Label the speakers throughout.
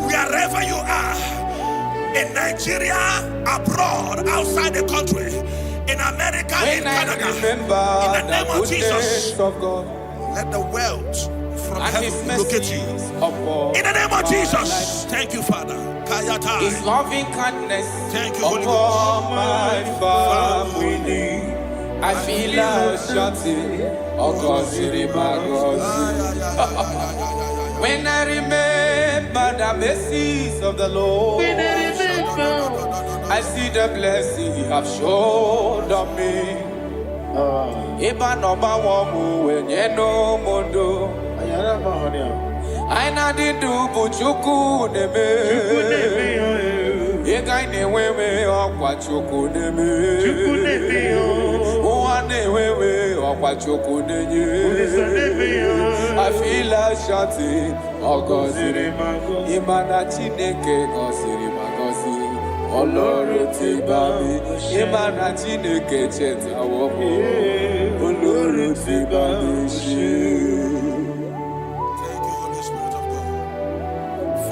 Speaker 1: Wherever you are, in Nigeria, abroad, outside the country, in America, in Canada, in the name of Jesus, let the wealth from heaven locate you. In the name of Jesus, thank you, Father.
Speaker 2: His loving kindness,
Speaker 1: thank you, Holy Ghost.
Speaker 2: My family, I feel like shouting, when I remember the mercies of the Lord, I see the blessing He have shown on me. Eba no ba wamu wenye no mondo. Aina di du buchuku neme. Ega ine wewe okwa chuku neme. Uwane wewe okwa chuku nenye. I feel like shouting, oh Gosiri Mago. Imana Chineke Gosiri Magosi. Oloro ti babi. Imana Chineke cheta womo. Oloro ti babi shi.
Speaker 1: Thank you, Holy Spirit of God.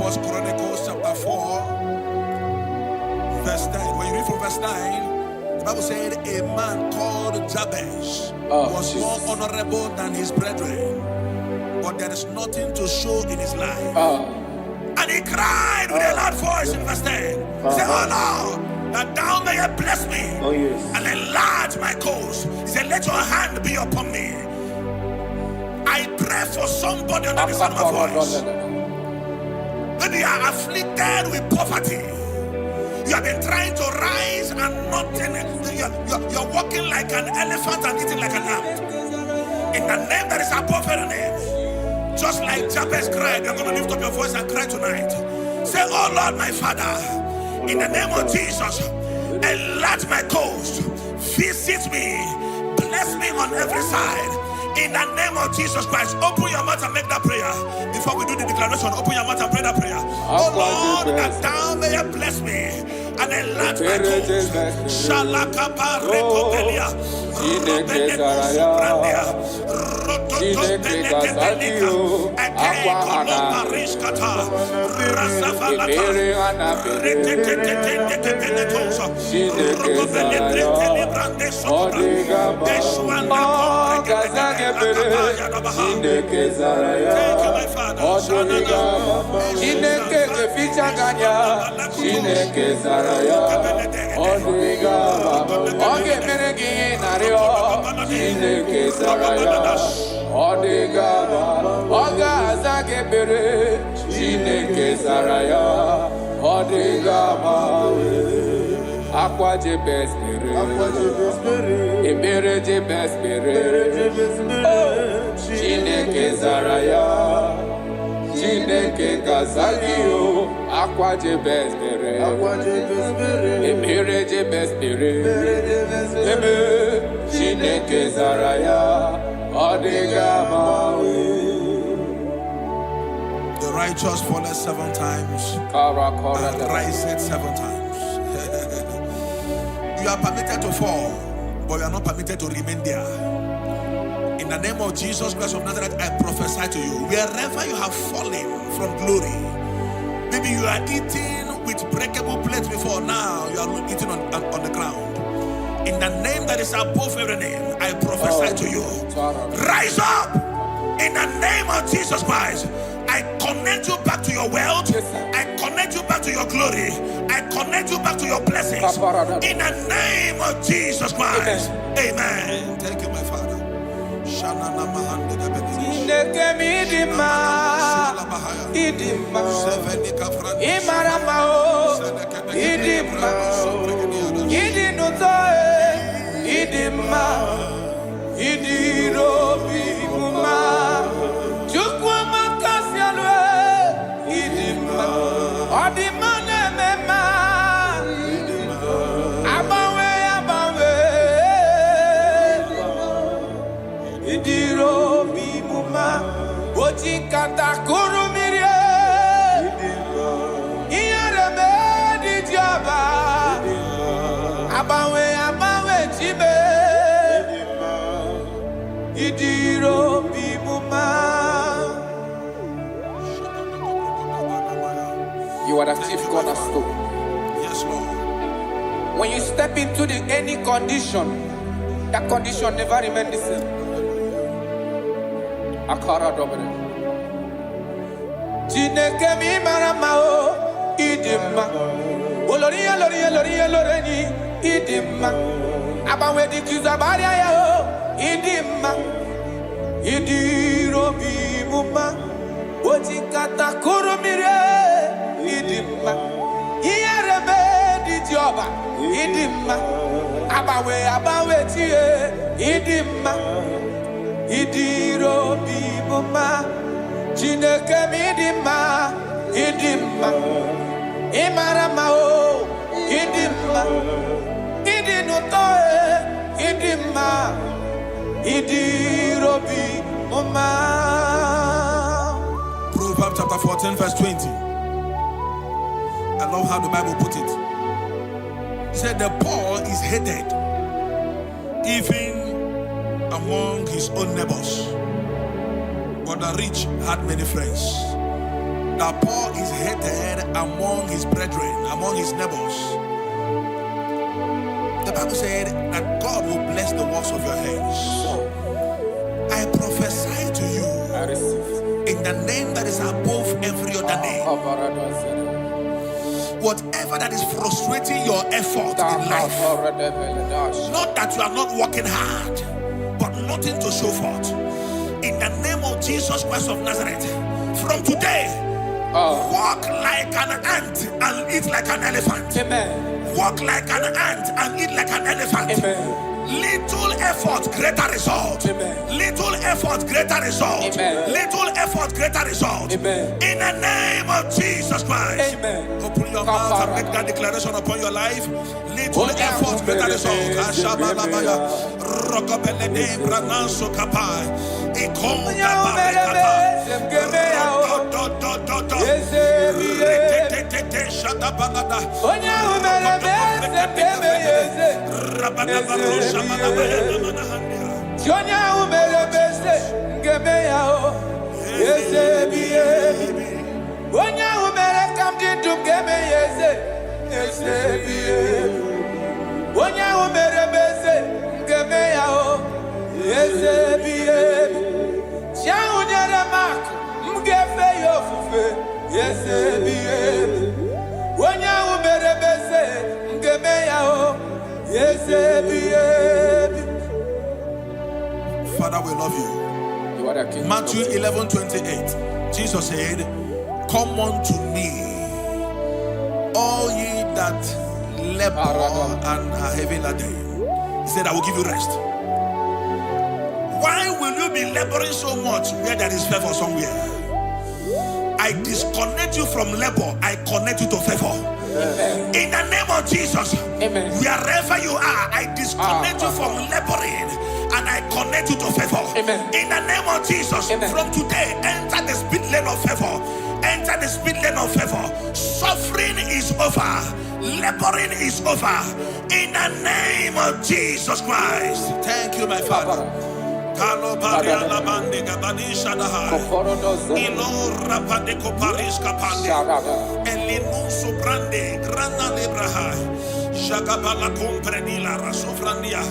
Speaker 1: 1 Chronicles chapter 4, verse 9. When you read from verse 9, the Bible said a man called Jabez was more honorable than his brethren, but there is nothing to show in his life. And he cried with a loud voice in verse 10. He said, oh Lord, that thou mayest bless me and enlarge my cause. He said, let your hand be upon me. I pray for somebody under the sound of my voice. When you are afflicted with poverty, you have been trying to rise and nothing. You're walking like an elephant and eating like an ant. In the name that is above every name. Just like Jabez cried, you're going to lift up your voice and cry tonight. Say, oh Lord, my Father, in the name of Jesus, enlarge my coast, visit me, bless me on every side. In the name of Jesus Christ, open your mouth and make that prayer. Before we do the declaration, open your mouth and pray that prayer. Oh Lord, that thou mayest bless me and enlarge my coast. Shalakapa rekobelia. Thank you, my Father.
Speaker 2: Aqua de bespere, Ebere de bespere, Chineke Zaraya, Chineke Gazalio, Aqua de bespere, Ebere de bespere, Chineke Zaraya, Odigamawe.
Speaker 1: The righteous falleth 7 times, and riseth 7 times. You are permitted to fall, but you are not permitted to remain there. In the name of Jesus Christ of Nazareth, I prophesy to you, wherever you have fallen from glory, maybe you are eating with breakable plates before, now you are eating on the ground. In the name that is above every name, I prophesy to you, rise up in the name of Jesus Christ. I connect you back to your wealth. I connect you back to your glory. I connect you back to your blessings. In the name of Jesus Christ. Amen. Thank you, my Father.
Speaker 2: Idiro bimuma. You are the chief cornerstone.
Speaker 1: Yes, Lord.
Speaker 2: When you step into any condition, that condition never remains the same. Akara dobre. Jineke mi maramao idima. Oloria loria loria loreni idima. Abawe di kuzabaria ya idima. Idiro bimuma. Ojikata kurumire idima. Iyarebe di joba idima. Abawe tie idima. Idiro bimuma. Jineke midima idima. Imaramao idima. Idinutoe idima. Idiro bimuma.
Speaker 1: Proverbs chapter 14 verse 20. I love how the Bible put it. It said the poor is hated even among his own neighbors, but the rich had many friends. The poor is hated among his brethren, among his neighbors. The Bible said that God will bless the works of your hands. I prophesy to you in the name that is above every other name. Whatever that is frustrating your effort in life, not that you are not working hard, but nothing to show forth. In the name of Jesus Christ of Nazareth, from today, walk like an ant and eat like an elephant.
Speaker 2: Amen.
Speaker 1: Walk like an ant and eat like an elephant.
Speaker 2: Amen.
Speaker 1: Little effort, greater result.
Speaker 2: Amen.
Speaker 1: Little effort, greater result.
Speaker 2: Amen.
Speaker 1: Little effort, greater result.
Speaker 2: Amen.
Speaker 1: In the name of Jesus Christ.
Speaker 2: Amen.
Speaker 1: Open your mouth and make that declaration upon your life. Little effort, greater result. Ashabalabaya. Rokobelede brananso kapai. Ikonga babekata. Retetete shatabalada.
Speaker 2: Jonya umele bese ngemeyao yesebiye. Wonya umele kamdi tukeme yesebiye. Wonya umele bese ngemeyao yesebiye. Chaunyere mak mgefe yofufe yesebiye. Wonya umele bese ngemeyao yesebiye.
Speaker 1: Father, we love you.
Speaker 2: You are the King.
Speaker 1: Matthew 11:28. Jesus said, come unto me, all ye that labor and are heavy laden. He said, I will give you rest. Why will you be laboring so much where there is favor somewhere? I disconnect you from labor. I connect you to favor. Amen. In the name of Jesus.
Speaker 2: Amen.
Speaker 1: Wherever you are, I disconnect you from laboring and I connect you to favor.
Speaker 2: Amen.
Speaker 1: In the name of Jesus. Amen. From today, enter the speed lane of favor. Enter the speed lane of favor. Suffering is over. Laboring is over. In the name of Jesus Christ. Thank you, my Father. Kalo baria la bande gabani shadahai. Ilo rapade ko paris kapande. Elinu soprande grana lebrahai. Jagabala compreni la rasofrandia.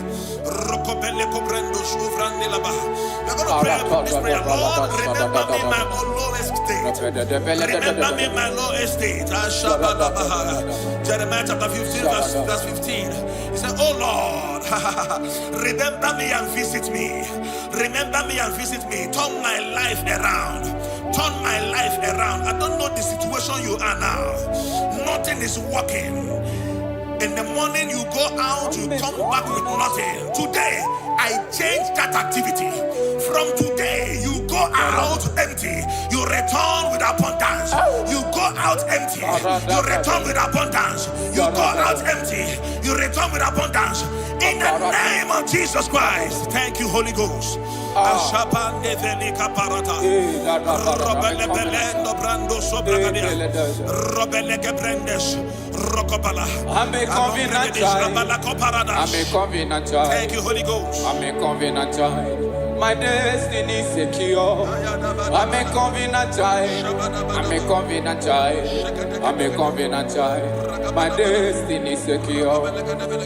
Speaker 1: Rokopele comprendo sufrande la bah. We're going to pray this prayer. Lord, remember me my lowest state. Remember me my lowest state. Jeremiah chapter 15 verse 15. He said, oh Lord, remember me and visit me. Remember me and visit me. Turn my life around. Turn my life around. I don't know the situation you are now. Nothing is working. In the morning you go out, you come back with nothing. Today, I change that activity. From today, you go out empty. You return with abundance. You go out empty. You return with abundance. You go out empty. You return with abundance. In the name of Jesus Christ. Thank you, Holy Ghost. Ashabande velika parata. Robele belendo brando sobragadia. Robele gebrendes rokopala.
Speaker 2: I'm a covenant child.
Speaker 1: Thank you, Holy Ghost.
Speaker 2: I'm a covenant child. My destiny secure. I'm a covenant child. I'm a covenant child. I'm a covenant child. My destiny secure.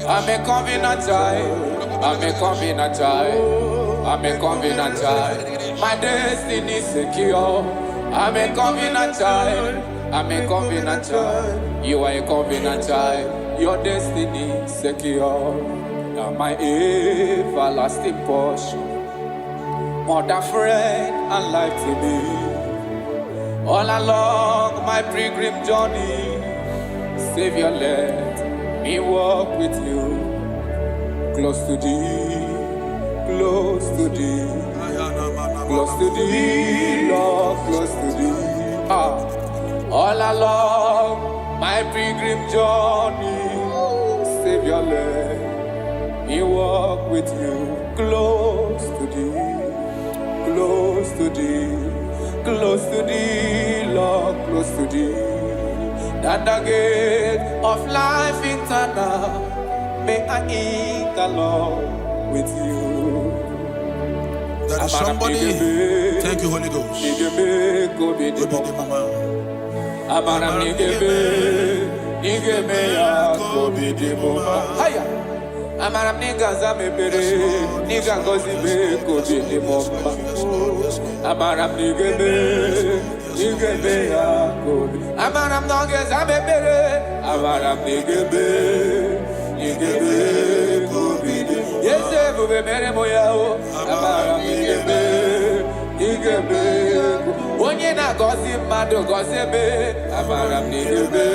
Speaker 2: I'm a covenant child. I'm a covenant child. I'm a covenant child. My destiny secure. I'm a covenant child. I'm a covenant child. You are a covenant child. Your destiny secure. Now my everlasting portion. Mother, friend, and life to me. All along my pilgrim journey, Savior, let me walk with you. Close to thee, close to thee, close to thee, Lord, close to thee. All along my pilgrim journey, Savior, let me walk with you. Close to thee. Close to thee, Lord, close to thee. That the gate of life eternal, may I enter, Lord, with you.
Speaker 1: There is somebody, thank you, Holy Ghost.
Speaker 2: Amaram nigga zame bere, nigga gozi be kobi di momba. Amaram nigga be ya kobi. Amaram nigga zame bere, amaram nigga be kobi di. Yese bube bere moya o, amaram nigga be. Onye na gozi mado gozi be, amaram nigga be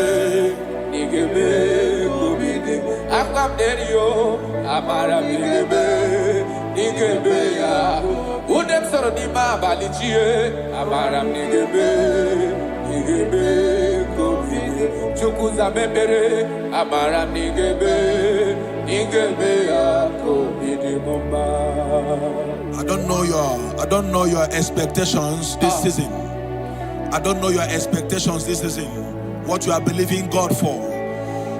Speaker 2: kobi di. Akam derio, amara nigebe ya. Udem soro di ma balichie, amara nigebe kobi. Chukuza membere, amara nigebe ya kobi di momba.
Speaker 1: I don't know your expectations this season. I don't know your expectations this season. What you are believing God for.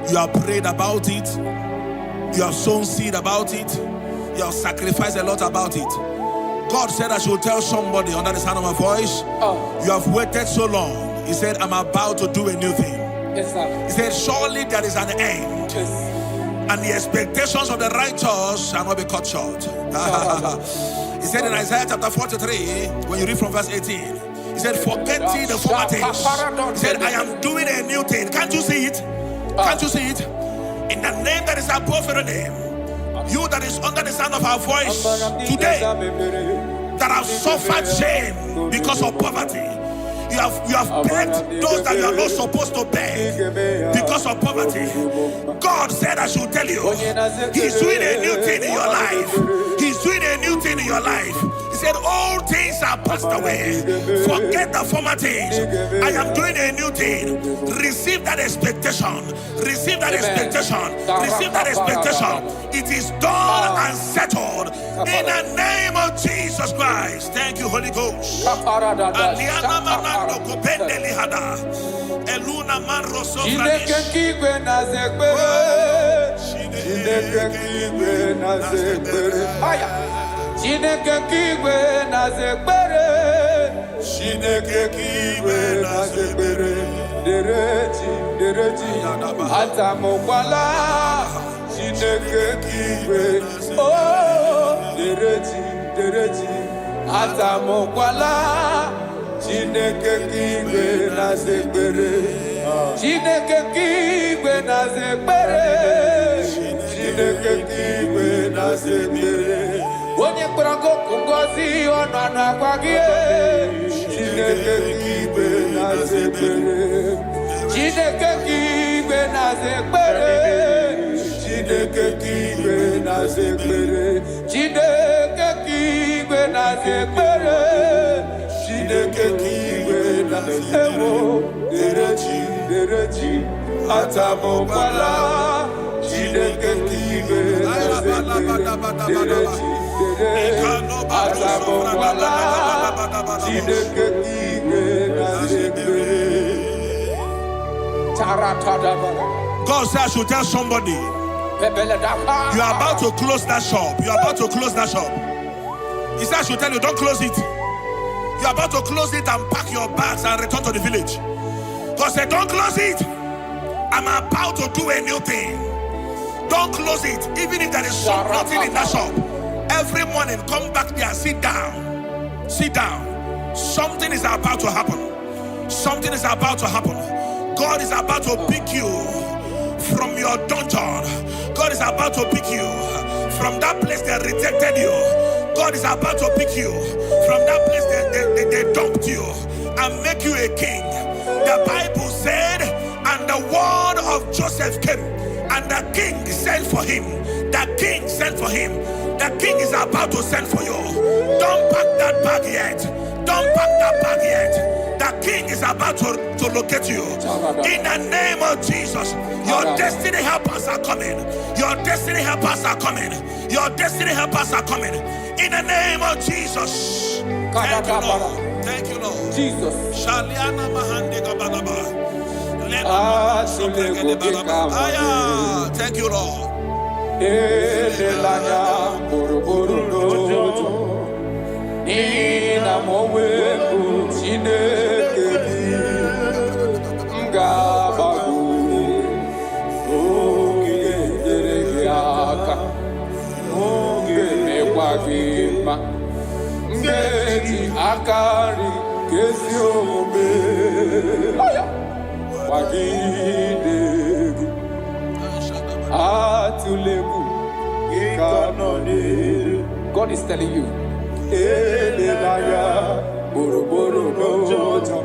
Speaker 1: You have prayed about it. You have sown seed about it. You have sacrificed a lot about it. God said I should tell somebody under the sound of my voice, you have waited so long. He said, I'm about to do a new thing.
Speaker 2: Yes, sir.
Speaker 1: He said, surely there is an end.
Speaker 2: Yes.
Speaker 1: And the expectations of the righteous shall not be cut short. He said in Isaiah chapter 43, when you read from verse 18, he said, forget ye the former things. He said, I am doing a new thing. Can't you see it? Can't you see it? In the name that is above every name, you that is under the sound of our voice today, that have suffered shame because of poverty, you have begged those that you are not supposed to beg because of poverty. God said I should tell you, He's doing a new thing in your life. He's doing a new thing in your life. He said, all things are passed away. Forget the former things. I am doing a new thing. Receive that expectation. Receive that expectation. Receive that expectation. It is done and settled in the name of Jesus Christ. Thank you, Holy Ghost.
Speaker 2: Chineke kigwe na zekbere, Chineke kigwe na zekbere, dereji, atamokwala, Chineke kigwe, oh, dereji, atamokwala, Chineke kigwe na zekbere, Chineke kigwe na zekbere, Chineke kigwe na zekbere. Onye kpọrọ ngozi ọnụ anụ akwa gị, Chineke kigwe na-aza ekpere, Chineke kigwe na-aza ekpere, Chineke kigwe na-aza ekpere, Chineke kigwe na-aza ekpere, Chineke kigwe na-aza ekpere, dereji, atamokwala, Chineke kigwe na-aza ekpere,
Speaker 1: God said I should tell somebody, you are about to close that shop. You are about to close that shop. He said I should tell you, don't close it. You're about to close it and pack your bags and return to the village. God said, don't close it. I'm about to do a new thing. Don't close it. Even if there is nothing in that shop. Every morning, come back there, sit down. Sit down. Something is about to happen. Something is about to happen. God is about to pick you from your dungeon. God is about to pick you from that place that rejected you. God is about to pick you from that place they dumped you and make you a king. The Bible said, and the word of Joseph came, and the king sent for him. The king sent for him. The king is about to send for you. Don't pack that bag yet. Don't pack that bag yet. The king is about to locate you. In the name of Jesus, your destiny helpers are coming. Your destiny helpers are coming. Your destiny helpers are coming. In the name of Jesus. Thank you, Lord. Thank you, Lord.
Speaker 2: Jesus.
Speaker 1: Thank you, Lord.
Speaker 2: Akari kesiobe wagide atulebu ikanoni. God is telling you, elelaya boroboro noja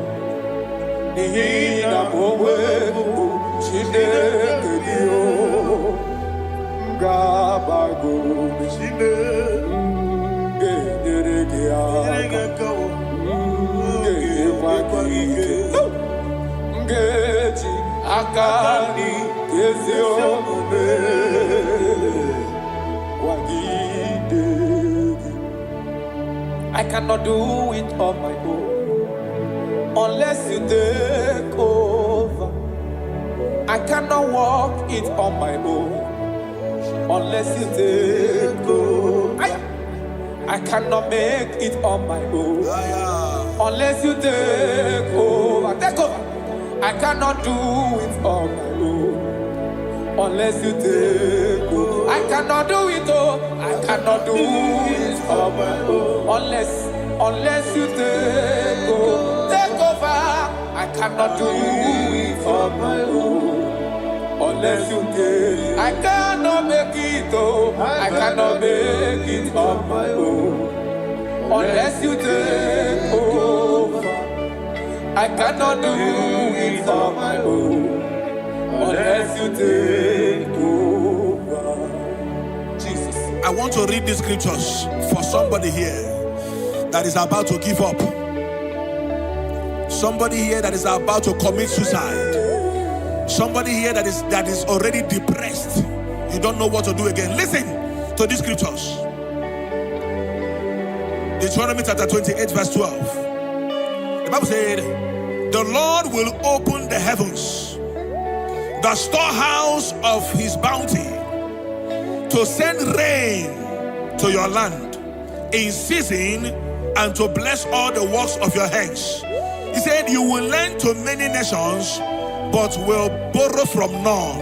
Speaker 2: nihina mowe chineke dio gabago chine I cannot do it on my own unless you take over. I cannot walk it on my own unless you take over. I cannot make it on my own unless you take over. Take over. I cannot do it on my own unless you take over. I cannot do it, oh. I cannot do it on my own unless you take over. Take over. I cannot do it on my own unless you take. I cannot make it, oh. I cannot make it on my own unless you take over. I cannot do it on my own unless you take over. Jesus.
Speaker 1: I want to read these scriptures for somebody here that is about to give up. Somebody here that is about to commit suicide. Somebody here that is already depressed. You don't know what to do again. Listen to these scriptures. Deuteronomy chapter 28 verse 12. The Bible said, the Lord will open the heavens, the storehouse of his bounty, to send rain to your land in season and to bless all the works of your hands. He said, you will lend to many nations, but will borrow from none.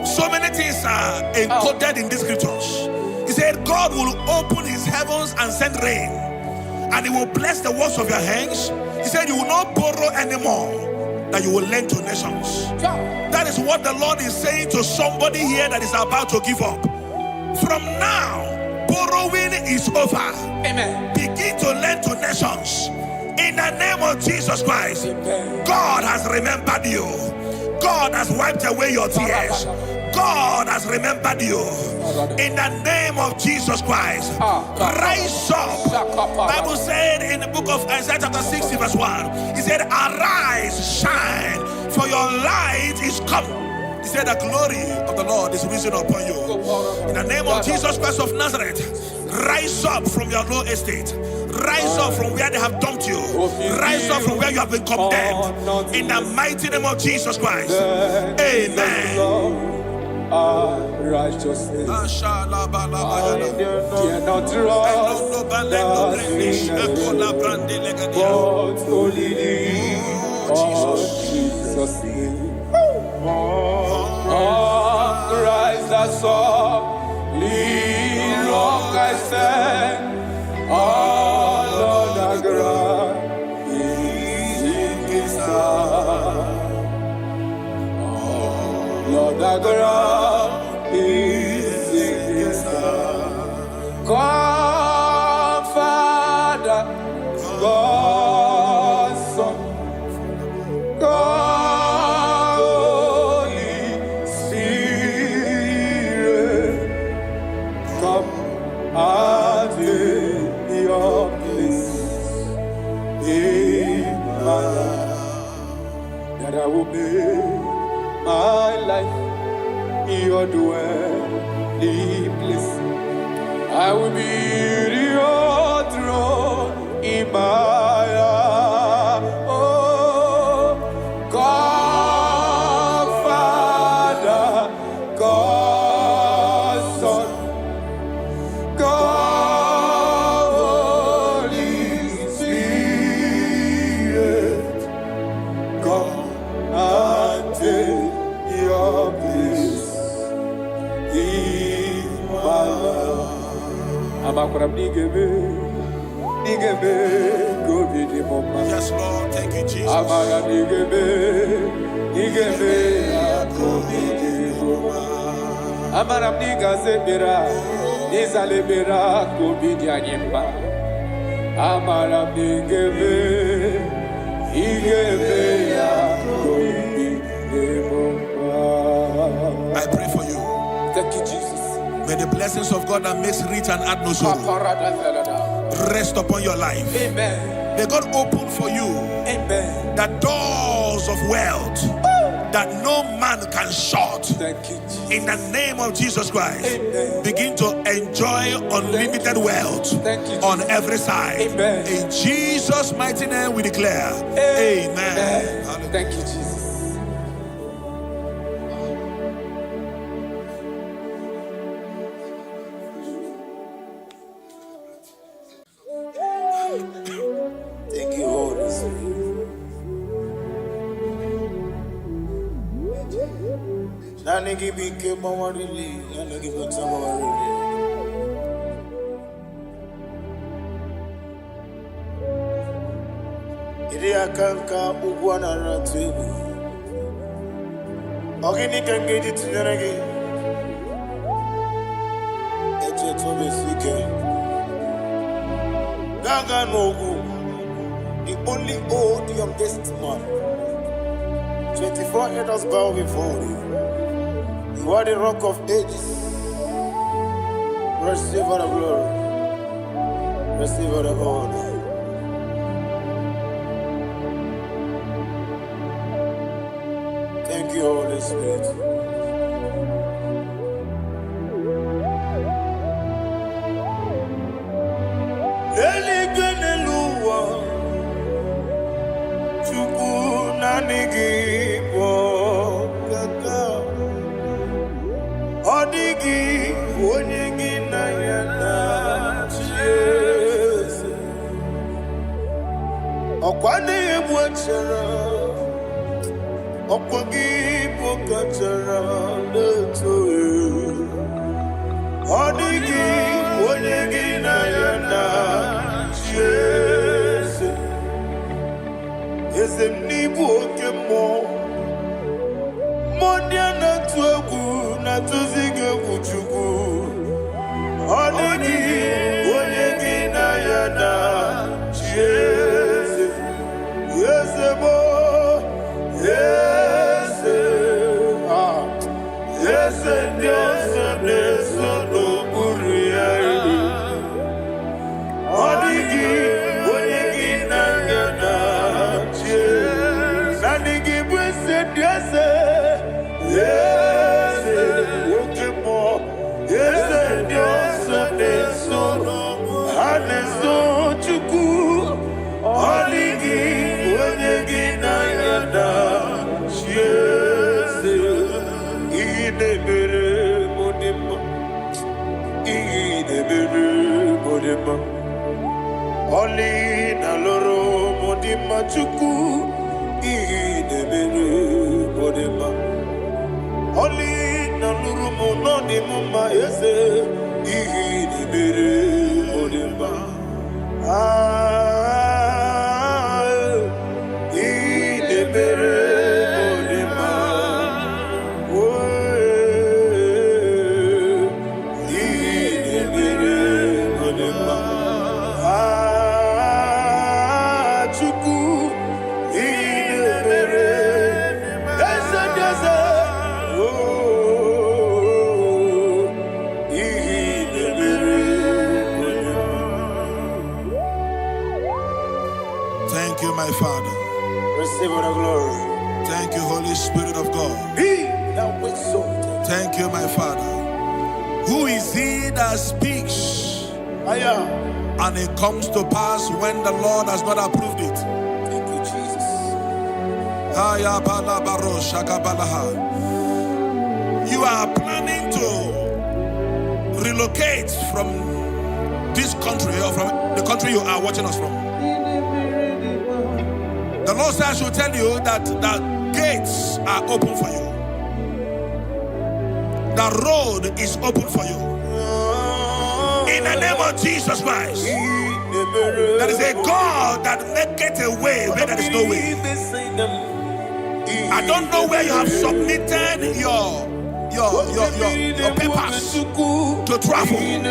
Speaker 1: So many things are encoded in these scriptures. He said, God will open his heavens and send rain, and he will bless the works of your hands. He said, you will not borrow anymore, that you will lend to nations. That is what the Lord is saying to somebody here that is about to give up. From now, borrowing is over.
Speaker 2: Amen.
Speaker 1: Begin to lend to nations. In the name of Jesus Christ. Amen. God has remembered you. God has wiped away your tears. God has remembered you. In the name of Jesus Christ. Rise up. Bible said in the book of Isaiah chapter 60 verse 1. He said, arise, shine, for your light is come. He said, the glory of the Lord is risen upon you. In the name of Jesus Christ of Nazareth, rise up from your low estate. Rise up from where they have dumped you. Rise up from where you have been condemned. In the mighty name of Jesus Christ. Amen.
Speaker 2: righteousness. I dare not trust the sinners, but only thee, oh Jesus' name. Oh, Christ the solid rock I stand. Oh, Lord, the ground is sinking sand. Lord, the ground is sinking sand. God, Father, God, Son, God, Holy Spirit, come and take your place in my life, that I will make my life your dwelling place. I will be your throne in my heart. Oh, God, Father, God, Son, God, Holy Spirit, come and take your place in my life.
Speaker 1: Yes, Lord. Thank you, Jesus. I pray for you.
Speaker 2: Thank you, Jesus.
Speaker 1: May the blessings of God that makes rich and add no sorrow rest upon your life.
Speaker 2: Amen.
Speaker 1: May God open for you,
Speaker 2: amen,
Speaker 1: the doors of wealth that no man can shut.
Speaker 2: Thank you, Jesus.
Speaker 1: In the name of Jesus Christ,
Speaker 2: amen,
Speaker 1: begin to enjoy unlimited wealth.
Speaker 2: Thank you,
Speaker 1: on every side.
Speaker 2: Amen.
Speaker 1: In Jesus' mighty name we declare. Amen.
Speaker 2: Amen. Thank you, Jesus.
Speaker 1: Thank you, Holy Spirit. Nani gibi ke mawarili, nani gibi tawarili. Iri akanka ugwana ratibu. Ogini kangedi tineregi. Eche tobe sike. Gaga nogu. The only old youngest man. 24 elders bow before you. You are the rock of ages. Receive all the glory. Receive all the honor. Thank you, Holy Spirit. Odigi onyegi na yana Jesus. Okwani ebwachara. Okwagi pokachara leto. Odigi onyegi na yana Jesus. Eze mnibu okemo. Mondia na tuegu na tuzige kuchugu. Odigi onyegi na yana Jesus. Yes, bo. Yes, yes, Dios es no buria. Odigi onyegi na yana Jesus. Nandigi bwese Dios. Yes, ukemo. Yes, Dios es no. Haneso chuku. Odigi onyegi na yana Jesus. Idebere
Speaker 2: Oli na loro modima chuku ihi nebere modima. Oli na loro monodima ma ese ihi nebere modima. Ihi nebere modima. Ihi nebere modima.
Speaker 1: Thank you, my Father.
Speaker 2: Receive all the glory.
Speaker 1: Thank you, Holy Spirit of God.
Speaker 2: Be thou exalted.
Speaker 1: Thank you, my Father. Who is he that speaks and it comes to pass when the Lord has not approved it?
Speaker 2: Thank you, Jesus.
Speaker 1: You are planning to relocate from this country or from the country you are watching us from. The Lord says I should tell you that the gates are open for you. The road is open for you. In the name of Jesus Christ. There is a God that maketh a way where there is no way. I don't know where you have submitted your papers to travel. In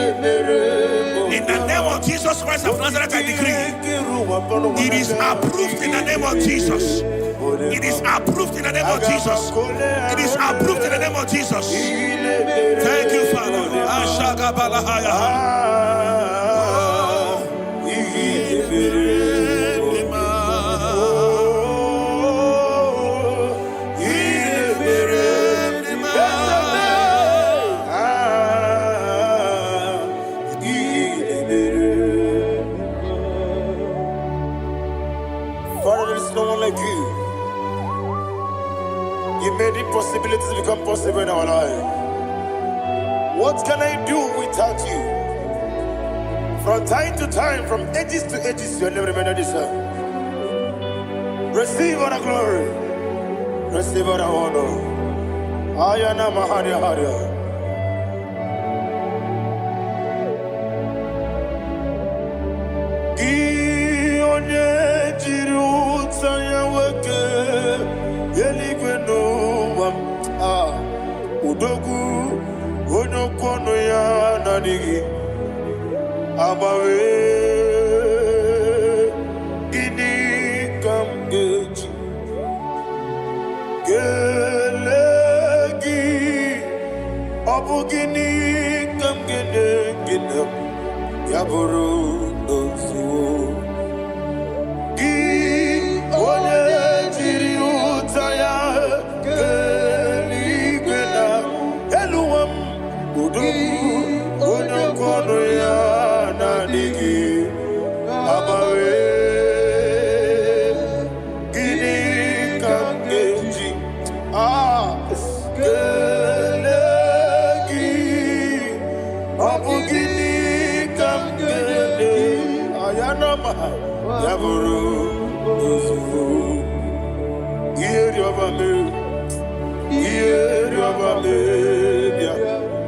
Speaker 1: the name of Jesus Christ of Nazareth, I decree it is approved in the name of Jesus. It is approved in the name of Jesus. It is approved in the name of Jesus. Thank you, Father.
Speaker 2: Father, there is no one like you. You made impossibilities become possible in our life. What can I do without you? From time to time, from ages to ages, you never remain the same. Receive all the glory. Receive all the honor. Ayana Maharia Haria. Udogu onokono ya nadigi amawe ini kamgeji gelegi abugini kamgene ginem yaburu dosu gi one jiri utaya Onokono ya nadigi abawe gini kamgeji gelegi abu gini kamgede ayanama yaburu uzufu yeri obame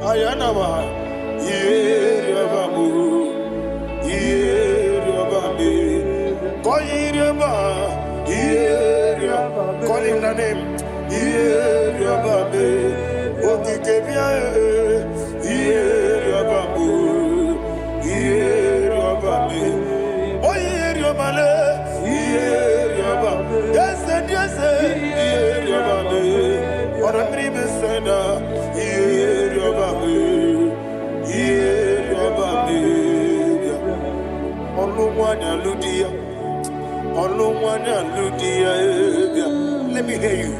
Speaker 2: ayanama yeriabamu yeriabame koyiriaba yeriaba call him the name yeriabame okikebia yeriabamu yeriabame oyeriabale yeriaba yes yeriabame oramri besenda yeriabame let me hear you.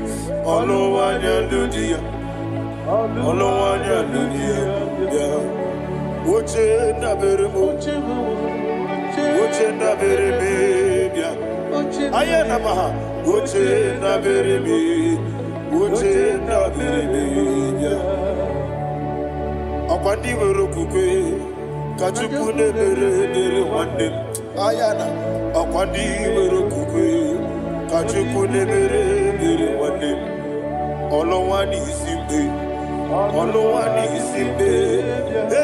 Speaker 2: Kachukune bere wande ayana akwandi bere kukwe Kachukune bere wande olowani simbe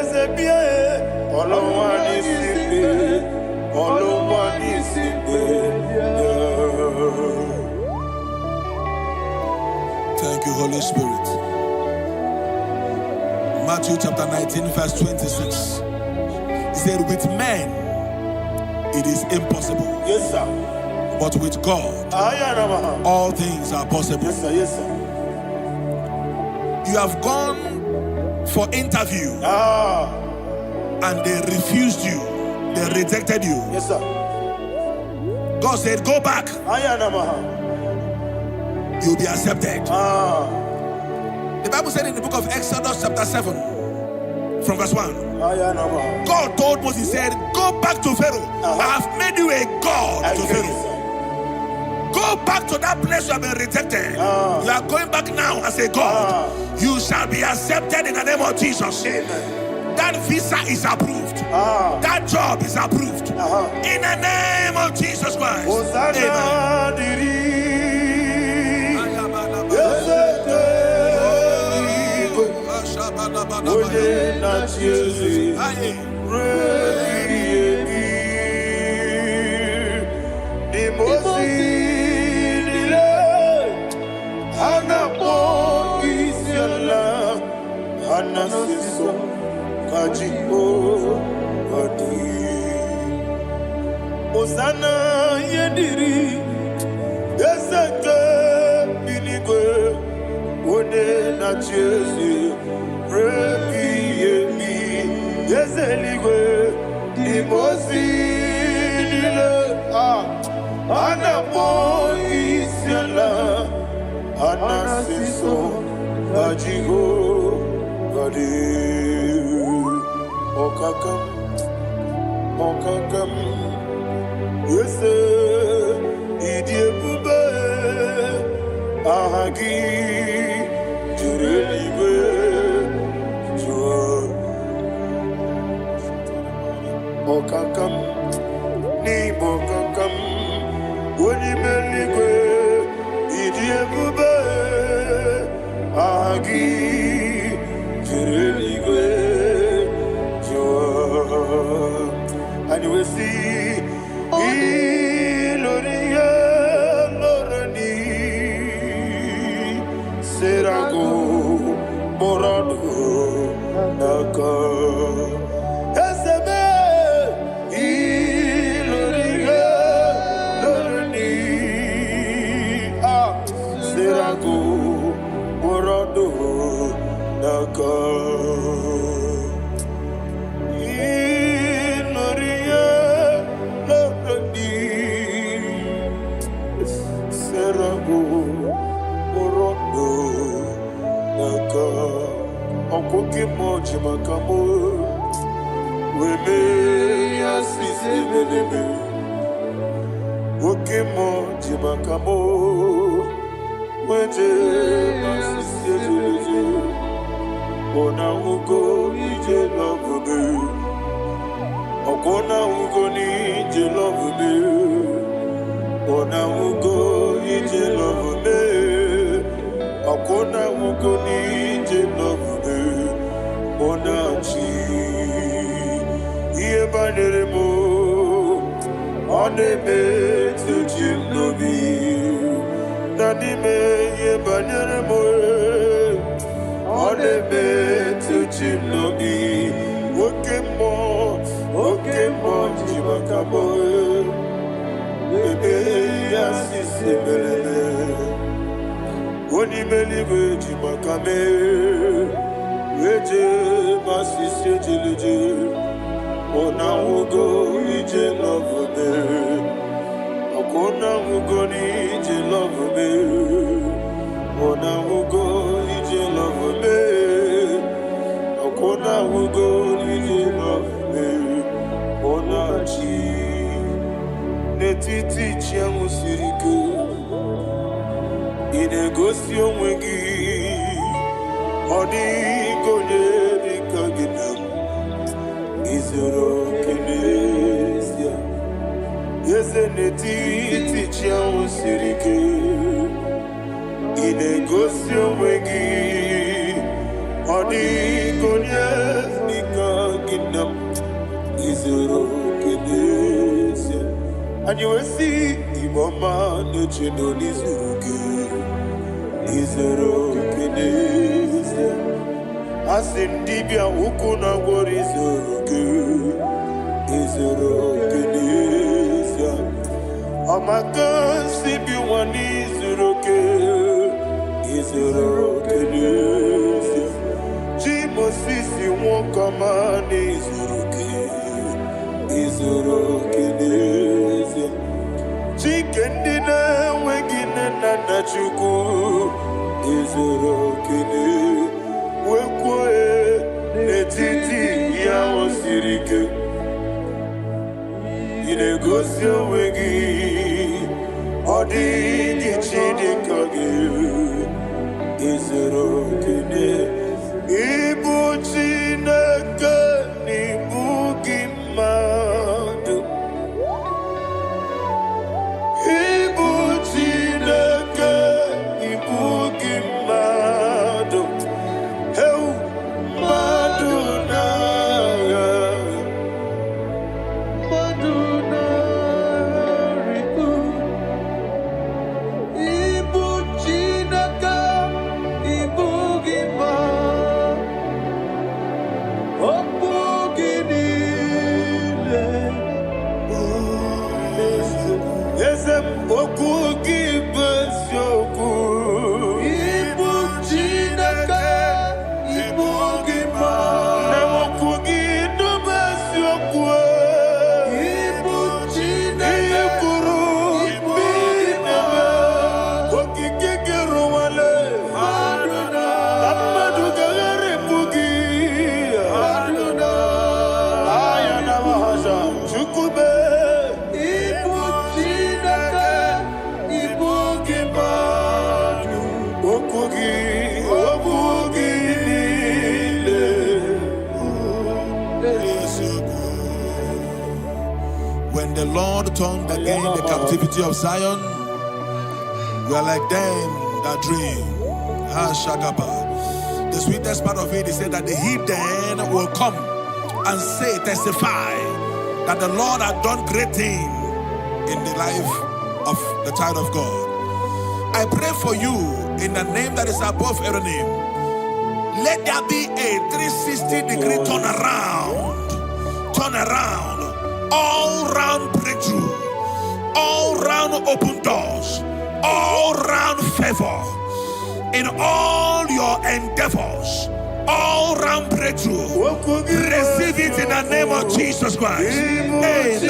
Speaker 2: ezebie olowani simbe
Speaker 1: Thank you, Holy Spirit. Matthew chapter 19, verse 26. He said, with men it is impossible.
Speaker 2: Yes, sir.
Speaker 1: But with God, all things are possible.
Speaker 2: Yes, sir. Yes, sir.
Speaker 1: You have gone for interview and they refused you. They rejected you.
Speaker 2: Yes, sir.
Speaker 1: God said, go back. You'll be accepted. The Bible said in the book of Exodus chapter 7 from verse 1. God told Moses, he said, go back to Pharaoh. I have made you a God to Pharaoh. Go back to that place you have been rejected. You are going back now as a God. You shall be accepted in the name of Jesus.
Speaker 2: Amen.
Speaker 1: That visa is approved. That job is approved. In the name of Jesus Christ.
Speaker 2: Osana yediri ezeke binigwe one na Jesu rebi yemi ezeligwe imosi nile anapo isiala anasiso ajigo gadi okakam yes, idiebube ahagi jurelibe jua okakam ni bokakam wonimeligwe idiebube ahagi jurelibe jua. And you will see Iloria Lorani Serago Morado Naka Esebe Iloria Lorani Serago Morado Naka Okoke moji makamo weme asisi belebe oke moji makamo weje asisi belebe ona ugo ije love me okona ugo ni ije love me ona ugo ije love me okona ugo ni ije love me onachi iye banere mo onebe tuji nobi nani me iye banere mo onebe tuji nobi oke mo jimakamo bebe yasisi belele oni meliwe jimakame Weje masisi jilije ona ugo ije love me akona ugo ni ije love me ona ugo ije love me akona ugo ije love me ona chi netiti chiamu sirike inegosi onwegi odi izuru kinesia. Yeseneti tichia usirike. Inegosio wegi. Odi konyes nika ginam. Izuru kinesia. And you will see Iboma Nuchino Izuru Kinesia. As in Dibia Ukuna War Izuru Kinesia. Oh my God, Sibi one Izuru Kinesia. Jimo Sisi won't come on Izuru Kinesia. Chicken dinner, waking and a chuku. Izuru Kinesia. Wekwe, Netiti, Yao Sirike. Inegosio Wegi. Odi Gichidi Kage. Izuru Kinesia. Ibu Chinaka, Ibu Gimadu. Ibu Chinaka, Ibu Gimadu. Heu, Maduna. Maduna, Ribu. Ibu Chinaka, Ibu Gimadu.
Speaker 1: When the Lord turned again the captivity of Zion, we are like them that dream. The sweetest part of it is said that the heathen will come and say, testify, that the Lord had done great things in the life of the child of God. I pray for you in the name that is above every name. Let there be a 360-degree turn around, all round breakthrough, all round open doors, all round favor in all your endeavors, all round breakthrough. Receive it in the name of Jesus Christ. Amen.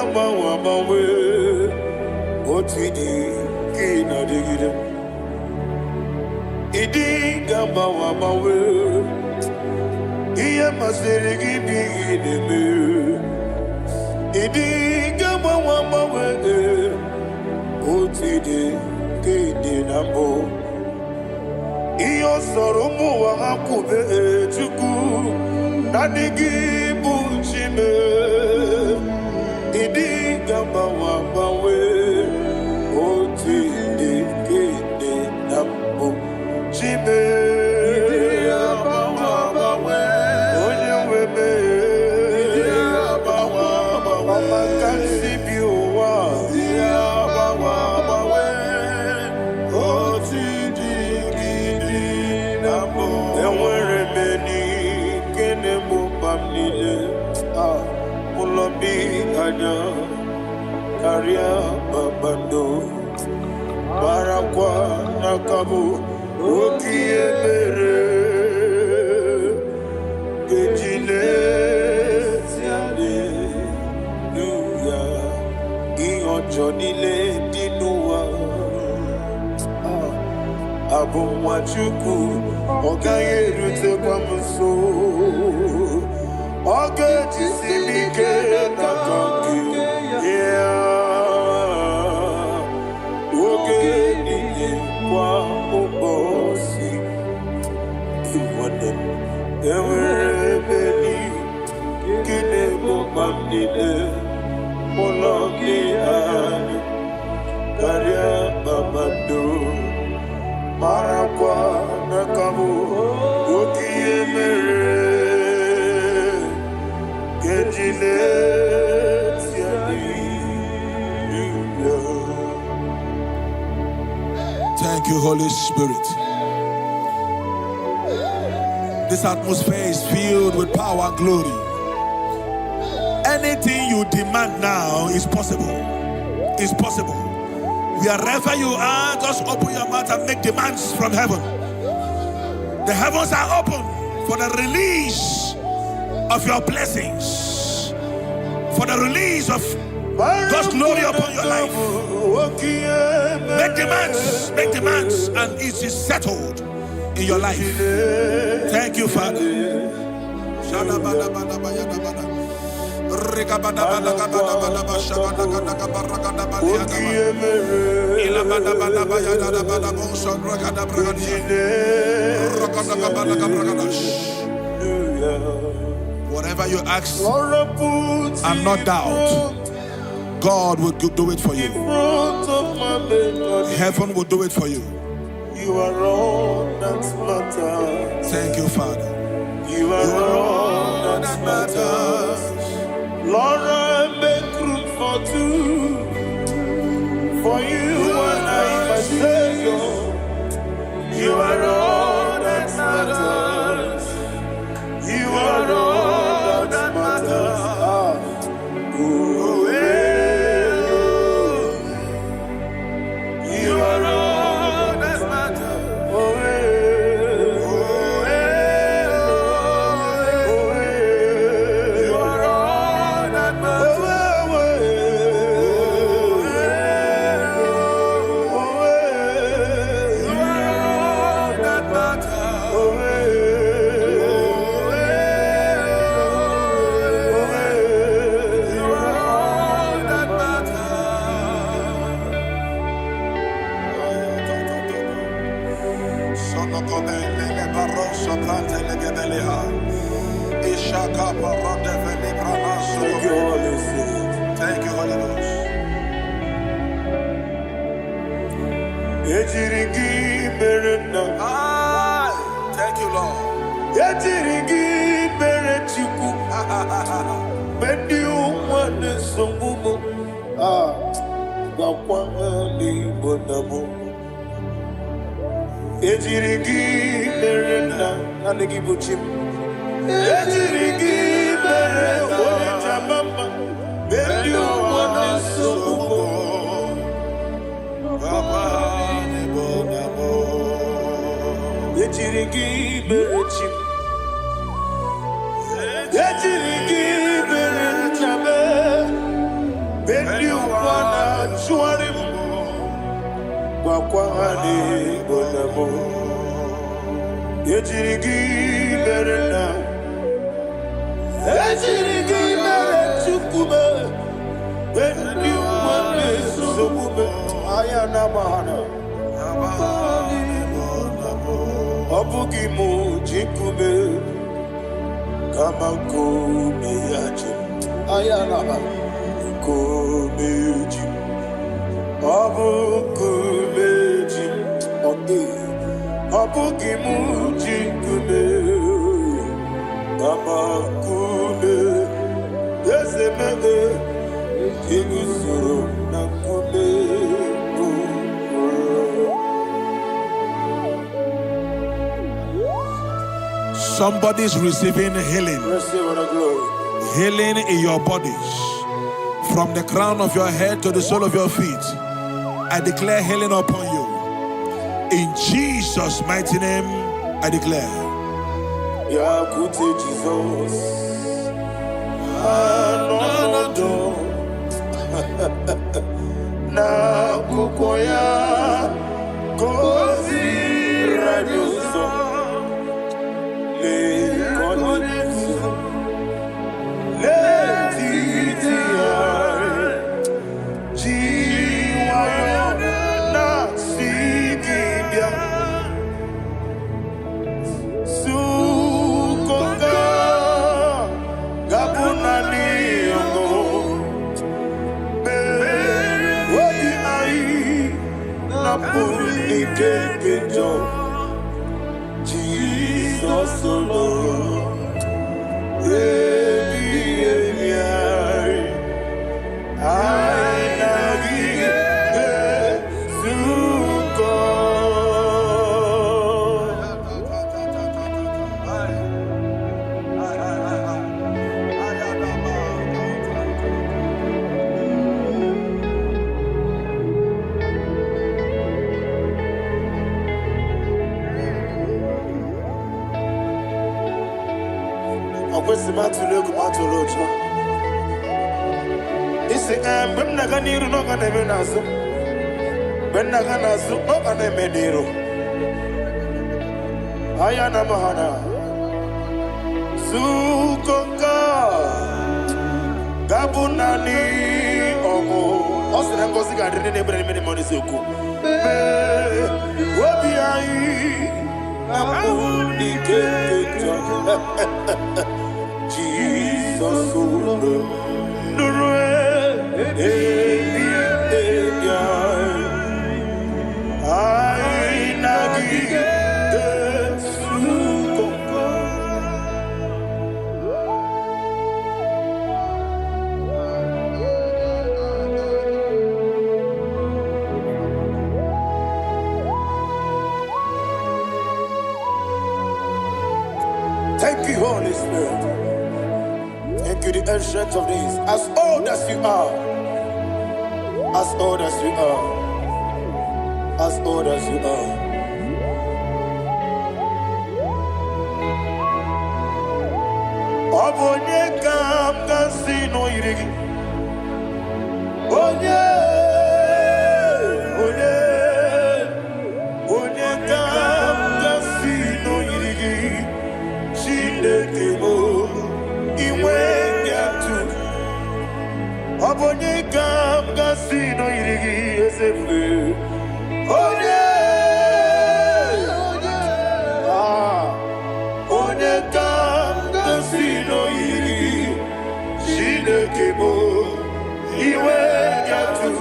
Speaker 2: gamba wamawe. Otidi kina digida. Idi gamba wamawe. Iya masere gibi ideme. Idi gamba wamawe. Otidi kina nambo. Iyo soromu wa akube chuku. Nadigi buchime. Idi gamba wamawe. Otidi kina nambo. Chime. Karia babando barakwa nakabu okiemere gejile tiale luya ionjonile dinuwa abumwachuku ogaye rute kwa mso ogeti simike nakanki
Speaker 1: Thank you, Holy Spirit. This atmosphere is filled with power and glory. Anything you demand now is possible. It's possible. Wherever you are, just open your mouth and make demands from heaven. The heavens are open for the release of your blessings, for the release of God's glory upon your life. Make demands, and it is settled in your life. Thank you, Father. Whatever you ask and not doubt, God will do it for you. Heaven will do it for you.
Speaker 2: You are all that matters.
Speaker 1: Thank you, Father.
Speaker 2: You are all that matters. Lord, I make room for two. For you and I, my Savior. You are all that matters. You are all that matters. You are all that matters. You are all that matters. You are all that Thank you, Holy Ghost. Thank you, Lord. Makwahani Bonamo Yejirigi Berena Yejirigi Berechukume when you want this so Ayana Mahana Abugimu Jikume Kamako Miyaji Ayana Komeji Abukumeji Abugimu Jikume Kamakume Yesemede Kigusuru Nakume.
Speaker 1: Somebody's receiving healing. Healing in your bodies. From the crown of your head to the sole of your feet. I declare healing upon you. In Jesus' mighty name, I declare.
Speaker 2: Yakute Jesus. Na kukoya kozi radioso le konitsu le titia jiwayo na sikibia sukoka gabuna liongo Jesus alone. Ayana Mahana Sukoka Gabunani Omo Osinangosi Gadri Nebremini Monisuku Wabiai Namuni Keto Jesus Nurwe Thank you, Holy Spirit. Thank you, the ancient of days. As old as you are. As old as you are. As old as you are. Abonye kam kasino irigi. Onye kam kasino irigi. Shindekimo iwe nyatu. Abonye kam kasino irigi esembe. Onye kam kasino irigi. Shindekimo iwe nyatu.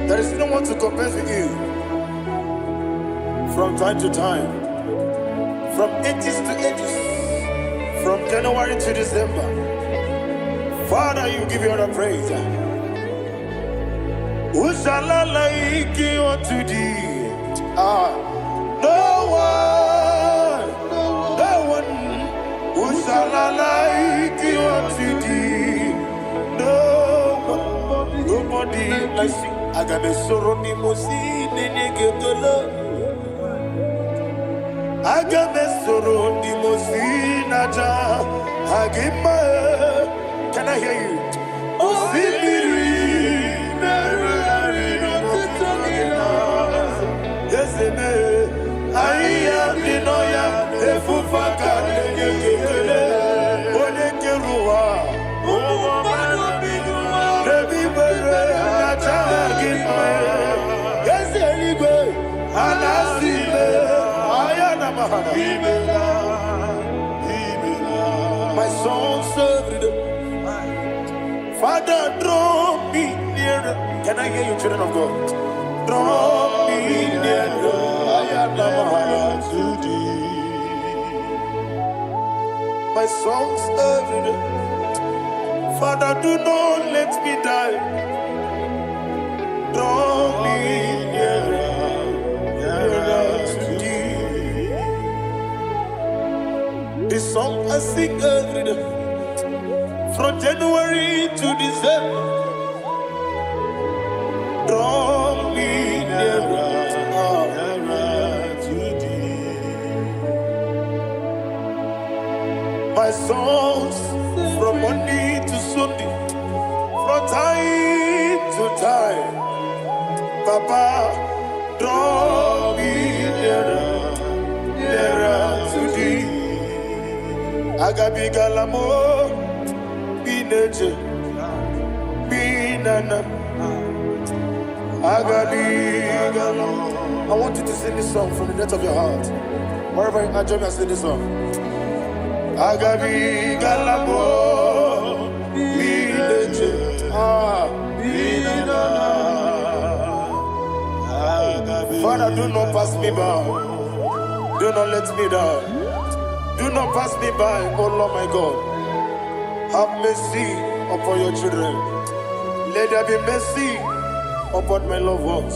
Speaker 2: There is no one to compare with you. From time to time, from ages to ages, from January to December, Father, you give you all the praise. Who shall I like you unto thee? No one. Who shall I like you unto thee? No one, nobody like you. I got a sorrow, Agamesoro di Mosinaja Agima. Can I hear you? Osibiri My song served. Father, draw me nearer. Can I hear you, children of God? Draw me nearer. I am to thee. My song served. Father, do not let me die. Draw me nearer to thee. This song I sing every day, from January to December. Draw me nearer to thee. My songs from Monday to Sunday, from time to time. Papa, draw me nearer to thee. Agabi galamo, be nature, be nana. Agabi galamo. I want you to sing this song from the depth of your heart. Wherever you are, join me and sing this song. Agabi galamo, be nature, be nana. Father, do not pass me by. Do not let me die. Do not pass me by, oh Lord my God. Have mercy upon your children. Let there be mercy upon my loved ones.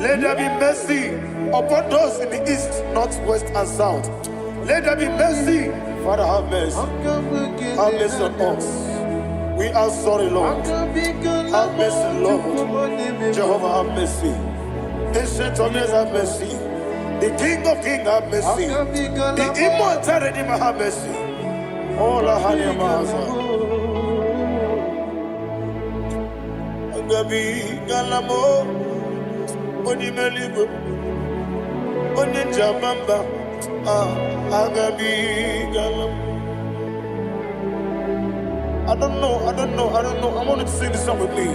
Speaker 2: Let there be mercy upon those in the east, north, west, and south. Let there be mercy. Father, have mercy. Have mercy on us. We are sorry, Lord. Have mercy, Lord. Jehovah, have mercy. Ancient of days, have mercy. The King of Kings, have mercy. The immortal Redeemer, have mercy. Oh, la hania maza. Agabi galamo, oni melibu, oni jabamba. Agabi galamo. I don't know. I want you to sing this song with me.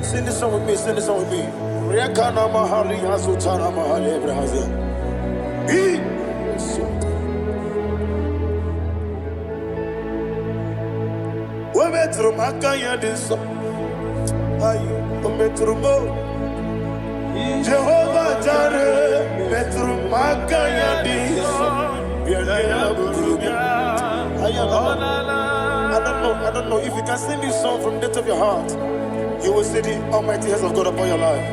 Speaker 2: Sing this song with me. Sing this song with me. Riakana mahali hasutana mahali ebrahazia. We metro makaya diso. Ayo, we metro mo. Jehovah Jireh, metro makaya diso. I don't know if you can sing this song from the depth of your heart. You will see the almighty hands of God upon your life.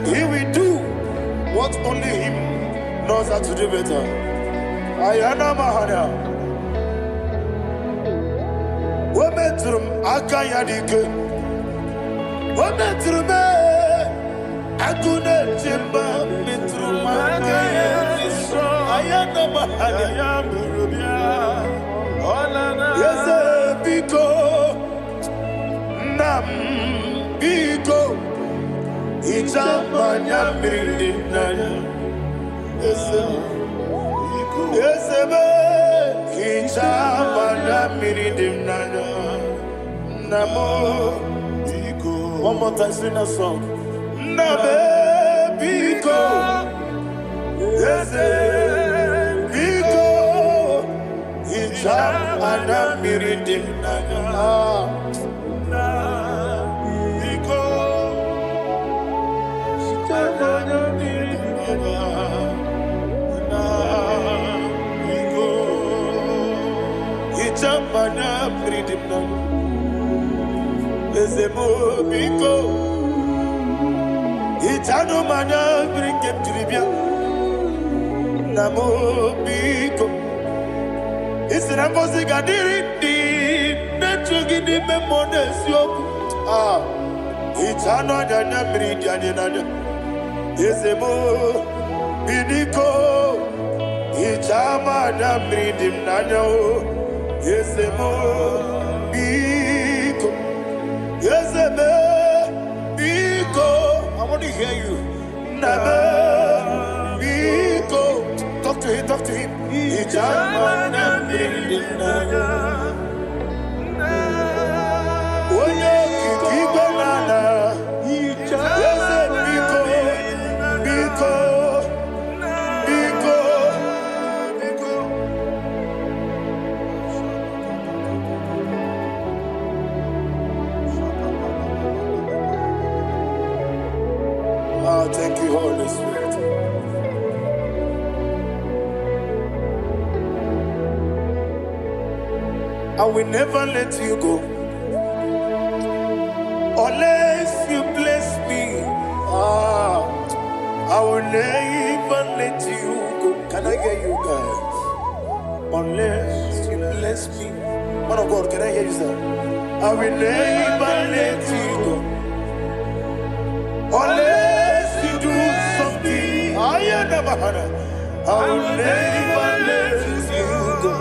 Speaker 2: He will do what only Him knows how to do better. Ayana Mahana. Wometrum Akayadike. Wometrum Akune Jimba Metrum Akayadike. Ayana Mahana. Yes, Biko Nam Biko. Ichamanya mirinaya, esebe. Ichamanya mirinaya, namo biko. One more time, sing that song. Nabe biko, ese biko. Ichamanya mirinaya. Ichamanya pridimna, ezemo biko. Ichano mana brinkem tribia, namo biko. Isina bosi gadiri di, nechugi di memones yoku. Ichano jana bridiani nana, ezemo bidiko. Ichamanya pridimna yo. Yesemo biko, yeseme biko. I want to hear you. Nabe biko. Talk to him, talk to him. Ichamana bindinaya. Oye kikibanana. Yese biko, biko, biko. I will never let you go unless you bless me. I will never let you go. Can I hear you guys? Unless you bless me. Man of God, can I hear you, sir? I will never let you go unless you do something. I will never let you go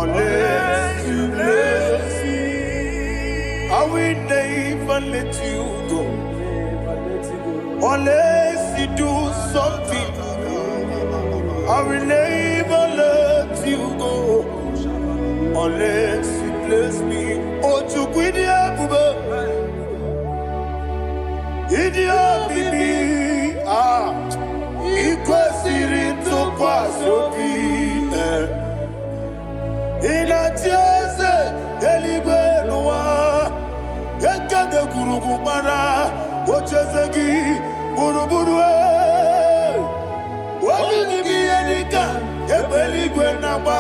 Speaker 2: unless you bless me. I will never let you go unless you do something. I will never let you go unless you bless me. Oh, to quit Idia bibi ikwesiri tukwasopi inatieze eligwe nuwa yekade kurugumara ochezegi buruburu wabini biyenika ebeligwe naba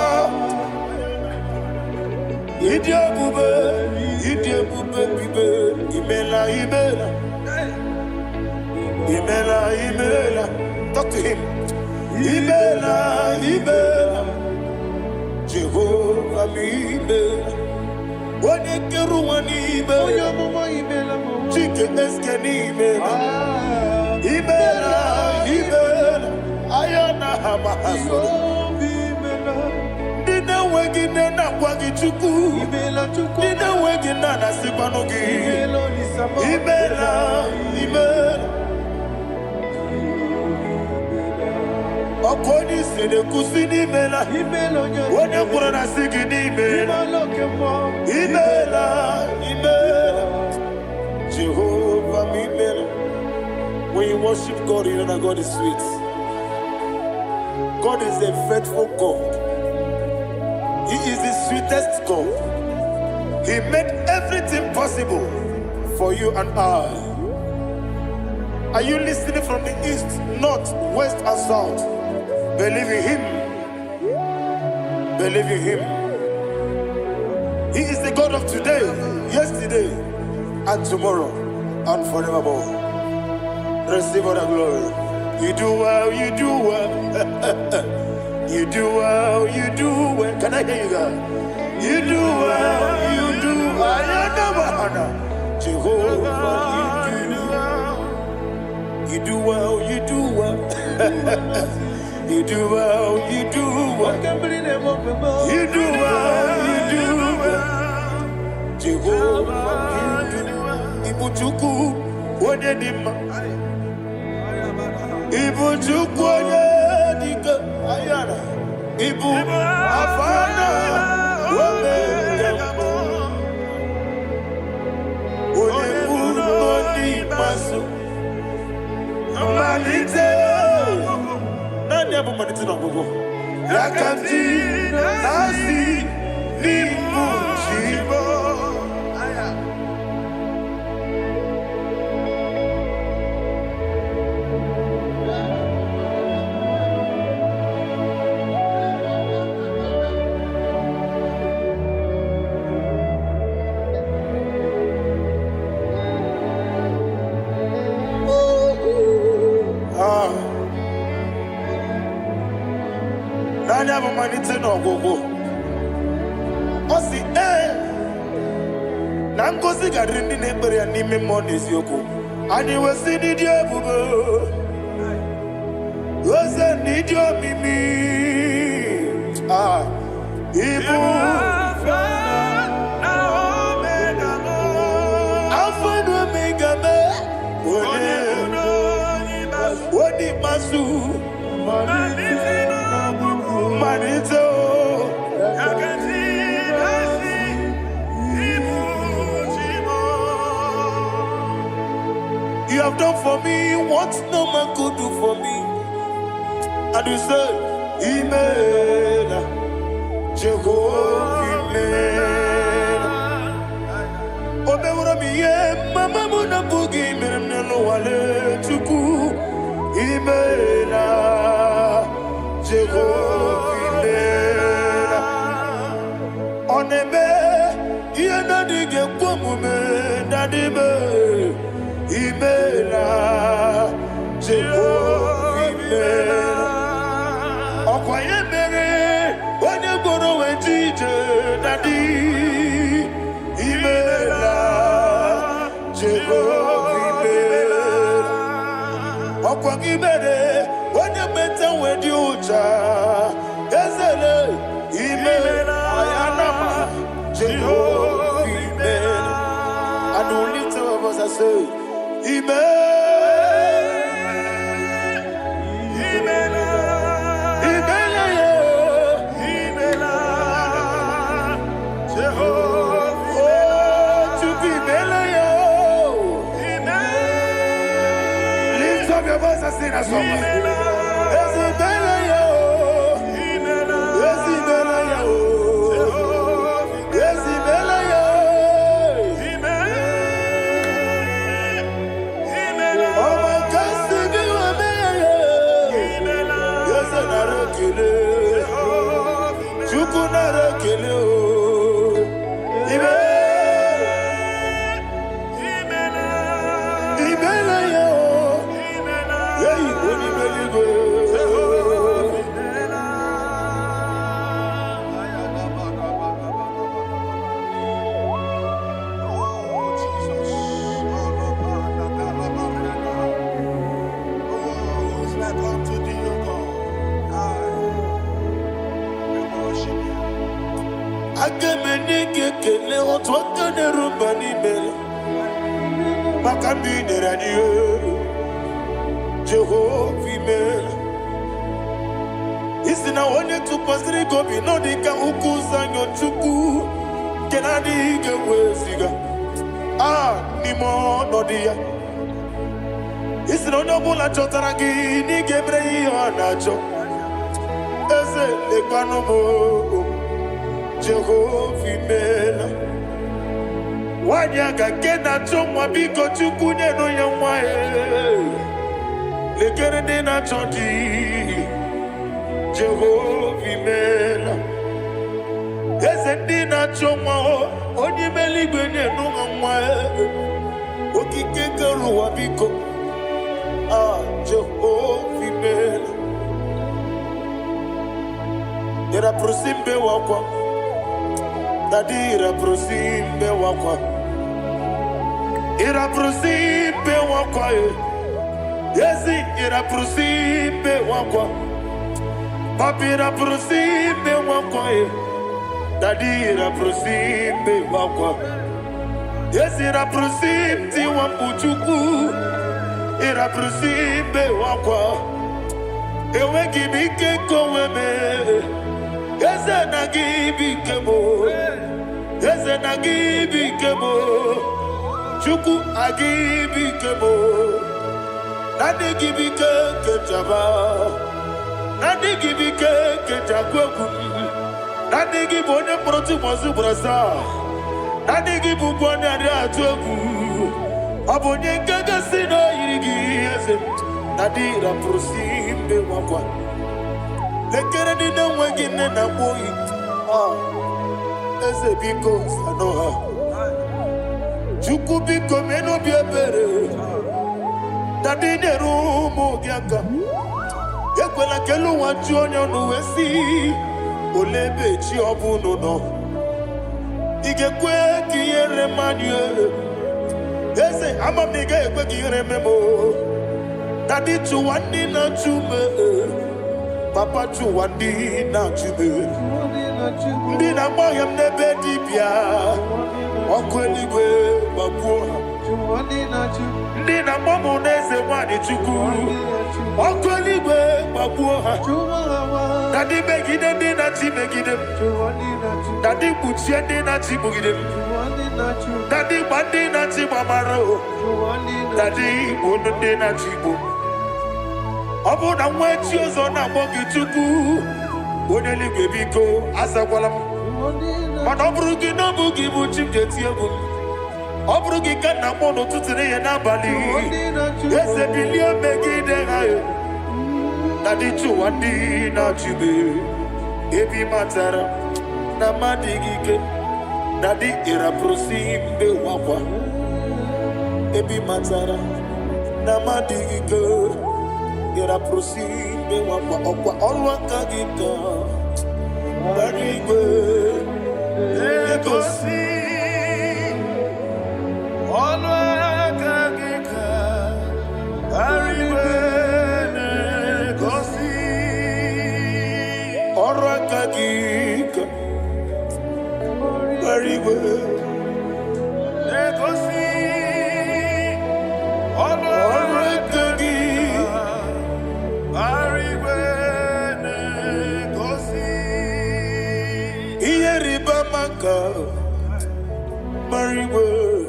Speaker 2: Idia bube bibe imela Imela, talk to him. Imela, Jehovah Imela. What a Keruani Imela, Chicken Escanimela. Imela, Ayana Hamahaso. Dina Wagina Wagichuku, Dina Wagina Sipanogi. Imela. Okoni sede kusini mela Wone kurana sigini mela Imela Jehovah Imela. When you worship God, you know that God is sweet. God is a faithful God. He is the sweetest God. He made everything possible for you and I. Are you listening from the east, north, west, and south? Believe in Him. Believe in Him. He is the God of today, yesterday, and tomorrow, and forevermore. Receive all the glory. You do well, you do well. You do well, you do well. Can I hear you guys? You do well, you do well. Jehovah, you do well, you do well. You do well, you do well. You do well, you do well. Jehovah, you do well. Ibuchuku, Wadedima. Ibuchuku, Wadedika. Ayana. Ibu, Afana. Wabedama. Oyebu, Noni, Masu. Amalite. Yakanti nasi limujibo. Never money to no go. Osi Nangosi garini nebere and nime monis yoko. And you will see the devil. Was a need your mimi. Ibu. Alpha Omega. What the masu? Manito, you have done for me what no man could do for me. And you said, Imela, Jehovah Imela. Omewura miye, mama muna bugi mirnelo wale tuku. Imela, Jehovah. Oneme, Yanadi Gekume, Nadibe, Imela, Jehovah, Imela. Okwayemere, when you go to a teacher, Nadi, Imela, Jehovah, Imela. Okwayemere, when you met with you, Ezele, Imela, Ayanama, Jehovah, Imela. And only two of us are saying, Imela, Imela, Imela, Imela, Jehovah, oh, to be Imela, Imela. Lift up your voice and sing a song. Jehovah, isina onye tụkwasịrị gị obi n'ọdị ka ukwu zanyo Chukwu nke na-adịghị eweziga n'ime ọnọdụ ya. Isina onye ọbụla chọtara gị n'ịga emere ihe ọ na-achọ. Eze lekwanụ m, Jehovah imela. Nwanyị aga nke na-achọ nwa, biko Chukwu nyenụ ya nwa ya. Lekere ndị na-achọ di, Jehovah imela. Eze ndị na-achọ nwa, onye imela igwe nyenụ ha nwa ya. Okike kere ụwa biko, Jehovah imela. Ira prosimbe wakwa, Daddy ira prosimbe wakwa, ira prosimbe wakwa, Yesi ira prosimbe wakwa, Papi ira prosimbe wakwa, Daddy ira prosimbe wakwa, Yesi ira prosimti wambuchuku, ira prosimbe wakwa, Ewe gibike koweme, Eze na gibike mo, Eze na gibike mo, Chukwu agibike mo. Nadi gibike kejaba, Nadi gibike kejakwegu, Nadi gibonye proti mozu brasa, Nadi gibubonye atuegu, Abonye kega sino irigi eze, Nadi ra prosimbe wakwa. Lekere di na wegine na boy, Eze biko sanoha, Chukwu biko meno biebere, Dadi neru mo giaka, Ekwela kelu wanchu onyo nuwesi, Olebe chi obu no, Igekwe kiyere manye, Eze amamiga ekwe kiyere memo, Dadi chuwandi na chume, Papa chuwandi na chume, Ndi na moyam nebe dibia, Okweligwe babuha, Ndi na momu neze wani Chukwu, Okweligwe babuha, Dadi begide ndi na chi begide, Dadi buchie ndi na chi bugide, Dadi bandi na chi mamaro, Dadi bunu ndi na chi bu. Obu na mwechi ozo na mogi Chukwu, Oneligwe biko asakwala m. Mana ọ bụrụ gị na ọ bụ gị bụ chi m ga-eti egwu m. Ọ bụrụ gị ka nna m n'ụtụtụ ya n'abalị, eze bilie megide ha ya. Dadi chụwa ndị na-achịbe, ebi matara,
Speaker 1: Namadigike, Nadi Iraprosimbe Wapa, Ebi Matara, Namadigike, Iraprosimbe Wapa, Okwa Olwakagika, Barigwe, Egosi, Olwakagika, Barigwe, Egosi, Olwakagika. Very well. Negosi, Olwakagi, very well. Negosi, Iyeriba Maka, very well.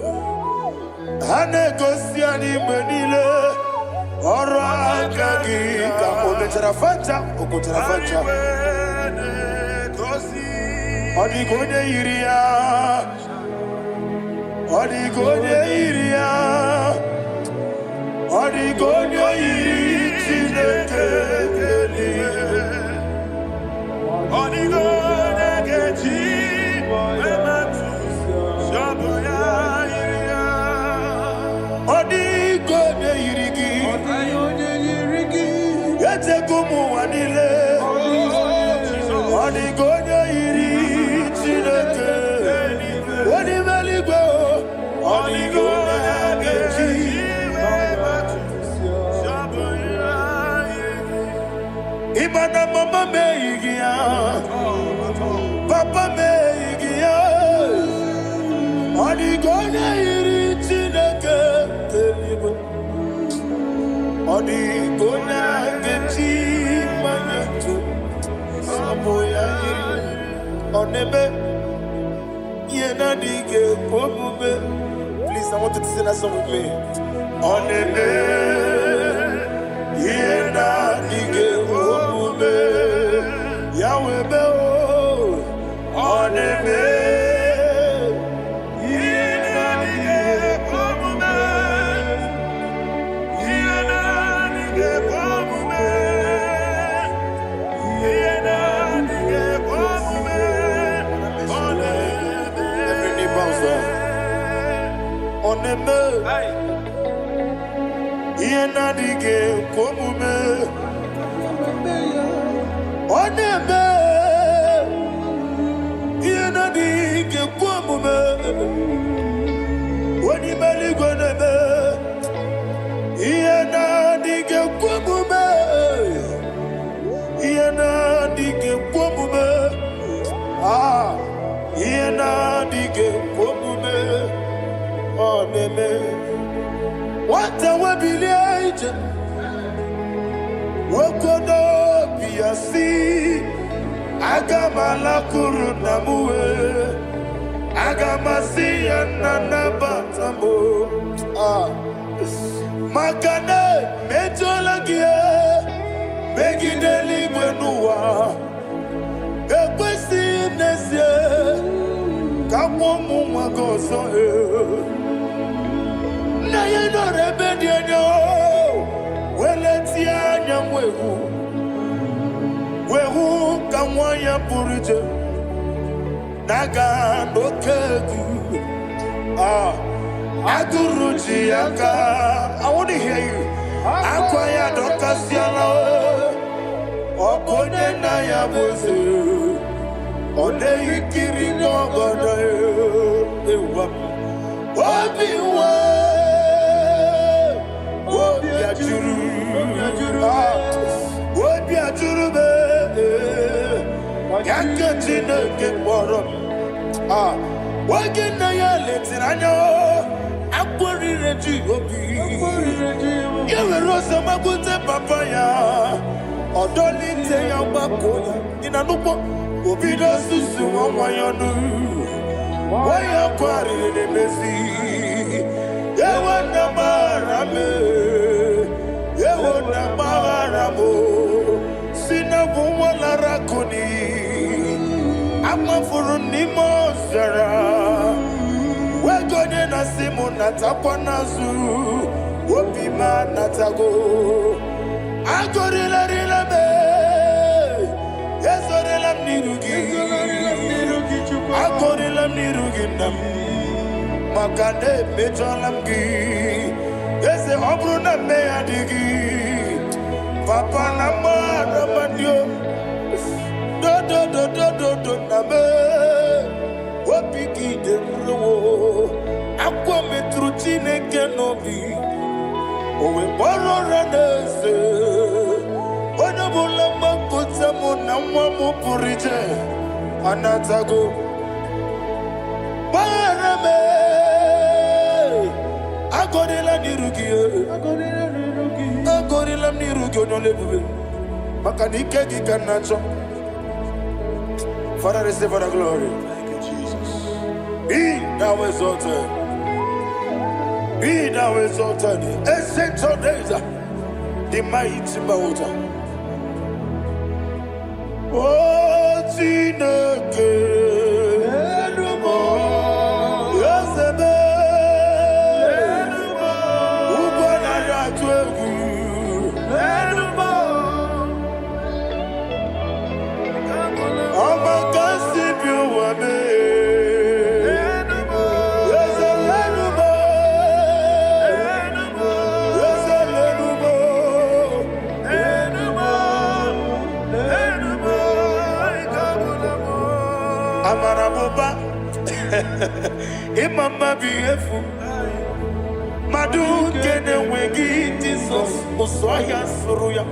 Speaker 1: Hanegosi ani menile, Olwakagi, Okotarafata, Okotarafata. Odigode iria, Odigode iria, Odigode irineke, Odigode keji, ematu, shaboya iria, Odigode irigi, yete kumu wanile, Odigode iri. Imana mama meigia, papa meigia, Odigone iri chineke telibo, Odigone kechi manyetu, saboya iri, onebe. Please, I want you to sing that song with me. On the Yahweh on the Yenadige komume oneme Yenadige komume Woni mali goneme Yenadige komume Yenadige komume Ah Yenadige komume oneme What a webillage, Wokodo Piasi, Agamala Kurunamue, Agamasi and Nanabatambo, Makane, Metolagia, Begideli Benua, Equesi Nesia, Kamomu Magoso. Na ye no rebellion yo, weletia nyamwehu, wehu kamwaya purije, naga nokegu, aguruji yaka. I want to hear you. Akwaya dokasiala, okone na ya boze, ode ikiri no goda ewa, obiwa. Natapanazu, Wopima Natago, Agorilla Rilla, yes, or Nirugi,
Speaker 2: Makane mejalamgi. Ese obruna me adigi. Papa nama ramandio. Do name. Wapiki de bro. Aqua metruchine kenobi. Owe boro ranese. Wana bola makuta mo namwa mo purije. Anatago. Barame. Agorila nirugi. Agorila nirugi onolebube. Makanike gikanacho. Father, receive the glory.
Speaker 1: Thank you, Jesus.
Speaker 2: Be thou exalted. Be thou exalted. Ancient of days, the mighty mountain. Oh, Tineke. Yasebe. Ubanaya twegu. Amarabuba, Imama beautiful. Madu kene wengi Jesus, Usoya Suruya.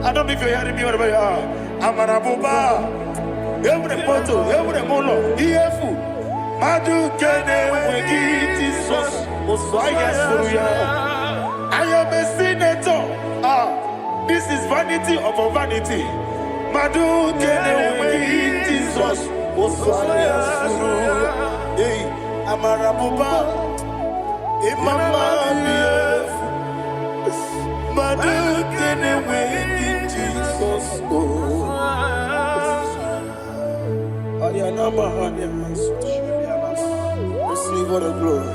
Speaker 2: I don't know if you're hearing me wherever you are. Amarabuba, every photo, every molo, beautiful. Madu kene wengi Jesus, Usoya Suruya. I am a senator. This is vanity of a vanity. Madu kene wengi Jesus. Hey, Amarabuba, Imama, Madu kene wengi Jesus. Ayanama, receive all the glory.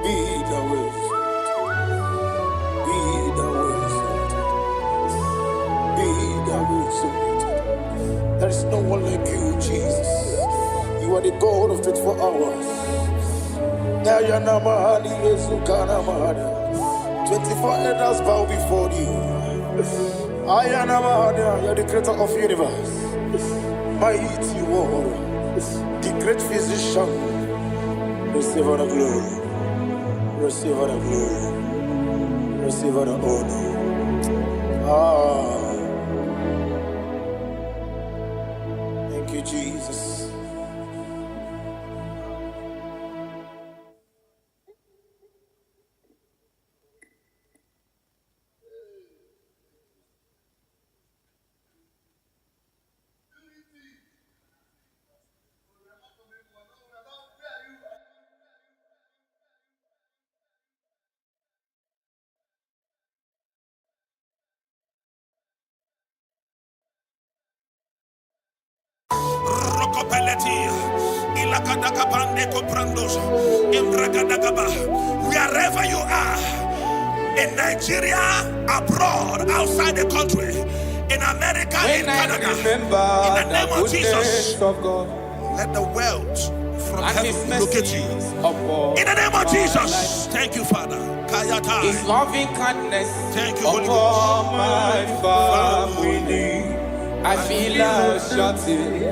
Speaker 2: Be the way. Be the way. Be the way. There is no one like you, Jesus. You are the God of 24 hours. 24 elders bow before you. You are the creator of the universe. Mighty warrior, the great physician. Receive all the glory. Receive all the glory. Receive all the honor. Thank you, Jesus.
Speaker 1: Wherever you are, in Nigeria, abroad, outside the country, in America, in Canada, in the name of Jesus, let the wealth from heaven locate you. In the name of Jesus, thank you, Father.
Speaker 2: His loving kindness,
Speaker 1: thank you, Holy
Speaker 2: Ghost. My family, I feel like shouting,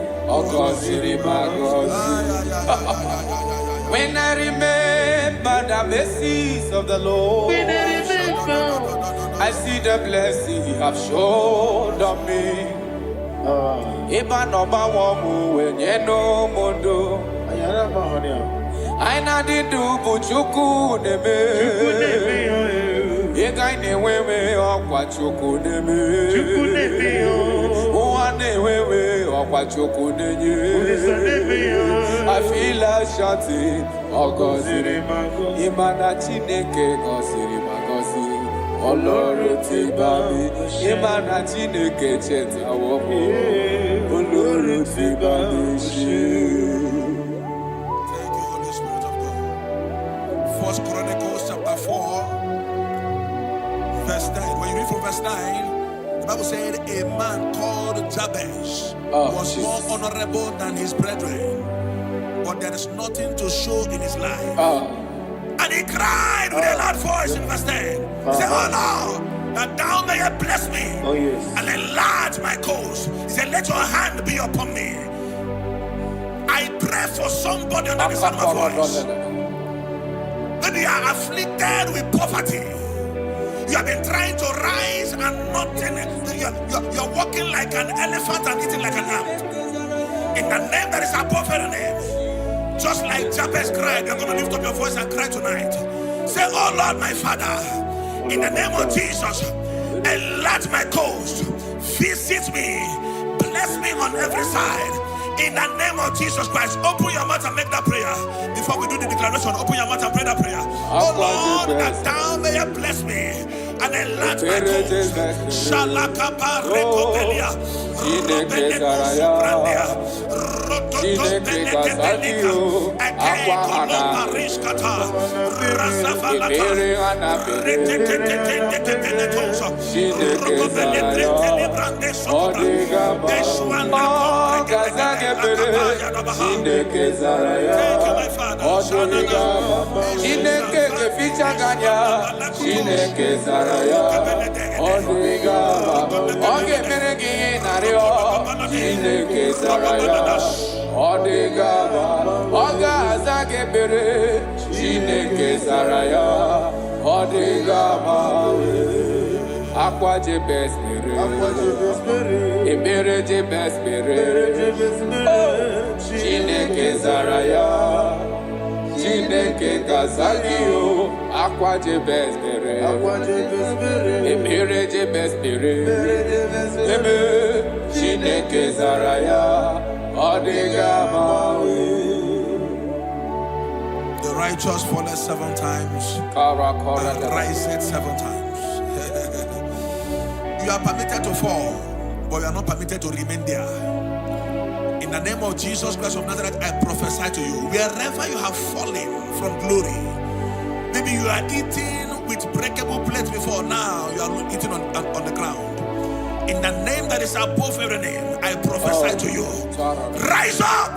Speaker 2: when I remember the mercies of the Lord, I see the blessing He has shown on me. Eba no ba wamu wenye no mondo. Aina dindu buchuku neme. Ega ine wewe okwa chuku neme. Uwane wewe okwa chuku nenye. I feel like shouting, oh God, Imana Chineke, Gosiri Magosi, oh Lord, Tibami, Imana Chineke, Cheta, oh Lord, Tibami.
Speaker 1: Thank you, Holy Spirit of God. 1 Chronicles chapter 4, verse 9. When you read from verse 9, the Bible said a man called Jabez was more honorable than his brethren. but there is nothing to show in his life. And he cried with a loud voice in verse 10. He said, oh Lord, that thou mayest bless me and enlarge my cause. He said, let your hand be upon me. I pray for somebody under the sound of my voice. Maybe you are afflicted with poverty. You have been trying to rise and nothing. You're walking like an elephant and eating like an ant. In the name that is above every name. Just like Jabez cried, you're going to lift up your voice and cry tonight. Say, oh Lord, my Father, in the name of Jesus, enlarge my coast, visit me, bless me on every side. In the name of Jesus Christ, open your mouth and make that prayer. Before we do the declaration, open your mouth and pray that prayer. Oh Lord, that thou mayest bless me and enlarge my coast. Shalakaba rekobelia.
Speaker 2: Aqua de bespere, ebere de bespere, Chineke zaraya, Chineke kazagio, aqua de bespere, ebere de bespere, Chineke zaraya, odigamawe.
Speaker 1: The righteous falleth 7 times and riseth 7 times. You are permitted to fall, but you are not permitted to remain there. In the name of Jesus Christ of Nazareth, I prophesy to you, wherever you have fallen from glory, maybe you are eating with breakable plates before, now you are eating on the ground. In the name that is above every name, I prophesy to you, rise up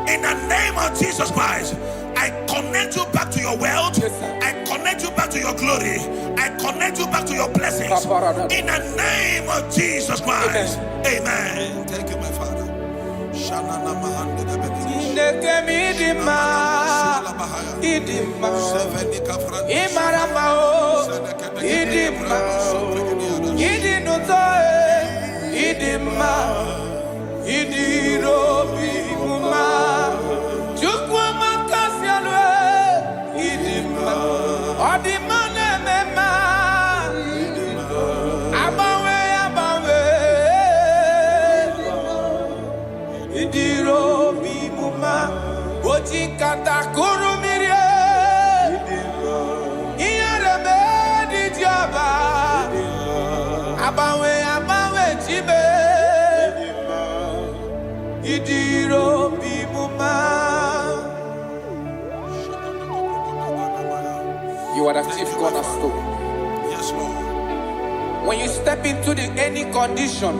Speaker 1: in the name of Jesus Christ. I connect you back to your wealth. I connect you back to your glory. I connect you back to your blessings. In the name of Jesus Christ. Amen. Thank you, my Father.
Speaker 2: You are the chief cornerstone.
Speaker 1: Yes, Lord.
Speaker 2: When you step into any condition,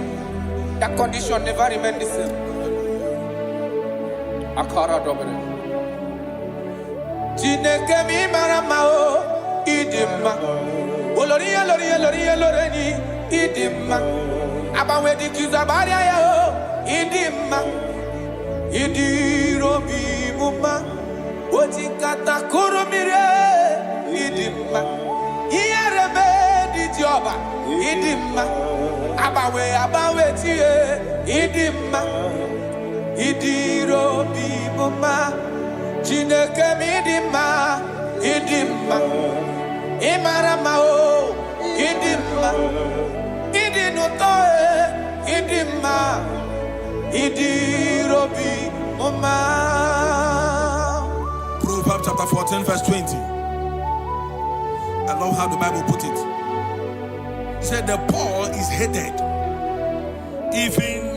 Speaker 2: that condition never remains the same. Akara dobre. Chineke mi maramao idima. Oloria loreni idima. Abawe di kizabaria ya idima. Idiro bi muma. Ojikata kurumire idima. Iyarebe di joba idima. Abawe tie idima. Idiro bi muma. Chineke mi idima. Idima. Imarama o idima. Idinutoe idima. Idiro bi muma.
Speaker 1: Proverbs chapter 14 verse 20. I love how the Bible put it. It said the poor is hated even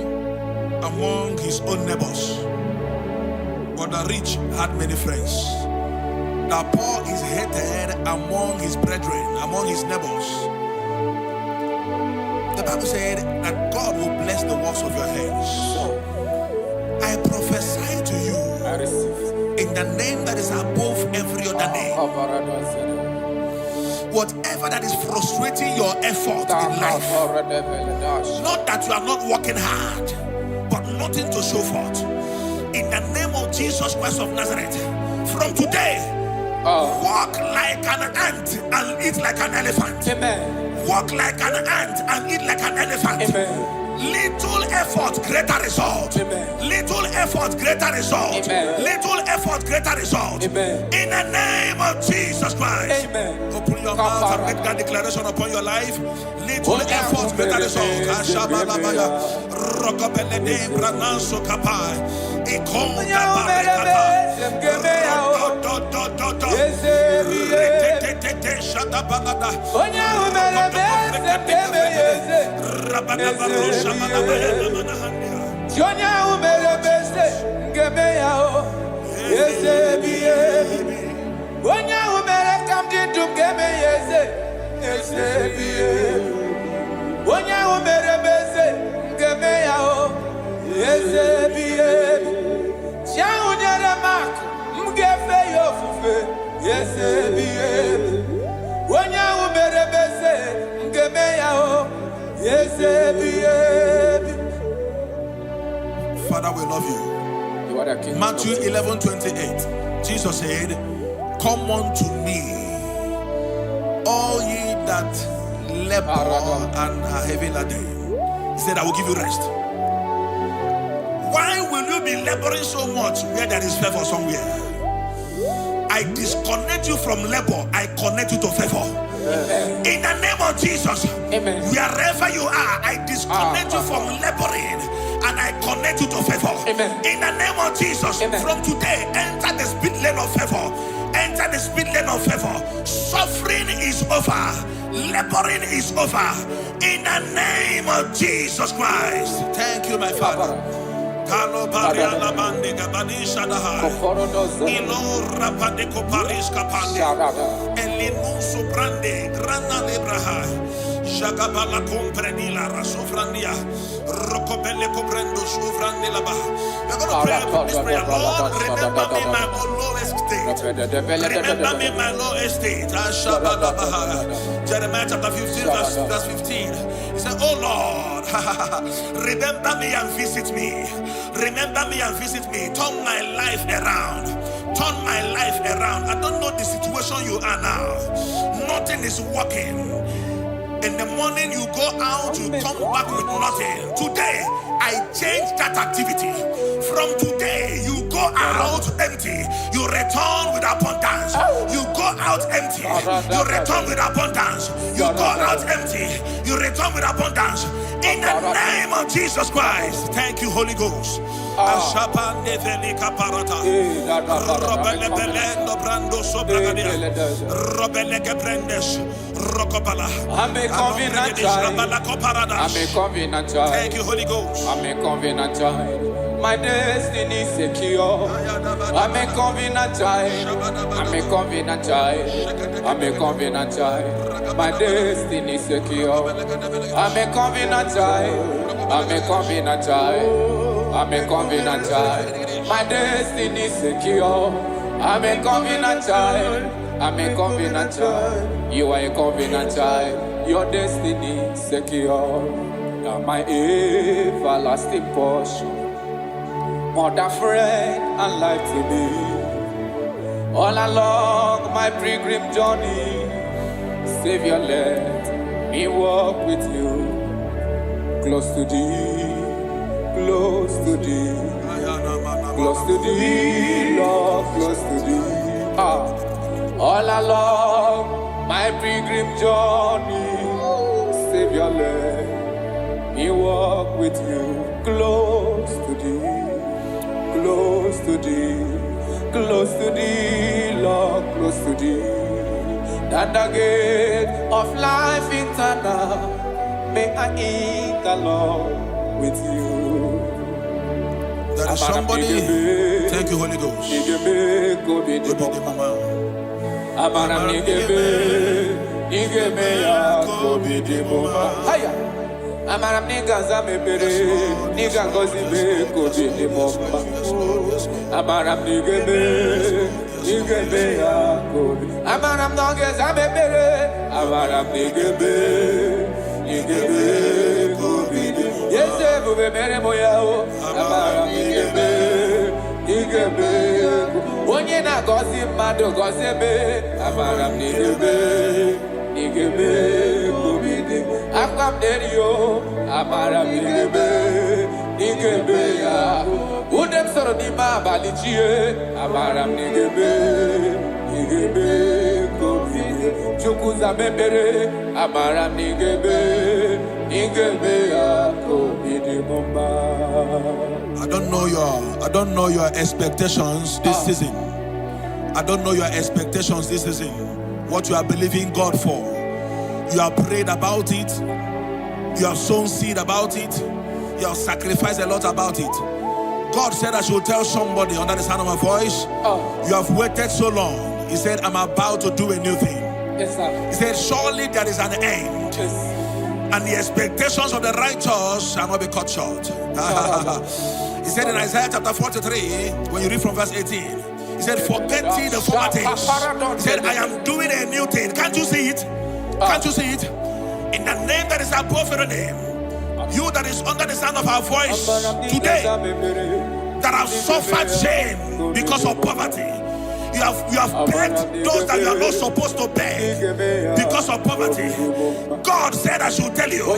Speaker 1: among his own neighbors, but the rich had many friends. The poor is hated among his brethren, among his neighbors. The Bible said that God will bless the works of your hands. I I prophesy to you.
Speaker 2: I receive.
Speaker 1: In the name that is above every other name. Whatever that is frustrating your effort in life, not that you are not working hard, but nothing to show forth. In the name of Jesus Christ of Nazareth, from today, walk like an ant and eat like an elephant.
Speaker 2: Amen.
Speaker 1: Walk like an ant and eat like an elephant.
Speaker 2: Amen.
Speaker 1: Little effort, greater result.
Speaker 2: Amen.
Speaker 1: Little effort, greater result.
Speaker 2: Amen.
Speaker 1: Little effort, greater result.
Speaker 2: Amen.
Speaker 1: In the name of Jesus Christ.
Speaker 2: Amen.
Speaker 1: Open your mouth and make that declaration upon your life. Little effort, greater result. Father, we love you. Matthew 11:28. Jesus said, "Come unto me, all ye that labor and are heavy laden." He said, "I will give you rest." Why will you be laboring so much where there is favor somewhere? I disconnect you from labor. I connect you to favor. Amen. In the name of Jesus. Amen. Wherever you are, I disconnect you from laboring and I connect you to favor. Amen. In the name of Jesus. Amen. From today, enter the speed lane of favor. Enter the speed lane of favor. Suffering is over. Laboring is over. In the name of Jesus Christ. Thank you, my Father. Kalo baria la bande gabani shadahai. Ilo rapade ko paris kapande. Elinu soprande grana lebrahai. Jagabala compreni la rasofrandia. Rokobele comprendo sofrande la bah. You're going to pray this prayer. Lord, remember me my lowest state. Remember me my lowest state. Jeremiah chapter 15 verse 15. He said, "Oh Lord, remember me and visit me. Remember me and visit me. Turn my life around. Turn my life around." I don't know the situation you are now. Nothing is working. In the morning you go out, you come back with nothing. Today, I change that activity. From today, you go out empty. You return with abundance. You go out empty. You return with abundance. You go out empty. You return with abundance. In the name of Jesus Christ. Thank you, Holy Ghost.
Speaker 2: I'm a covenant child.
Speaker 1: Thank you, Holy Ghost.
Speaker 2: I'm a covenant child. My destiny is secure. I'm a covenant child. I'm a covenant child. I'm a covenant child. My destiny is secure. I'm a covenant child. I'm a covenant child. I'm a covenant child. My destiny is secure. I'm a covenant child. I'm a covenant child. You are a covenant child. Your destiny is secure. Now my everlasting portion. More than friend and life to me. All along my pilgrim journey, Savior, let me walk with you. Close to thee, close to thee, close to thee, Lord, close to thee. All along my pilgrim journey, Savior, let me walk with you. Close to thee. Close to thee, close to thee, Lord, close to thee. That the gate of life eternal, may I interlock with you.
Speaker 1: There is somebody. Thank you, Holy Ghost.
Speaker 2: Amaram nigga zamebere, nigga gozi be kobe ni momba. Amaram nigga be ya kobe. Amaram nigga zamebere, amaram nigga be kobe. Yes, bube mere moya o. Amaram nigga be. Onye na gozi mado gozi be. Amaram nigga be kobe. Akam derio, amara nigebe ya. Udem soro di ma balichie, amara nigebe kobe. Chukuza mebere, amara nigebe ya kobe di momba.
Speaker 1: I don't know your expectations this season. I don't know your expectations this season. What you are believing God for. You have prayed about it. You have sown seed about it. You have sacrificed a lot about it. God said I should tell somebody under the sound of my voice, you have waited so long. He said, I'm about to do a new thing.
Speaker 2: Yes, sir.
Speaker 1: He said, surely there is an end.
Speaker 2: Yes.
Speaker 1: And the expectations of the righteous shall not be cut short. He said in Isaiah chapter 43, when you read from verse 18, he said, forget ye the former things. He said, I am doing a new thing. Can't you see it? Can't you see it? In the name that is above every name, you that is under the sound of our voice today, that have suffered shame because of poverty, you have begged those that you are not supposed to beg because of poverty. God said I should tell you,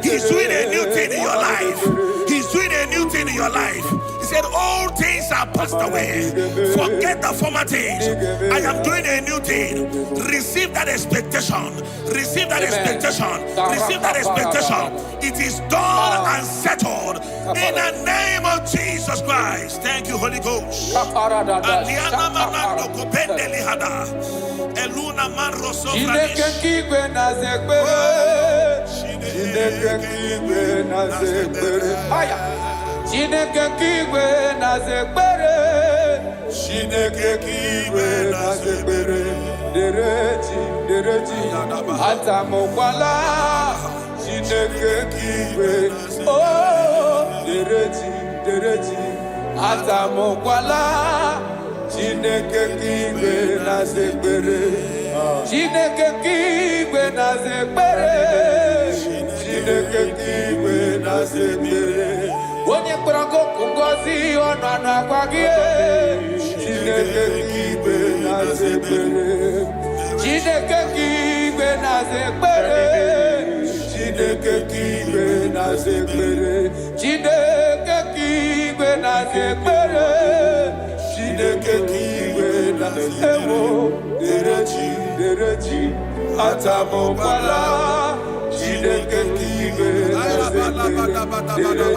Speaker 1: He's doing a new thing in your life. He's doing a new thing in your life. He said, all things are passed away. Forget the former things. I am doing a new thing. Receive that expectation. Receive that expectation. Receive that expectation. It is done and settled in the name of Jesus Christ. Thank you, Holy Ghost.
Speaker 2: Chineke kigwe na zekbere, Chineke kigwe na zekbere, dereji, atamokwala, Chineke kigwe, oh, dereji, atamokwala, Chineke kigwe na zekbere, Chineke kigwe na zekbere, Chineke kigwe na zekbere. Onye kpọrọ ngozi ọnụ anụ akwa gị, Chineke kigwe na-aza ekpere, Chineke kigwe na-aza ekpere, Chineke kigwe na-aza ekpere, Chineke kigwe na-aza ekpere, Chineke kigwe na-aza ekpere, dereji, atamokwala, Chineke kigwe na-aza ekpere,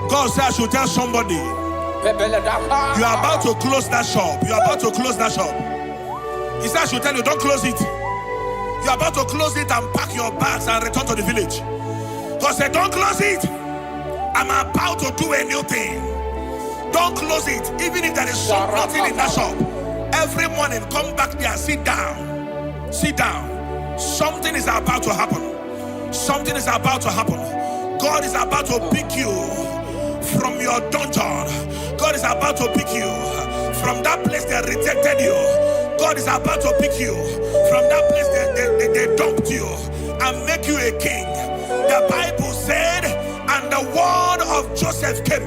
Speaker 1: God said I should tell somebody, you are about to close that shop. You are about to close that shop. He said I should tell you, don't close it. You are about to close it and pack your bags and return to the village. God said, don't close it. I'm about to do a new thing. Don't close it, even if there is nothing in that shop. Every morning, come back there, sit down. Sit down. Something is about to happen. Something is about to happen. God is about to pick you from your dungeon. God is about to pick you from that place they rejected you. God is about to pick you from that place they dumped you and make you a king. The Bible said, and the word of Joseph came,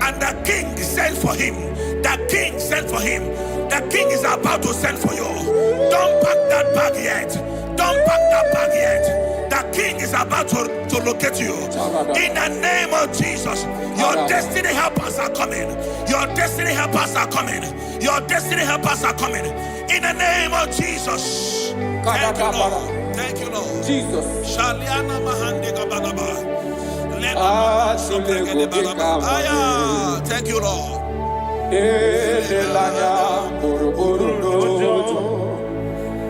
Speaker 1: and the king sent for him. The king sent for him. The king is about to send for you. Don't pack that bag yet. Don't pack that bag yet. The king is about to locate you. In the name of Jesus, your destiny helpers are coming. Your destiny helpers are coming. Your destiny helpers are coming. In the name of Jesus. Thank you, Lord. Thank you, Lord.
Speaker 2: Jesus.
Speaker 1: Thank you, Lord.
Speaker 2: Elelanya borobororo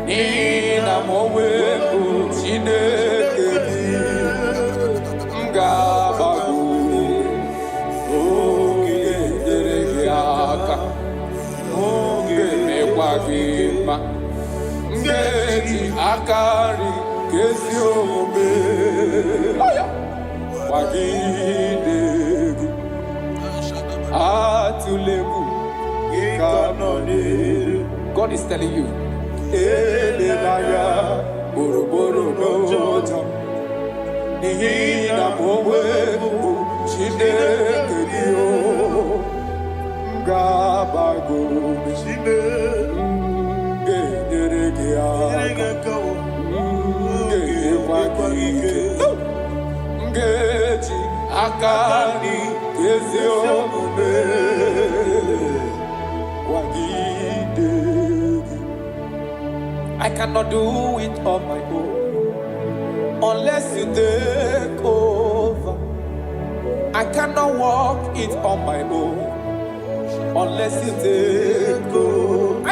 Speaker 2: ina moweku Chineke ngabagu oge dere aka Wagima Ngeti Akari Kesiome Wagide Atulegu Ikanoni. God is telling you Elelaya Boroboro Noja Nihina Mowe Shinekedio Gabago Shine Geregeaga Ngeti Akani Kezione Wagide. I cannot do it on my own unless you take over. I cannot walk it on my own unless you take over.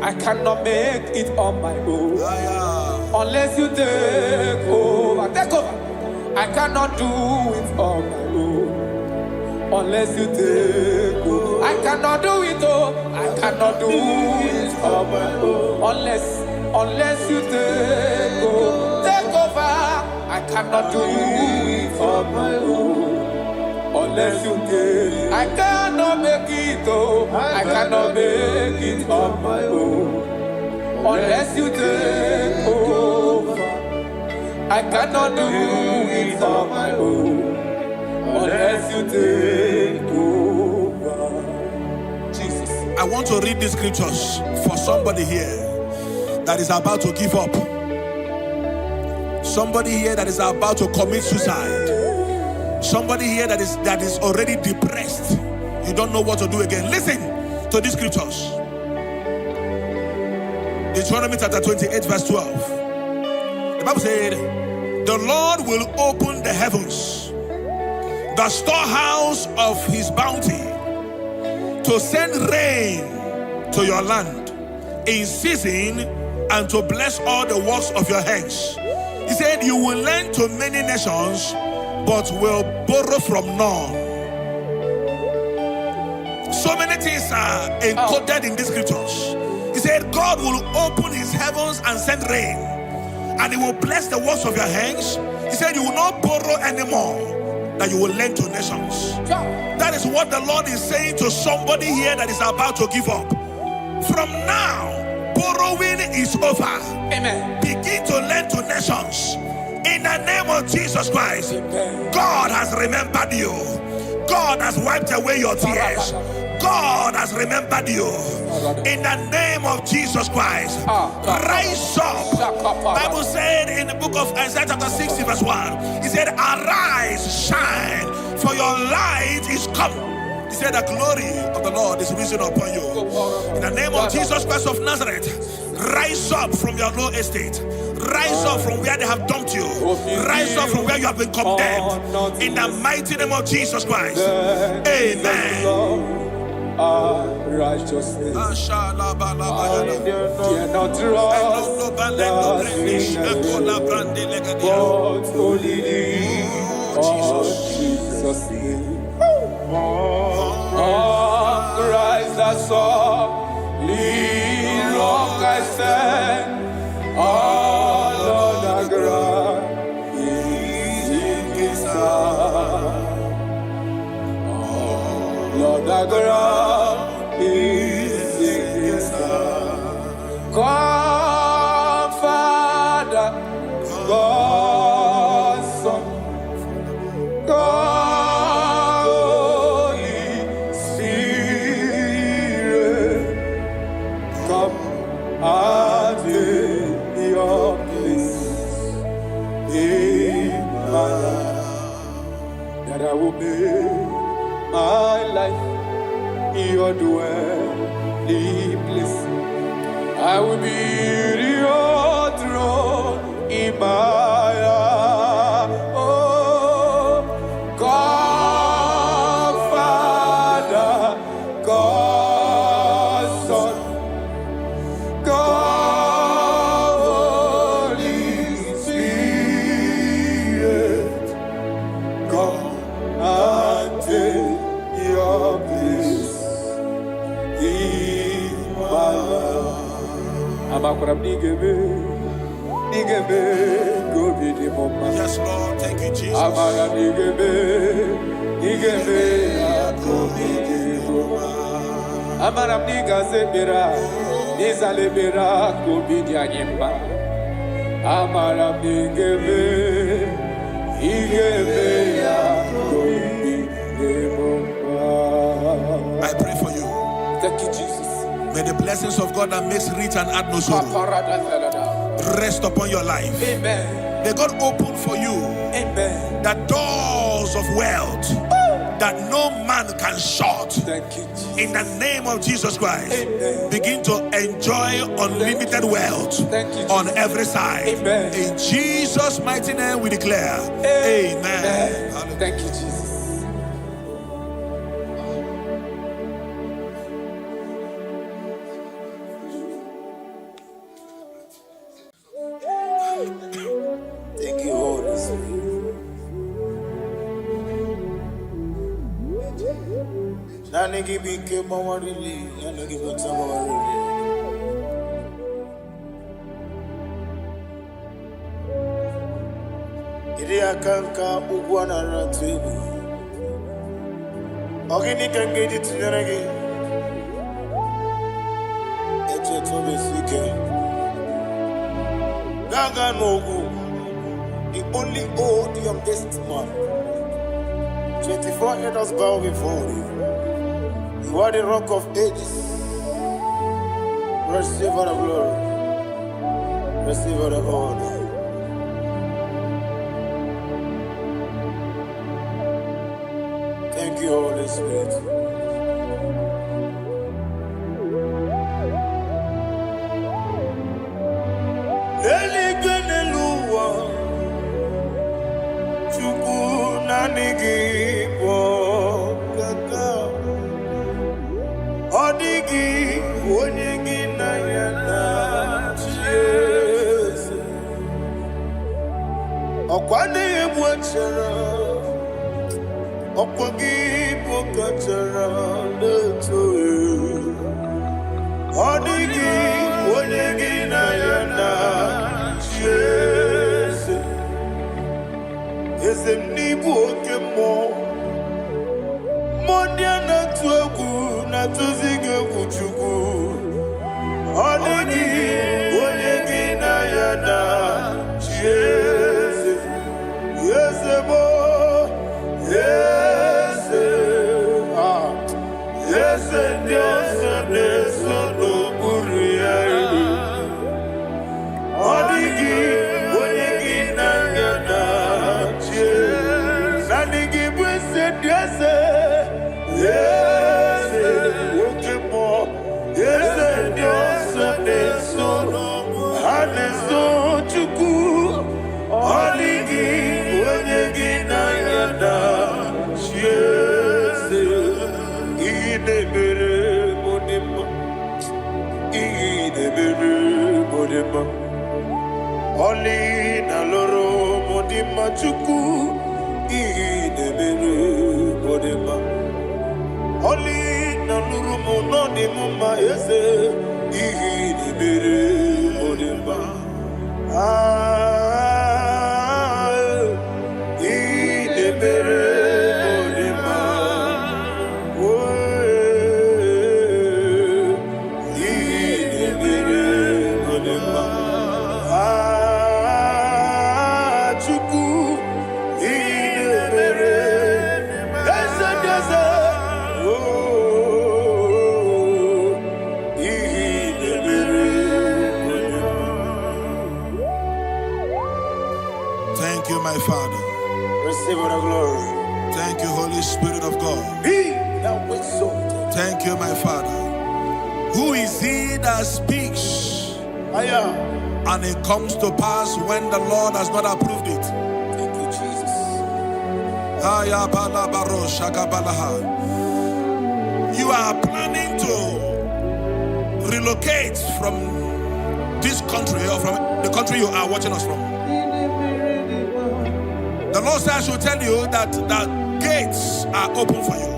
Speaker 2: I cannot make it on my own unless you take over. Take over. I cannot do it on my own unless you take over. I cannot do it, oh, I cannot do it on my own unless you take over. Take over. I cannot do it on my own unless you take. I cannot make it, oh, I cannot make it on my own unless you take over. I cannot do it on my own unless you take over. Jesus.
Speaker 1: I want to read these scriptures for somebody here that is about to give up. Somebody here that is about to commit suicide. Somebody here that is already depressed. You don't know what to do again. Listen to these scriptures. Deuteronomy chapter 28 verse 12. The Bible said, the Lord will open the heavens, the storehouse of his bounty, to send rain to your land in season and to bless all the works of your hands. He said, you will lend to many nations, but will borrow from none. So many things are encoded in these scriptures. He said, God will open his heavens and send rain, and he will bless the works of your hands. He said, you will not borrow anymore, that you will lend to nations. That is what the Lord is saying to somebody here that is about to give up. From now, borrowing is over.
Speaker 2: Amen.
Speaker 1: Begin to lend to nations. In the name of Jesus Christ. Amen. God has remembered you. God has wiped away your tears. God has remembered you. In the name of Jesus Christ. Rise up. Bible said in the book of Isaiah chapter 60 verse 1, he said, arise, shine, for your light is come. He said, the glory of the Lord is risen upon you. In the name of Jesus Christ of Nazareth, rise up from your low estate. Rise up from where they have dumped you. Rise up from where you have been condemned. In the mighty name of Jesus Christ. Amen.
Speaker 2: Righteousness. I dare not trust the sinners, but only thee, Jesus' name. On Christ I saw, lean long I stand, all on the ground is in his hand. Lord, the ground is in his hand. God, Father, God, Son, God, Holy Spirit, come and take your place in my life, that I will make my life your dwelling place. I will be your throne in my heart. Oh, God, Father, God, Son, God, Holy Spirit, come and take your place in my life.
Speaker 1: Yes, Lord. Thank you, Jesus. I pray for you.
Speaker 2: Thank you, Jesus.
Speaker 1: May the blessings of God that makes rich and add no sorrow rest upon your life.
Speaker 2: Amen.
Speaker 1: May God open for you,
Speaker 2: amen,
Speaker 1: the doors of wealth that no man can shut.
Speaker 2: Thank you, Jesus.
Speaker 1: In the name of Jesus Christ,
Speaker 2: amen,
Speaker 1: begin to enjoy unlimited wealth on every side.
Speaker 2: Amen.
Speaker 1: In Jesus' mighty name we declare, amen.
Speaker 2: Amen. Thank you, Jesus.
Speaker 1: Thank you, Holy Spirit. Nanigi bike mawarili, nanigi bata mawarili. Iri akanka ugwana ratibu. Ogini kangeji tinyaragi. Eche tobe sike. Gaga nogu. The only odium this month. 24 elders bow before you. You are the rock of ages. Receive all the glory. Receive all the honor. Thank you, Holy Spirit. Odigi onyegi na yana Jesus Okwani ebwachara Okwagi pokachara leto Odigi onyegi na yana Jesus Ezemnibu okemo Mondia na tuegu na tuzige kuchuku Onigi onyegi na yana Jeze Yeze mo Yeze Yeze Yeze Neso no Buriya Onigi onyegi na yana Jeze Nanigi bwese Yeze Yes, yes, yes, yes, Haneso chuku, Oligi, Onyegi na yana, yes, Idebere modima, Idebere modima, Oli na loro modima chuku, Idebere modima. Oli na nurumo no ni muma ese ihi ni bere odemba ihi ni bere odemba ihi ni bere odemba chuku ihi ni bere ese ese Thank you, my Father. Receive the glory. Thank you, Holy Spirit of God. Be thou exalted. Thank you, my Father. Who is he that speaks? And it comes to pass when the Lord has not approved it. Thank you, Jesus. You are planning to relocate from this country or from the country you are watching us from. The Lord says I should tell you that the gates are open for you.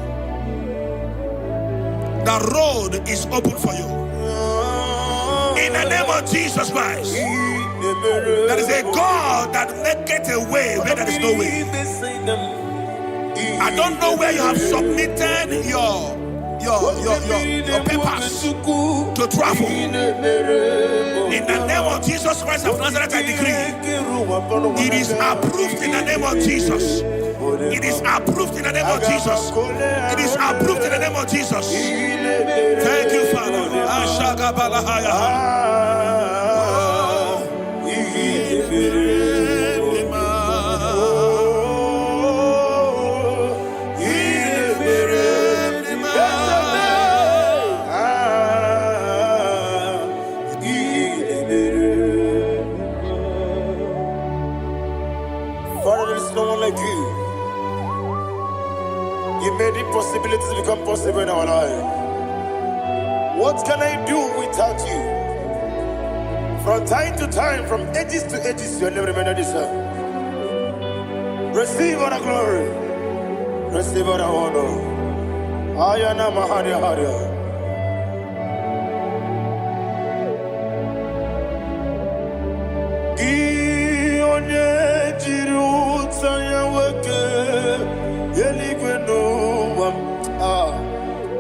Speaker 1: The road is open for you. In the name name of Jesus Christ. There is a God that maketh a way where there is no way. I don't know where you have submitted your papers to travel. In the name of Jesus Christ of Nazareth, I decree it is approved in the name of Jesus. It is approved in the name of Jesus. It is approved in the name of Jesus. Thank you, Father.
Speaker 3: Father, there is no one like you. You made impossibilities become possible in our life. What can I do without you? From time to time, from ages to ages, you have never remained the same. Receive all the glory. Receive all the honor. Ayana Maharia Haria.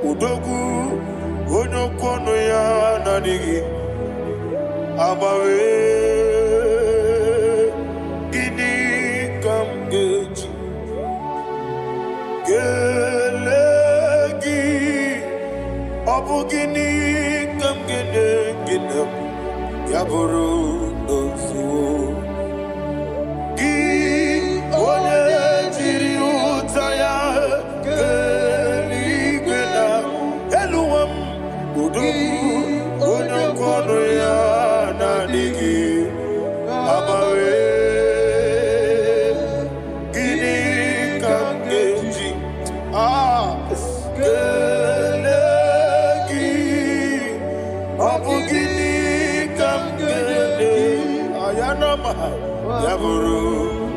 Speaker 3: Udogu onyokono ya nadigi abawe ini kamgeji gelegi obugini kamgene gina yaburu nozuo gi onye jiri utaya Yaburu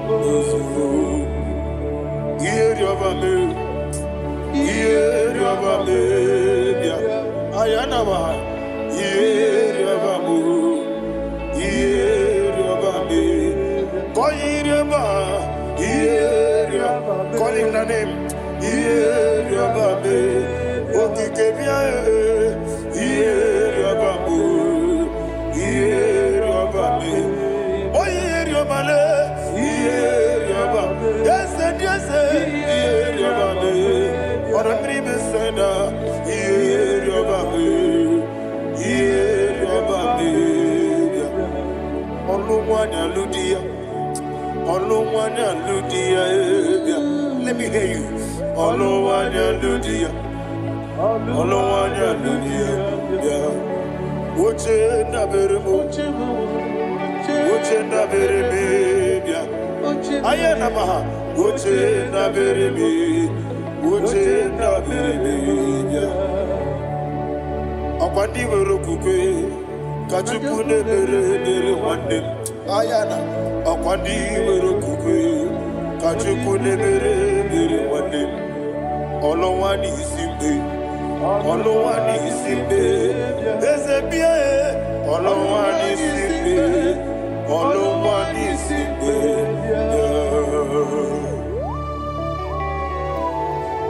Speaker 3: Ozufu Yeriobame Yeriobame Ayanama Yeriobamu Yeriobame Koyiriaba Yerioba calling the name Yeriobame Okikebia Yeriobamu Yeriobame Let me hear you. Uchenda berebe ayana maha uchenda berebe akwandi werokukwe kachukune berebe wande ayana akwandi werokukwe kachukune berebe wande olowani isimbe ezebie olowani isimbe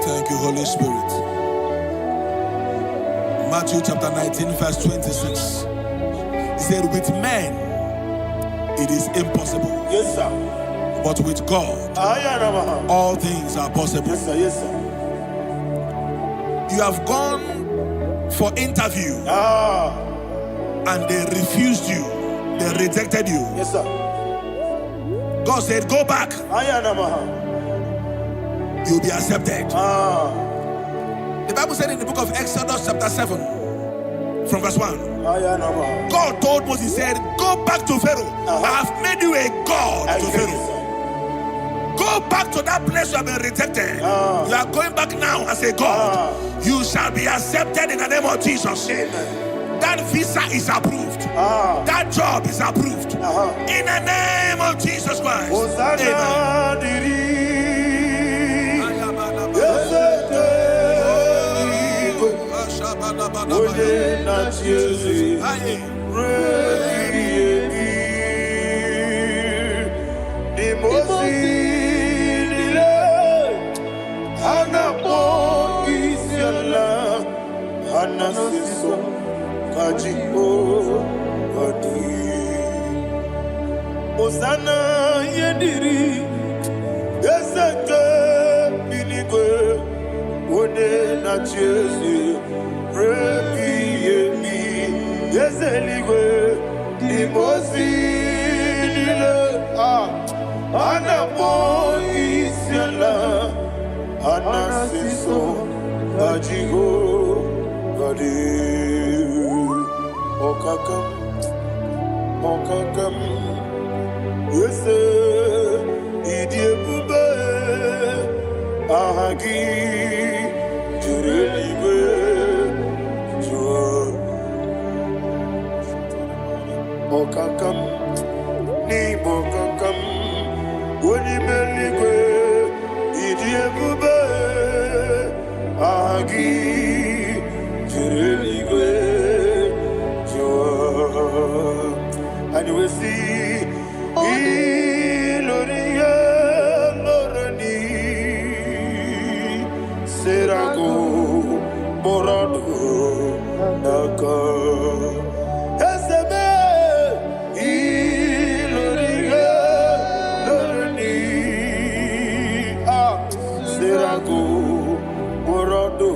Speaker 1: Thank you, Holy Spirit. Matthew chapter 19, verse 26. He said, with men it is impossible.
Speaker 3: Yes, sir.
Speaker 1: But with God, all things are possible.
Speaker 3: Yes, sir. Yes, sir.
Speaker 1: You have gone for interview and they refused you. They rejected you.
Speaker 3: Yes, sir.
Speaker 1: God said, go back. You'll be accepted. The Bible said in the book of Exodus chapter 7 from verse 1. God told Moses, he said, go back to Pharaoh. I have made you a God to Pharaoh. Go back to that place you have been rejected. You are going back now as a God. You shall be accepted in the name of Jesus.
Speaker 3: Amen.
Speaker 1: That visa is approved. That job is approved. In the name of Jesus Christ. Amen.
Speaker 3: Anasiso kajibo adi Osana yediri Yeseke binigwe One na chezi Rebi yemi Yeseligwe Dimosi nile Anapo isiala Anasiso kajibo Okakam, okakam, yese, idiebube, ahagi, jurelibe, jua. Okakam, ni bokakam, wenimeligwe, idiebube, ahagi. And you will see Iloria Lorani Serago Morado Naka Esebe Iloria Lorani Serago Morado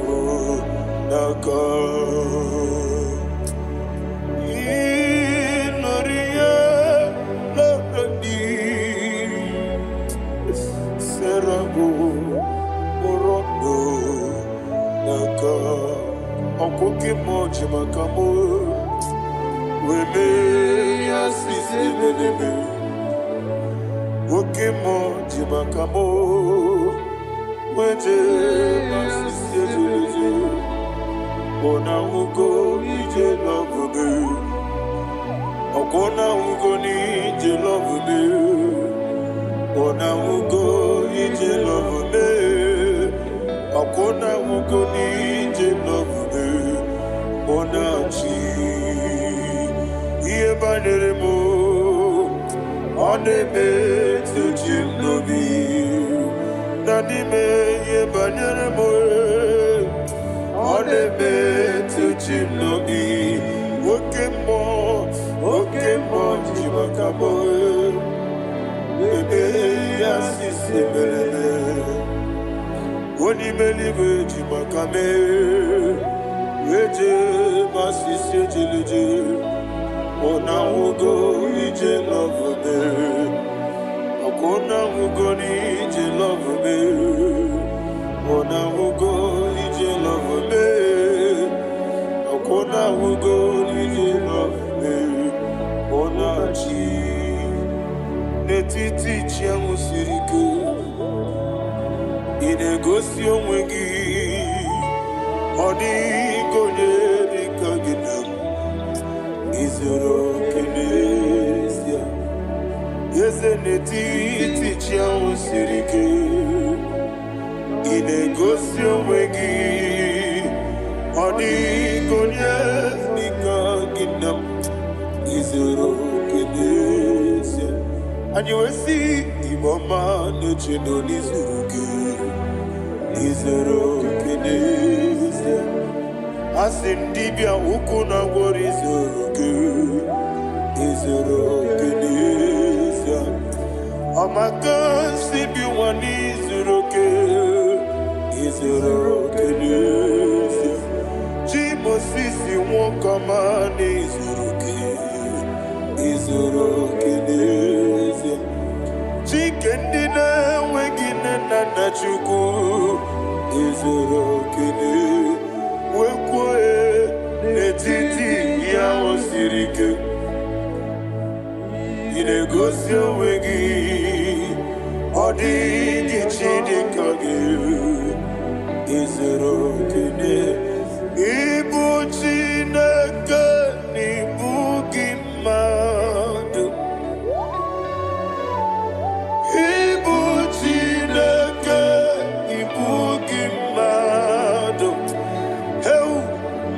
Speaker 3: Naka Okoke moji makamo Weme yasisi meneme Oke moji makamo Weje masisi jeje Ona ugo ije love me Okona ugo ni ije love me Ona ugo ije love me Okona ugo ni ije love me Onachi Iye banere mo Onebe tujim nobi Nanime iye banere mo Onebe tujim nobi Oke mo jimakamo Bebe yasisi melele Onimeliwe jimakame Weje masisi jilije Ona ugo ije love me Akona ugo ni ije love me Ona ugo ije love me Akona ugo ije love me Ona chi Netiti chiamu siriku Inegosi onwegi Odigonye dikaginam Izoro kenesia Yese netiti chiamu sirike Inegosi onwegi Odigonye dikaginam Izoro kenesia And you will see Iboma nechino nizuruke Izoro kenesia Asindibia ukuna gwori Izoro kenesia Amaka sibi wani Izoro kenesia Jimo sisi wokama ni Izoro kenesia Chikendina wegine nana chuku Izoro kenesia Wekwe netiti ya osirike Inegosi onwegi Odigi chidikage Izoro kenesia Ibu Chineke n'ibu gị mmadụ Ibu Chineke n'ibu gị mmadụ Heu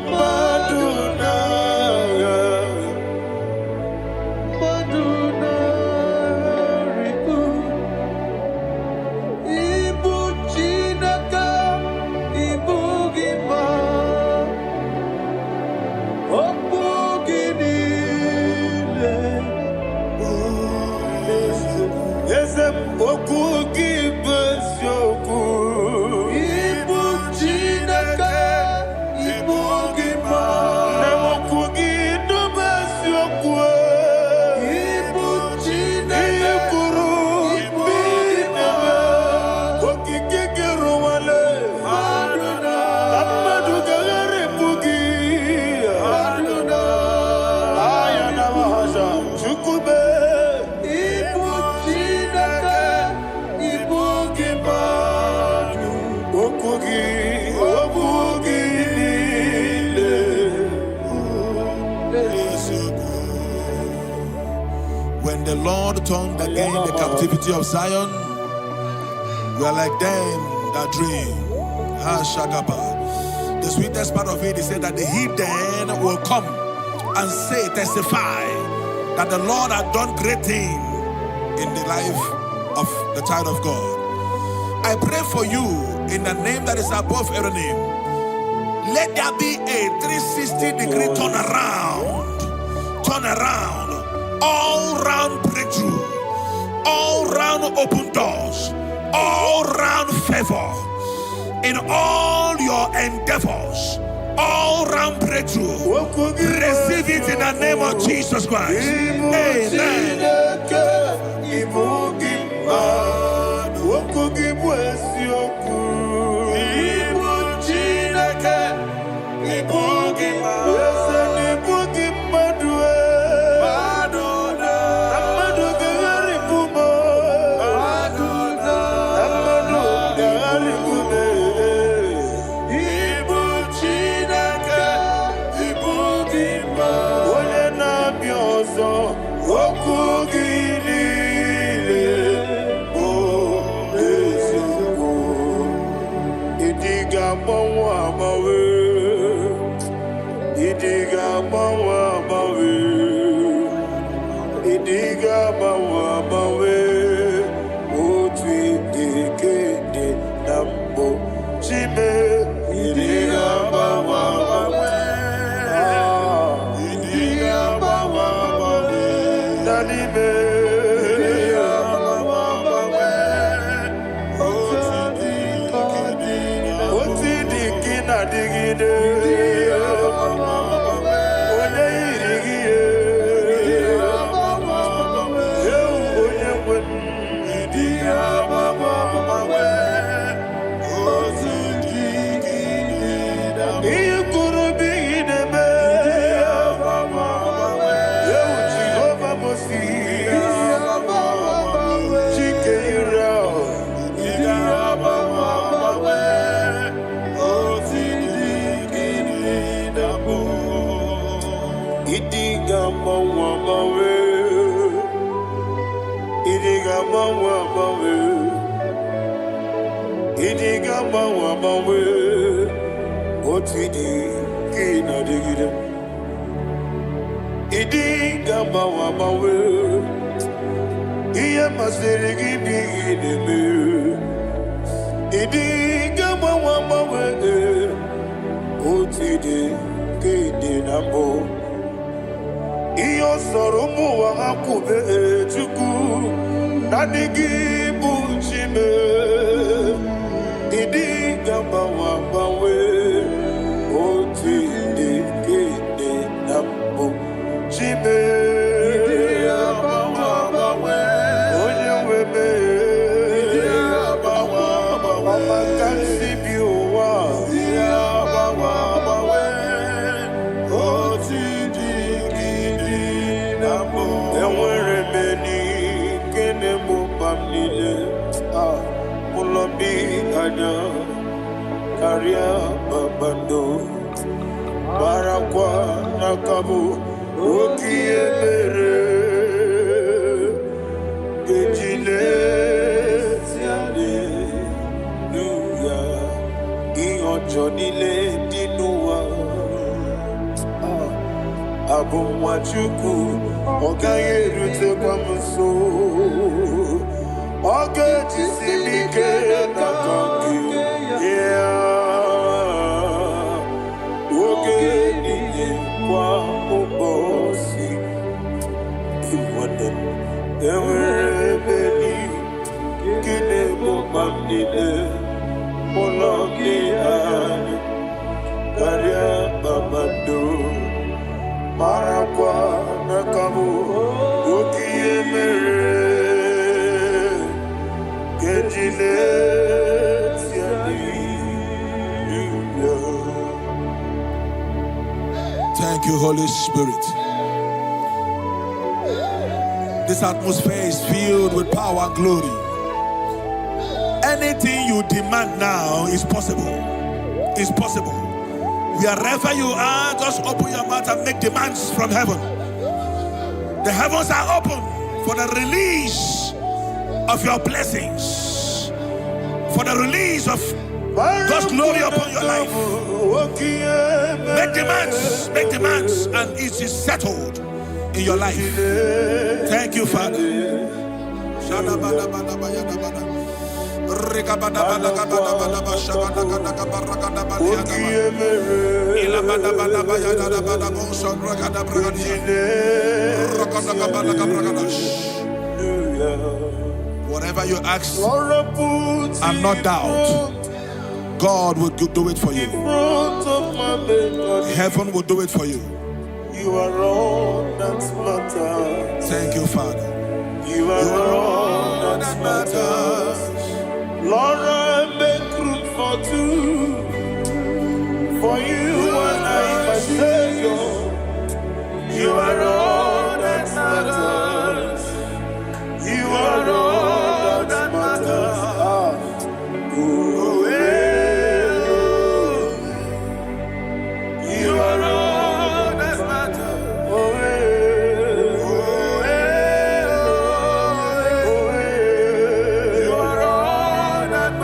Speaker 3: mmadụ n'agha
Speaker 1: When the Lord turned again the captivity of Zion, we are like them that dream. The sweetest part of it is said that the heathen will come and say, testify, that the Lord had done great things in the life of the child of God. I pray for you in the name that is above every name. Let there be a 360-degree turn around, all round breakthrough, all round open doors, all round favor in all your endeavors, all round breakthrough. Receive it in the name of Jesus Christ. Amen. Thank you, Holy Spirit. This atmosphere is filled with power and glory. Anything you demand now is possible. It's possible. Wherever you are, just open your mouth and make demands from heaven. The heavens are open for the release of your blessings, for the release of God's glory upon your life. Make demands, and it is settled in your life. Thank you, Father. Whatever you ask and not doubt, God will do it for you. Heaven will do it for you.
Speaker 3: You are all that matters.
Speaker 1: Thank you, Father.
Speaker 3: You are all that matters. Lord, I make room for two. For you and I, my Savior. You are all that matters. You are all that matters. You are all that matters. You are all that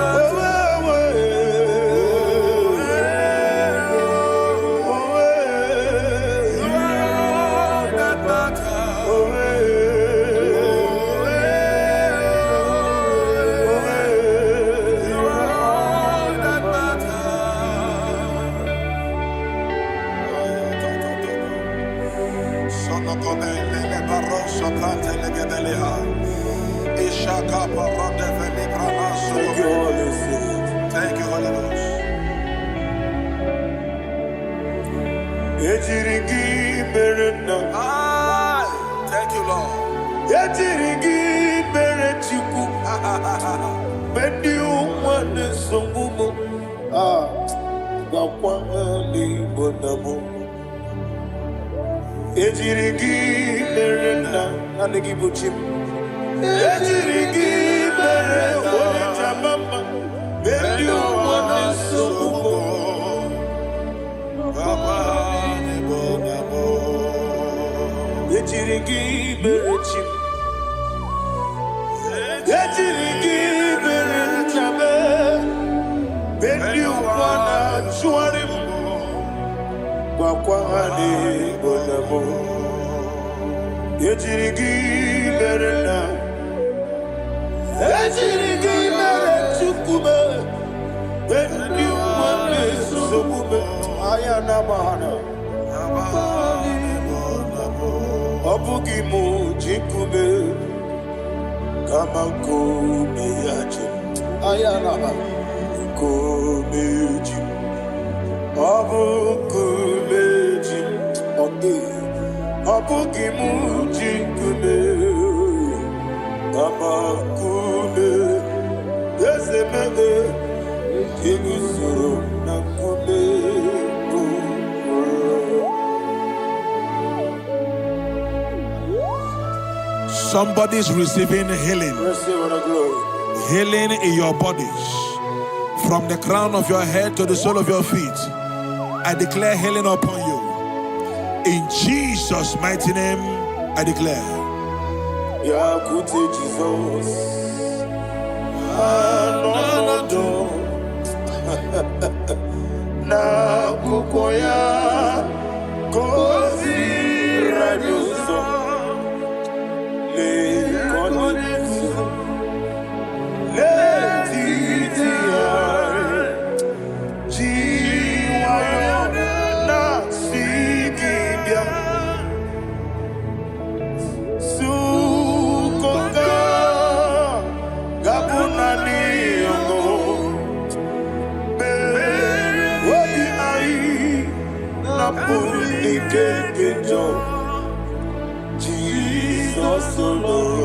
Speaker 1: Thank you, Holy Ghost. Thank you, Lord. Somebody's receiving healing. Healing in your bodies. From the crown of your head to the sole of your feet. I declare healing upon you. In Jesus' mighty name, I declare.
Speaker 3: Jesus. Na kukoya kozi radioso le koneku le titiare jiwayo na sikibia sukoka gabunani yongo Jesus alone.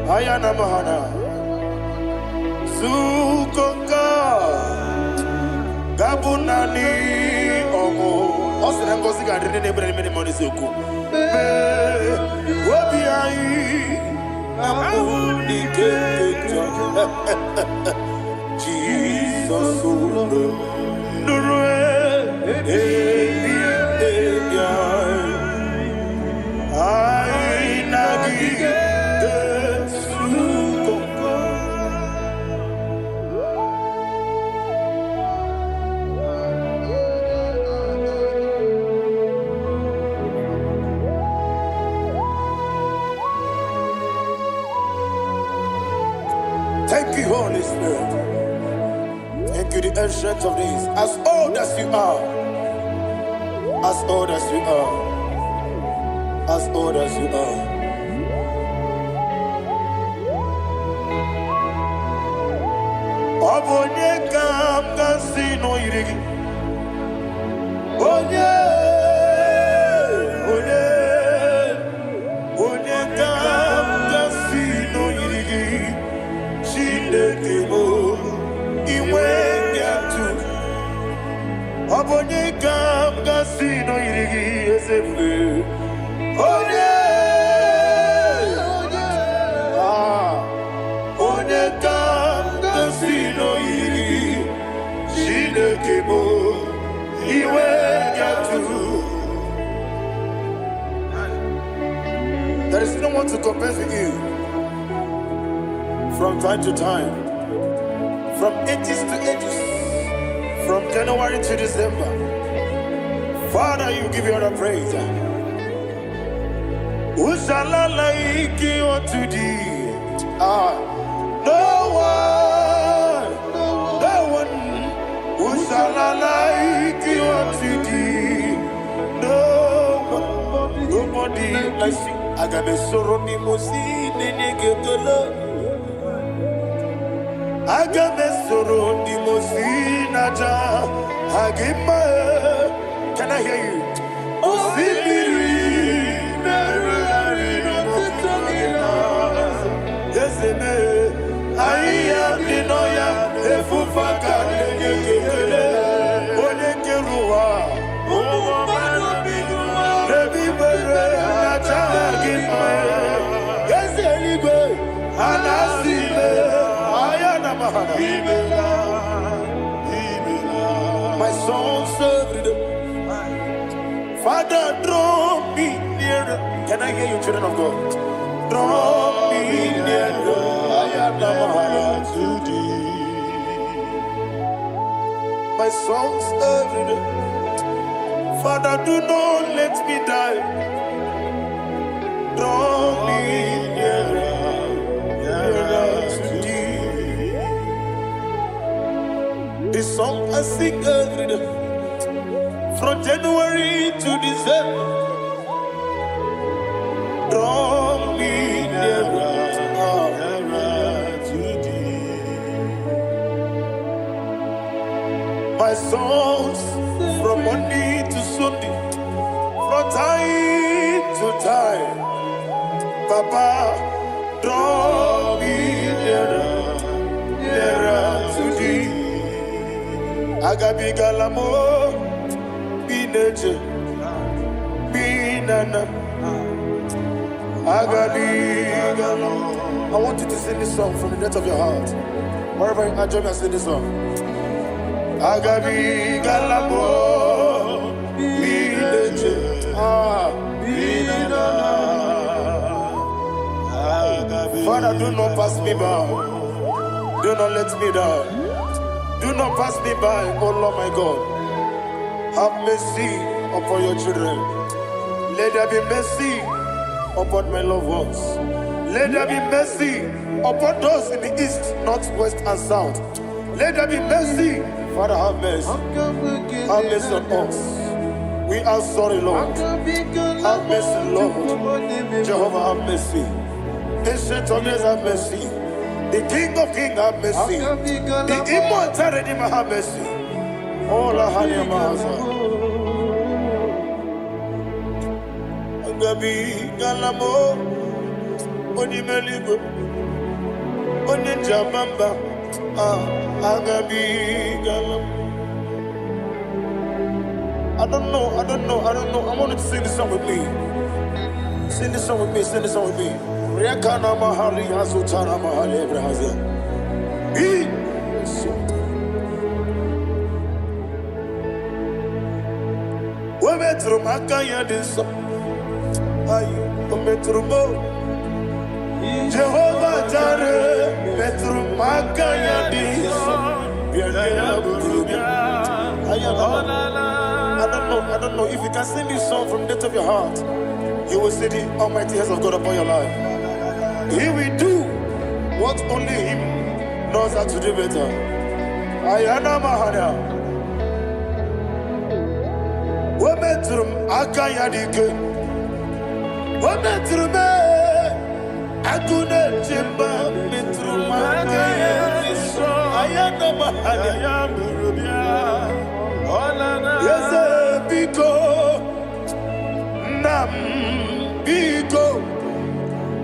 Speaker 3: Ayana Mahana Sukonga Gabunani Omo Osina Ngosi Gadri Nebre Mini Monisuku Wabiai Namuni Kejo Jesus Nurwe I Nagi Thank you, Holy Spirit. Thank you, the ancient of days. As old as you are. As old as you are. As old as you are. Obonye kam kasino irigi. Onye kam kasino irigi. Shindekimo iwengatu. Obonye kam kasino irigi esefe. Onye kam kasino irigi. Shindekimo iwengatu. There is no one to compare with you. From time to time, from ages to ages, from January to December. Father, you give your praise. Who shall I like you unto thee? No one. Who shall I like you unto thee? No one, nobody like you. I got a sorrow, Mimosi, Nenegolo. Agamesoro di Mosinaja Agima. Can I hear you? Osibiri Yesene Aya Dinoya Efufaka Nekele Onekerua Rebi Bere Naja Agima Yeseligwe Anasile My soul served. Father, draw me nearer. Can I hear you, children of God? Draw me nearer. I am to thee. My soul served. Father, do not let me die. Draw me nearer. This song I sing every day, from January to December. Draw me nearer to thee. My songs from Monday to Sunday, from time to time. Papa, draw me nearer to thee. Agabi galamo, bineje, binana. Agabi galamo. I want you to sing this song from the depth of your heart. Wherever you are, join me and sing this song. Agabi galamo, bineje, binana. Father, do not pass me by. Do not let me die. Do not pass me by, oh Lord my God. Have mercy upon your children. Let there be mercy upon my loved ones. Let there be mercy upon those in the east, north, west, and south. Let there be mercy. Father, have mercy. Have mercy on us. We are sorry, Lord. Have mercy, Lord. Jehovah, have mercy. Ancient of days, have mercy. The King of Kings have mercy. The immortal Redeemer have mercy. Oh, la hania maza. Agabi galamo. Oni meligo. Oni jabamba. Agabi galamo. I don't know. I want you to sing this song with me. Sing this song with me. Riakana mahali azutana mahali ebrahaza. We metro makaya diso. Ayo, we metro mo. Jehovah Jireh, metro makaya diso. Biaya burubia. I don't know if you can sing this song from the depth of your heart. You will see the almighty hands of God upon your life. He will do what only Him knows how to do better. Ayana Mahana. Wometrum Akayadike. Wometrum Akune Jimba Metrum Akayadike. Ayana Mahana. Yes, Biko. Nam Biko.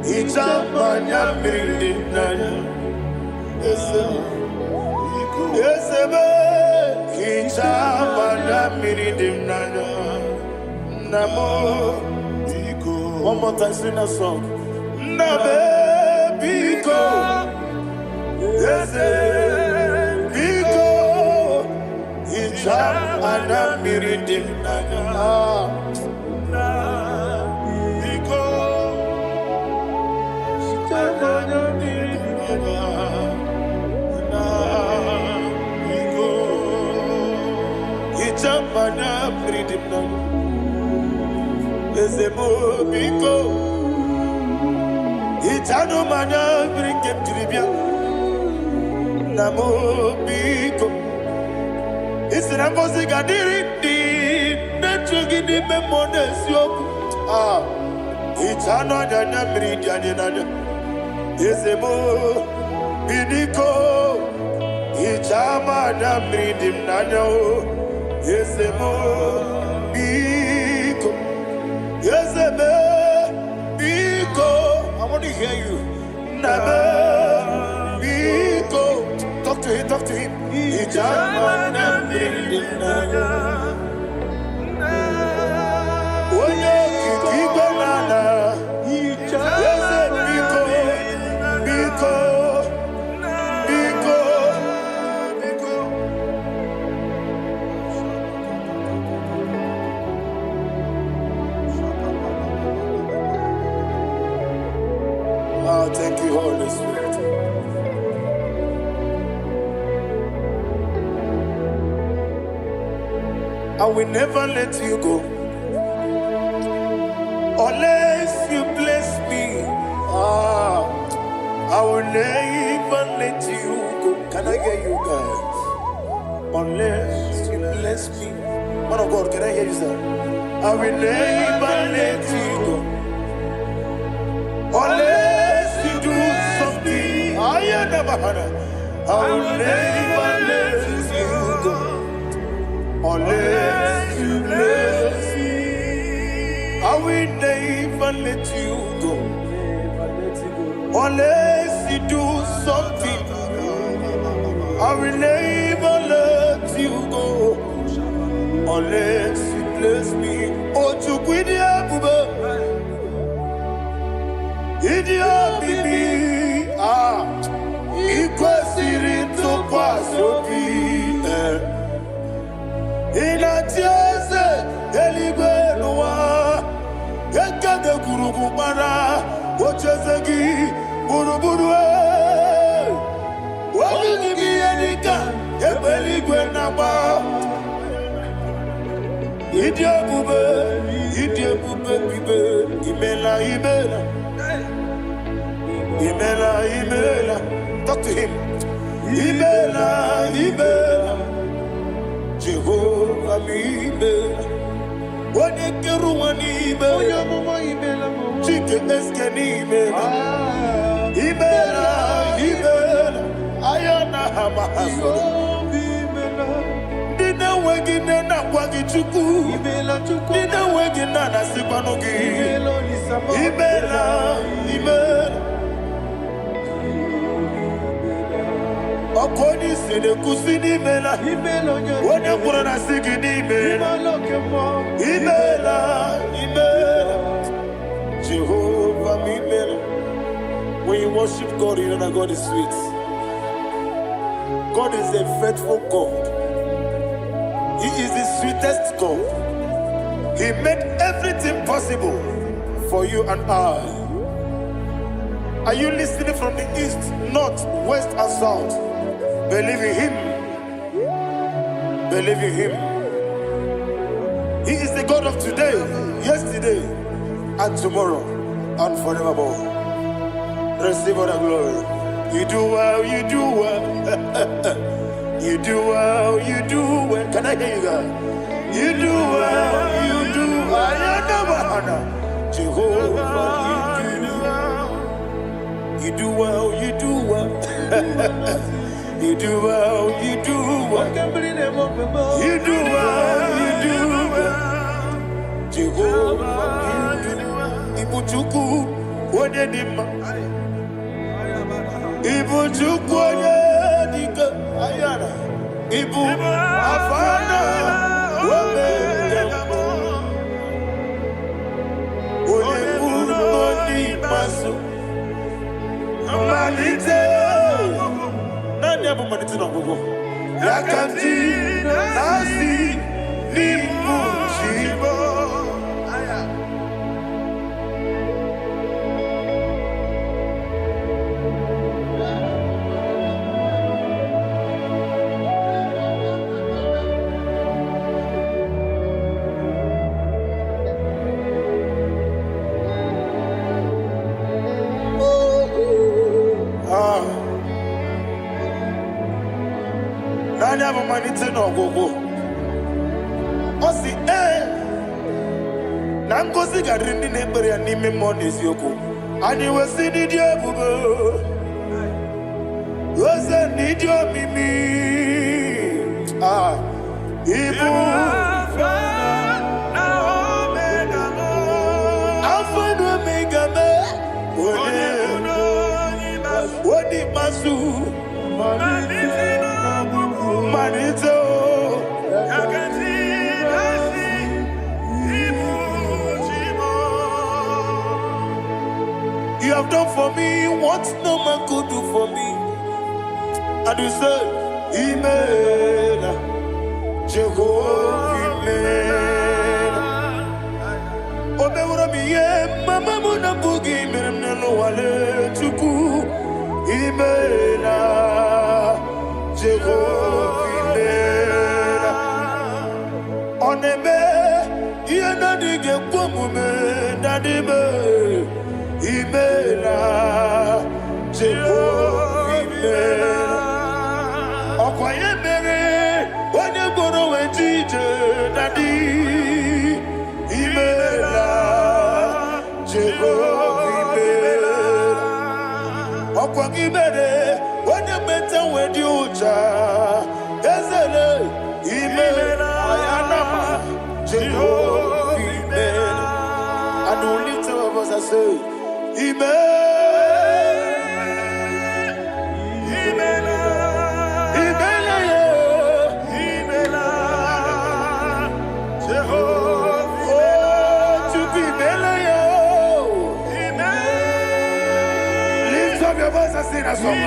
Speaker 3: Ijamanya Mirinaya. Yes, Ijamanya Mirinaya. Namo Biko. One more time, sing that song. Nabe Biko. Yes, Biko. Ijamanya Mirinaya. Mana freedom now. Ezemo biko. Itano mana bring him to the bien. Namo biko. It's an amazing gadiri. Netrugi di memones yoku. Itano dana meridianina. Ezemo bidiko. Itama na meridim nano. Yes, Biko. Yes, Biko. I want to hear you. Nabe Biko. Talk to him. Ijamana Bindinaya. Oye, Kikibanana. Yes, Biko. Biko. Thank you, Holy Spirit. I will never let you go unless you bless me. I will never let you go. Can I hear you guys? Unless you bless me. Man of God, can I hear you, sir? I will never let you go unless you do something. I will never let you go unless you bless me. I will never let you go unless you do something. I will never let you go unless you bless me. Oh, to quit Idia bibi ikwesiri ntụkwasị obi ịna-etieze eluigwe n'ụwa ekede gburugburu gbara ocheeze gị gburugburu obi gị ihe dịka egbe eluigwe na-agba ịdị ebube bibe imela. Talk to him. Imela. Jehovah Imela. Onekeru wani Imela. Chike eske ni Imela. Dina wegina na kwagi chuku. Dina wegina na sipanogi. Imela. Okoni sede kusini imela. Wone kurana sigini imela. Imela. Jehovah imela. When you worship God, you know that God is sweet. God is a faithful God. He is the sweetest God. He made everything possible for you and I. Are you listening from the east, north, west, and south? Believe in Him. Believe in Him. He is the God of today, yesterday, and tomorrow, and forevermore. Receive all the glory. You do well, you do well. You do well, you do well. Can I hear you guys? You do well, you do well. Jehovah, you do well, you do well. You do well, you do well. You do well, you do well. Jehovah, you do well. Ibuchuku, Wodedima. Ibuchuku, Wodedika. Ayana. Ibu Afana. Wodedima. Wodedima. Masu. Manite. Nani abu manite na gogo. Yakanti. Nasi. Nimu. Shibo. Nani abu manite na gogo. Osi na ngozi garindi n'ekpere ya n'ime mmụọ n'eziokwu. Anyị wesi n'ịdị ebube. Oze n'ịdị omimi. Ibu Alpha na Omega me. Wodi masu. Manito. You have done for me what no man could do for me. And you say, Imela, Jehovah, Imela. Omewura miye, mama muna bugi, meremnelo wale chuku. Imela, Jehovah, Imela. Oneme, yena dige kwamume, nadime. Imela, Jehovah, Imela. Okwaye mere, onye goro wejije, Daddy. Imela, Jehovah, Imela. Okwaye mere, onye meta wedi uja, Ezele. Imela, Ayanama, Jehovah, Imela. And the little of us I say, lift up your voice and sing a song.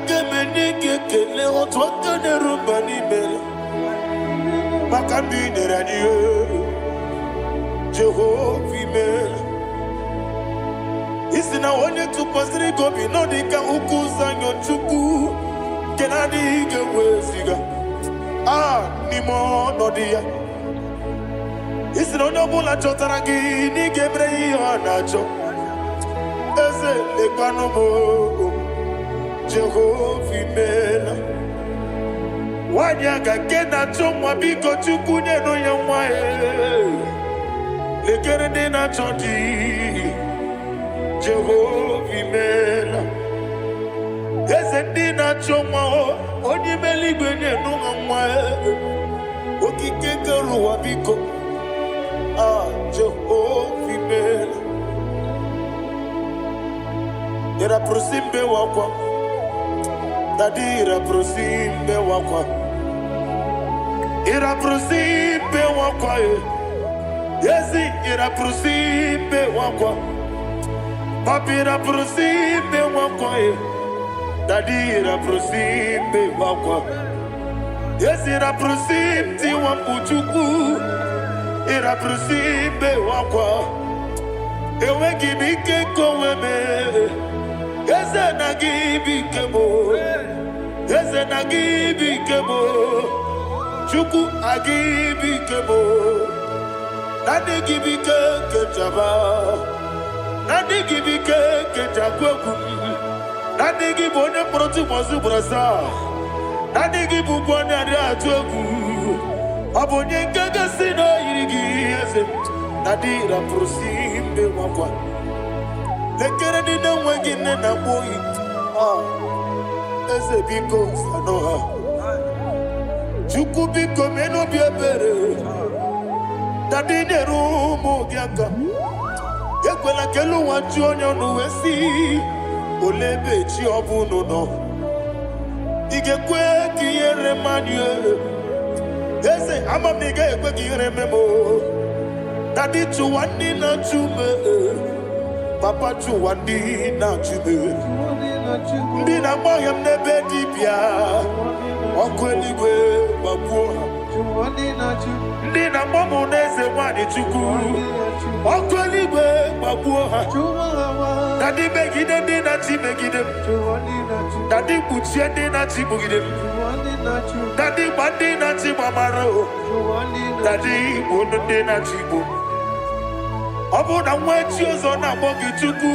Speaker 3: Akemenike kele otwaka nerumba nimele Makambine radio Jehovah imele Isina onye tupasiri gobi nodika ukuza nyochuku Kenadi geweziga Nimo nodia Isina onye bula chotaragi ni gebrei anacho Eze lekwanumo Jehovah imela Wanyaga kena chomwa biko chukunye no yamwa Lekere dena chodi Jehovah imela Eze dena chomwa Onye meligwe nye no yamwa Okike keruwa biko Jehovah imela Yera prosimbe wakwa Dadira prosimbe wakwa Ira prosimbe wakwa Yesi ira prosimbe wakwa Papira prosimbe wakwa Dadira prosimbe wakwa Yesi ira prosimti wampuchuku Ira prosimbe wakwa Ewe gibike koweme Eze na gibi kebo Eze na gibi kebo Chuku agibi kebo Nadi gibi kechaba Nadi gibi kechakwegu Nadi gibi one proti mozu brasa Nadi gibi bwane atuegu Abonye kega sino irigi Eze Nadi raprosimbe wakwa Lekere di na wengine na boyi Eze biko sanoha Chuku biko meno biebere Dadi neru mogiaka Yekwela kelu wachi onyo nuwesi Olebe chi obuno no Igekwe kiyere manye Eze ama miga ekwe kiyere memo Dadi chuwani na chume Papa chuwandi na chube Ndi na moyam nebe dibia Okweligwe babuha Ndi na momo neze wani chuku Okweligwe babuha Dadi begide ndi na chi begide Dadi buchie ndi na chi bugide Dadi bandi na chi mamaro Dadi bunu ndi na chi bu Obu na mwechi ozo na mogi chuku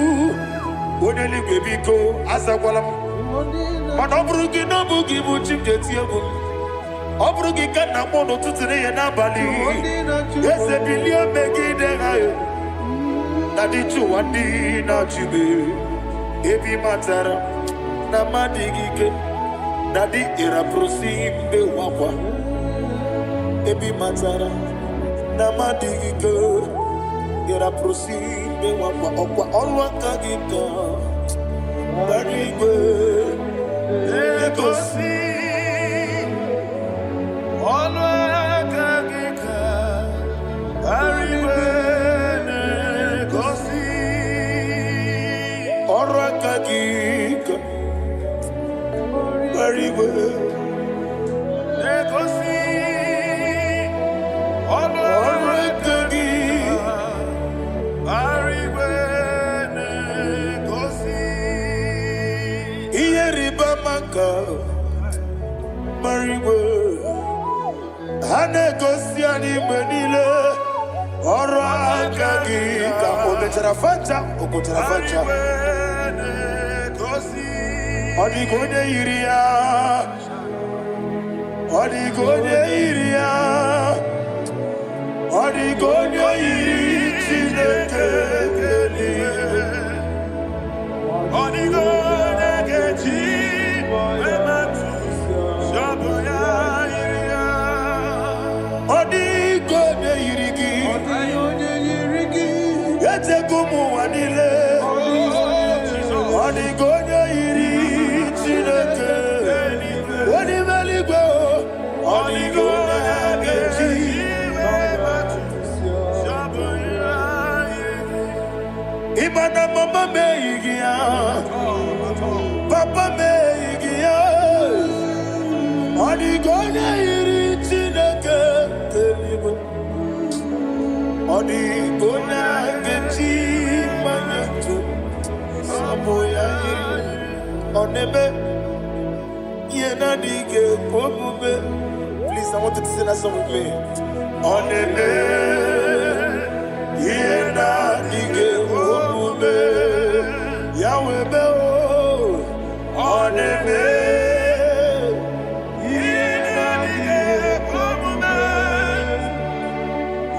Speaker 3: Oneligwe biko asagwalam Mana oburu gị n'obu gị bụ chi m ga-eti egwu Ọ bụrụ gị ka nna m n'ụtụtụ n'ihe n'abalị Eze bilie megide ha Dadi chụwa ndị na-achịbe Ebi matara na mmadụ gị ike Dadi ịrapụrụsi mbe wakwa Ebi matara na mmadụ gị ike Ịrapụrụsi mbe wakwa Ọkwa ọrụ aka gị ka Dadi igwe Legosi Ọnụ aka gị ka Ariwe Legosi Ọrụ aka gị ka Ariwe Legosi Ọnụ aka gị Ariwe Legosi Ihe riba maka Mariwe ha na-egosi anyị mgbe niile ọrụ aka gị ka o mechara facha o kwụchara facha ọ dịghị onye yiri ya ọ dịghị onye yiri ya ọ dịghị onye yiri Chineke eluigwe ọ dịghị onye ga-eji emetụ shọbụ ya Odigo ne yirigi, yetego mu wanile. Odigo ne yiri Chineke, odi meligwe. Odigo ne geji, imana mama me yigia, papa me yigia. Odi gona gechi manyato saboya onebe yena dige pomube. Please, I want you to sing that song with me. Onebe yena dige pomube Yahweh be onebe yena dige pomube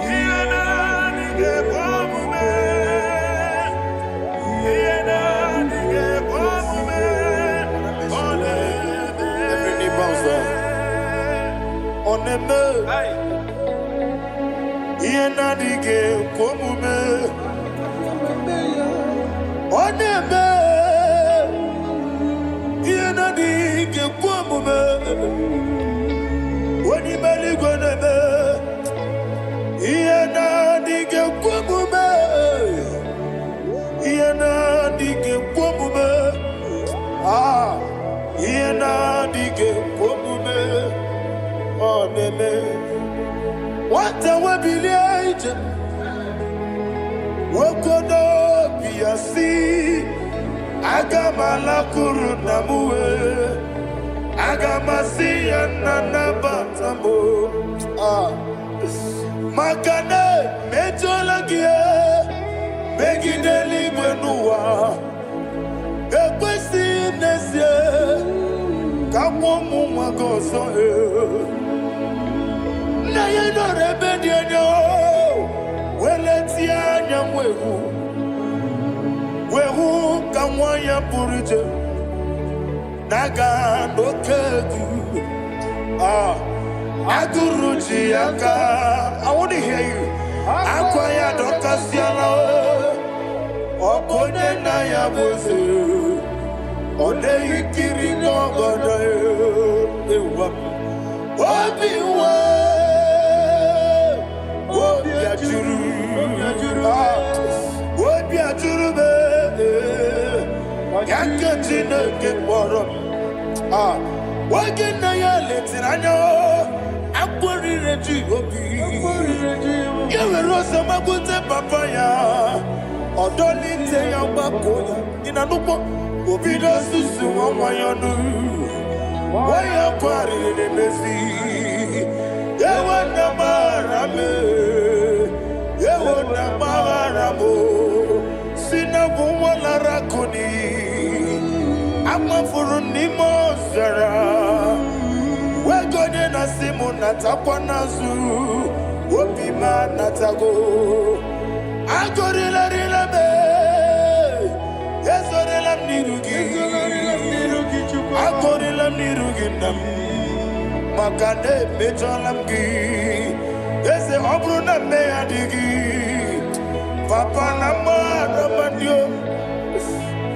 Speaker 3: yena dige pomube yena dige pomube onebe. Every knee bows down. Onebe yena dige pomube onebe yena dige pomube onibali gonebe yena dige pomube yena dige pomube yena dige pomube onebe. What a webby Wokodo biasi Agamala kurunamue Agamasi anana batambo Makane mejolagie Begideli gwenua Ekwesi nesie Kamomu magoso Na yeno rebedienyo Weletia nyamwehu Wehu kamwaya purije Naga nokegu Aguruji yaka I want to hear you Akwaya dokasiala Okone na ya boze Ode ikiri nogoda Ewa Obiwa Obiajuru Obiajuru be Yakajina Geborum Wagina ya letirano Akwari reji obi Yewe rosa magute papaya Odoli te ya bakoya Inanupo Obido susu wamayanu Waya kwari nemezi Yewe namarame Yewe namaramo Sina wala rakoni Ama furuni mozara Wegone na simu natakwa nazu Wopima natago Agorila rila me Yezorila mnirugi Agorila mnirugi nam Makane mejolamgi Ese obru na me adigi Papa na mara manyo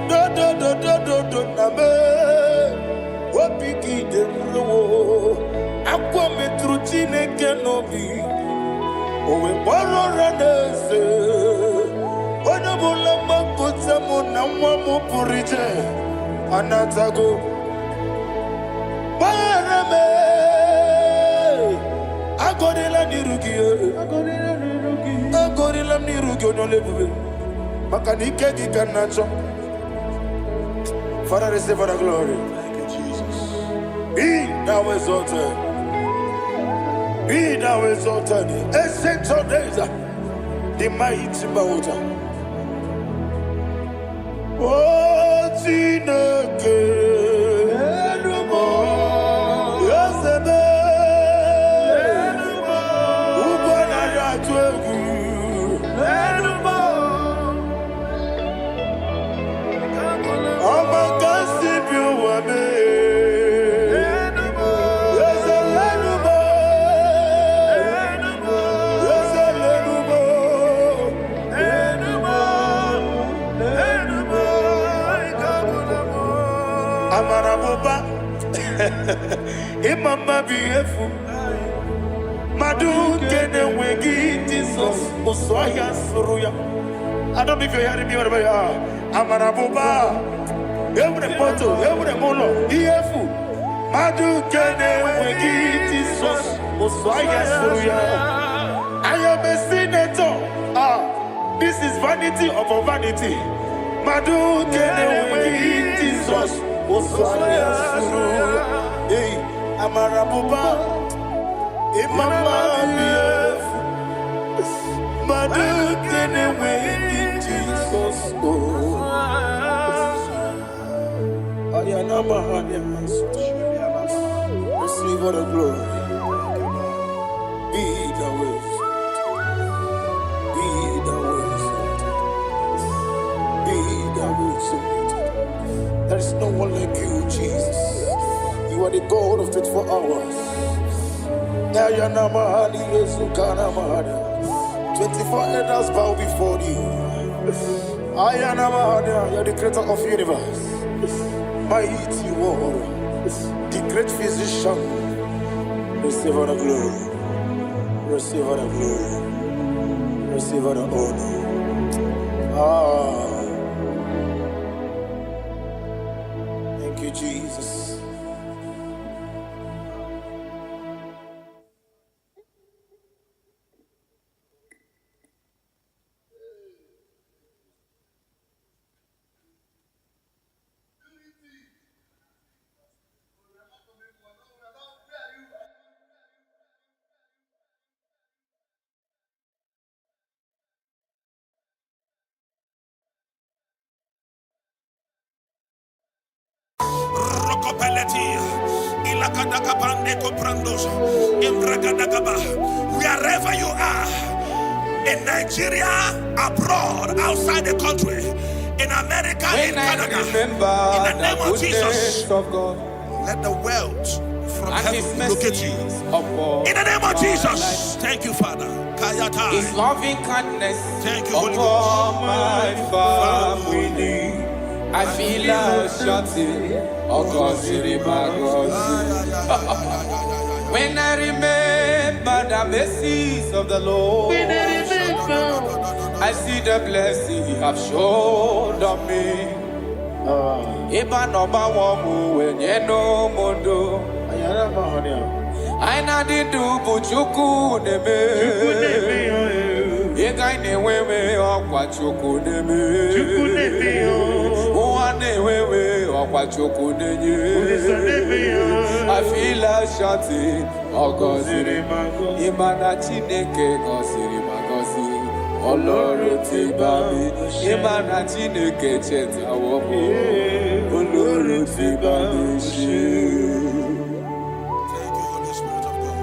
Speaker 3: Do na me Wapiki de mro Akwa metruchine kenobi Owe boro ranese Wana bula makuta muna mwamu purije Anatago Barame Agorila nirugi Agorila nirugi Onolebube Makanike gikanacho Father, receive the glory.
Speaker 1: Thank you, Jesus.
Speaker 3: Be thou exalted. Be thou exalted. Ancient of days, the mighty mountain. Oh, Tineke. Yosebe. Ubana yatwegu. Imama biefu Madu kene wegi Jesus Uswaya suruya I don't know if you're hearing me wherever you are. Amarabuba Every poto, every molo Biefu Madu kene wegi Jesus Uswaya suruya I am a senator vanity upon vanity. Madu kene Jesus. Oswaya suru. Hey, Amarabuba. Imama bief. Madu kene Jesus. Ayana mahanya. Receive all the glory. Be the way. Be the way. Be the way. There is no one like you, Jesus. You are the God of 24 hours. 24 elders bow before you. You are the creator of the universe. Mighty warrior, the great physician. Receive all the glory. Receive all the glory. Receive all the honor. Thank you, Jesus.
Speaker 1: Wherever you are, in Nigeria, abroad, outside the country, in America, in Canada, in the name of Jesus, let the wealth from heaven locate you. In the name of Jesus, thank you, Father.
Speaker 2: His loving kindness,
Speaker 1: thank you, Holy
Speaker 2: Ghost. My family, I feel like shouting, when I remember the mercies of the Lord, I see the blessing you have shown on me. Eba no ba wamu wenye no mondo. Aina di du buchuku neme. Ega ine wewe okwa chuku neme. Uwane wewe okwa chuku nenye. I feel like shouting, oh God, Imana Chineke gosiri magosi, Oloro tibami, Imana Chineke cheta wopo, Oloro tibami shi.
Speaker 1: Thank you, Holy Spirit of God.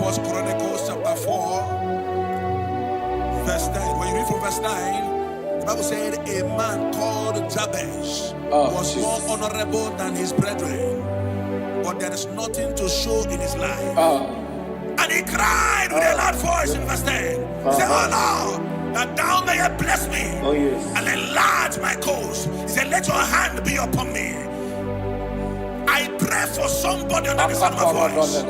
Speaker 1: 1 Chronicles chapter 4, verse 9. When you read from verse 9, the Bible said a man called Jabez was more honorable than his brethren, but there is nothing to show in his life. And he cried with a loud voice in verse 10. He said, oh Lord, that thou mayest bless me and enlarge my cause. He said, let your hand be upon me. I pray for somebody under the sound of my voice.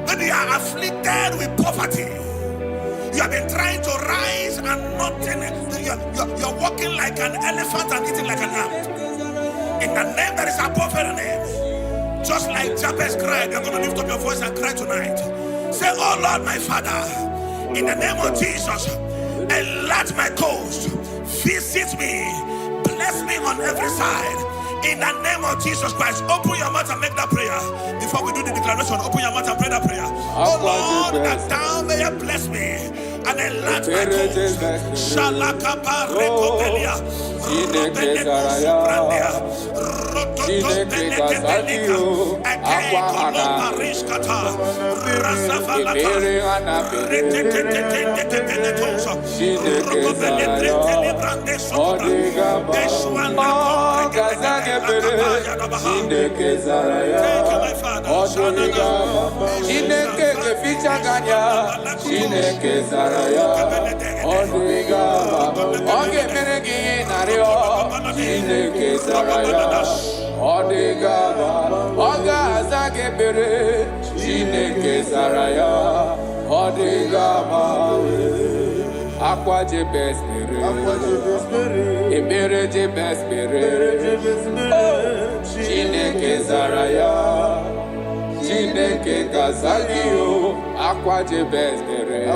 Speaker 1: Maybe you are afflicted with poverty. You have been trying to rise and nothing. You're walking like an elephant and eating like an ant. In the name that is above every name, just like Jabez cried, you're going to lift up your voice and cry tonight. Say, oh Lord, my Father, in the name of Jesus, enlarge my coast, visit me, bless me on every side. In the name of Jesus Christ, open your mouth and make that prayer. Before we do the declaration, open your mouth and pray that prayer. Oh Lord, that thou mayest bless me and enlarge my coast. Shalakapa rekopelia.
Speaker 2: Aqua de bespere, ebere de bespere, Chineke Zaraya, Chineke Kazagio, Aqua de bespere,
Speaker 1: The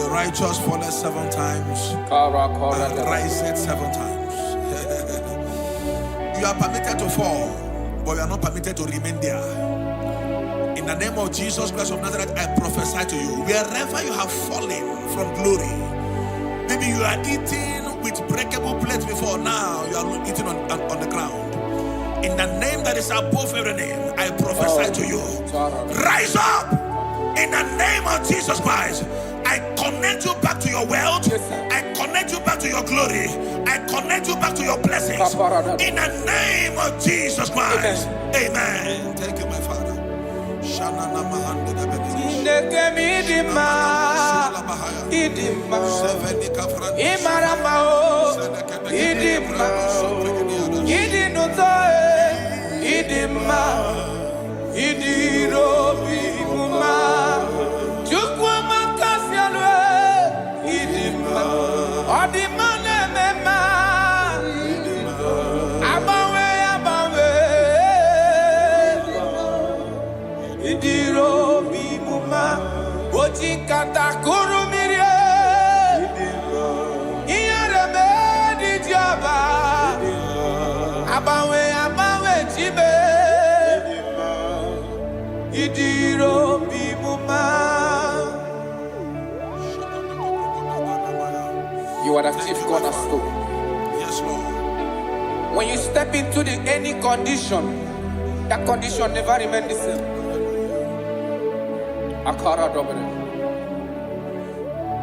Speaker 1: righteous falleth 7 times and riseth 7 times. You are permitted to fall, but you are not permitted to remain there. In the name of Jesus Christ of Nazareth, I prophesy to you, wherever you have fallen from glory, maybe you are eating with breakable plates before, now you are eating on the ground. In the name that is above every name, I prophesy to you, rise up in the name of Jesus Christ. I connect you back to your wealth. I connect you back to your glory. I connect you back to your blessings. In the name of Jesus Christ. Amen. Thank you, my Father.
Speaker 2: You are the chief cornerstone.
Speaker 1: Yes, Lord.
Speaker 2: When you step into any condition, that condition never remains the same. Akara dobre.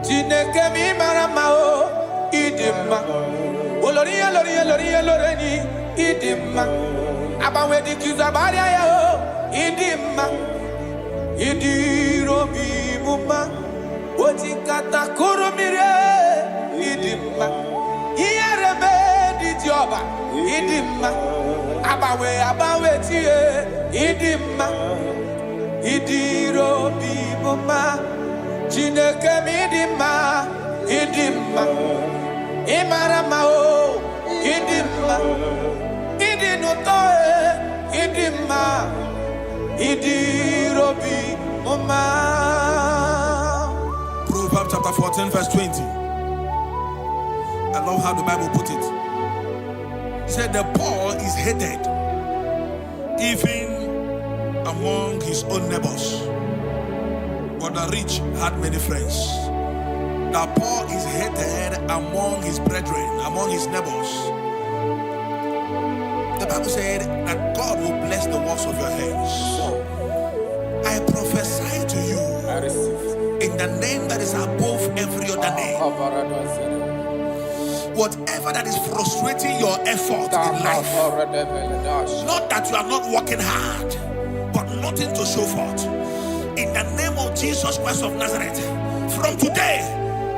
Speaker 2: Jineke mi maramao idima. Oloria loreni idima. Abawe di kizabaria ya idima. Idiro bi muma. Oti kata kurumire idima. Iyarebe di joba idima. Abawe tie idima. Idiro bi muma. Jineke mi idima. Idima. Imarama o idima. Idinotoe idima. Idiro bi muma.
Speaker 1: Proverbs chapter 14 verse 20. I love how the Bible put it. It said the poor is hated even among his own neighbors, but the rich had many friends. The poor is hated among his brethren, among his neighbors. The Bible said that God will bless the works of your hands. I prophesy to you,
Speaker 2: I receive
Speaker 1: in the name that is above every other name, whatever that is frustrating your effort in life, not that you are not working hard, but nothing to show forth, in the name of Jesus Christ of Nazareth, from today,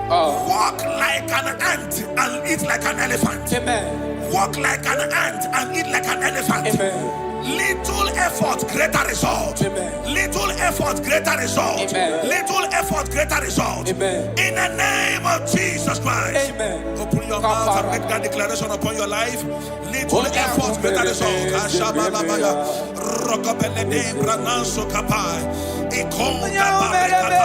Speaker 1: walk like an ant and eat like an elephant.
Speaker 2: Amen.
Speaker 1: Walk like an ant and eat like an elephant.
Speaker 2: Amen.
Speaker 1: Little effort, greater result.
Speaker 2: Amen.
Speaker 1: Little effort, greater result.
Speaker 2: Amen.
Speaker 1: Little effort, greater result.
Speaker 2: Amen.
Speaker 1: In the name of Jesus Christ.
Speaker 2: Amen.
Speaker 1: Open your mouth and make that declaration upon your life. Little effort, greater result. Ashabalabaya. Rokopelede brananso kapai. Ikonda barikata.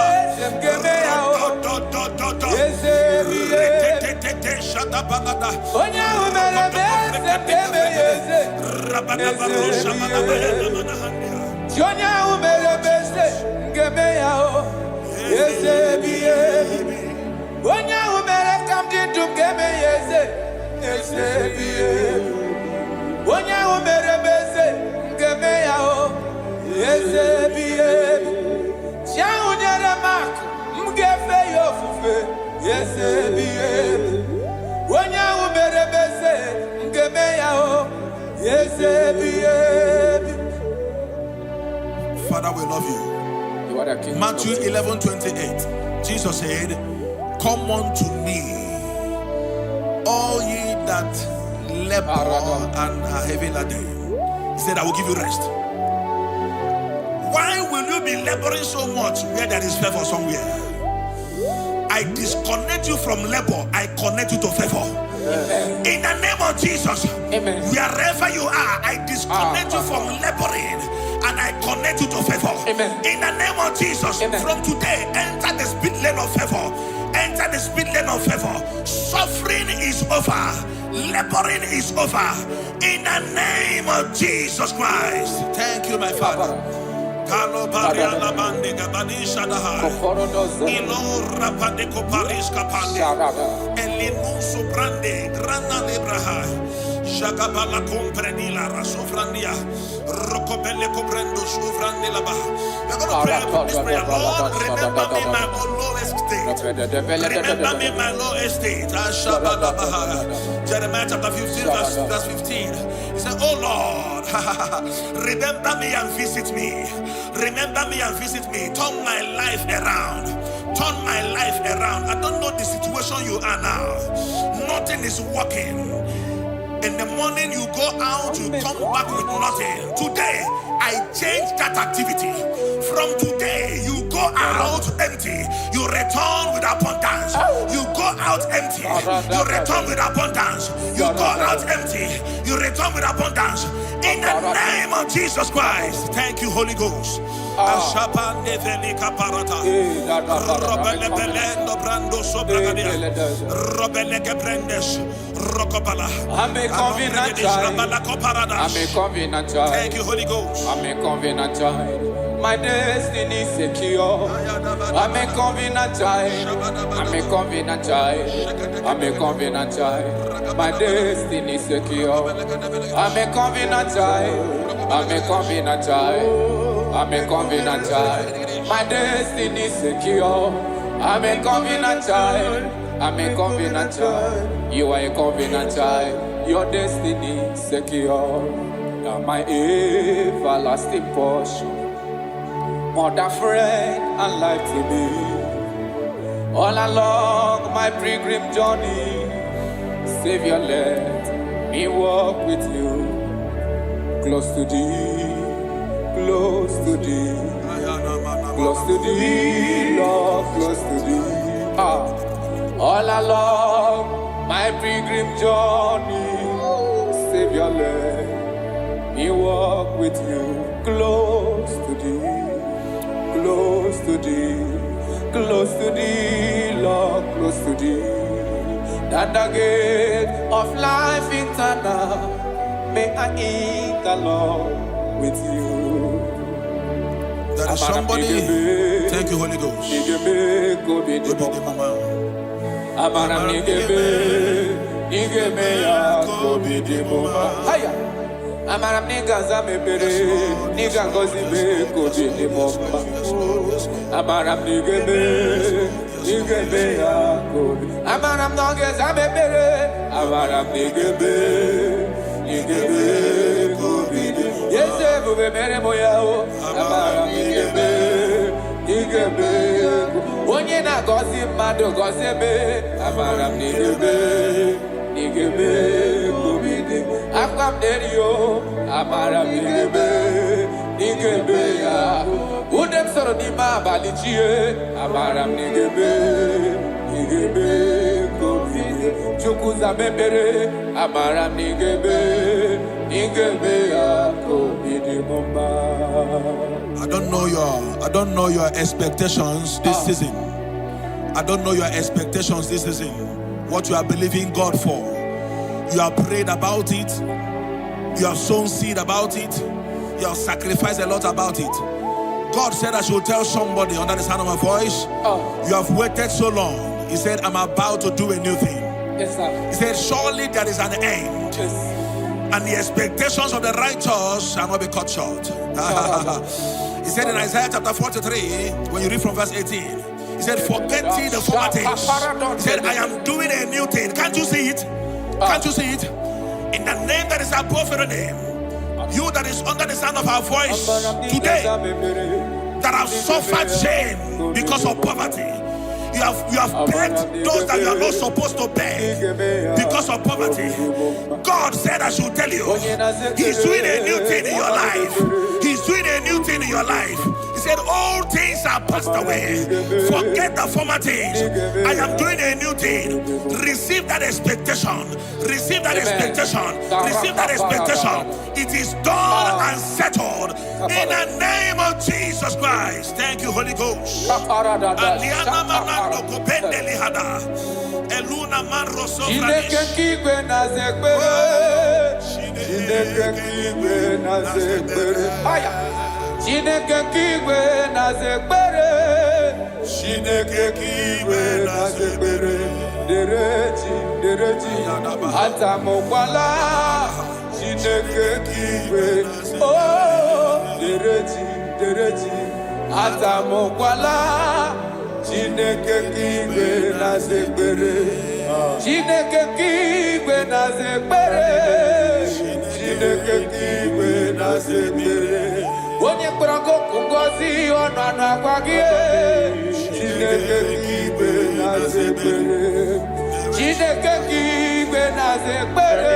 Speaker 1: Retetete shatabalada.
Speaker 2: Jonya umere bese ngemeya o yesebiye. Onya umere kamdi tukeme yesebiye. Onya umere bese ngemeya o yesebiye. Chia unyere mak mgefe yofufe yesebiye. Onya umere bese ngemeya o yesebiye.
Speaker 1: Father, we love you.
Speaker 2: You are the King.
Speaker 1: Matthew 11:28. Jesus said, come unto me, all ye that labor and are heavy laden. He said, I will give you rest. Why will you be laboring so much where there is favor somewhere? I disconnect you from labor. I connect you to favor. In the name of Jesus, wherever you are, I disconnect you from laboring and I connect you to favor. In the name of Jesus, from today, enter the speed lane of favor. Enter the speed lane of favor. Suffering is over. Laboring is over. In the name of Jesus Christ. Thank you, my Father. Kalo Bariala Bandiga Banisha Daha Ilo Rapadeko Pariska Pande Elinu Sobrande Grana Lebraha Jagabala Comprenila Rasofrandia Rocobele Cobrendo Sofrandela Baha. You're going to pray this prayer. Lord, remember me my lowest state. Remember me my lowest state. Jeremiah chapter 15 verse 15. He said, oh Lord, remember me and visit me. Remember me and visit me. Turn my life around. Turn my life around. I don't know the situation you are now. Nothing is working. In the morning you go out, you come back with nothing. Today, I change that activity. From today, you go out empty. You return with abundance. You go out empty. You return with abundance. You go out empty. You return with abundance. In the name of Jesus Christ. Thank you, Holy Ghost.
Speaker 2: I'm a covenant child.
Speaker 1: Thank you, Holy Ghost.
Speaker 2: I'm a covenant child. My destiny is secure. I'm a covenant child. I'm a covenant child. I'm a covenant child. My destiny is secure. I'm a covenant child. I'm a covenant child. I'm a covenant child. My destiny is secure. I'm a covenant child. I'm a covenant child. You are a covenant child. Your destiny is secure. Now my everlasting portion. More than friend and life to me. All along my pilgrim journey, Savior, let me walk with you. Close to thee, close to thee, close to thee, Lord, close to thee. All along my pilgrim journey, Savior, let me walk with you. Close to thee. Close to thee, close to thee, Lord, close to thee. That the gate of life eternal, may I enter, Lord, with you.
Speaker 1: There is somebody. Thank you, Holy Ghost.
Speaker 2: Amaram nigga zamebere, nigga gozi be koji ni moma. Amaram nigga be ya kobi. Amaram nigga zamebere, amaram nigga be kobi. Yese bube mere moya o, amaram nigga be. Onye na gozi mado gozi be, amaram nigga be kobi. Akam derio, amara nigebe ya. Udem soro ni ma balichie, amara nigebe kobi. Chukuza bebere, amara nigebe ya kobi di mumba.
Speaker 1: I don't know your expectations this season. I don't know your expectations this season. What you are believing God for. You have prayed about it. You have sown seed about it. You have sacrificed a lot about it. God said I should tell somebody under the sound of my voice, you have waited so long. He said, I'm about to do a new thing.
Speaker 2: Yes, sir.
Speaker 1: He said, surely there is an end.
Speaker 2: Yes.
Speaker 1: And the expectations of the righteous shall not be cut short. He said in Isaiah chapter 43, when you read from verse 18, he said, forget ye the former things. He said, I am doing a new thing. Can't you see it? Can't you see it? In the name that is above every name, you that is under the sound of our voice today, that have suffered shame because of poverty, you have begged those that you are not supposed to beg because of poverty. God said I should tell you, He's doing a new thing in your life. He's He's doing a new thing in your life. He said, all things are passed away. Forget the former things. I am doing a new thing. Receive that expectation. Receive that expectation. Receive that expectation. It is done and settled in the name of Jesus Christ. Thank you, Holy Ghost.
Speaker 2: Chineke kigwe na zekbere, Chineke kigwe na zekbere, dereji, atamokwala, Chineke kigwe, oh, dereji, atamokwala, Chineke kigwe na zekbere, Chineke kigwe na zekbere, Chineke kigwe na zekbere. Onye kwarago kungozi ona na kwagie Chineke kigwe na zekbere Chineke kigwe na zekbere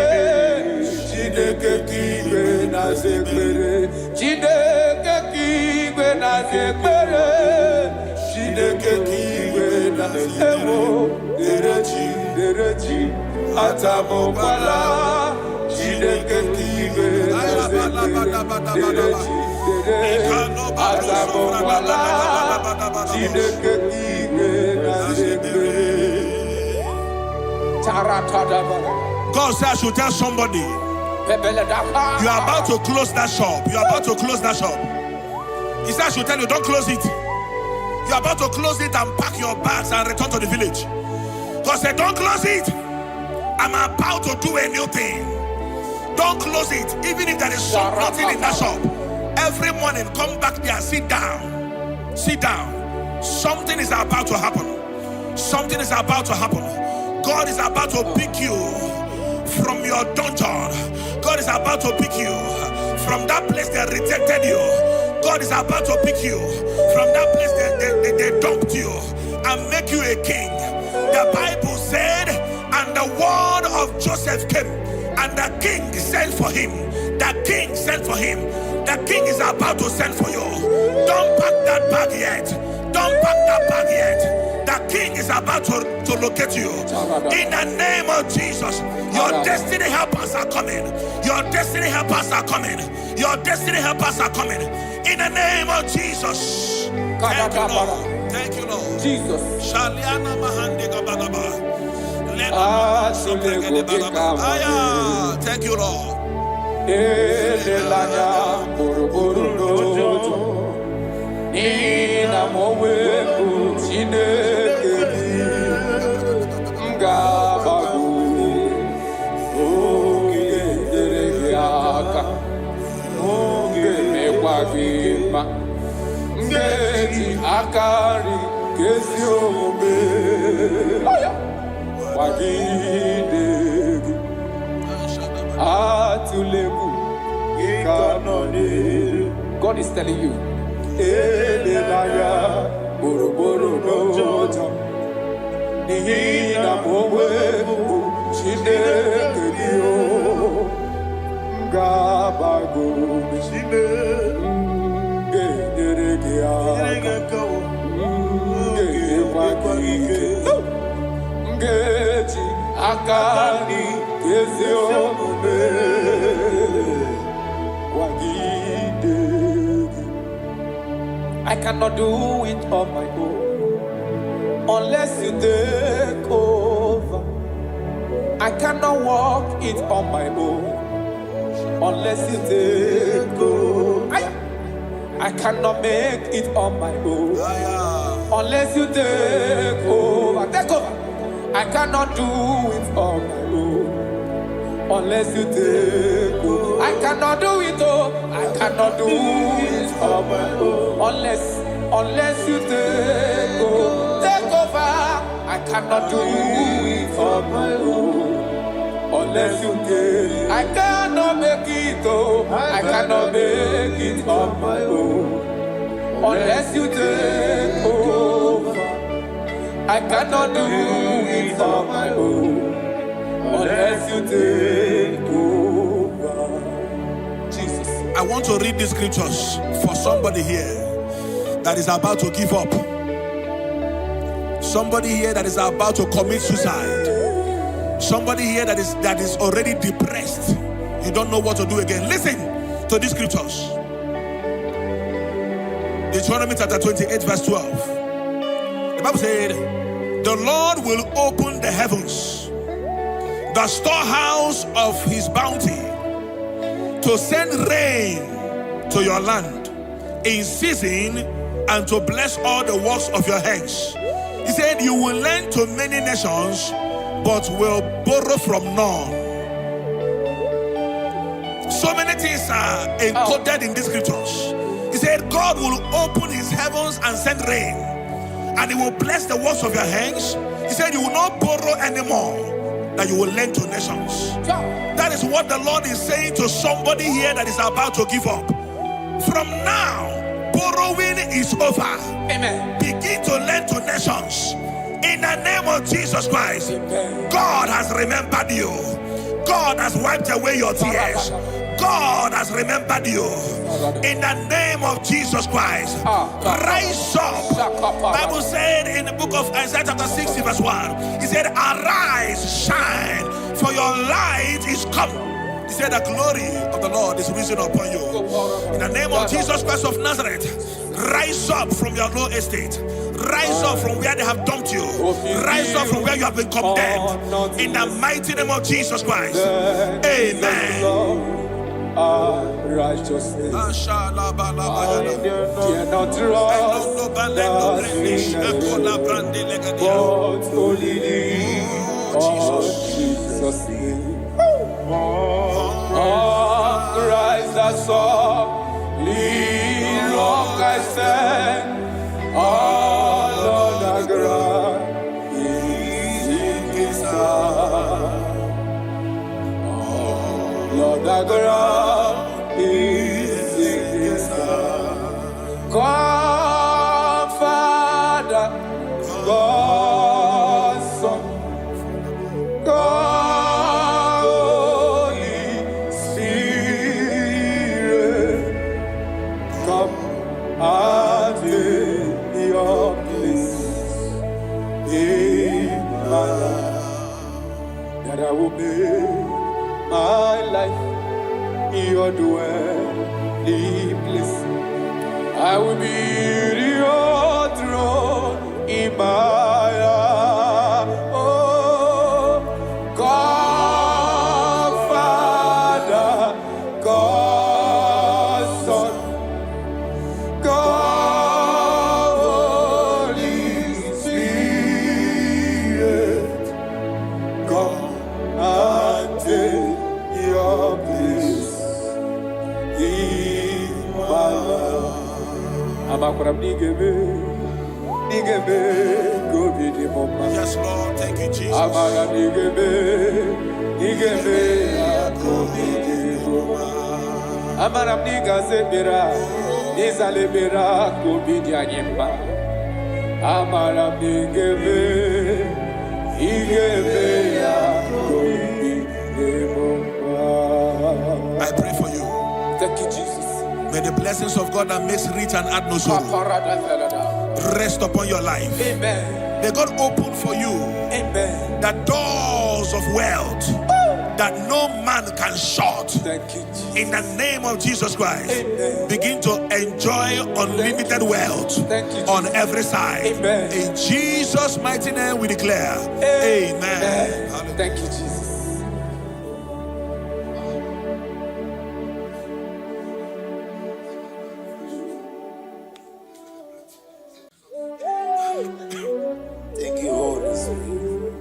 Speaker 2: Chineke kigwe na zekbere Chineke kigwe na zekbere Chineke kigwe na zekbere Dereji atamokwala Chineke kigwe na zekbere
Speaker 1: God says I should tell somebody, you are about to close that shop. You are about to close that shop. He said I should tell you, don't close it. You are about to close it and pack your bags and return to the village. God said, don't close it. I'm about to do a new thing. Don't close it, even if there is nothing in that shop. Every morning, come back there, sit down. Sit down. Something is about to happen. Something is about to happen. God is about to pick you from your dungeon. God is about to pick you from that place that rejected you. God is about to pick you from that place that they dumped you and make you a king. The Bible said, and the word of Joseph came, and the king sent for him. The king sent for him. The king is about to send for you. Don't pack that bag yet. Don't pack that bag yet. The king is about to locate you. In the name of Jesus, your destiny helpers are coming. Your destiny helpers are coming. Your destiny helpers are coming. In the name of Jesus. Thank you, Lord. Thank you, Lord.
Speaker 2: Jesus.
Speaker 1: Thank you, Lord.
Speaker 2: Elelanya boroborudo Nina moweku Chineke Ngabagu Oge deregiaka Oge mekwagima Ngeti akari kesi ome Wagidegi God is telling you, I cannot do it on my own unless you take over. I cannot walk it on my own unless you take over. I cannot make it on my own unless you take over. Take over. I cannot do it on my own unless you take over. I cannot do it, oh, I cannot do it on my own unless you take over. Take over. I cannot do it on my own unless you take. I cannot make it, oh, I cannot make it on my own unless you take over. I cannot do it on my own unless you take over. Jesus.
Speaker 1: I want to read these scriptures for somebody here that is about to give up. Somebody here that is about to commit suicide. Somebody here that is already depressed. You don't know what to do again. Listen to these scriptures. Deuteronomy chapter 28 verse 12. The Bible said, the Lord will open the heavens, the storehouse of his bounty, to send rain to your land in season and to bless all the works of your hands. He said, you will lend to many nations, but will borrow from none. So many things are encoded in these scriptures. He said, God will open his heavens and send rain, and he will bless the works of your hands. He said, you will not borrow anymore, that you will lend to nations. That is what the Lord is saying to somebody here that is about to give up. From now, borrowing is over.
Speaker 2: Amen.
Speaker 1: Begin to lend to nations. In the name of Jesus Christ. Amen. God has remembered you. God has wiped away your tears. God has remembered you. In the name of Jesus Christ. Rise up. Bible said in the book of Isaiah chapter 60 verse 1, he said, arise, shine, for your light is come. He said, the glory of the Lord is risen upon you. In the name of Jesus Christ of Nazareth, rise up from your low estate. Rise up from where they have dumped you. Rise up from where you have been condemned. In the mighty name of Jesus Christ. Amen.
Speaker 2: Righteousness. I dare not trust the sinners, but only Jesus' name. On Christ I saw, lean long I stand, all on the ground, is Lord, the ground is his God, Father, God, Son, God, Holy Spirit, come and take your place in my life, that I will make my life your dwelling place. I will be your throne in my heart. Oh, God, Father, God, Son, God, Holy Spirit, come and take your place in my life.
Speaker 1: Yes, Lord. Thank you, Jesus. I pray for you.
Speaker 2: Thank you, Jesus.
Speaker 1: May the blessings of God that makes rich and add no sorrow rest upon your life.
Speaker 2: Amen.
Speaker 1: May God open for you,
Speaker 2: amen,
Speaker 1: the doors of wealth that no man can shut.
Speaker 2: Thank you, Jesus.
Speaker 1: In the name of Jesus Christ.
Speaker 2: Amen.
Speaker 1: Begin to enjoy unlimited wealth on every side.
Speaker 2: Amen.
Speaker 1: In Jesus' mighty name we declare. Amen.
Speaker 2: Amen. Thank you, Jesus.
Speaker 3: Thank you, Holy Spirit.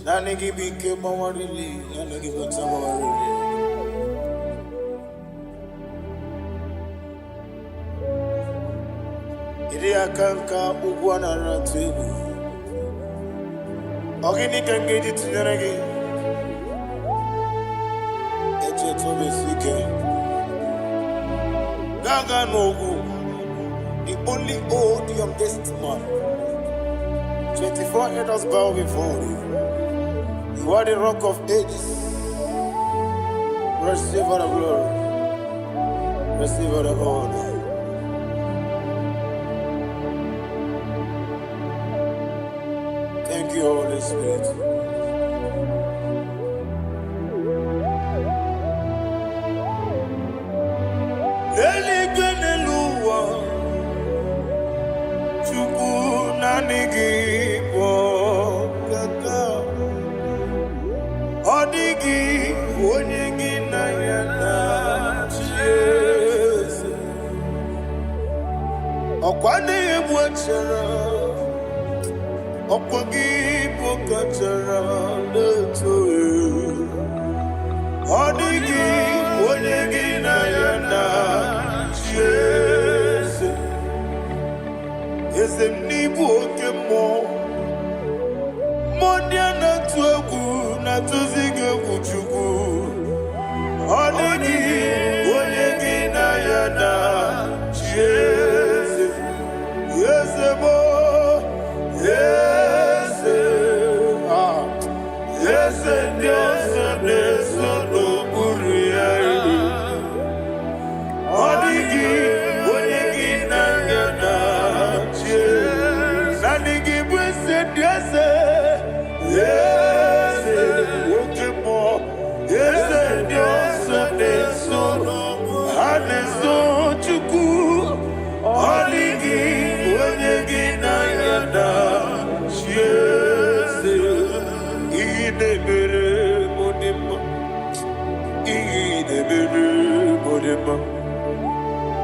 Speaker 3: Nanigi bike mawarili, nanigi bata mawarili. Iri akanka ubwana rantebu. Ogini kangeji tineregi. Eche tobe sike. Gaga nogu. The only old youngest man. 24 elders bow before you. You are the rock of ages. Receive all the glory. Receive all the honor. Thank you, Holy Spirit.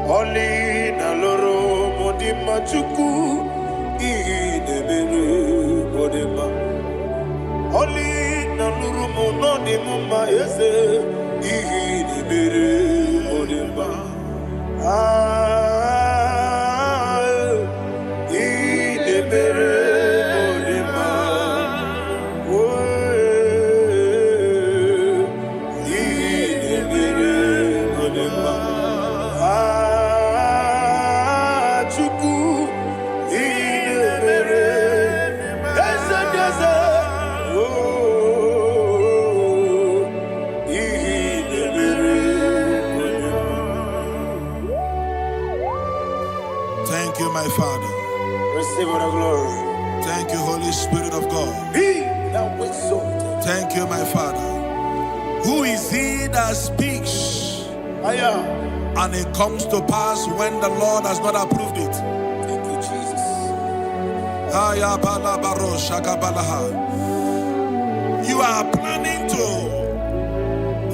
Speaker 3: Oli na loro modima chuku idebere modima. Oli na loro monodima ese idebere modima. Idebere modima. Idebere modima.
Speaker 1: Thank you, my Father.
Speaker 3: Receive the glory.
Speaker 1: Thank you, Holy Spirit of God.
Speaker 3: Be thou exalted.
Speaker 1: Thank you, my Father. Who is he that speaks and it comes to pass when the Lord has not approved it?
Speaker 3: Thank you, Jesus.
Speaker 1: You are planning to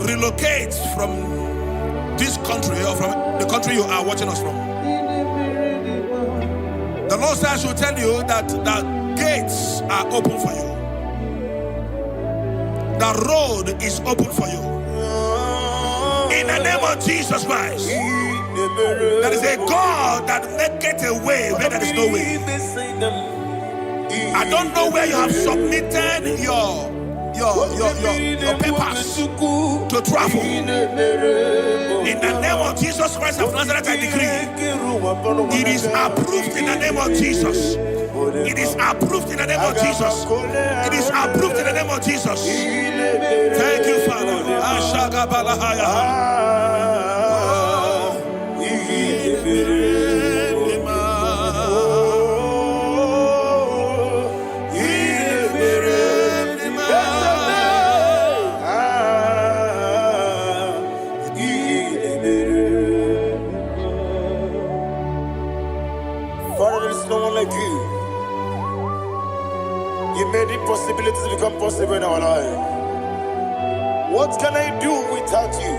Speaker 1: relocate from this country or from the country you are watching us from. The Lord says I should tell you that the gates are open for you. The road is open for you. In the name of Jesus Christ. There is a God that maketh a way where there is no way. I don't know where you have submitted your papers to travel. In the name of Jesus Christ of Nazareth, I decree it is approved in the name of Jesus. It is approved in the name of Jesus. It is approved in the name of Jesus. Thank you, Father.
Speaker 3: You made impossibilities become possible in our life. What can I do without you?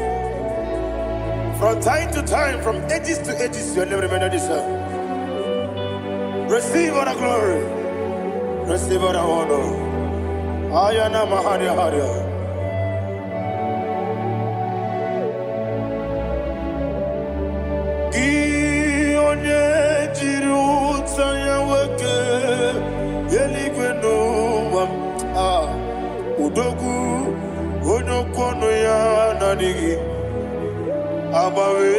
Speaker 3: From time to time, from ages to ages, you never remain the same. Receive all the glory. Receive all the honor. Ayana Maharia Haria. Udogu onokono ya nadigi abawe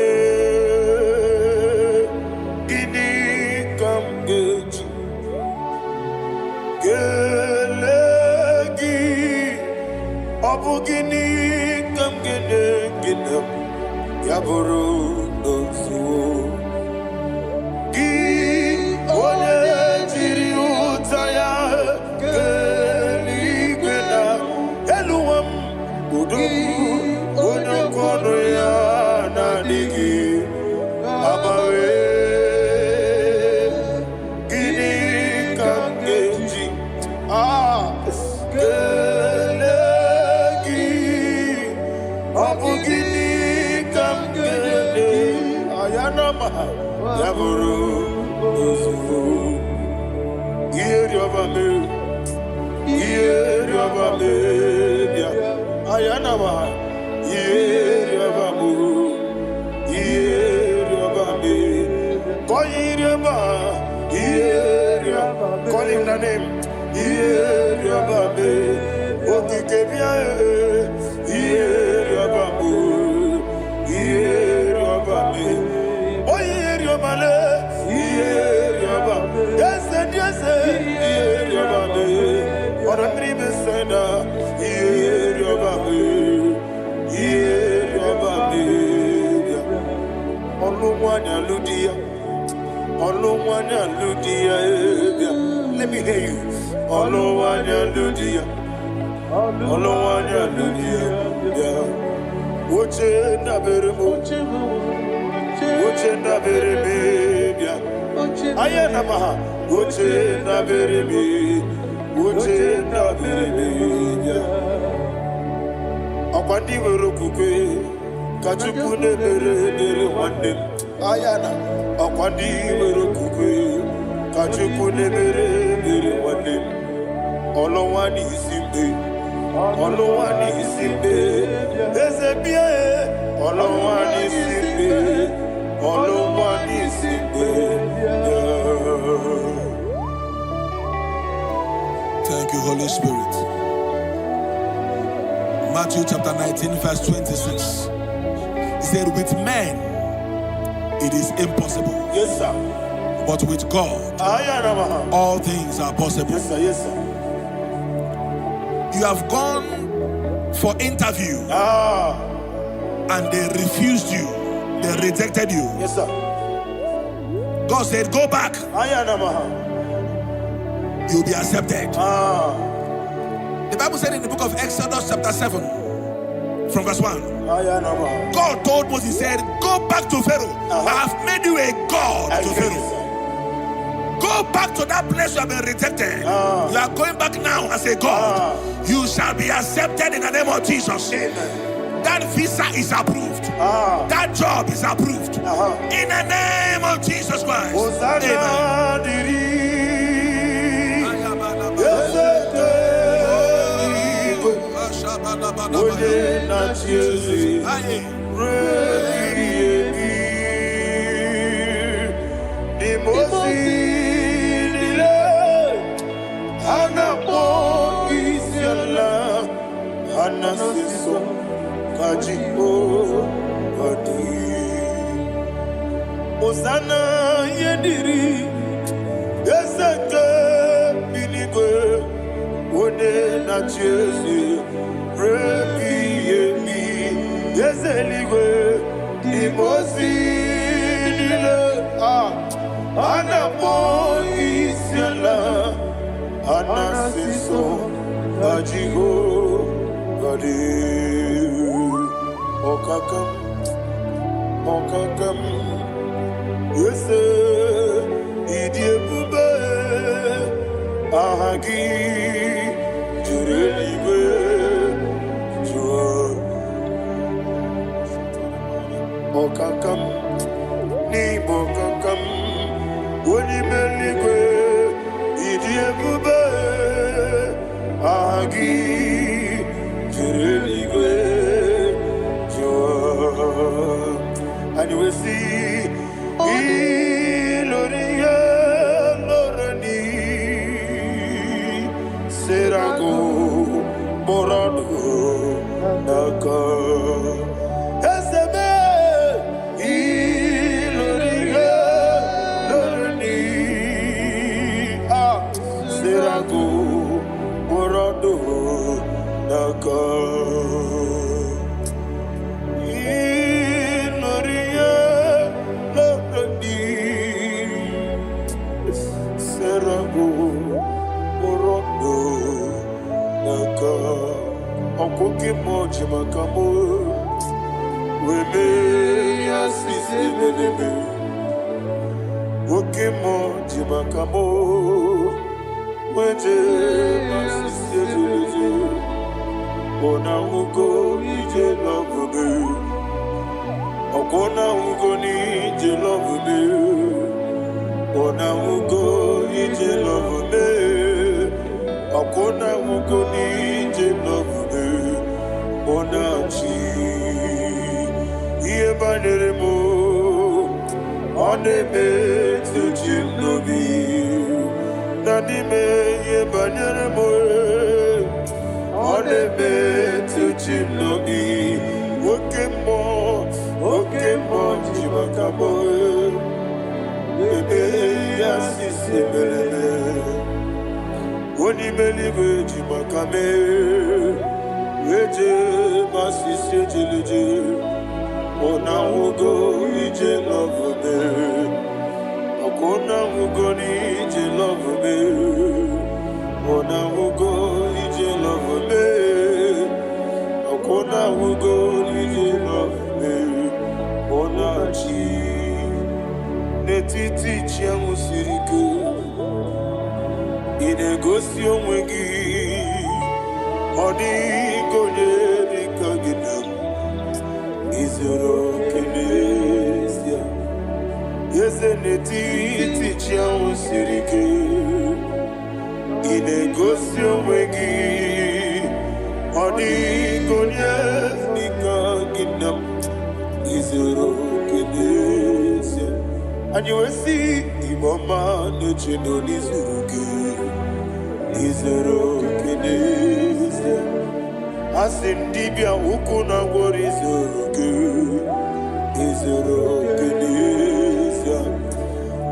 Speaker 3: ini kamgeji gelegi abugini kamgene Yaburu no su. Gi one tiri utaya geli gena eluam udu ono kono ya na digi abawe gini kangeji gelegi abugini kangele ayanama yaburu uzufu yeri obame ya ayanama yeri obamu yeri obame koyiri ba yeri call him the name yeri obame okikebia yeri obamu yeri obame oyeri obale yeri obame yes yeri obame ora tribe senda yeri obame Oluwanya Ludia let me hear you Oluwanya Ludia Uche na beremo ayana maha Uche na bereme Akwandi werokukwe Kachuku ne mere wande ayana akwandi werokukwe Kachuku ne mere wande Olowani isimbe Ezebie Olowani isimbe
Speaker 1: Thank you, Holy Spirit. Matthew chapter 19, verse 26. He said, with men it is impossible.
Speaker 3: Yes, sir.
Speaker 1: But with God, all things are possible.
Speaker 3: Yes, sir.
Speaker 1: You have gone for interview and they refused you. They rejected you.
Speaker 3: Yes, sir.
Speaker 1: God said, go back. You'll be accepted. The Bible said in the book of Exodus chapter 7 from verse 1. God told Moses, he said, go back to Pharaoh. I have made you a God to Pharaoh. Go back to that place you have been rejected. You are going back now as a God. You shall be accepted in the name of Jesus. That visa is approved. That job is approved. In the name of Jesus Christ.
Speaker 3: Osana yediri Yeseke binigwe One na Jesu Rebi yemi Yeseligwe Nimosi nile Anapo isiala Anasiso Ajigo Gadi Okakam Yes, idie bube ahagi jurelibe jua okakam ni bokakam woni meligwe idie bube ahagi jurelibe jua and you will see Iloria Lorani Serago Morado Naka Esebe Iloria Lorani Serago Morado Naka Okoke moji makamo Weme yasisi belebe Oke moji makamo Weje masisi belebe Ona ugo ije love me Okona ugo ni ije love me Ona ugo ije love me Okona ugo ni ije love me Ona chi Iye banyere mo One me tuji nobi Nani me iye banyere mo One me tuji nobi Oke mo jimakabo Bebe yasisi belebe Oni believe jimakame Weje masisi jilije Ona ugo ije love me Okona ugo ni ije love me Ona ugo ije love me Okona ugo ije love me Ona chi Netiti chiamu sirike Inegosi onwegi Odi gonye dikaginam Izoro kenesia Yeze netiti chiamu sirike Inegosi onwegi Odi gonye dikaginam Izoro kenesia And you will see Imama Nechino Nizuruke Izero Kenese Asindibia Ukuna Warizuruke Izero Kenese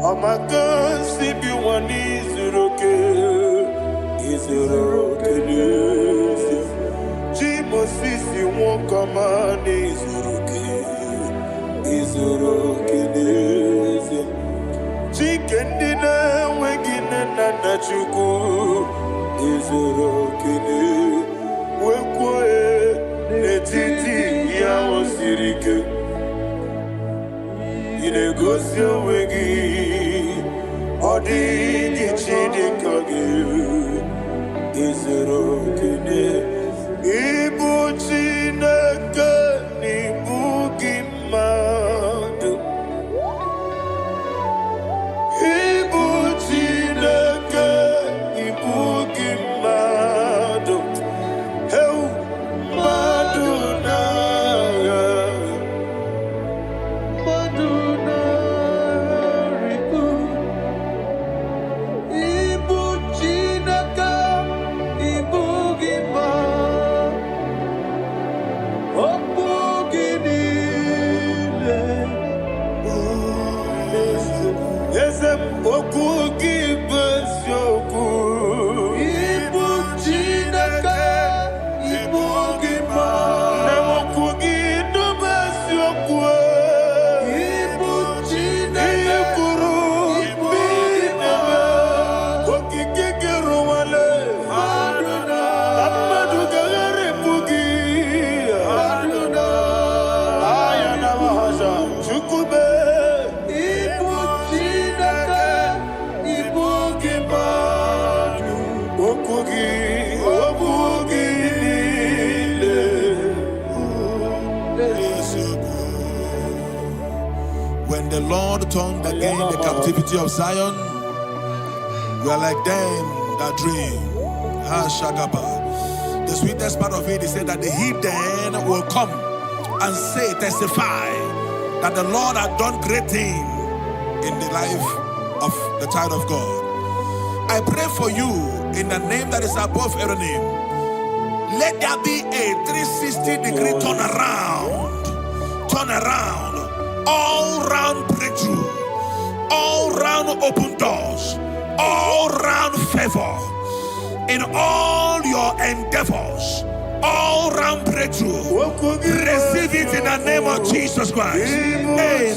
Speaker 3: Amaka Sibi Wanizuruke Izero Kenese Jimo Sisi Wokama Nizuruke Izero Kenese Chikendina wegine na chuku Izoro kene Wekwe netiti ya osirike Inegosi wegi Odi gichidi kage Izoro kene Ibu chineke Ibu gimadu
Speaker 1: When the Lord turned again the captivity of Zion, we are like them that dream. The sweetest part of it is said that the heathen will come and say, testify that the Lord had done great things in the life of the child of God. I pray for you in the name that is above every name. Let there be a 360-degree turn around, all round breakthrough, all round open doors, all round favor in all your endeavors, all round breakthrough. Receive it in the name of Jesus Christ. Amen.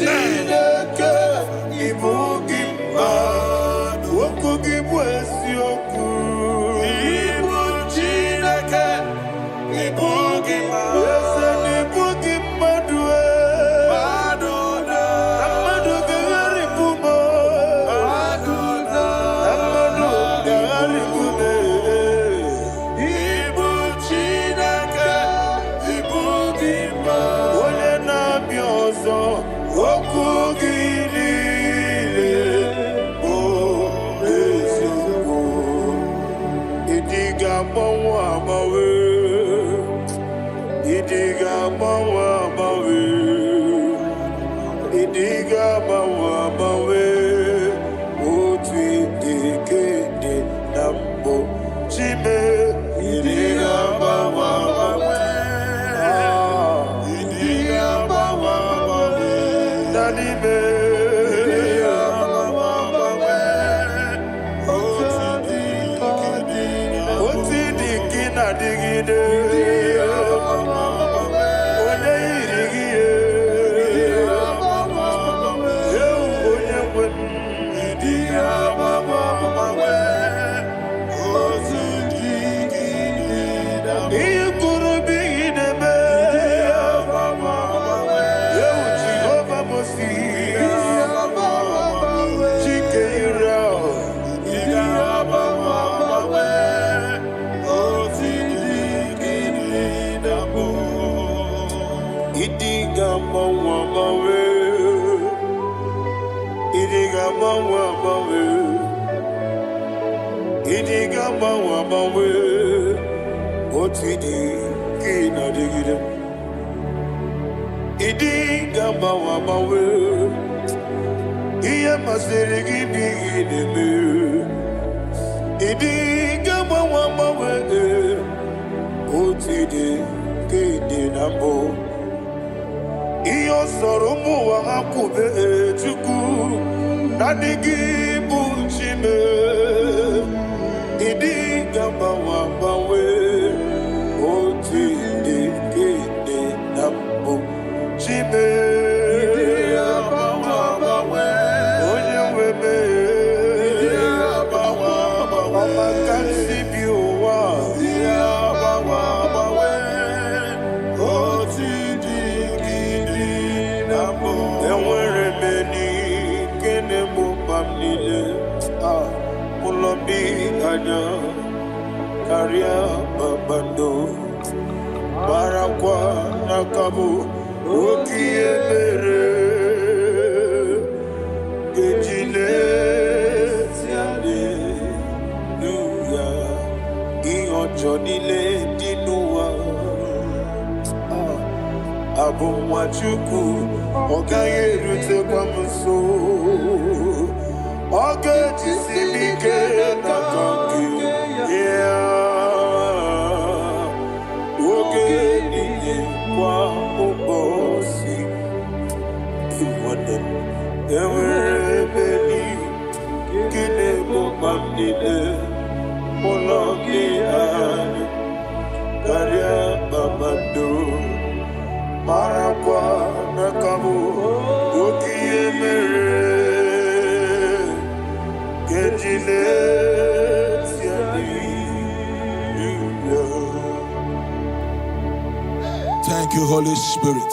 Speaker 1: Thank you, Holy Spirit.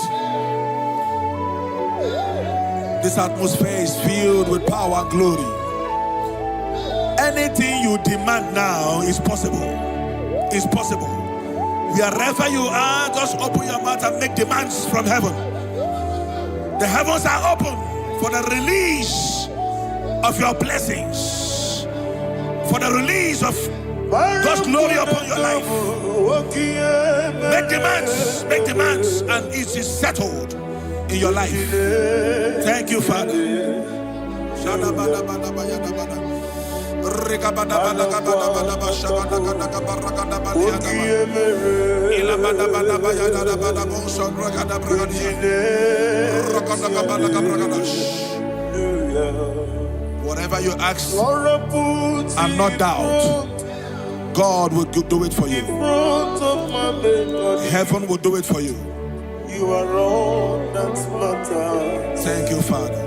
Speaker 1: This atmosphere is filled with power and glory. Anything you demand now is possible. It's possible. Wherever you are, just open your mouth and make demands from heaven. The heavens are open for the release of your blessings, for the release of God's glory upon your life. Make demands, and it is settled in your life. Thank you, Father. Whatever you ask and not doubt, God will do it for you. Heaven will do it for you.
Speaker 3: You are all that matters.
Speaker 1: Thank you, Father.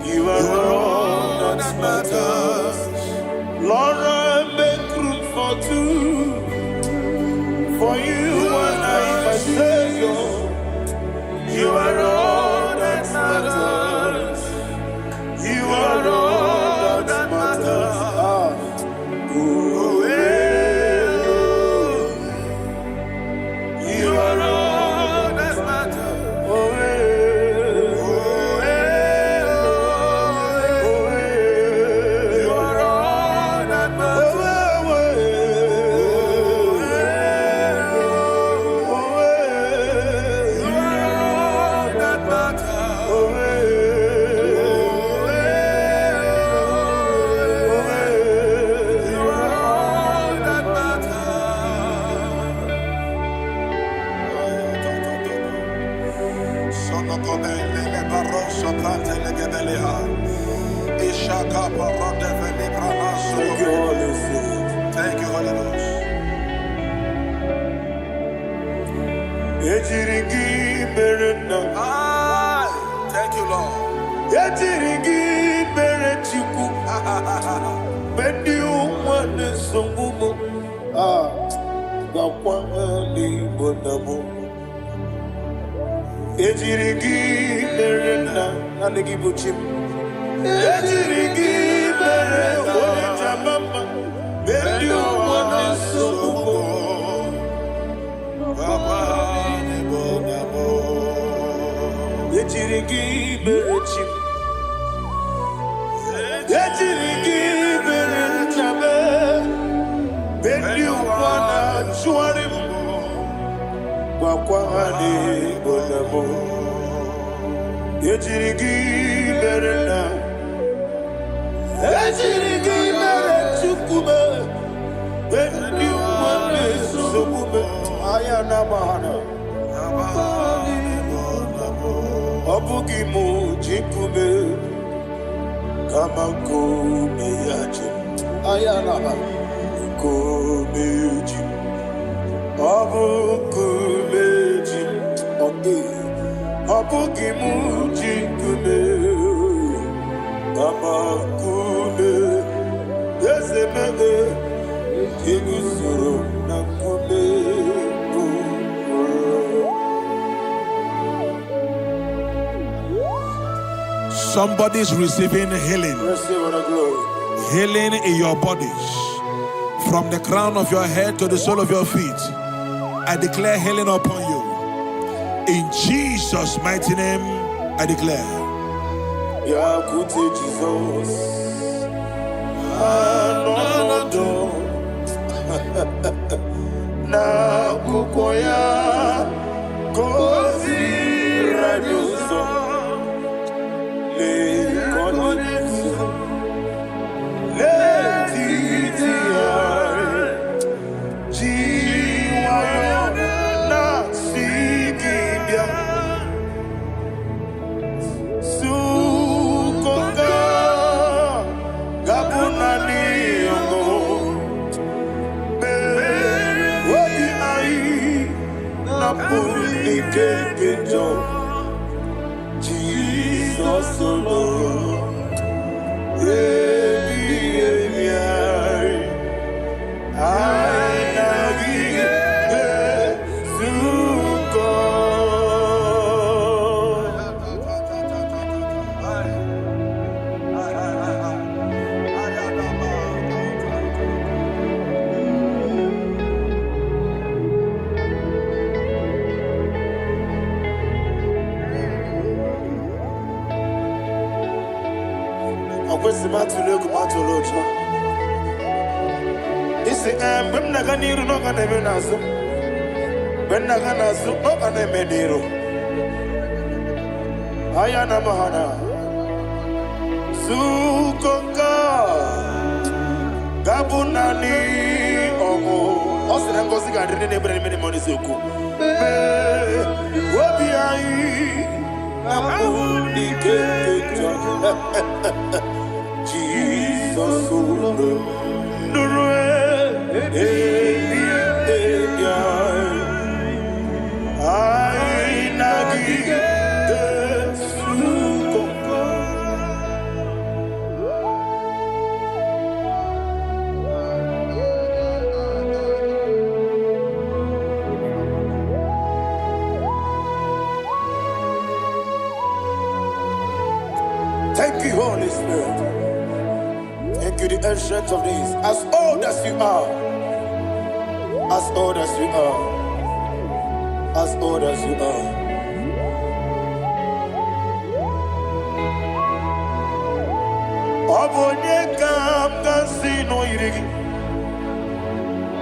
Speaker 3: You are all that matters. Lord, I make room for two. For you and I, my Savior. You are all that matters. You are all that matters. You are all that matters. You are all that matters.
Speaker 1: Thank you, Holy Ghost. Thank you, Lord. Somebody's receiving healing. Healing in your bodies. From the crown of your head to the sole of your feet. I declare healing upon you. In Jesus' mighty name, I declare. Jesus. Na kukoya kozi radioso le konexo le titiare jiwayo na sikibia sukoka gabunani yongo Jesus alone. Ayana mahana sukoka gabunani omo osina ngozi ga ndine ne bre mini money soku obi ai amuni kejo Jesus nurwe ai nagi Thank you, Holy Spirit. Thank you, the ancient of days. As old as you are, as old as you are, as old as you are. Obonye kam kasino irigi.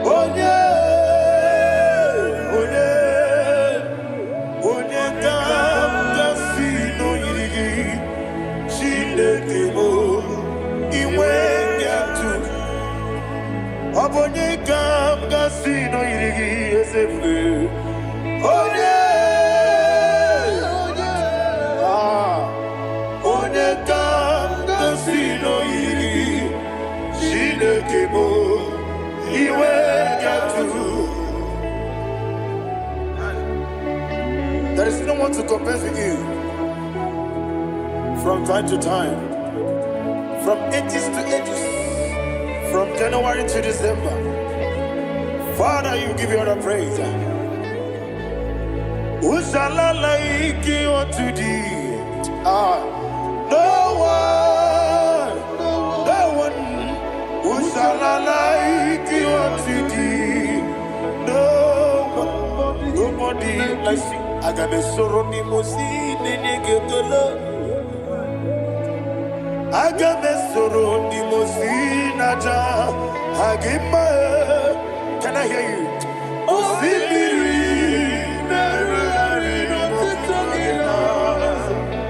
Speaker 1: Onye kam kasino irigi. Shindekimo iwe nyatu. Obonye kam kasino irigi esefu. Onye
Speaker 3: There's no one to compare with you. From time to time, from ages to ages, from January to December, Father, you give you all the praise. Who shall I like you unto thee? No one. Who shall I like you unto thee? Nobody like you. I got a sorrow ni mosi nene getolo. I got a sorrow ni mosi naja. Hagima, can I hear you? Oh,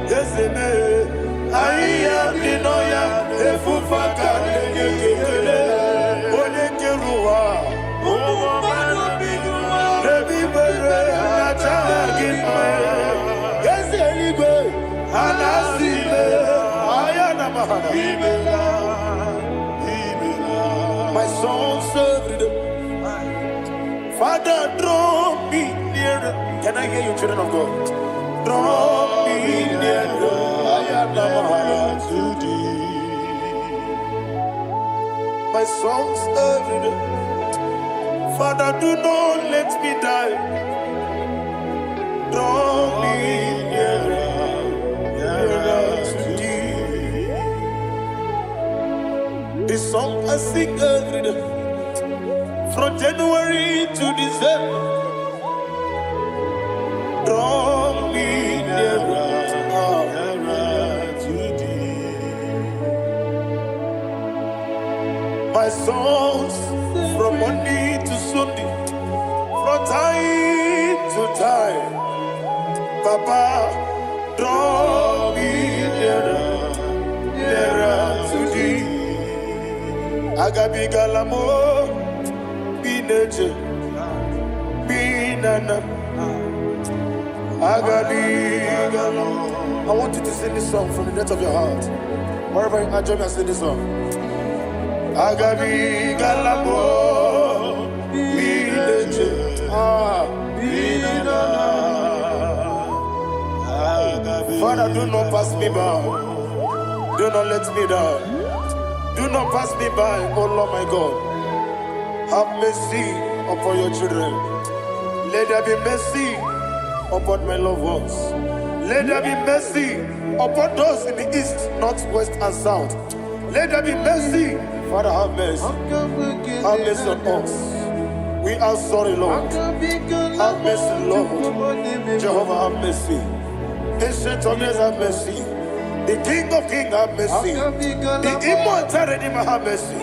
Speaker 3: yes, I am the noya. If you forget, my soul served. Father, draw me nearer. Can I hear you, children of God? Draw me nearer. I am to thee. My soul served. Father, do not let me die. Draw me nearer to thee. This song I sing every day, from January to December. Draw me nearer to thee. My songs from Monday to Sunday, from time to time. Papa, draw me nearer to thee. Agabi galamo, bineje, binana. Agabi galamo. I want you to sing this song from the depth of your heart. Wherever you are, join me and sing this song. Agabi galamo, bineje, binana. Father, do not pass me by. Do not let me down. Do not pass me by, oh Lord my God. Have mercy upon your children. Let there be mercy upon my loved ones. Let there be mercy upon those in the east, north, west, and south. Let there be mercy. Father, have mercy. Have mercy on us. We are sorry, Lord. Have mercy, Lord. Jehovah, have mercy. Ancient of days, have mercy. The King of Kings, have mercy. The immortal Redeemer, have mercy.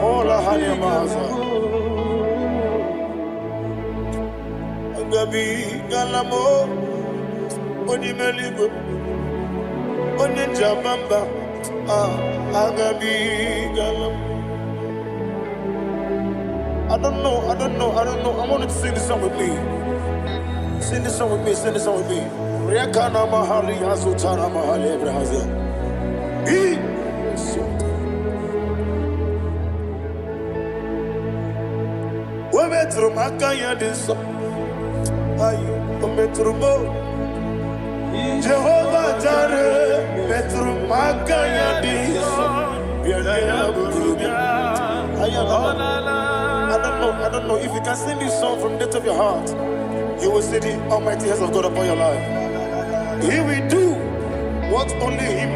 Speaker 3: Oh, la hania maza. Agabi galamo, oni meligo, oni jabamba. Agabi galamo. I don't know. I want you to sing this song with me. Sing this song with me. Rekana mahali azutana mahali ebrahazia. Wemetru makaya diso. Ayo, wemetru mo. Jehovah Jireh, metru makaya diso. I don't know if you can sing this song from the depth of your heart. You will see the almighty hands of God upon your life. He will do what only Him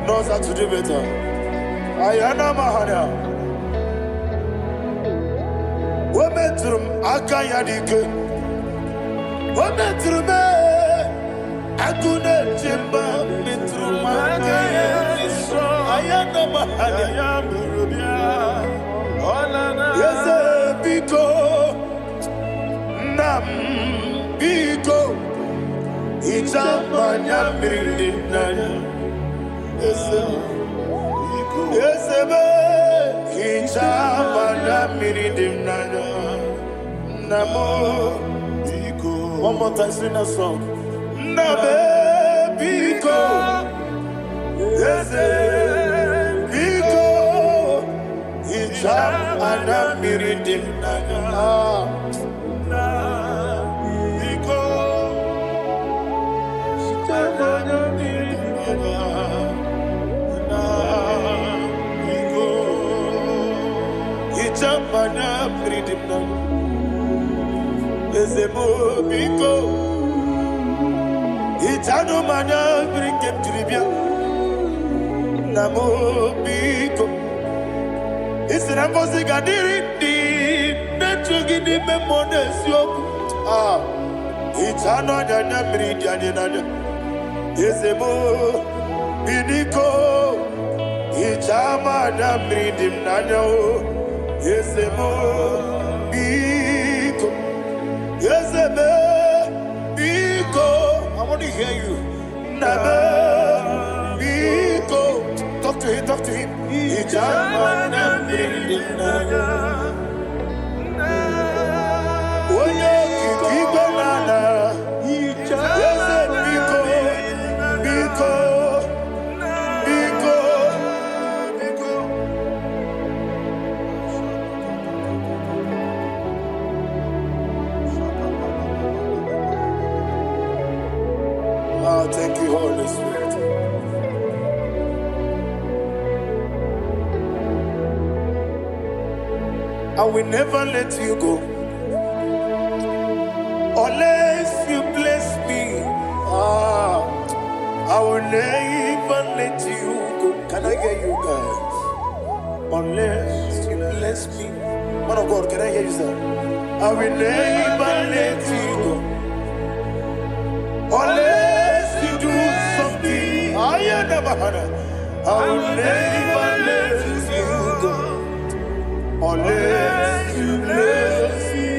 Speaker 3: knows how to do better. Ayana Mahana. Wometrum Akayadike. Wometrum Akune Jimba Metrum Akayadike. Ayana Mahana. Yes, Biko Nam Biko. Ichamanya mirinaya, esebe. Ichamanya mirinaya, namo. One more time, sing that song. Nabe biko, ese biko. Ichamanya mirinaya. Ezemo biko. Itano manya bring him to the bia. Namo biko. Isirambosi gadiri di. Netugi di memones yoku. Itano dana bring yanina. Ezemo biko. Itama da bring him nanya. Ezemo biko. Ezemo biko. I want to hear you. Nabe biko. Talk to him, talk to him. Itama da bring him nanya. Oye kiko nana. Ezemo biko. Biko. Thank you, Holy Spirit. I will never let you go unless you bless me. I will never let you go. Can I hear you guys? Unless you bless me. Man of God, can I hear you, sir? I will never let you go unless you do something. I will never let you go unless you bless me.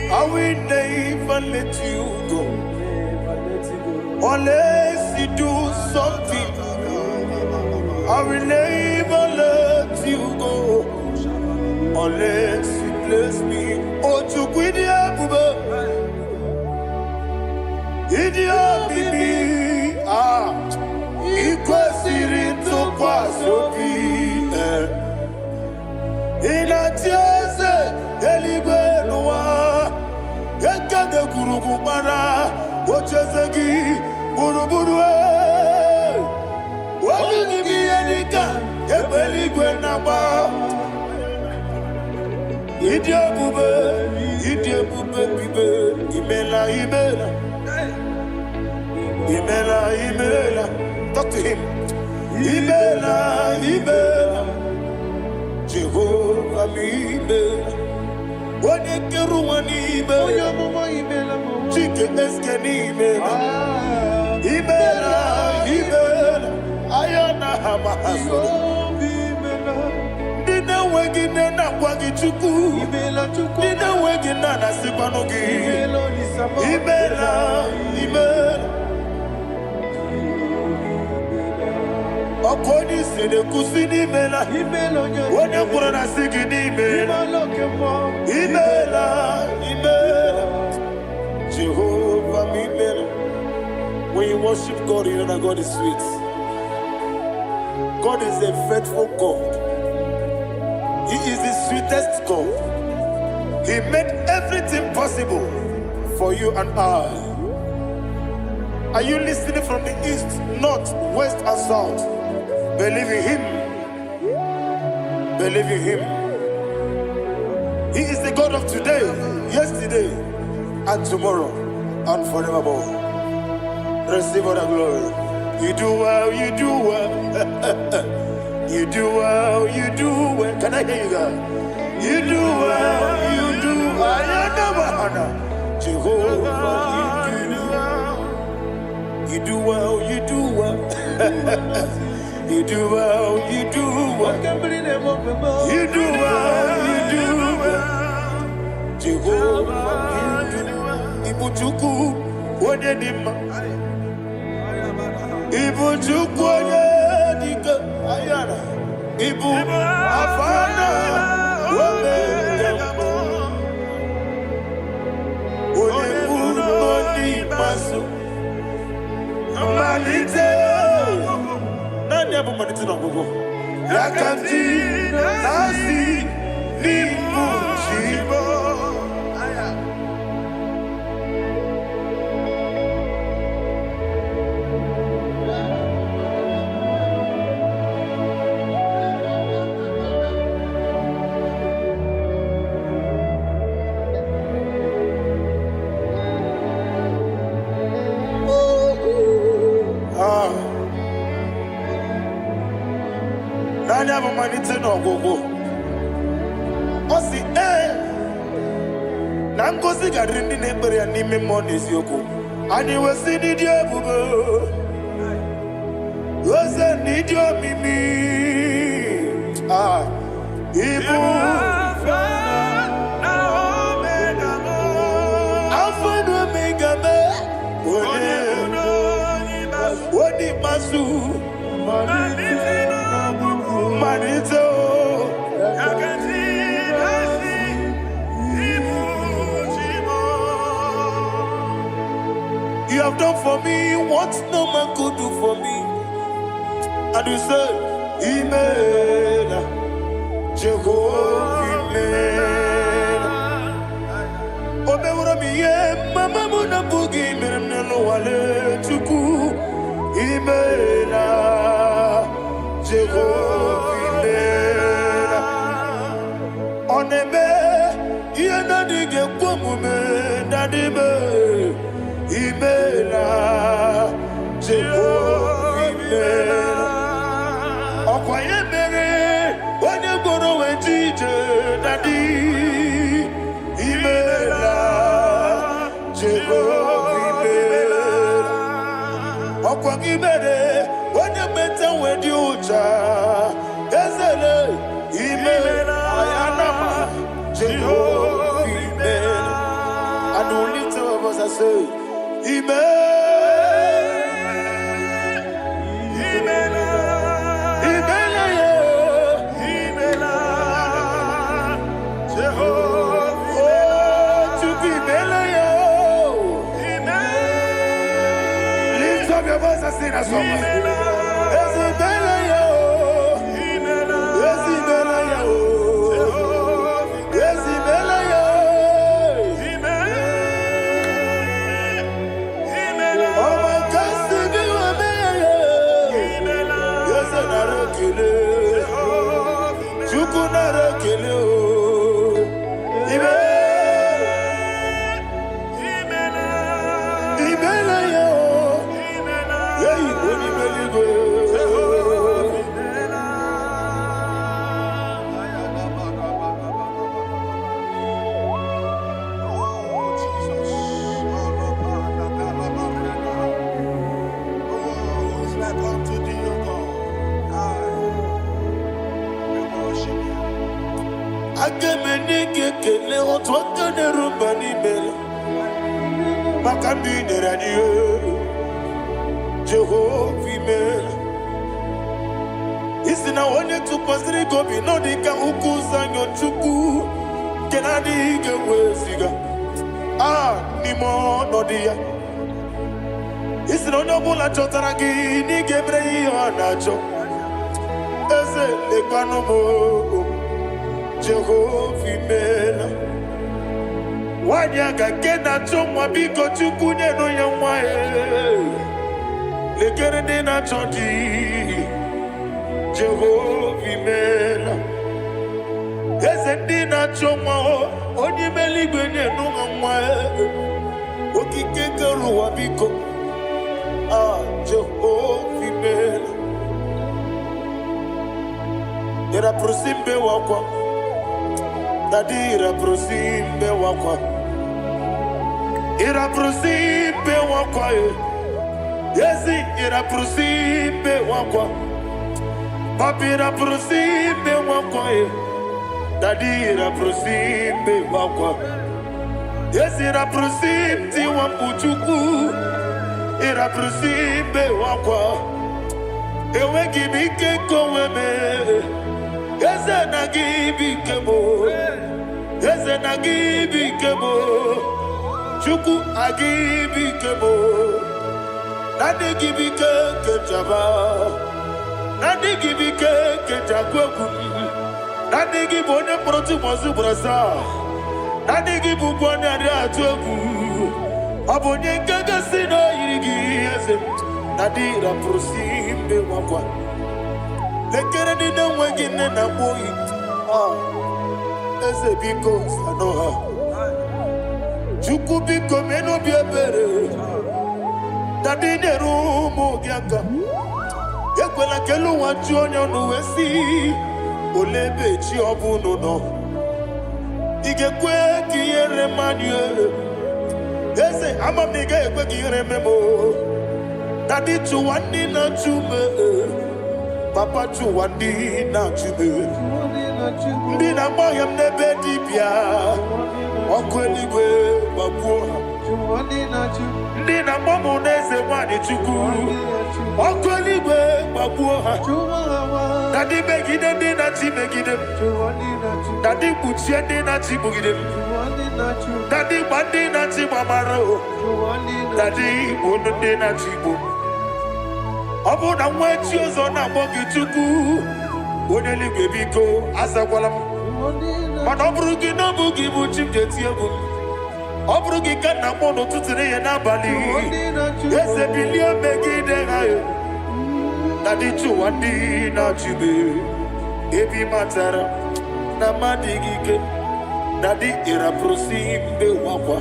Speaker 3: I will never let you go unless you do something. I will never let you go unless you bless me. Oh, to quit the Idiot bibi ikwesirito kwasopi inatieze eligwe nuwa ekade kurukubara ochezegi buruburu wabinigi yenika ebeligwe naba idiot bube bibe imela Imela, talk to him. Imela, Jehovah Imela. What a Keruani Imela, Chicken Escani Imela, Ayana Hamahaso. Dina Wagina Wagichuku, Dina Wagina Sipanogi, Imela. According to the Kusini Mela, when you put on a Sigini Mela, Jehovah Mela. When you worship God, you know that God is sweet. God is a faithful God. He is the sweetest God. He made everything possible for you and I. Are you listening from the east, north, west, and south? Believe in him. Believe in him. He is the God of today, yesterday, and tomorrow, and forevermore. Receive all the glory. You do well, you do well. You do well, you do well. Can I hear you guys? You do well, you do well. Jehovah, you do well, you do well. You do well, you do well. You do well, you do well. Jehovah, you do well. Ibuchuku, Wadedima. Ibuchuku, Wadedika. Ayana. Ibu, Afana. Wabedemo. Oyebu, Moni, Masu. Malite. Yakanti nasi ni mujibo. malite n'ọgwụgwụ ọ sị na ngozi ga-adịrị ndị na-ekpere ya n'ime mmụọ na eziokwu anyị wesị n'ịdị ebube eze n'ịdị omimi ibu Alpha and Omega Wodi masu Manito You have done for me what no man could do for me. And you said, Amen, Jehovah, Amen. Omeura mi mama muna bugi meremnelo wale chuku. Amen, Jehovah, Amen. Oneme, yena dige kumume nadibe. Imela, Jehovah, Imela. Okwaye mere, onye goro wejije nadi. Imela, Jehovah, Imela. Okwaye mere, onye meta wedi ucha. Ezele, Imela, Ayanama, Jehovah, Imela. And we lift up us and say, Lift up your voice and sing that song. Jehovah, Isina onye tupasiri gobi no dika ukuza nyochuku kenadi gewesiga nimo nodia Isina onye bula chotara gi ni gebre anacho eze lekwano mo Jehovah Wanyaka kena chomwa biko chukunye no yamwa Lekere de na choti Jehovah Imela Ezendi na chomwa Oni meligwenye no yamwa Okike keruwa biko Jehovah Imela Era prosimbe wakwa Dadira prosimbe wakwa Ira prosimbe wakwa Yesi ira prosimbe wakwa Papi ira prosimbe wakwa Dadira prosimbe wakwa Yesi ira prosimti wambuchuku Ira prosimbe wakwa Ewe gibike koweme Eze na gibike mo Eze na gibike mo Chuku agibike mo Nadi gibike kejaba Nadi gibike kejakweku Nadi gibone proti mozu brasa Nadi gibukwane ariatweku Abonye kega sino irigi eze Nadi raprosimbe wakwa Lekere dine wengine na boyi Eze biko sanoha Chuku biko meno biebere Dadine rumu gyaka Yekwela kelu wachu onyo nuwesi olebe chi obuno no igekwe kiyere manu eze amamiga ekwe kiyere memo dadi tu wandi na tume papa tu wandi na tume ndi na moyam nebe dibia okweligwe babuo ndi na momo neze mwani chuku okweligwe babuo ha dadi begide ndi na ti begide dadi butie ndi na ti bugide dadi bandi na ti mamaro dadi bunu ndi na ti bu obu na mwechi ozo na mogi chuku oneligwe biko asakwala mana oburu gi no bugi bu chimjeti ebu oburu gi kana mono tutire ye na bali ese bilia megide hayo dadi tu wandi na chibe ebi matara na madigike dadi era prosimbe wakwa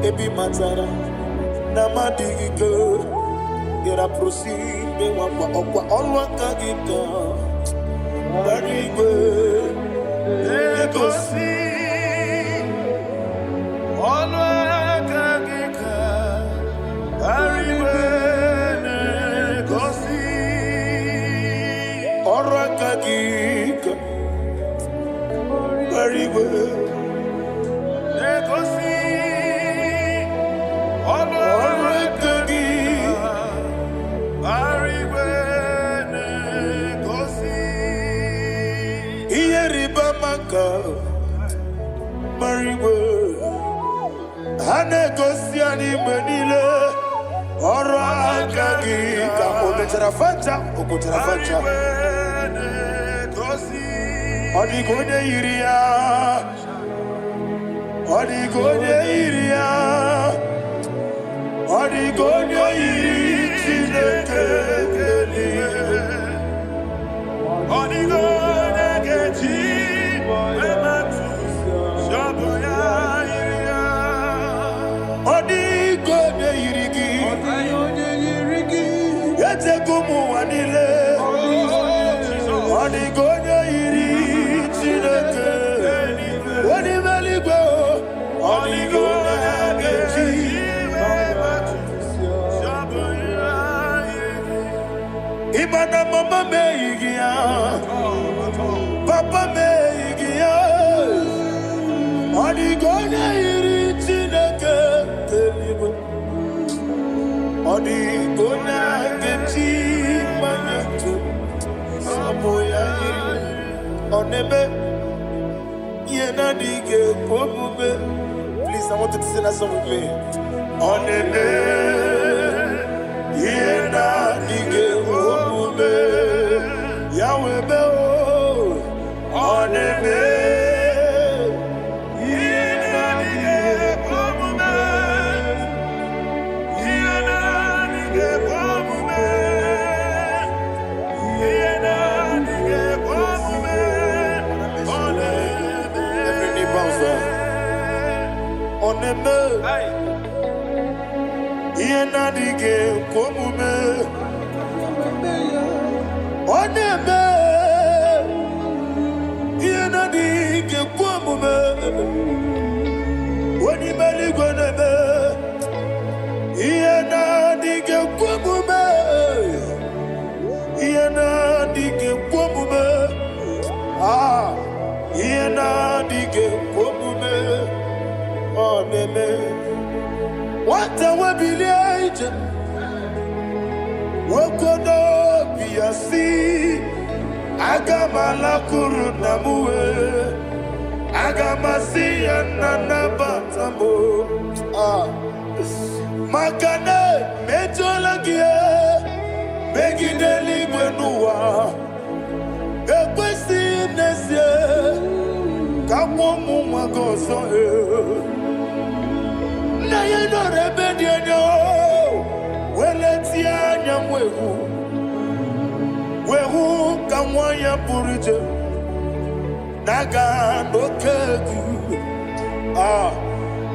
Speaker 3: ebi matara na madigike era prosimbe wakwa okwa olwa kagika dadi go egosi olwa kagika ariwe Orakagika, very well. Negosi, Orakagika, very well. Negosi, Ieribamaka, very well. Hanegosi animenile, Orakagika, Okotarafanta. Odigode iria, odigode iria, odigode iri chineke keli, odigode kechi ematu shaboya iria, odigode irigi, yete kumu wanile, odigode iri. Imana mama meigia, papa meigia, odigone iri chineke telibo, odigone kechi manyetu, samoya iri, onebe. Please, I want you to sing that song with me. On the Yahweh Beo. On the oneme yena dige komume oneme yena dige komume woni mali goneme yena dige komume yena dige komume yena dige komume oneme wata wabiliaje wokodo biasi agamala kuruna muwe agamasi yanana batamo makane mejolagie begideli gwenuwa ekwesi nesie kamomu magoso na yeno rebedienyo weletia nyamwehu wehu kamwanya purije naga nokegu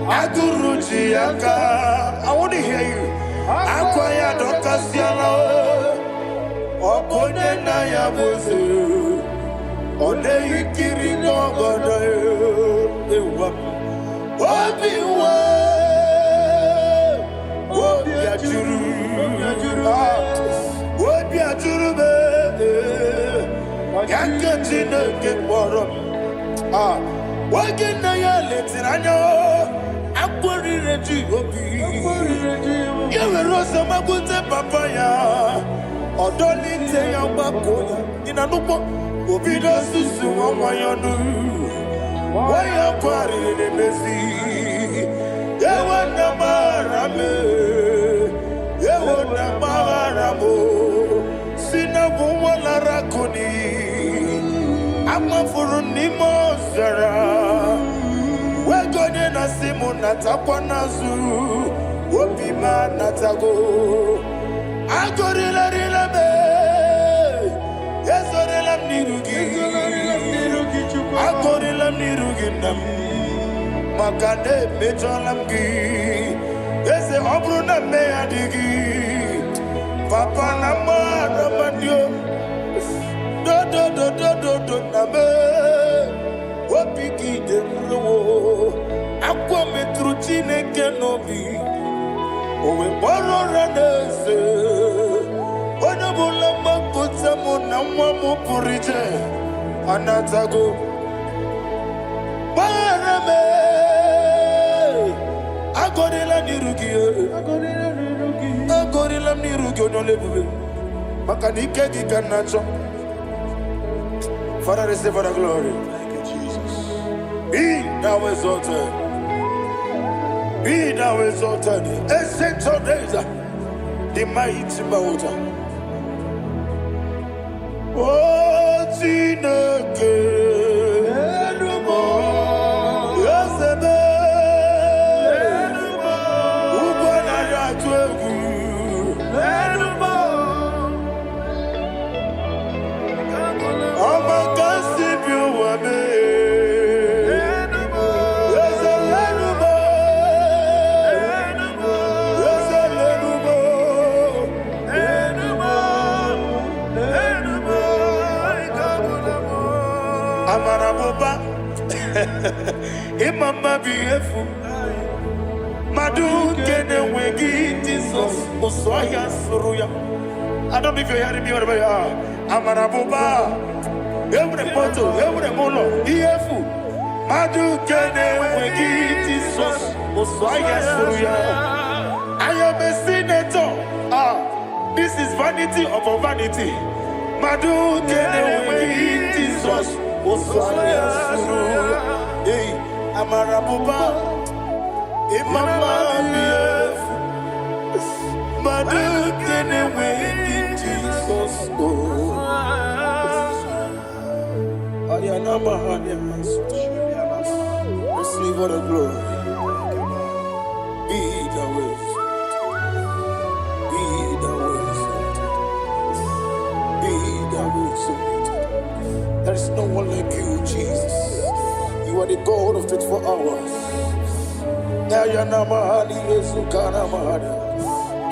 Speaker 3: aguruji yaka. I want to hear you. Akwaya dokasiala okonye na ya bozu Ole ikiri ngogodo ewa. Obiwa. Obiajuru. Obiajuru be. Yakachine kekworom. Wagena ya letiranya. Akwori reji obi. Yewe rosa magute papaya. Odoli te ya bakoya. Ina nupo. Obi do susu wanyonu. Waya kwari ne mezi. Yewe na marame. Yewe na maramo. Sina bumwala rakoni. Ama furu ni mozara. Wegode na simu natakwa nazu. Wopima natago. Agorila rila me. Yezorila nirugi. Agorila nirugi nam. Makande mejolamgi. Yeze obruna me adigi. Papa nama namandio. Do name. Wapiki de mlo. Akwa metruchine kenobi. Owe boro ranese. Onabula makuta muna mwamu purije. Anatago. Barame. Agorila nirugi. Agorila nirugi onolebube. Makanike gikanacho. Father, receive the glory.
Speaker 1: Thank you, Jesus.
Speaker 3: Be thou exalted. Be thou exalted. Ancient of days, the mighty mountain. Oh, Tineke. Yosebe. Ubana yatwegu. Amaraboba, Imama Biefu, Madu Kene Wegi, Jesus, Oswaya Suruya. I don't know if you're hearing me or whatever you are. Amaraboba, every photo, every molo, Iefu, Madu Kene Wegi, Jesus, Oswaya Suruya. I am a senator. This is vanity of a vanity. Madu Kene Wegi, Jesus. Hey, Amarabuba, Imama Biefu, Madu Kene Wegi, Jesus. Ayana Mahanya, receive all the glory. Be the way, be the way, be the way. There is no one like you, Jesus. You are the God of 24 hours.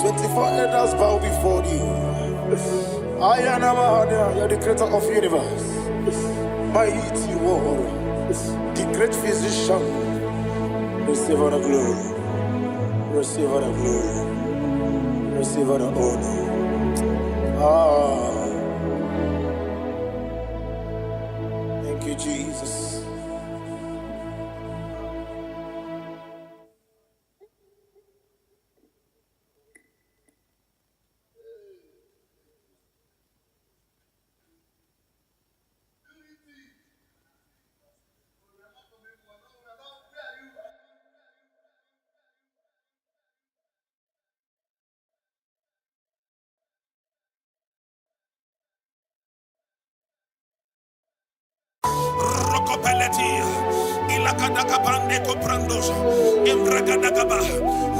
Speaker 3: 24 elders bow before you. You are the creator of the universe. Mighty warrior, the great physician. Receive all the glory. Receive all the glory. Receive all the honor. Thank you, Jesus.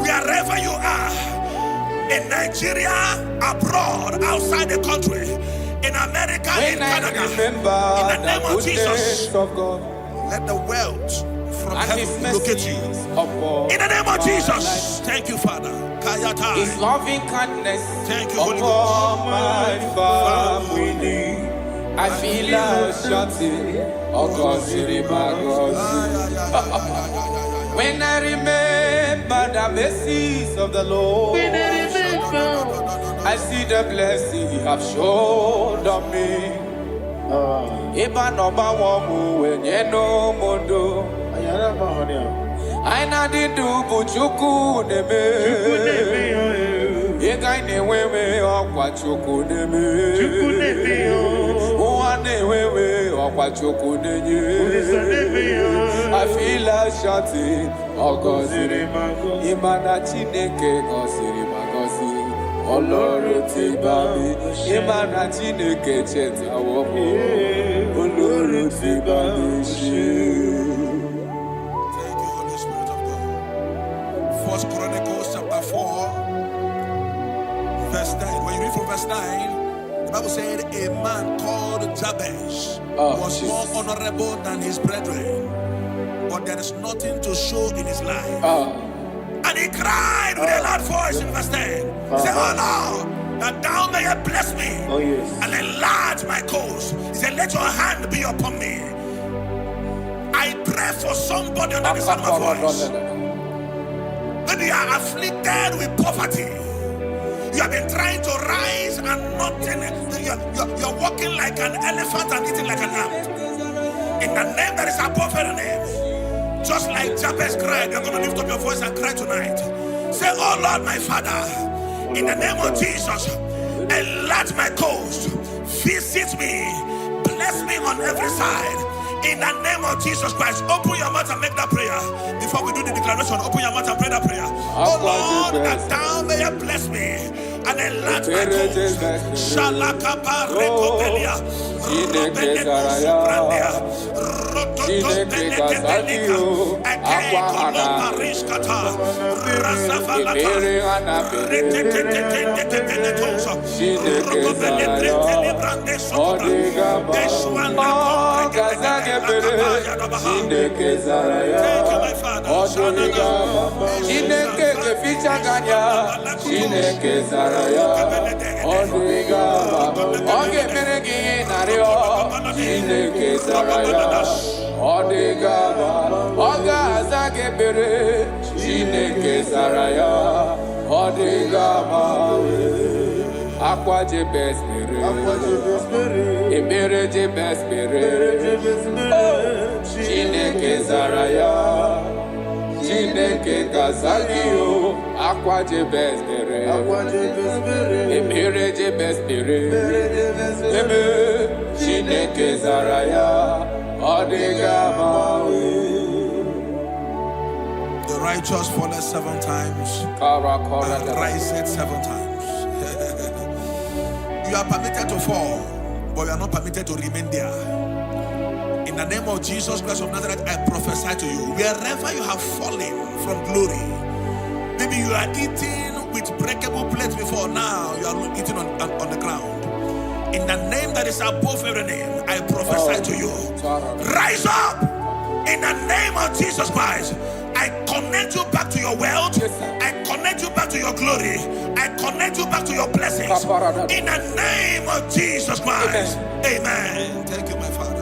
Speaker 1: Wherever you are, in Nigeria, abroad, outside the country, in America, in Canada, in the name of Jesus, let the wealth from heaven locate you. In the name of Jesus, thank you, Father.
Speaker 2: His loving kindness,
Speaker 1: thank you, Holy Ghost.
Speaker 2: my family. I feel like shouting, oh God, when I remember the mercies of the Lord, I see the blessing He have shown on me. Iba number one, when you know modo. I na di do buchuku neme. Ega ne wewe okwa chuku neme. One wewe okwa chuku neme. I feel like shouting, oh God, Imana Chineke gosiri magosi. Oloro ti bá mi, Imana Chineke cheta wopo. Oloro ti bá mi ṣe.
Speaker 1: Thank you, Holy Spirit of God. 1 Chronicles chapter 4, verse 9. When you read from verse 9, the Bible said a man called Jabez was more honorable than his brethren, but there is nothing to show in his life. And he cried with a loud voice in verse 10. He said, oh Lord, that thou mayest bless me and enlarge my cause. He said, let your hand be upon me. I pray for somebody under the sound of my voice. Maybe you are afflicted with poverty. You have been trying to rise and nothing. You're walking like an elephant and eating like an ant. In the name that is above every name. Just like Jabez cried, you're going to lift up your voice and cry tonight. Say, oh Lord, my Father, in the name of Jesus, enlarge my coast, visit me, bless me on every side. In the name of Jesus Christ, open your mouth and make that prayer. Before we do the declaration, open your mouth and pray that prayer. Oh Lord, that thou mayest bless me and enlarge my coast. Shalakapa rekopelia.
Speaker 2: Thank you, my Father. Aqua de bespere, ebere de bespere, Chineke zaraya, Chineke kazagio, aqua de bespere, ebere de bespere, Chineke zaraya, odigamawe.
Speaker 1: The righteous falleth 7 times, and riseth 7 times. You are permitted to fall, but you are not permitted to remain there. In the name of Jesus Christ of Nazareth, I prophesy to you, wherever you have fallen from glory, maybe you are eating with breakable plates before, now you are eating on the ground. In the name that is above every name, I prophesy to you, rise up in the name of Jesus Christ. I connect you back to your wealth. I connect you back to your glory. I connect you back to your blessings. In the name of Jesus Christ. Amen. Thank you, my Father.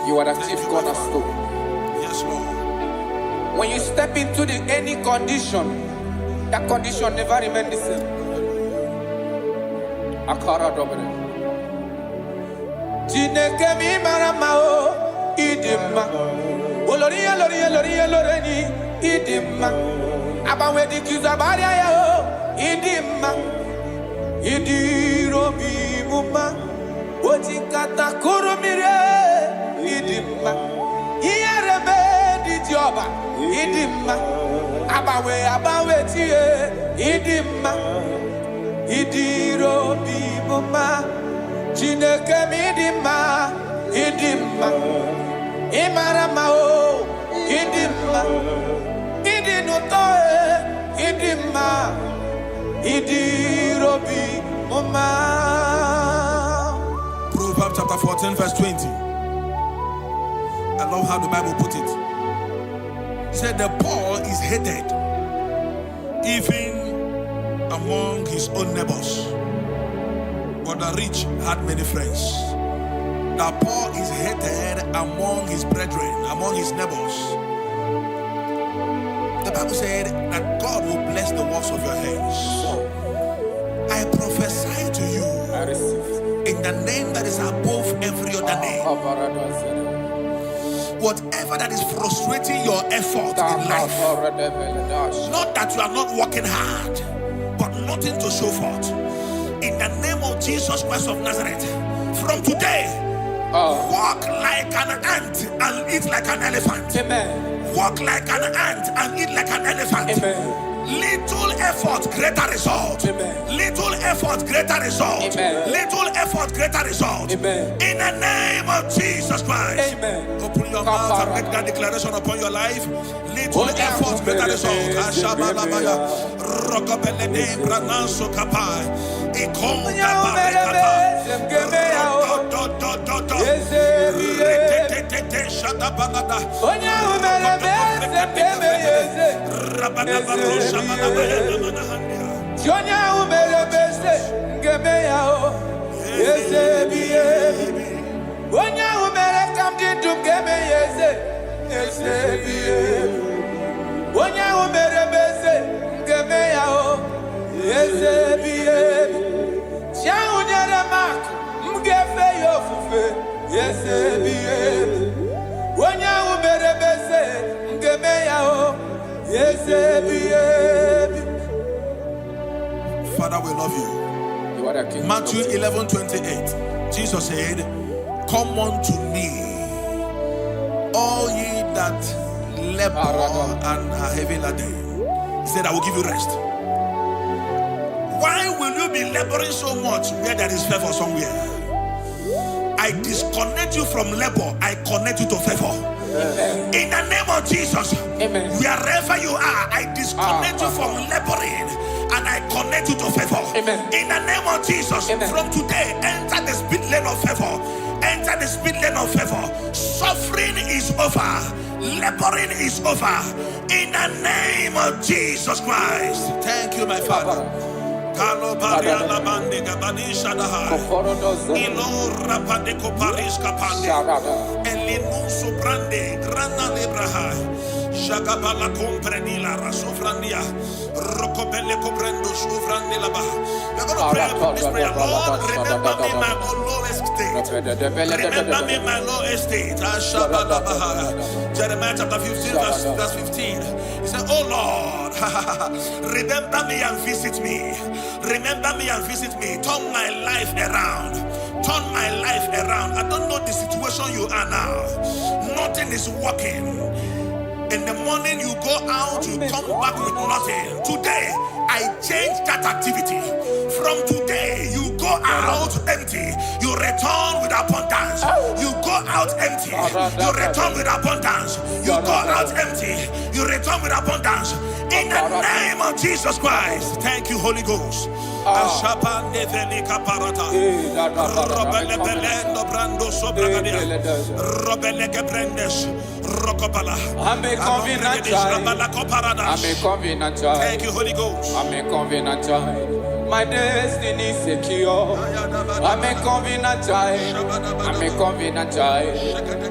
Speaker 2: You are the chief cornerstone.
Speaker 1: Yes, Lord.
Speaker 2: When you step into any condition, that condition never remains the same. Akara dobre. Chineke mi maramao idima. Oloria idima. Abawe di kizabaria yo. Idima. Idirobi muma. Otikata kurumire. Idima. Iyarebe di joba. Idima. Abawe tie. Idima. Idirobi muma. Chineke midima. Idima. Imarama o. Idima. Idinutoe. Idima. Idirobi muma.
Speaker 1: Proverbs chapter 14 verse 20. I love how the Bible put it. It said the poor is hated even among his own neighbors, but the rich had many friends. The poor is hated among his brethren, among his neighbors. The Bible said that God will bless the works of your hands. I prophesy to you in the name that is above every other name. Whatever that is frustrating your effort in life, not that you are not working hard, but nothing to show forth. In the name of Jesus Christ of Nazareth, from today, walk like an ant and eat like an elephant.
Speaker 2: Amen.
Speaker 1: Walk like an ant and eat like an elephant.
Speaker 2: Amen.
Speaker 1: Little effort, greater result.
Speaker 2: Amen.
Speaker 1: Little effort, greater result.
Speaker 2: Amen.
Speaker 1: Little effort, greater result.
Speaker 2: Amen.
Speaker 1: In the name of Jesus Christ.
Speaker 2: Amen.
Speaker 1: Open your mouth and make that declaration upon your life. Little effort, greater result. Ashabalabaya. Rokobelede brananso kapai. Ikonda barekata. Shadabalada.
Speaker 2: Jonya umele bese ngemeya o yesebiye Wonya umele kamdi ngemeya yesebiye Wonya umele bese ngemeya o yesebiye Chaunyere mak mgefe yofufe yesebiye Wonya umele bese ngemeya o yesebiye.
Speaker 1: Father, we love you.
Speaker 2: You are the King.
Speaker 1: Matthew 11:28. Jesus said, come unto me, all ye that labor and are heavy laden. He said, I will give you rest. Why will you be laboring so much where there is favor somewhere? I disconnect you from labor. I connect you to favor.
Speaker 2: Amen.
Speaker 1: In the name of Jesus.
Speaker 2: Amen.
Speaker 1: Wherever you are, I disconnect you from laboring and I connect you to favor.
Speaker 2: Amen.
Speaker 1: In the name of Jesus.
Speaker 2: Amen.
Speaker 1: From today, enter the speed lane of favor. Enter the speed lane of favor. Suffering is over. Laboring is over. In the name of Jesus Christ. Thank you, my Father. Kalo Bariala Bande Gabani Shadahai. Ilo Rapandeko Paris Kapande. Elinu Subrande Grana Lebrahai. Jagabala Comprenila Rasofrandia. Rocobele Coprendo Sufrandila Bah. You're going to pray this prayer. Lord, remember me my lowest state. Remember me my lowest state. Jeremiah chapter 15, verse 15. He said, oh Lord, remember me and visit me. Remember me and visit me. Turn my life around. Turn my life around. I don't know the situation you are now. Nothing is working. In the morning you go out, you come back with nothing. Today, I change that activity. From today, you go out empty. You return with abundance. You go out empty. You return with abundance. You go out empty. You return with abundance. In the name of Jesus Christ. Thank you, Holy Ghost. Thank you, Holy Ghost.
Speaker 2: I'm a covenant child. My destiny is secure. I'm a covenant child. I'm a covenant child.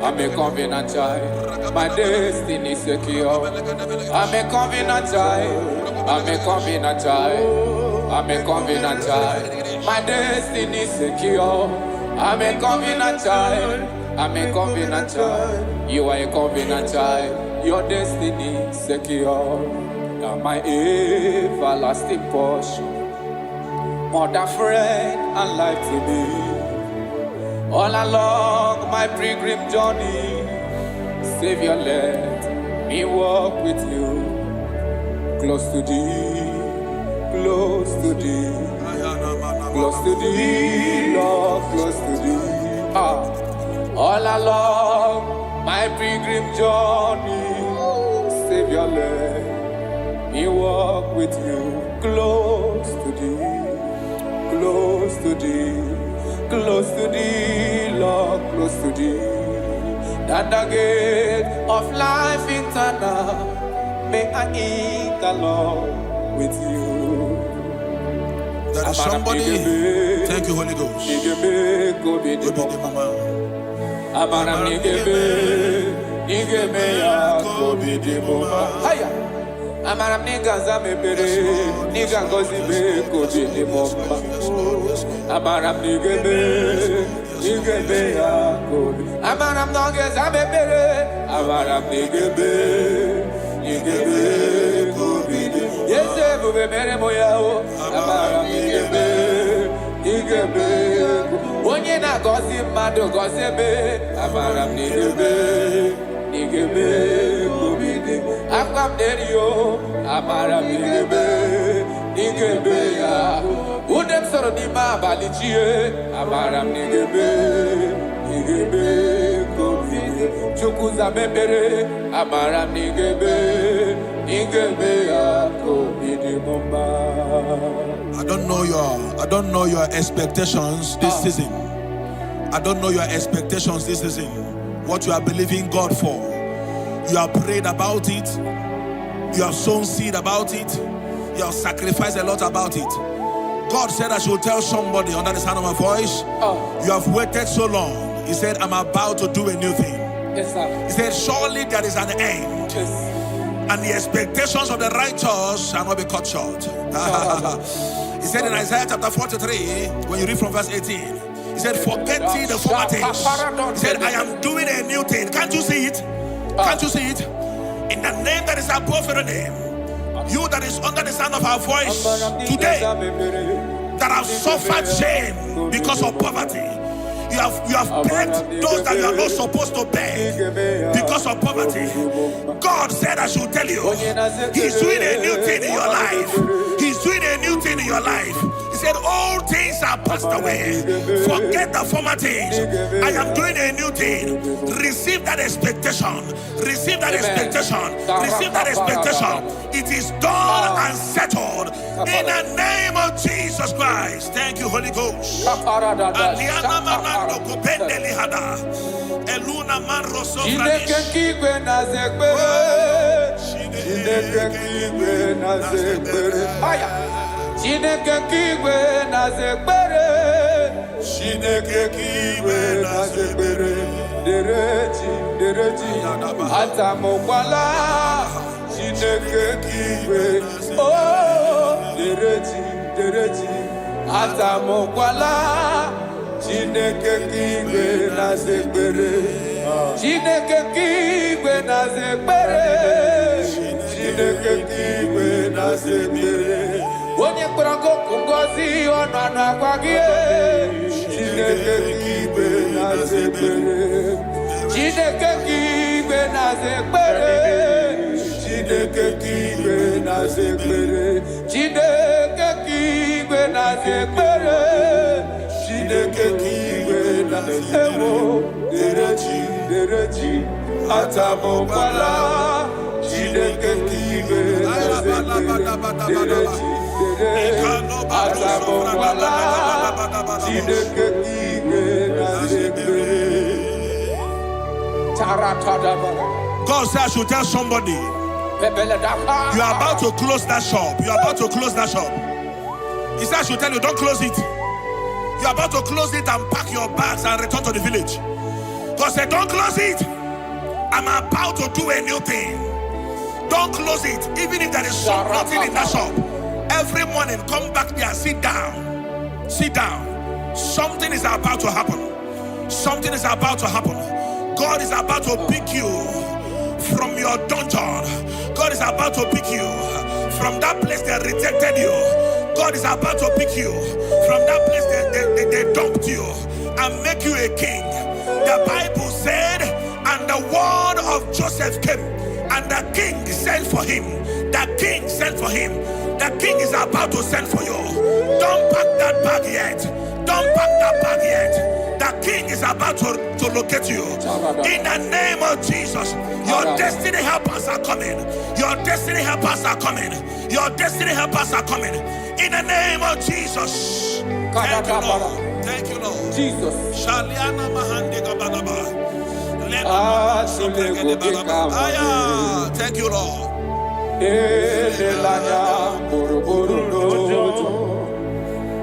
Speaker 2: I'm a covenant child. My destiny is secure. I'm a covenant child. I'm a covenant child. I'm a covenant child. My destiny is secure. I'm a covenant child. I'm a covenant child. You are a covenant child. Your destiny is secure. Now my everlasting portion, more than friend and life to me. All along my pilgrim journey, Savior, let me walk with you. Close to thee, close to thee, close to thee, Lord, close to thee. All along my pilgrim journey, Savior, let me walk with you. Close to thee, close to thee, close to thee, Lord, close to thee. That the gate of life eternal, may I eat along with you.
Speaker 1: There is somebody. Thank you, Holy Ghost.
Speaker 2: Amaram nigga zamebere, nigga gozi be kobi ni momba. Amaram nigga be ya kobi. Amaram nigga zamebere, amaram nigga be kobi ni. Yese bube mere moya o, amaram nigga be. Onye na gozi mado gozi be, amaram nigga be kobi ni. Akam derio, amaram nigga be ya. Udem soro ni ma balichie, amaram nigga be kobi ni. Chukuza bebere, amaram nigga be ya kobi ni mumba.
Speaker 1: I don't know your expectations this season. I don't know your expectations this season. What you are believing God for. You have prayed about it. You have sown seed about it. You have sacrificed a lot about it. God said I should tell somebody under the sound of my voice, you have waited so long. He said, I'm about to do a new thing.
Speaker 2: Yes, sir.
Speaker 1: He said, surely there is an end.
Speaker 2: Yes.
Speaker 1: And the expectations of the righteous shall not be cut short. He said in Isaiah chapter 43, when you read from verse 18, he said, forget ye the former things. He said, I am doing a new thing. Can't you see it? Can't you see it? In the name that is above every name, you that is under the sound of our voice today, that have suffered shame because of poverty, you have begged those that you are not supposed to beg because of poverty. God said I should tell you, He's doing a new thing in your life. He's doing a new thing in your life. He said, all things are passed away. Forget the former things. I am doing a new thing. Receive that expectation. Receive that expectation. Receive that expectation. It is done and settled in the name of Jesus Christ. Thank you, Holy Ghost.
Speaker 2: Chineke kigwe na zekbere, Chineke kigwe na zekbere, dereji, atamokwala, Chineke kigwe, oh, dereji, atamokwala, Chineke kigwe na zekbere, Chineke kigwe na zekbere, Chineke kigwe na zekbere. Onye kpọrọ ngozi ọnụ anụ akwa gị, Chineke kigwe na-aza ekpere, Chineke kigwe na-aza ekpere, Chineke kigwe na-aza ekpere, Chineke kigwe na-aza ekpere, Chineke kigwe na-aza ekpere, dereji, atamokwala, Chineke kigwe na-aza ekpere, dereji.
Speaker 1: God says I should tell somebody, you are about to close that shop. You are about to close that shop. He said I should tell you, don't close it. You are about to close it and pack your bags and return to the village. God said, don't close it. I'm about to do a new thing. Don't close it, even if there is nothing in that shop. Every morning, come back there, sit down. Sit down. Something is about to happen. Something is about to happen. God is about to pick you from your dungeon. God is about to pick you From that place they rejected you, God is about to pick you. From that place they dumped you and make you a king. The Bible said, and the word of Joseph came, and the king sent for him. The king sent for him. The king is about to send for you. Don't pack that bag yet. Don't pack that bag yet. The king is about to locate you. In the name of Jesus, your destiny helpers are coming. Your destiny helpers are coming. Your destiny helpers are coming. In the name of Jesus. Thank you, Lord. Thank you, Lord.
Speaker 2: Jesus.
Speaker 1: Shaliana Mahande Gabalaba. Thank you, Lord.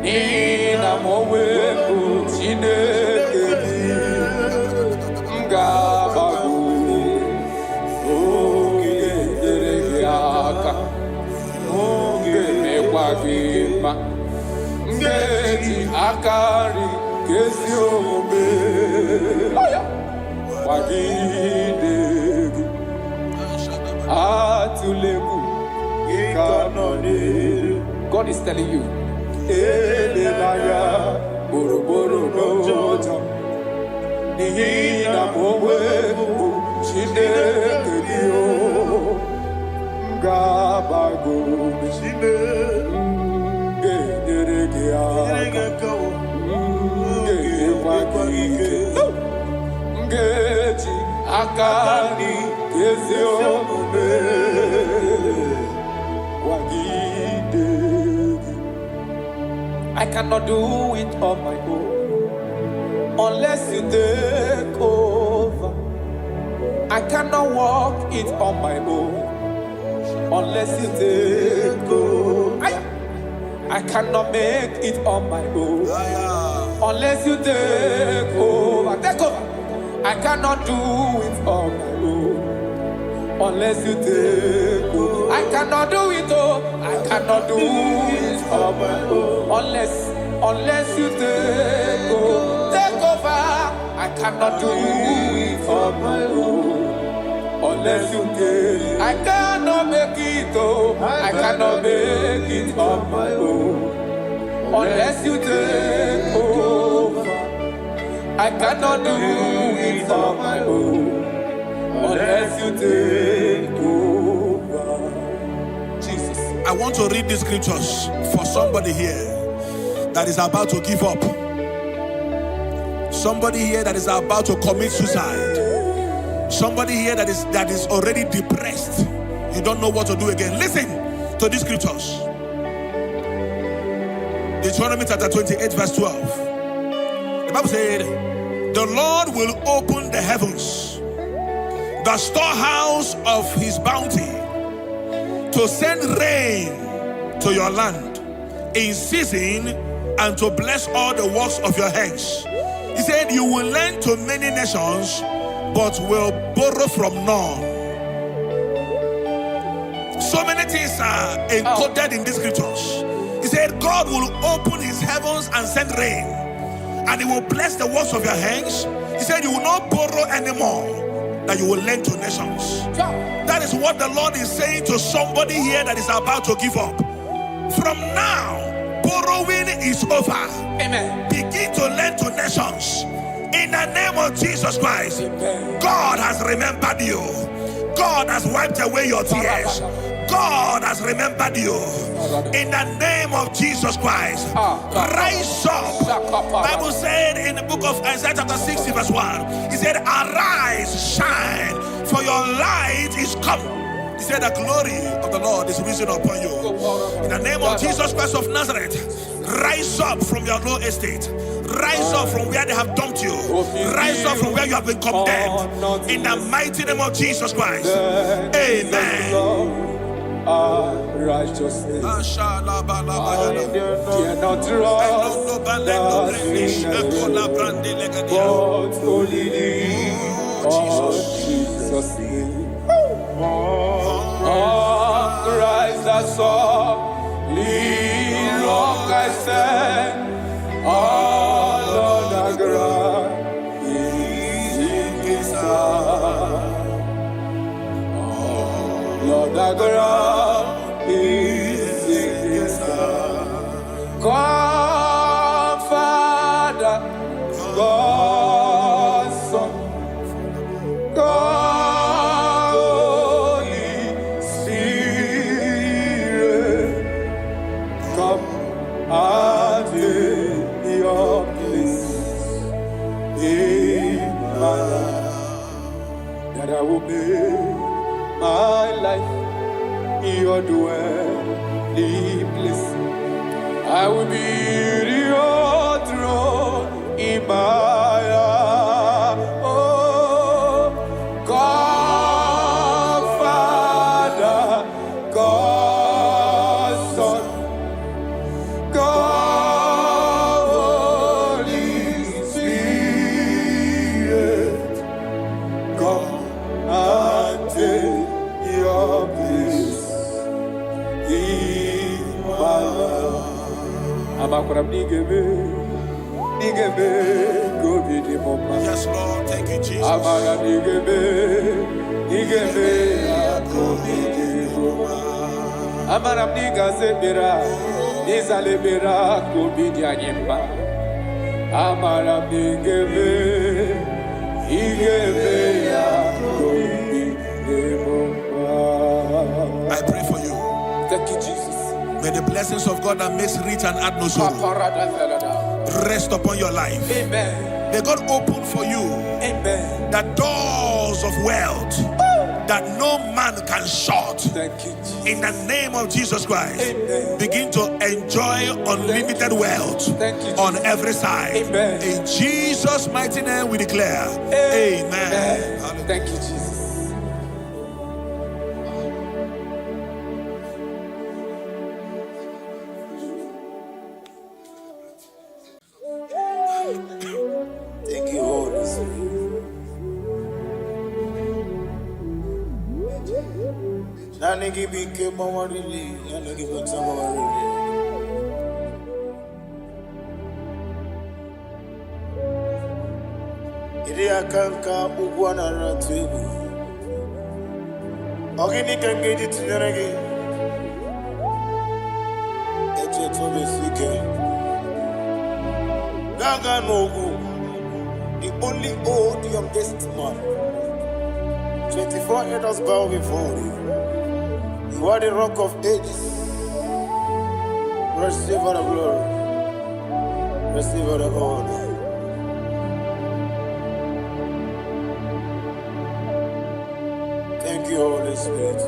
Speaker 2: Nina mowe kuchinekeli ngabagu ogeregiaka ogemekwagima ngeti akari kesiobe wagidegi atuleku ikanoni. God is telling you, Elelaya, Boroboro Roja, Nihina Mowe, Chinekedio, Gabago, Chine, Geregia, Geji, Akani, Kezio, I cannot do it on my own unless you take over. I cannot walk it on my own unless you take over. I cannot make it on my own unless you take over. Take over. I cannot do it on my own unless you take over. I cannot do it, oh, I cannot do it on my own unless you take over. Take over. I cannot do it on my own unless you take. I cannot make it, oh, I cannot make it on my own unless you take over. I cannot do it on my own unless you take over. Jesus.
Speaker 1: I want to read these scriptures for somebody here that is about to give up. Somebody here that is about to commit suicide. Somebody here that is already depressed. You don't know what to do again. Listen to these scriptures. Deuteronomy chapter 28 verse 12. The Bible said, the Lord will open the heavens, the storehouse of his bounty, to send rain to your land in season and to bless all the works of your hands. He said, you will lend to many nations, but will borrow from none. So many things are encoded in these scriptures. He said, God will open his heavens and send rain, and he will bless the works of your hands. He said, you will not borrow anymore, that you will lend to nations. That is what the Lord is saying to somebody here that is about to give up. From now, borrowing is over.
Speaker 2: Amen.
Speaker 1: Begin to lend to nations. In the name of Jesus Christ. Amen. God has remembered you. God has wiped away your tears. God has remembered you. In the name of Jesus Christ. Rise up. Bible said in the book of Isaiah chapter 60 verse 1, he said, arise, shine, for your light is come. He said, the glory of the Lord is risen upon you. In the name of Jesus Christ of Nazareth, rise up from your low estate. Rise up from where they have dumped you. Rise up from where you have been condemned. In the mighty name of Jesus Christ. Amen.
Speaker 2: Righteousness. I dare not trust the sinners, but only Jesus' name. On Christ I saw, lean long I stand, all on the ground is in his hand. Lord, the ground is I will make my life your dwelling place. I will be your throne in my heart. Oh, God, Father, God, Son, God, Holy Spirit, come and take your place in my life.
Speaker 1: Yes, Lord. Thank you, Jesus. I pray for you.
Speaker 2: Thank you, Jesus.
Speaker 1: May the blessings of God that makes rich and add no sorrow rest upon your life.
Speaker 2: Amen.
Speaker 1: May God open for you,
Speaker 2: amen,
Speaker 1: the doors of wealth that no man can shut.
Speaker 2: Thank you, Jesus.
Speaker 1: In the name of Jesus Christ,
Speaker 2: amen,
Speaker 1: begin to enjoy unlimited wealth on every side.
Speaker 2: Amen.
Speaker 1: In Jesus' mighty name we declare, amen.
Speaker 2: Amen. Thank you, Jesus.
Speaker 3: Thank you, Holy Spirit. Nanigi bike mawarili, nanigi bata mawarili. Iri akanka ugwana ratubu. Ogini kangeji tineregi. Eche tobe sike. Gaga nogu. The only old youngest man. 24 elders bow before you. You are the rock of ages. Receive all the glory. Receive all the honor. Thank you, Holy Spirit.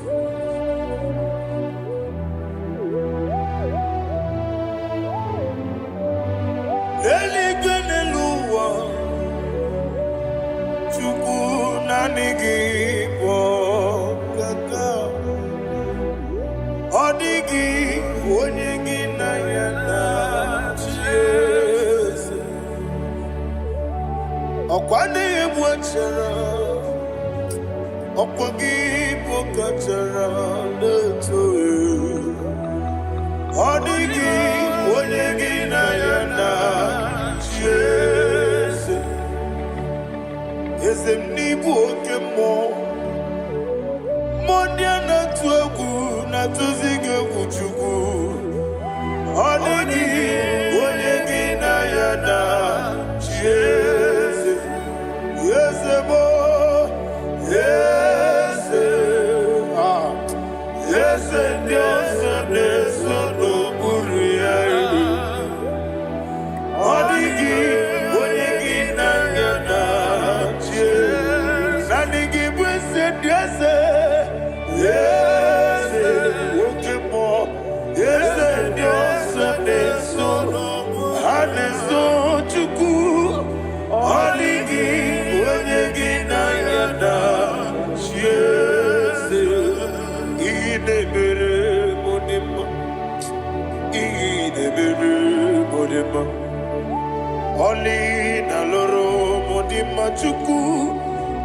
Speaker 3: Oli na loro modima chuku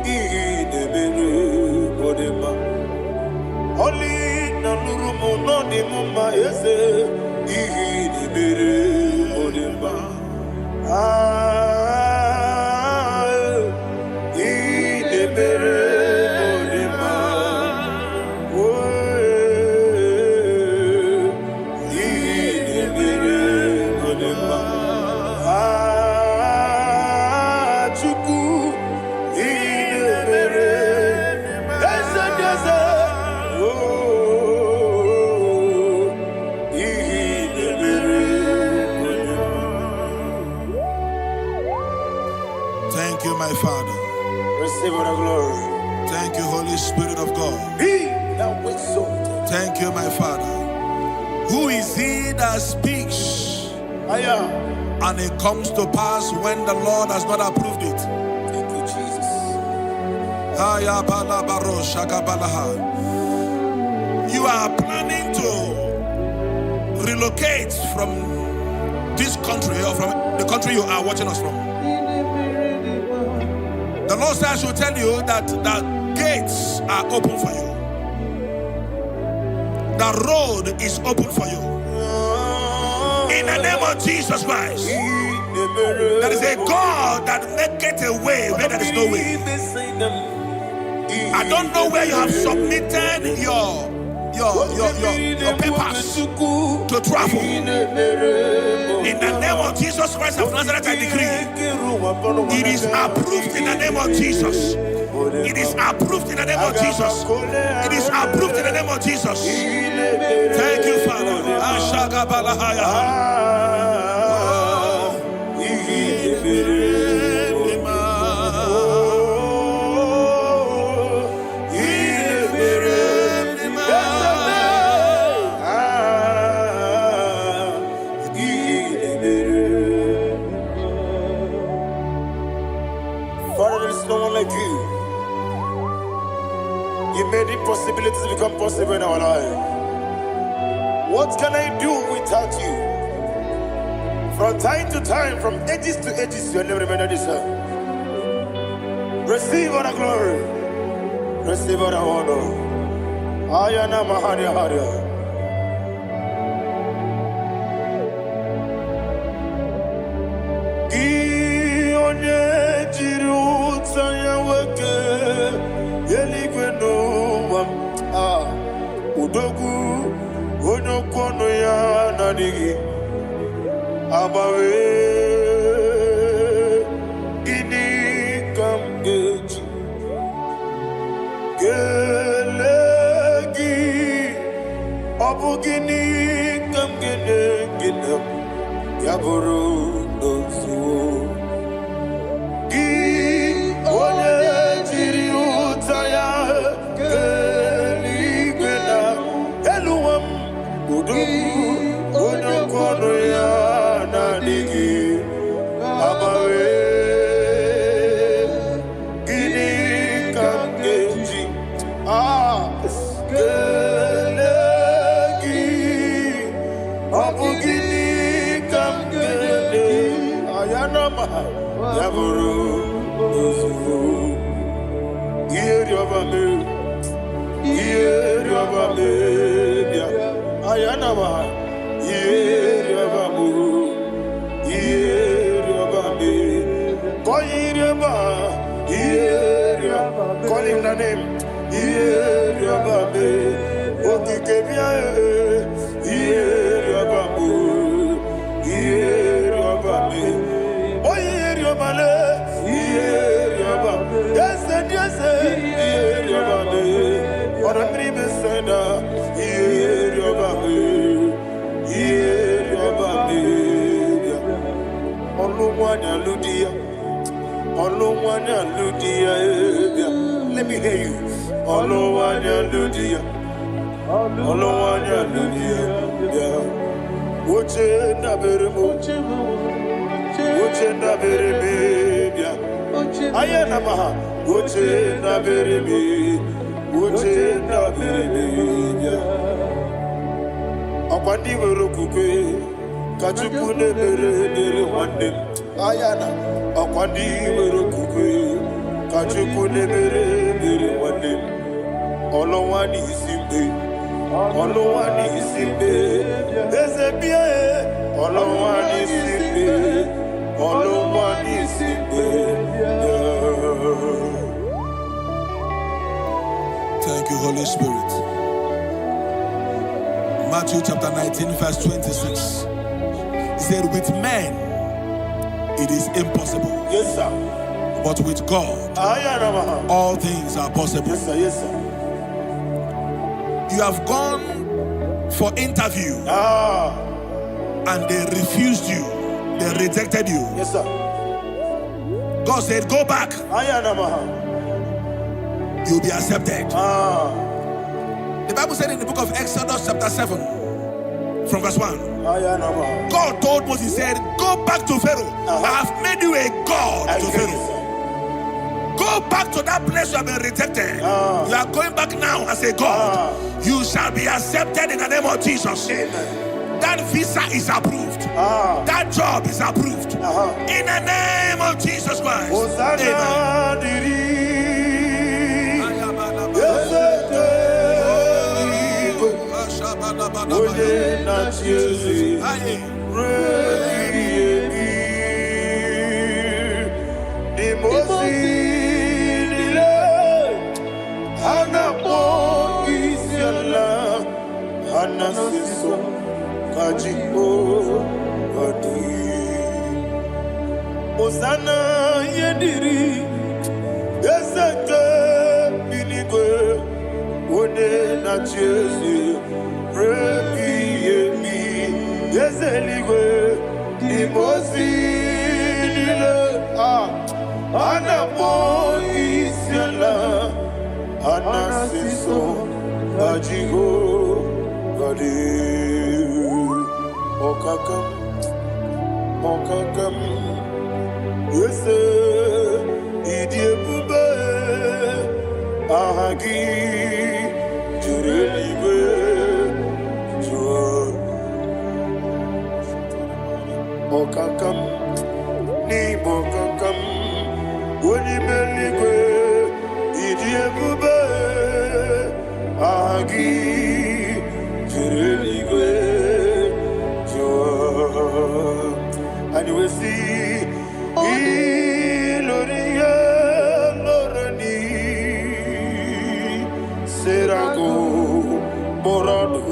Speaker 3: idebere modima. Oli na luru monodi muma ese idebere modima. Idebere modima. Idebere modima.
Speaker 1: Thank you, my Father.
Speaker 3: Receive the glory.
Speaker 1: Thank you, Holy Spirit of God.
Speaker 3: Be thou exalted.
Speaker 1: Thank you, my Father. Who is he that speaks and it comes to pass when the Lord has not approved it?
Speaker 3: Thank you, Jesus.
Speaker 1: You are planning to relocate from this country or from the country you are watching us from. The Lord says I should tell you that the gates are open for you. The road is open for you. In the name of Jesus Christ. There is a God that maketh a way where there is no way. I don't know where you have submitted your papers to travel. In the name of Jesus Christ of Nazareth, I decree it is approved in the name of Jesus. It is approved in the name of Jesus. It is approved in the name of Jesus. Thank you, Father.
Speaker 3: Father, there is no one like you. You made impossibilities become possible in our life. What can I do without you? From time to time, from ages to ages, you never remain the same. Receive all the glory. Receive all the honor. Ayana Maharia Haria. Udogu onokono ya nadigi abawe gini kamgeji gelegi abu gini kamgene ginam yaburu nozuo gi ole jiri utaya onokono ya nadigi abawe gini kamgeji gelegi abu gini kamgene ayanama yaburu ozufu yeri obame ayanama yeriabamu yeriabame koyiriaba yeriaba call him the name yeriabame okikebia yeriabamu yeriabame oyeriabale yeriaba yes yeriabame oramri besenda yeriabame let me hear you. Akwandi werokukwe kachuku nebere wande ayana akwandi werokukwe kachuku nebere wande olowani isimbe ezebie olowani isimbe.
Speaker 1: Thank you, Holy Spirit. Matthew chapter 19 verse 26. He said, with men it is impossible.
Speaker 3: Yes, sir.
Speaker 1: But with God, all things are possible.
Speaker 3: Yes, sir. Yes, sir.
Speaker 1: You have gone for interview and they refused you. They rejected you.
Speaker 3: Yes, sir.
Speaker 1: God said, go back. you'll be accepted. The Bible said in the book of Exodus chapter 7 from verse 1, God told Moses, he said, go back to Pharaoh. I have made you a God to Pharaoh. Go back to that place you have been rejected. You are going back now as a God. You shall be accepted in the name of Jesus. That visa is approved. That job is approved. In the name of Jesus Christ.
Speaker 3: Osana yediri yeseke binigwe one na Jesu rebi yemi yeseligwe imosi nile anapo isiala anasiso ajigo gadi okakam Yese idiebube ahagi jurelibe jua okakam ni bokakam wonimeligwe idiebube ahagi jurelibe jua and you will see Iloria Lorani Serago Borado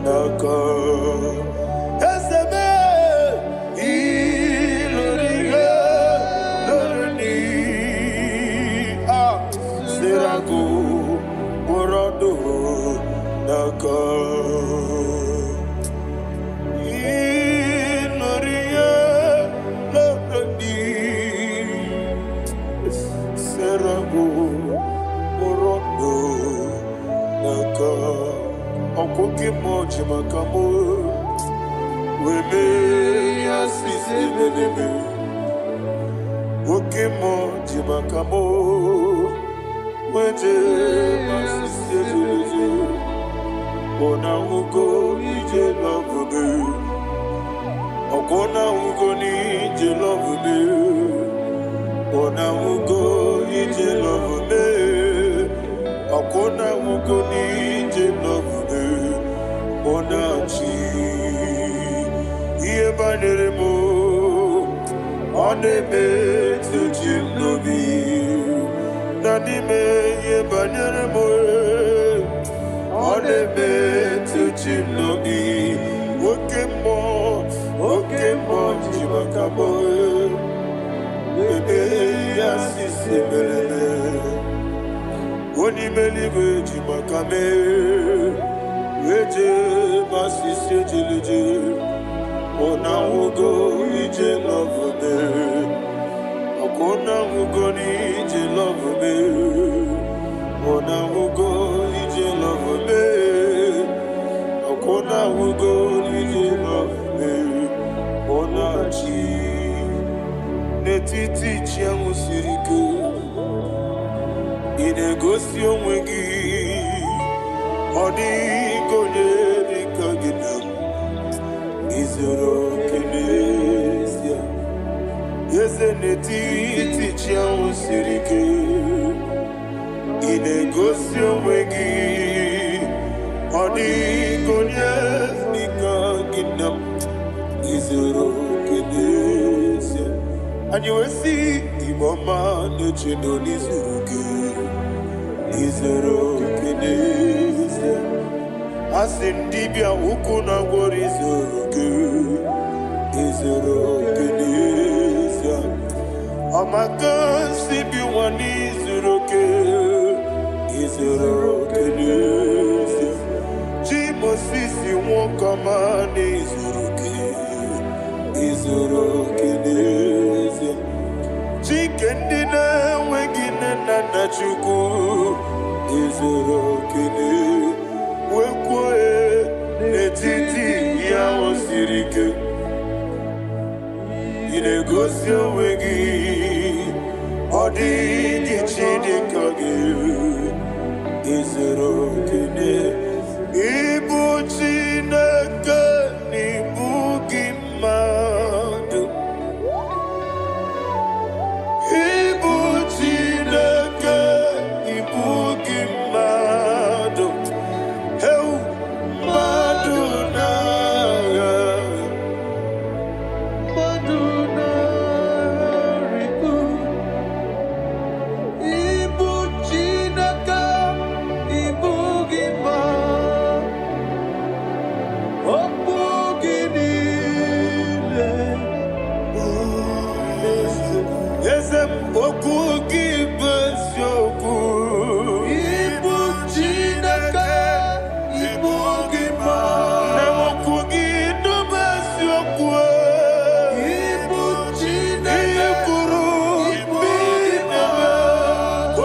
Speaker 3: Naka Esebe Iloria Lorani Serago Borado Naka Okoke moji makamo weme asisi bebe oke moji makamo weje asisi bebe ona ugo ije love me okona ugo ni ije love me ona ugo ije love me okona ugo ni ije love Onachi Yebaneremo Oneme Tujim Nobi Nanime Yebaneremo Oneme Tujim Nobi Okemo Jimakamo Bebe Yasisebele Onimelibe Jimakame Eje masisi ejeleje ona ugo ije love me okona ugo ni ije love me ona ugo ije love me okona ugo ije love me ona chi netiti chiamu sirike inegosi onwe gị Odi konye dikaginam izoro kenesia yezeneti tichia usirike inegosi onwegi Odi konye dikaginam izoro kenesia and you will see imama nechendo nizuruke izoro kenesia Asindibia ukuna gori izoro kenesia Amakan sibi wani izoro kenesia Jimo sisi wakamani izoro kenesia Chikendina wegine nana Chuku Izorokene Wekwe Netiti Yawosirike Inegosio Wegi Odi Chidikage Izorokene Ibu Chineke Ibu Gimadu Ibu Chineke Ibu Gimadu Heu Maduna Maduna Riku Ibu Chineke Ibu Gimadu Ezem okugi besyoku Ibu Chineke Ibu Gima Na okugi do besyoku Ibu Chineke Ikuru Ibu Gima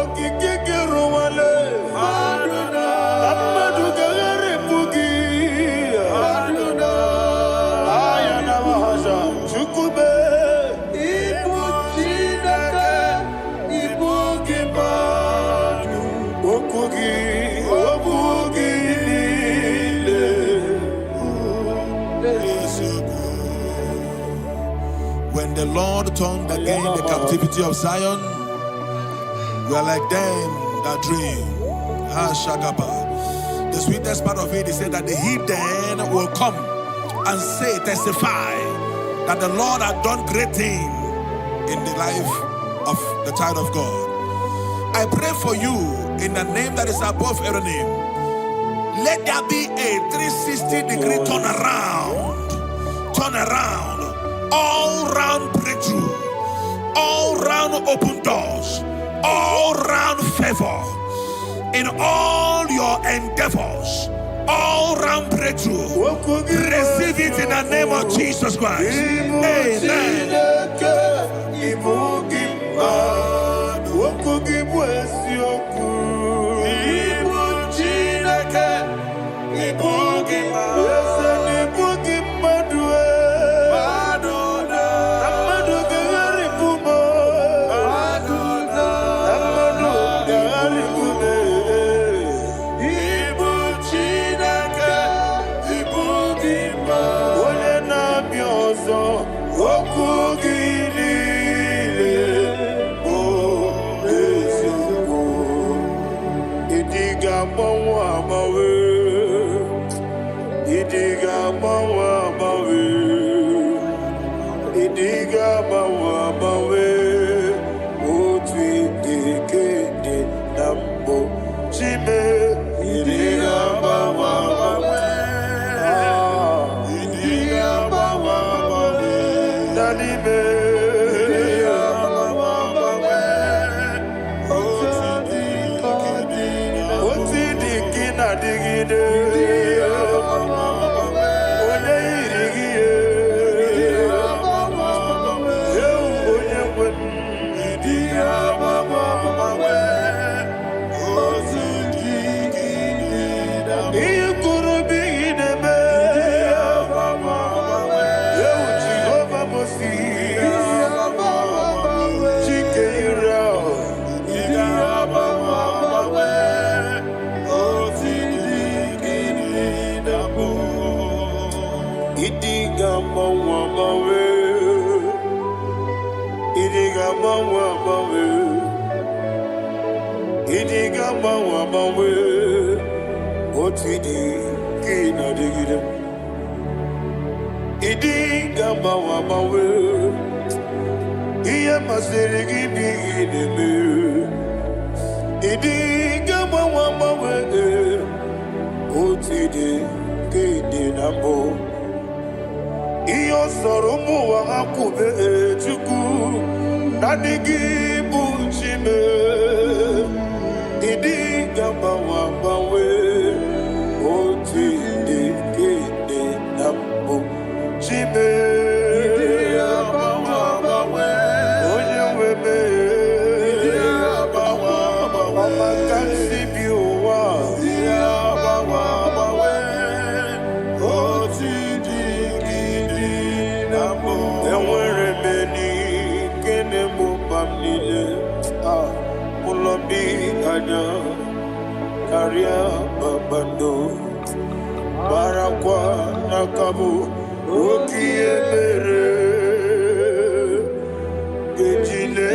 Speaker 3: Okike keruwale Aduna Amadu gagare bugi Aduna Ayana wahasha Chukube
Speaker 1: When the Lord turned again the captivity of Zion, we are like them that dream. The sweetest part of it is said that the heathen will come and say, testify that the Lord had done great things in the life of the child of God. I pray for you in the name that is above every name. Let there be a 360-degree turn around, all round breakthrough, all round open doors, all round favor in all your endeavors, all round breakthrough. Receive it in the name of Jesus Christ. Amen.
Speaker 3: kanya karya babando barakwa nakabu okiemere gejile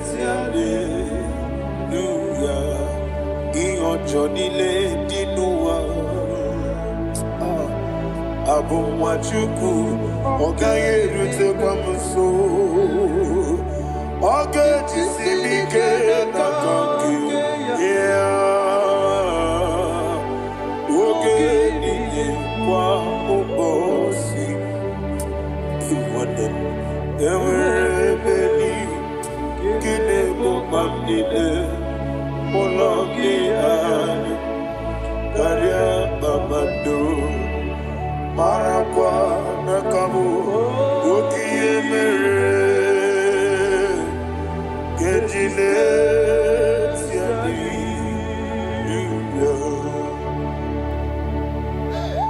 Speaker 3: tiale nuya ionjonile dinuwa abumwachuku ogaye rute kwa mso oge jisimike nakaki oge nile kwa ubosi iwaden ewerebeli kine mobamnile mologi ani karya babado marakwa nakabu okiemere gejile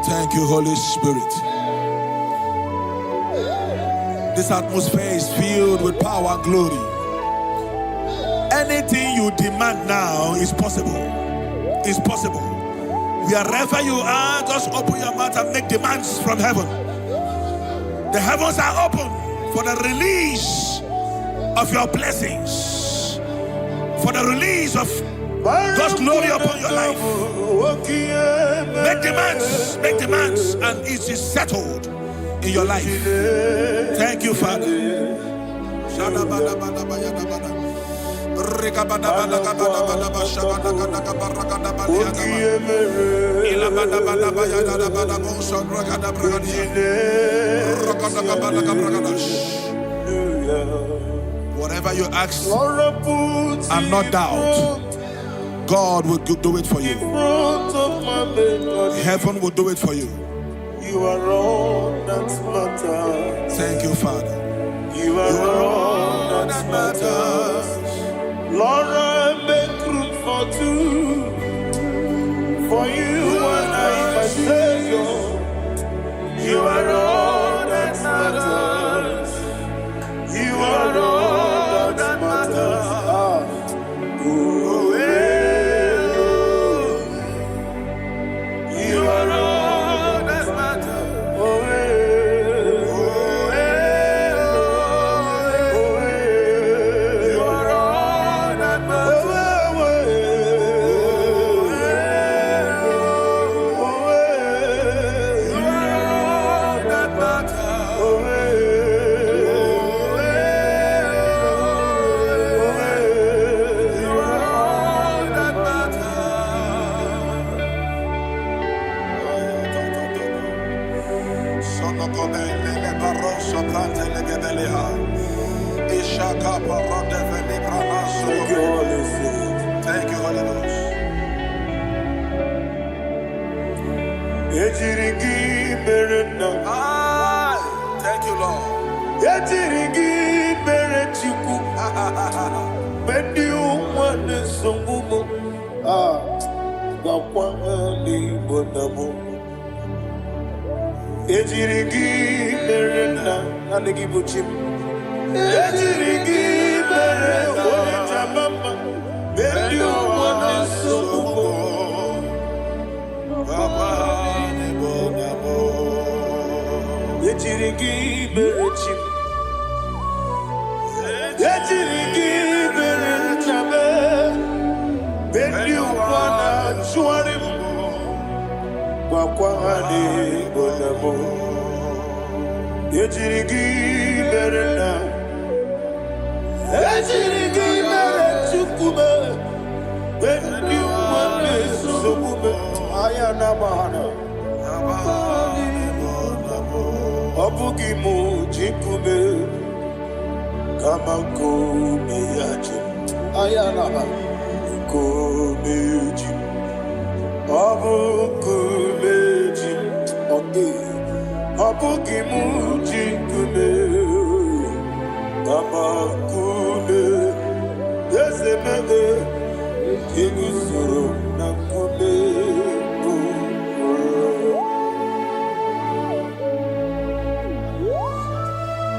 Speaker 1: Thank you, Holy Spirit. This atmosphere is filled with power and glory. Anything you demand now is possible. It's possible. Wherever you are, just open your mouth and make demands from heaven. The heavens are open for the release of your blessings, for the release of God's glory upon your life. Make demands, and it is settled in your life. Thank you, Father. Whatever you ask and not doubt, God will do it for you. Heaven will do it for you.
Speaker 3: You are all that matters.
Speaker 1: Thank you, Father.
Speaker 3: You are all that matters. Lord, I make room for two. For you and I, my Savior. You are all that matters. You are all that matters. You are all that matters.
Speaker 1: Thank you, Holy Ghost. Thank you, Lord.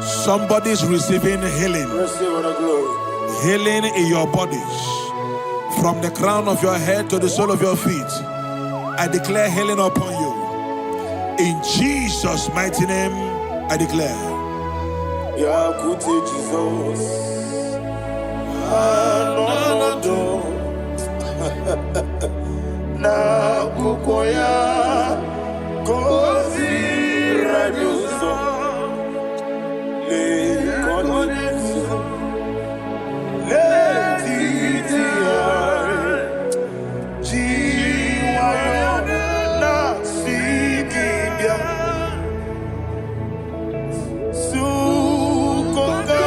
Speaker 1: Somebody's receiving healing.
Speaker 3: Receive the glory.
Speaker 1: Healing in your bodies. From the crown of your head to the sole of your feet, I declare healing upon you. In Jesus' mighty name, I declare.
Speaker 3: Jesus. Na kukoya kozi rajuso le konexo le titiare jiwayo na sikibia sukoka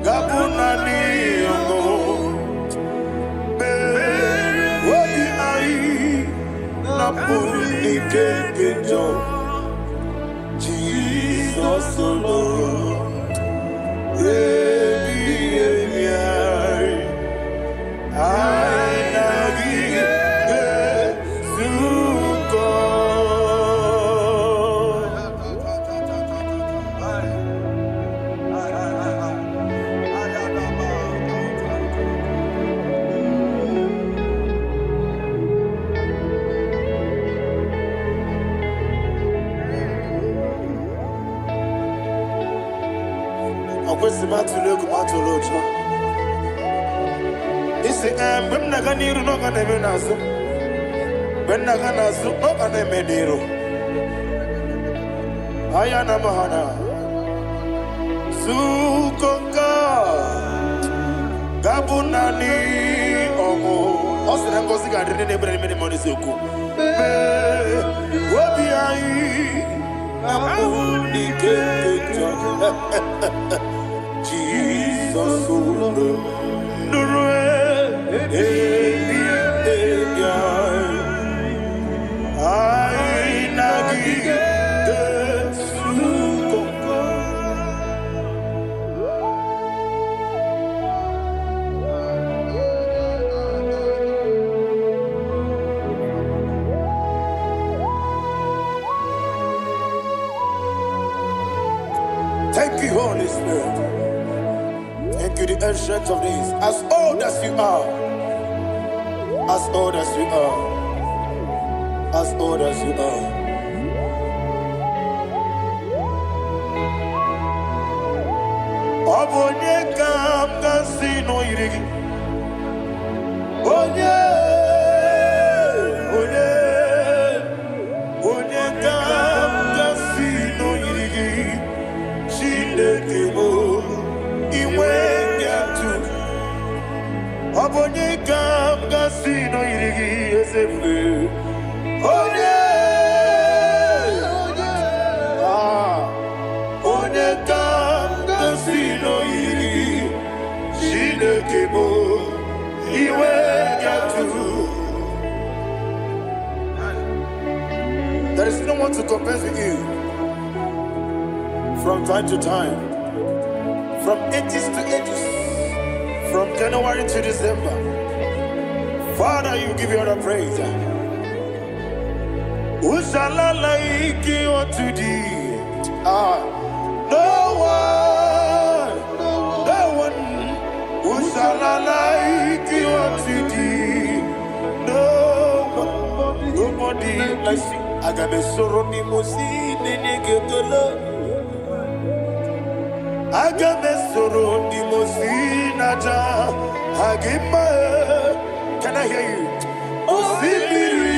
Speaker 3: gabunani yongo Jesus alone. Ayana mahana sukoka gabunani omo osena ngozi gadene nebre mene moni suku wobi ai amuni kekeja Jesus Thank you, Holy Spirit. Thank you, the ancient of days. As old as you are, as old as you are, as old as you are. Obonye kam gasino irigi. Onye kam gasino irigi. Shindekimo iwe nyatu. Obonye kam gasino irigi esefu. Onye kam gasino irigi. Shindekimo iwe nyatu. There is no one to compare with you. From time to time, from ages to ages, from January to December, Father, you give you all the praise. Who shall I like you unto thee? No one. Who shall I like you unto thee? No one, nobody like you. I got a sorrow, Nimosi, Nenegetola. Agamesoro di Mosinaja Agima. Can I hear you? Osibiri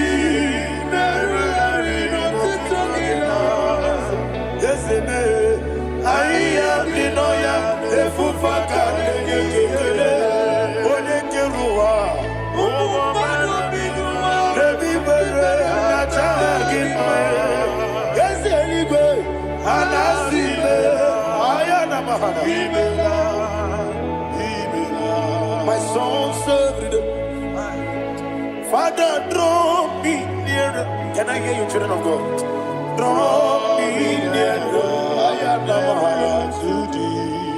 Speaker 3: Nerari Notitogina. Yes, I am Dinoya Efufaka Negekele Onekerua Omano Bidua Nebi Bere Natagima. Yes, anyway, Anasile. My soul served. Father, draw me nearer. Can I hear you, children of God? Draw me nearer. I am to thee.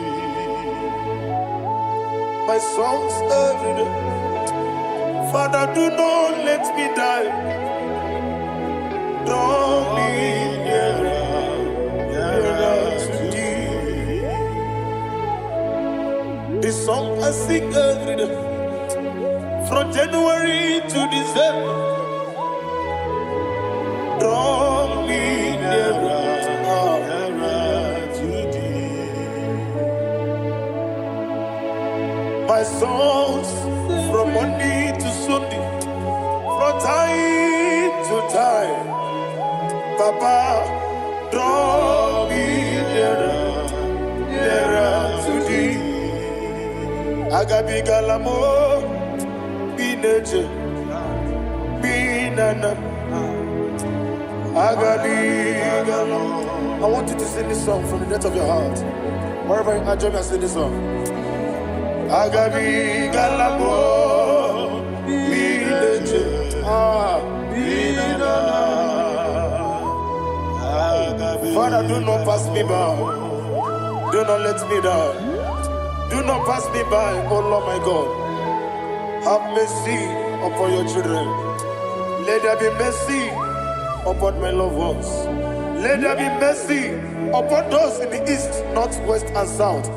Speaker 3: My soul served. Father, do not let me die. Draw me nearer to thee. This song I sing every day. From January to December, draw me nearer to thee. My songs from Monday to Sunday, from time to time, Papa, draw me nearer to thee. Agabi galamo, be nature, be nana. Agabi galamo. I want you to sing this song from the depth of your heart. Wherever you are, join me and sing this song. Agabi galamo, be nature, be nana. Father, do not pass me by. Do not let me down. Do not pass me by, oh Lord my God. Have mercy upon your children. Let there be mercy upon my loved ones. Let there be mercy upon those in the east, north, west, and south.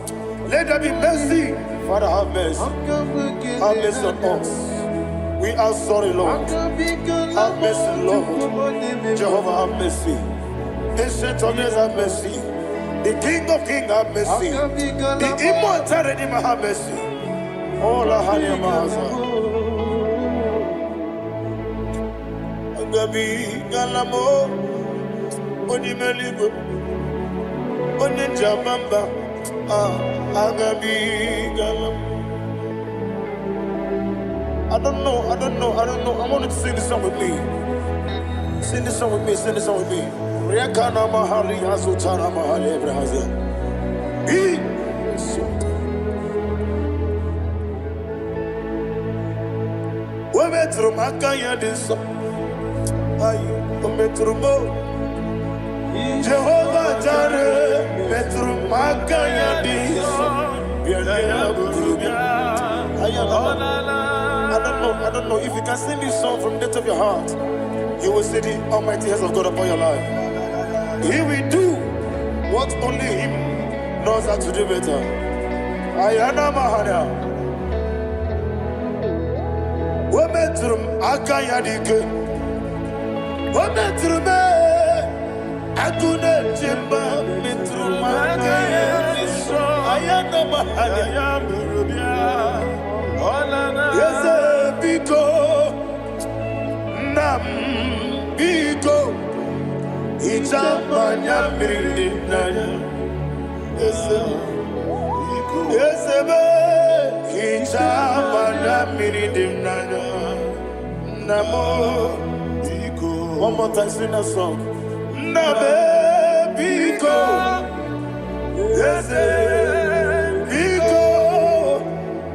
Speaker 3: Let there be mercy. Father, have mercy. Have mercy on us. We are sorry, Lord. Have mercy, Lord. Jehovah, have mercy. Ancient of days, have mercy. The King of Kings, have mercy. The immortal Redeemer, have mercy. Oh, la hania maza. Agabi galamo, oni meligo, oni jamamba. Agabi galamo. I don't know. I want you to sing this song with me. Sing this song with me. Rekana mahali azutana mahali ebrahaza. We metro makaya diso. Ayo, we metro mo. Jehovah Jireh, metro makaya diso. I don't know if you can sing this song from the depth of your heart. You will see the almighty hands of God upon your life. He will do what only Him knows how to do better. Ayana Mahana. Wometrum Akayadike. Wometrum Akune Jimba Metrum Akayadike. Ayana Mahana. Yes, Biko Nam Biko. Ichamanya mirinaya, esebe. Ichamanya mirinaya, namo. One more time, sing that song. Nabe biko, ese biko.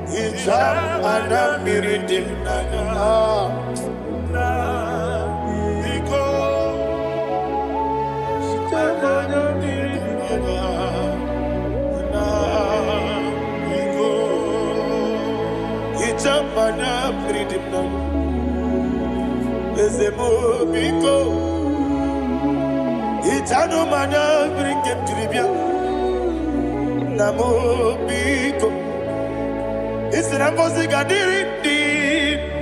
Speaker 3: Ichamanya mirinaya. Ichamanya mirinaya. Ezemo biko, itano mana bringe tribia, namo biko. Isrambo sigadiri di,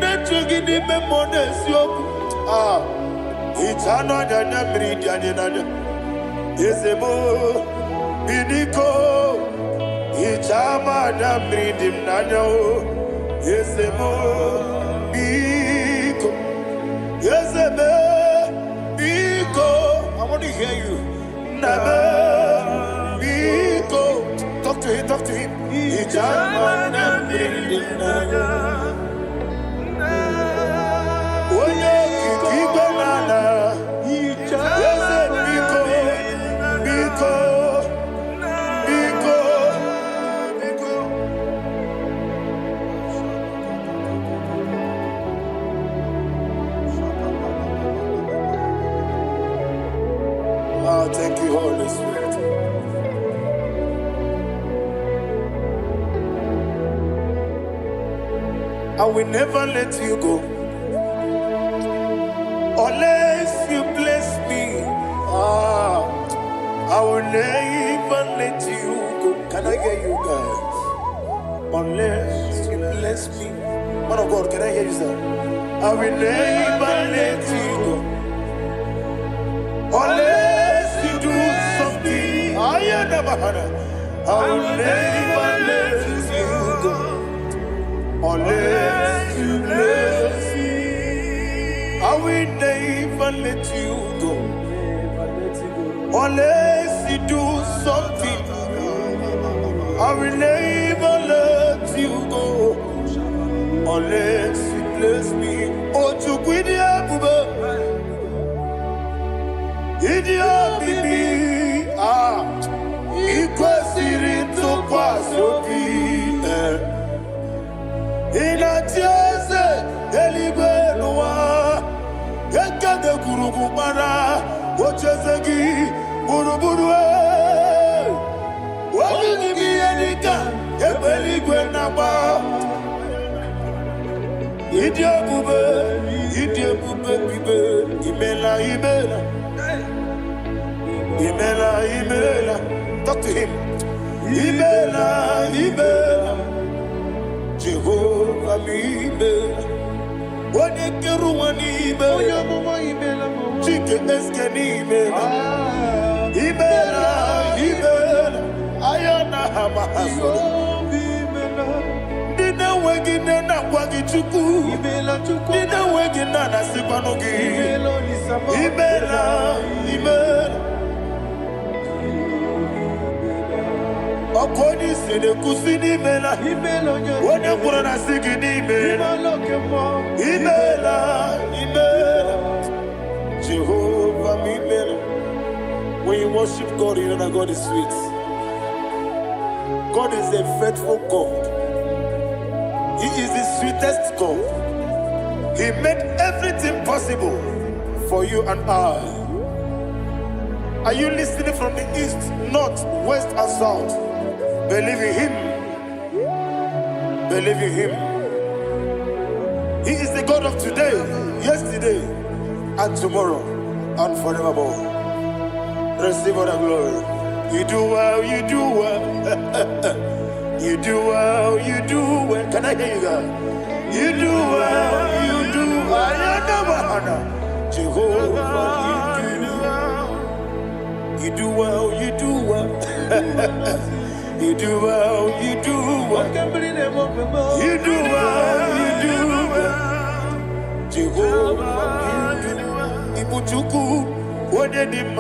Speaker 3: nechugi di memonesio. Itano dana bridia dana. Ezemo biko, itama na bridim nanya. Ezemo biko. Yes, Biko. I want to hear you. Nabe Biko. Talk to him. Ijamana Bindina. Oye Kikibanana. Yes, Biko. Thank you, Holy Spirit. I will never let you go unless you bless me. I will never let you go. Can I get you guys? Unless you bless me. Man of God, God, can I hear you say? I will never let you go unless you do something. I will never let you go unless you bless me. I will never let you go unless you do something. I will never let you go unless you bless me. Oh, to quit the apple, idiot, baby. Ah, equals it to pass your feet. In a tears, Elibenua, Yakada Kurubumara, Ochazagi, Buruburu. What will you be any gun? Ebeligwenaba. Idia Bube, Imela. Talk to him. Imela. Jehovah Imela. What a Keruani Imela. Chicken Eskani Imela. Ayana Hamahaso. Dina Wagina Wagichuku. Dina Wagina Nasipanogi. Imela. Okoni sede kusini mela. Wone kurana sigini mela. Imela. Jehovah Imela. When you worship God, you know that God is sweet. God is a faithful God. He is the sweetest God. He made everything possible for you and I. Are you listening from the east, north, west, and south? Believe in Him. Believe in Him. He is the God of today, yesterday, and tomorrow, and forevermore. Receive all the glory. You do well, you do well. You do well, you do well. Can I hear you guys? You do well, you do well. Jehovah, you do well, you do well. You do well, you do well. You do well, you do well. Jehovah, you do well. Ibuchuku, what did him?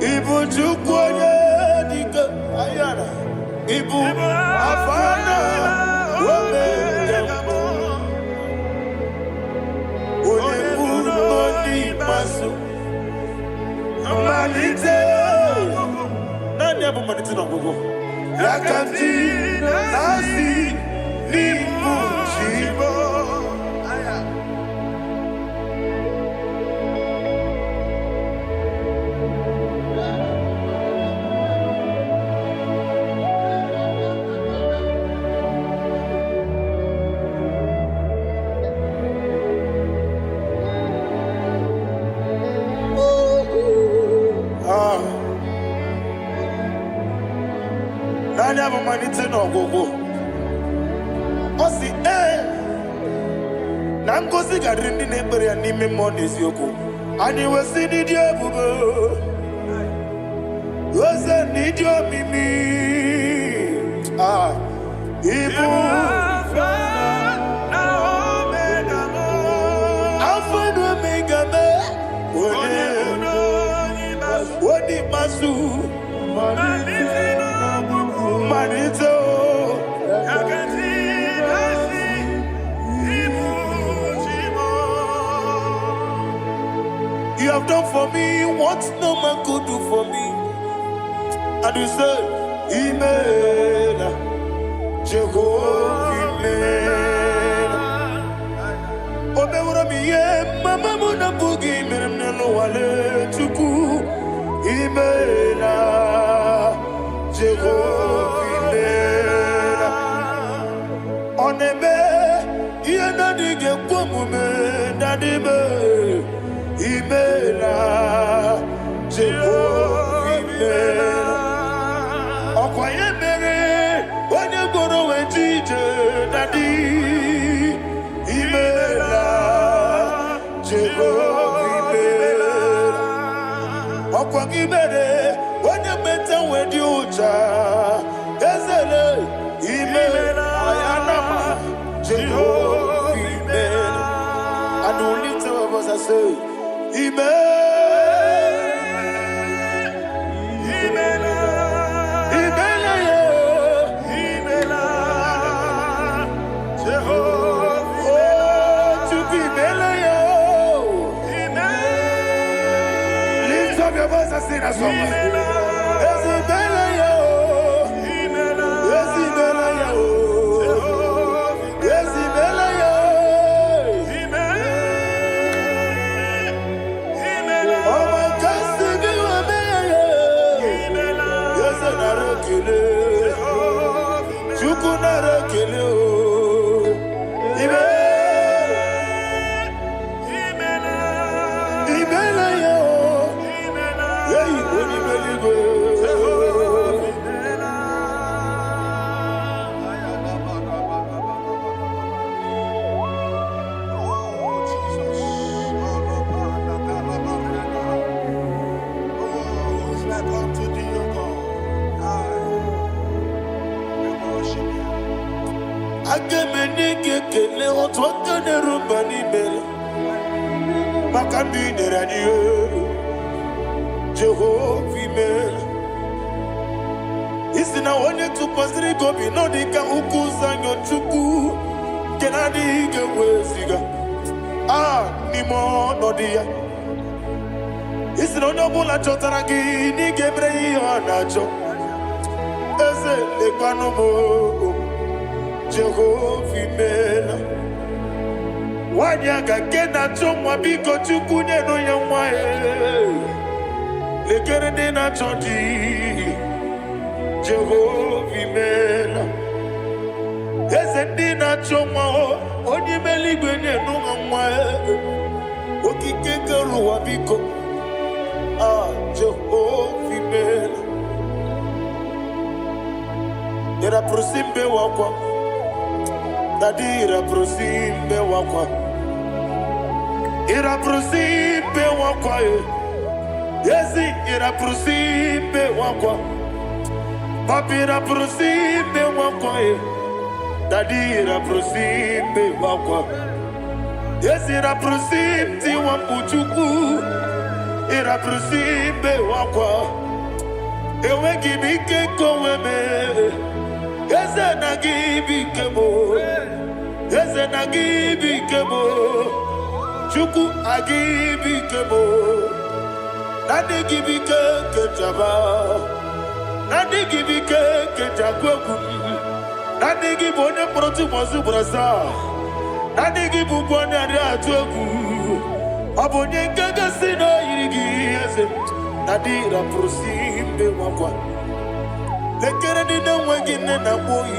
Speaker 3: Ibuchuku, Ayana, Ibu Afana, Odi Masu, Manite, Nanya Manite no Gogo, Yakanti, Nasi, Nibu Chibo. Manite no Gogo. Osi Nangosi Gadrindi Nebri and Nime Mondis Yoko. And you will see the Diabubo. Was a need your Mimi. Ah, Ibu. Alpha Omega. What did Masu? Marito, you have done for me what no man could do for me. And you said, Imela, Jehovah, Imela. Obeura mi mama muna bugi meremnelo wale tuku. Imela, Jehovah. Onebe, yena dige kumume, nadibe, imela, Jehovah, imela. Okwaye mere, onye goro wejije, nadi. imere, when you better with you, Ezele, imere, Ayanama, Jehovah, imere. And we lift our voice and say, imere. Sing a song. Jehovah, isi na onye tụkwasịrị gị obi nọ dịka ukwu zanyo Chukwu nke na-adịghị eweziga n'ime ọnọdụ ya. Isi na onye ọbụla chọtara gị na ị ga-emere ya ihe ọ na-achọ. Eze lekwanụ m, Jehova imela. Nwanyị aga nke na-achọ nwa, biko Chukwu nyenụ ya nwa ya. Lekere ndị na-achọ di, Jehova imela. Eze ndị na-achọ nwa, onye ime eluigwe nyenụ ha nwa ya. Okike kere ụwa biko, Jehova imela. Ira prosimbe wakwa, dadi ira prosimbe wakwa. Ira prosimbe wakwa, yesi ira prosimbe wakwa. Papi ira prosimbe wakwa, dadi ira prosimbe wakwa. Yesi ira prosimti wakuchuku, ira prosimbe wakwa. Ewe gibike koweme, eze na gibike mo, eze na gibike mo, Chukwu agibike mo. Nadi gibike kejaba, nadi gibike kejakwegu, nadi gibone protu mozu brasa, nadi gibubone ari atwegu, abonye ngega sino yirigi eze, nadi ra prosimbe wakwa. Lekere di na wengine na boyi,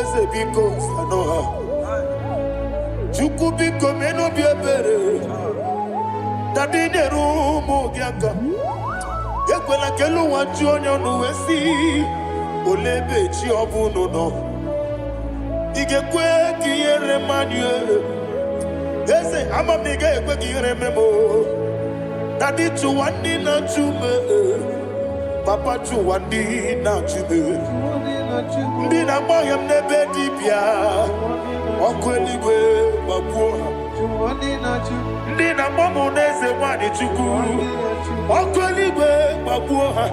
Speaker 3: eze biko sanoha. Chukwu biko meno biebere, dadi nerumu giaka. Yekwela kelu wanchi onyo nuwesi, olebe chi obuno no. Igekwe kiyere manye, eze amamiga ekwe kiyere memo. Dadi chuwandi na chume, Papa chuwandi na chume. Ndi na moyam nebe dibia, ọkụ eluigwe gbagbuo ha. Ndị na mọmụ n'eze nwanyị Chukwu, ọkụ eluigwe gbagbuo ha.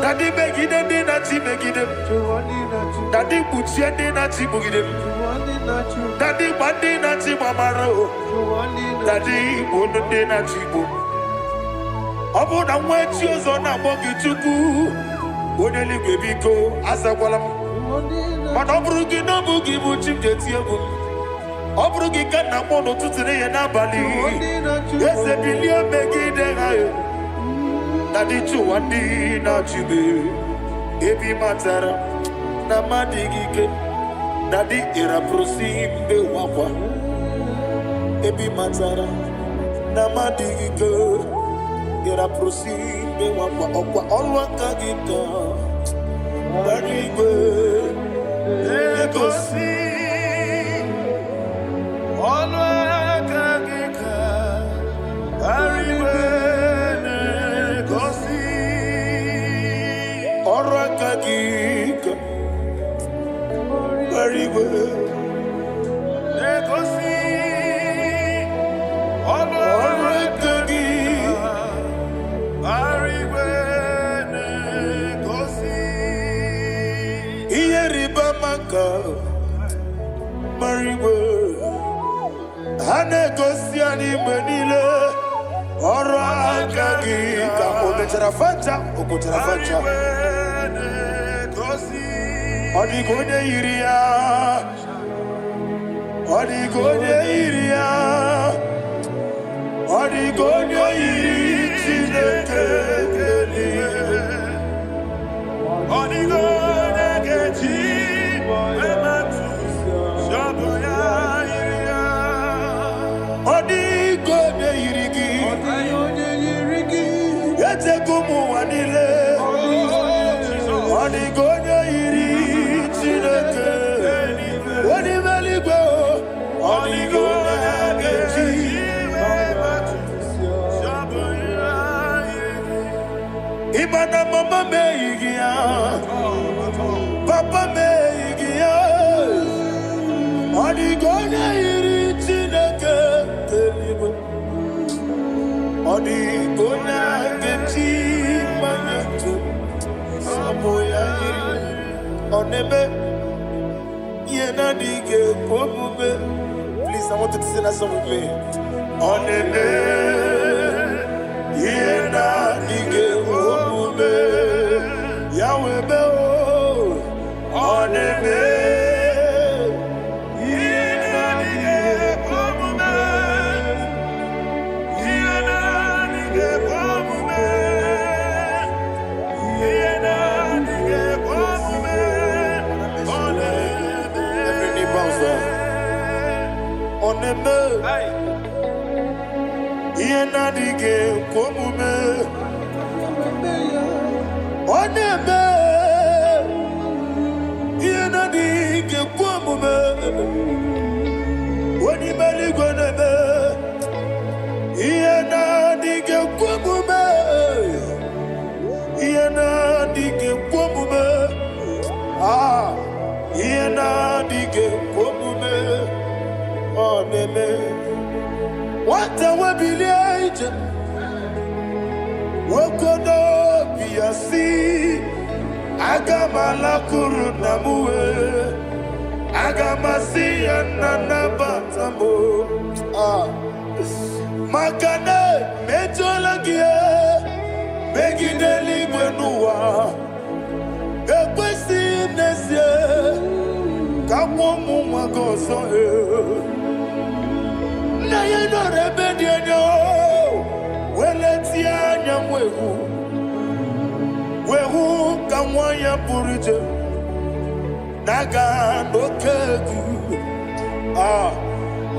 Speaker 3: Dadi megide ndị na-achị megide m, dadi kpuchie ndị na-achị kpugide m, dadi gba ndị na-achị gbamara o, dadi igbo ndị na-achị igbo. Ọ bụ na nwa echi ọzọ na-akpọ gị Chukwu, onye eluigwe biko azakwala m. Mana ọ bụrụ gị na ọ bụ gị bụ chi m ga-eti egwu m, ọ bụrụ gị ka nna m n'ụtụtụ na ihe n'abalị, eze bilie megide ha. Dadi chụwa ndị na-achị m, ebe ị matara na mmadụ gị ike. Dadi ịrapụrụsi mbe wakwa, ebe ị matara na mmadụ gị ike. Ịrapụrụsi mbe wakwa, ọkwa ọlụ aka gị ka bara igwe egosi ọlụ aka gị ka bara igwe Please, I want you to sing that song with me. What a webby Wokodo biasi Agamala kuru namue Agamasi yanana batamo Makane metolagie Begideli gwenua Ekwesi nesie Kamwomu magoso Na yeno rebedienyo Weletia nyamwehu Wehu kamwanya purije Naga nokegu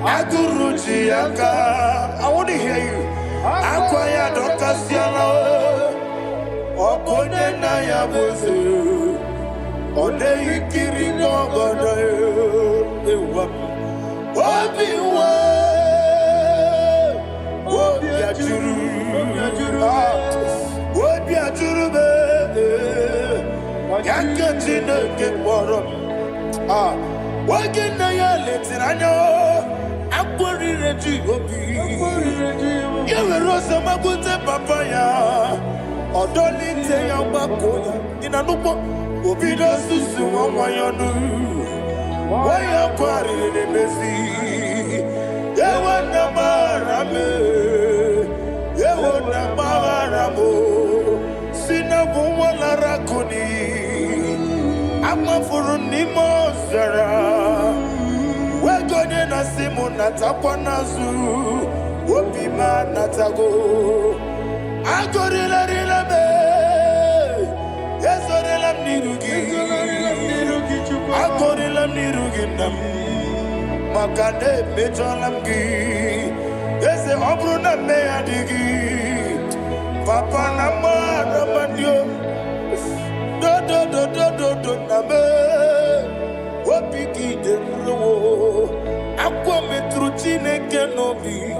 Speaker 3: Aguruji yaka I want to hear you Akwaya dokasiana Okonye na ya boze One ikiri ngogoda Ewa Obiwa Obiajuru Obiajuru be Yakachine kemoro Wagina ya letirano Akwari reji obi Yewe rosa magute papaya Odolite ya bakoya Inanupo Obido susu wawayonu Waya kwari nebezi Yewe namarame Yewe namaramo Sina buwala rakuni Ama furuni mozara Wegone na simu natakwa nazu Wopima natago Agorila rila me Yezorila mnirugi Agorila mnirugi nam Makane mejolamgi Yeze obruna me adigi Papa na mara mandio Do na me Wapiki de mlo Akwa metruchine kenobi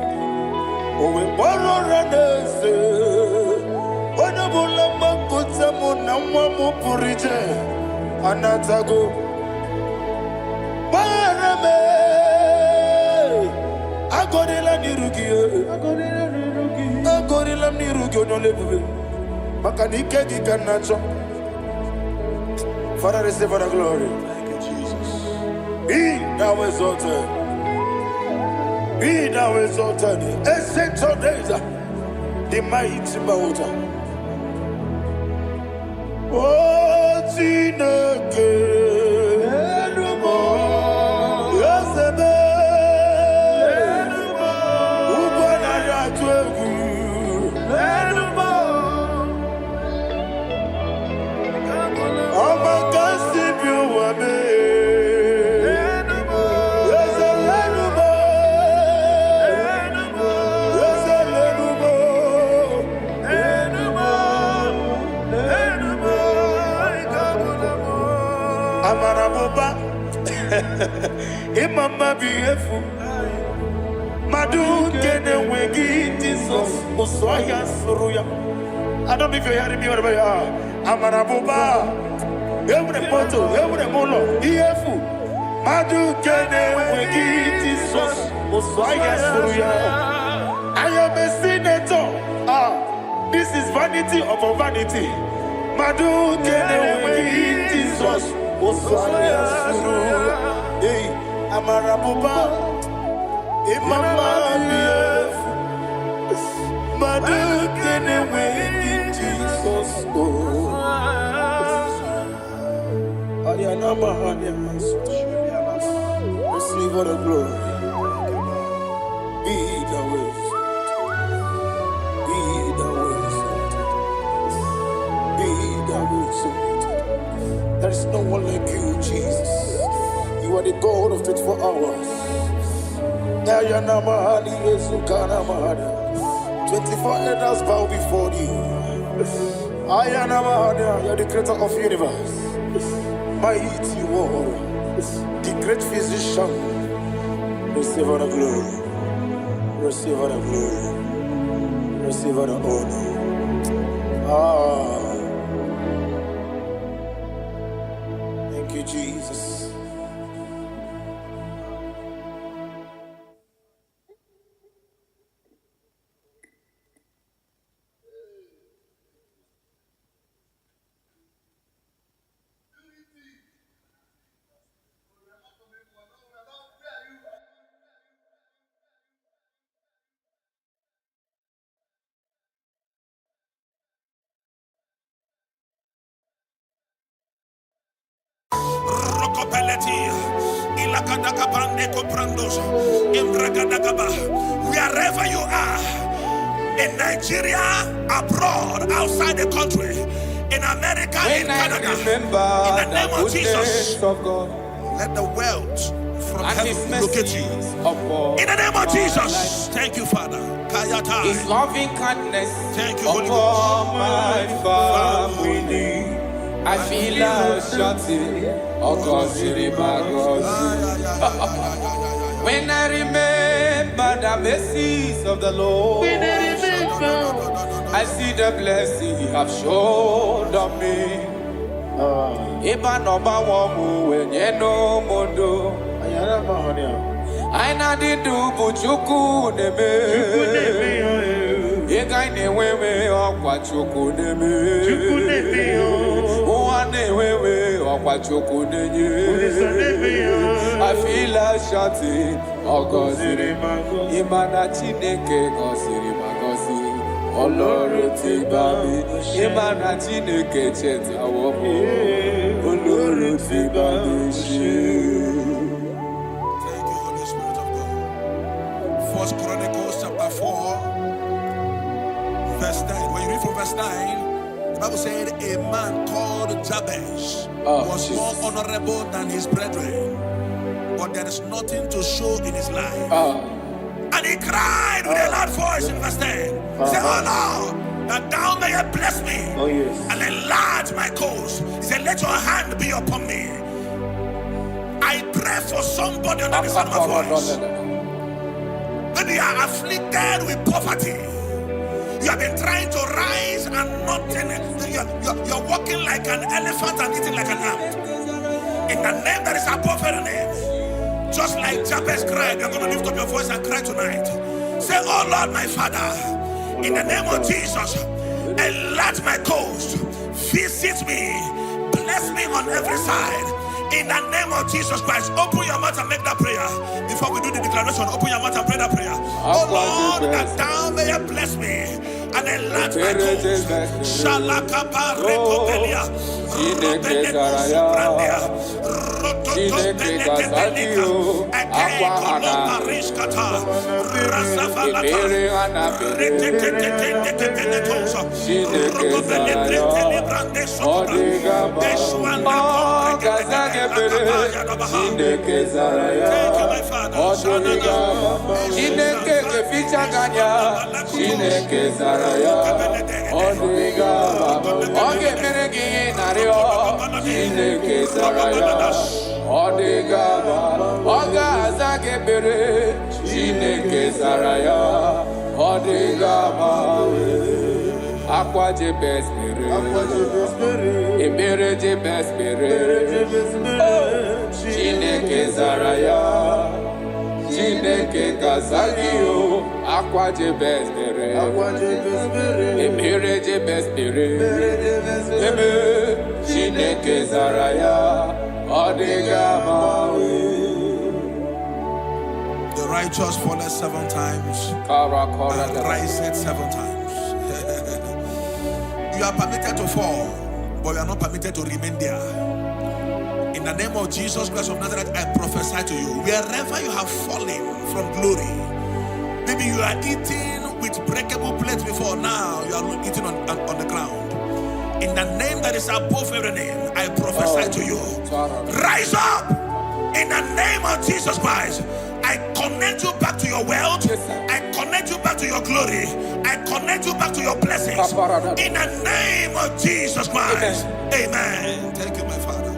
Speaker 3: Owe boro ranese Wana bula makuta muna mwamu purije Anatago Marame, Agorilla Nirugi, Agorilla Nirugi, no level. Makanike Ganacho. Father, receive the glory.
Speaker 1: Thank you, Jesus.
Speaker 3: Be thou exalted. Be thou exalted. Ancient of days, the mighty mountain. Oh, Tineke. Amaraboba, Imama beautiful. Madu kene wegi Jesus, Oswaya Suruya. I don't know if you're hearing me wherever you are. Amaraboba, every photo, every molo, beautiful. Madu kene wegi Jesus, Oswaya Suruya. I am a senator. This is vanity upon vanity. Madu kene wegi Jesus. Hey, Amarabuba, Imama, Madu kene wegi Jesus. Ayana Mahanya, receive all the glory. Be the way, be the way, be the way. There is no one like you, Jesus. You are the God of 24 hours. 24 elders bow before you. You are the creator of the universe. Mighty warrior, the great physician. Receive all the glory. Receive all the glory. Receive all the honor. Thank you, Jesus.
Speaker 1: Wherever you are, in Nigeria, abroad, outside the country, in America, in Canada, in the name of Jesus, let the wealth from heaven locate you. In the name of Jesus, thank you, Father.
Speaker 2: His loving kindness,
Speaker 1: thank you, Holy Ghost.
Speaker 2: My family. I feel a shouting, when I remember the mercies of the Lord, I see the blessing He have shown on me. Eba no ba wamu wenye no mondo. Aina di du buchuku neme. Ega ne wewe okwa chuku neme. Uwane wewe okwa chuku nenye. I feel like shouting, oh Goziri Mago. Imana Chineke Goziri Magozi. Oloro ti babi. Imana Chineke cheta womo. Oloro ti babi shi.
Speaker 1: Thank you, Holy Spirit of God. 1 Chronicles chapter 4, verse 9. When you read from verse 9, the Bible said a man called Jabez was more honorable than his brethren, but there is nothing to show in his life. And he cried with a loud voice in verse 10. Say, oh Lord, that thou mayest bless me and enlarge my cause. He said, let your hand be upon me. I pray for somebody under the sound of my voice. Maybe you are afflicted with poverty. You have been trying to rise and nothing. You're walking like an elephant and eating like an ant. In the name that is above every name, Just like Jabez cried, you're going to lift up your voice and cry tonight. Say, oh Lord, my Father, in the name of Jesus, enlarge my coast, visit me, bless me on every side. In the name of Jesus Christ, open your mouth and make that prayer. Before we do the declaration, open your mouth and pray that prayer. Oh Lord, that thou may bless me and enlarge my coast. Shalakapa rekobelia.
Speaker 2: Thank you, my Father. Aqua de best Emere de best Chineke Zaraya Chineke Kazagio Aqua de best Emere de best Chineke Zaraya Odigamawe.
Speaker 1: The righteous falleth 7 times and riseth 7 times. You are permitted to fall, but you are not permitted to remain there. In the name of Jesus Christ of Nazareth, I prophesy to you, wherever you have fallen from glory, maybe you are eating with breakable plates before, now you are eating on the ground. In the name that is above every name, I prophesy to you, rise up in the name of Jesus Christ. I connect you back to your wealth. I connect you back to your glory. I connect you back to your blessings. In the name of Jesus Christ. Amen. Thank you, my Father.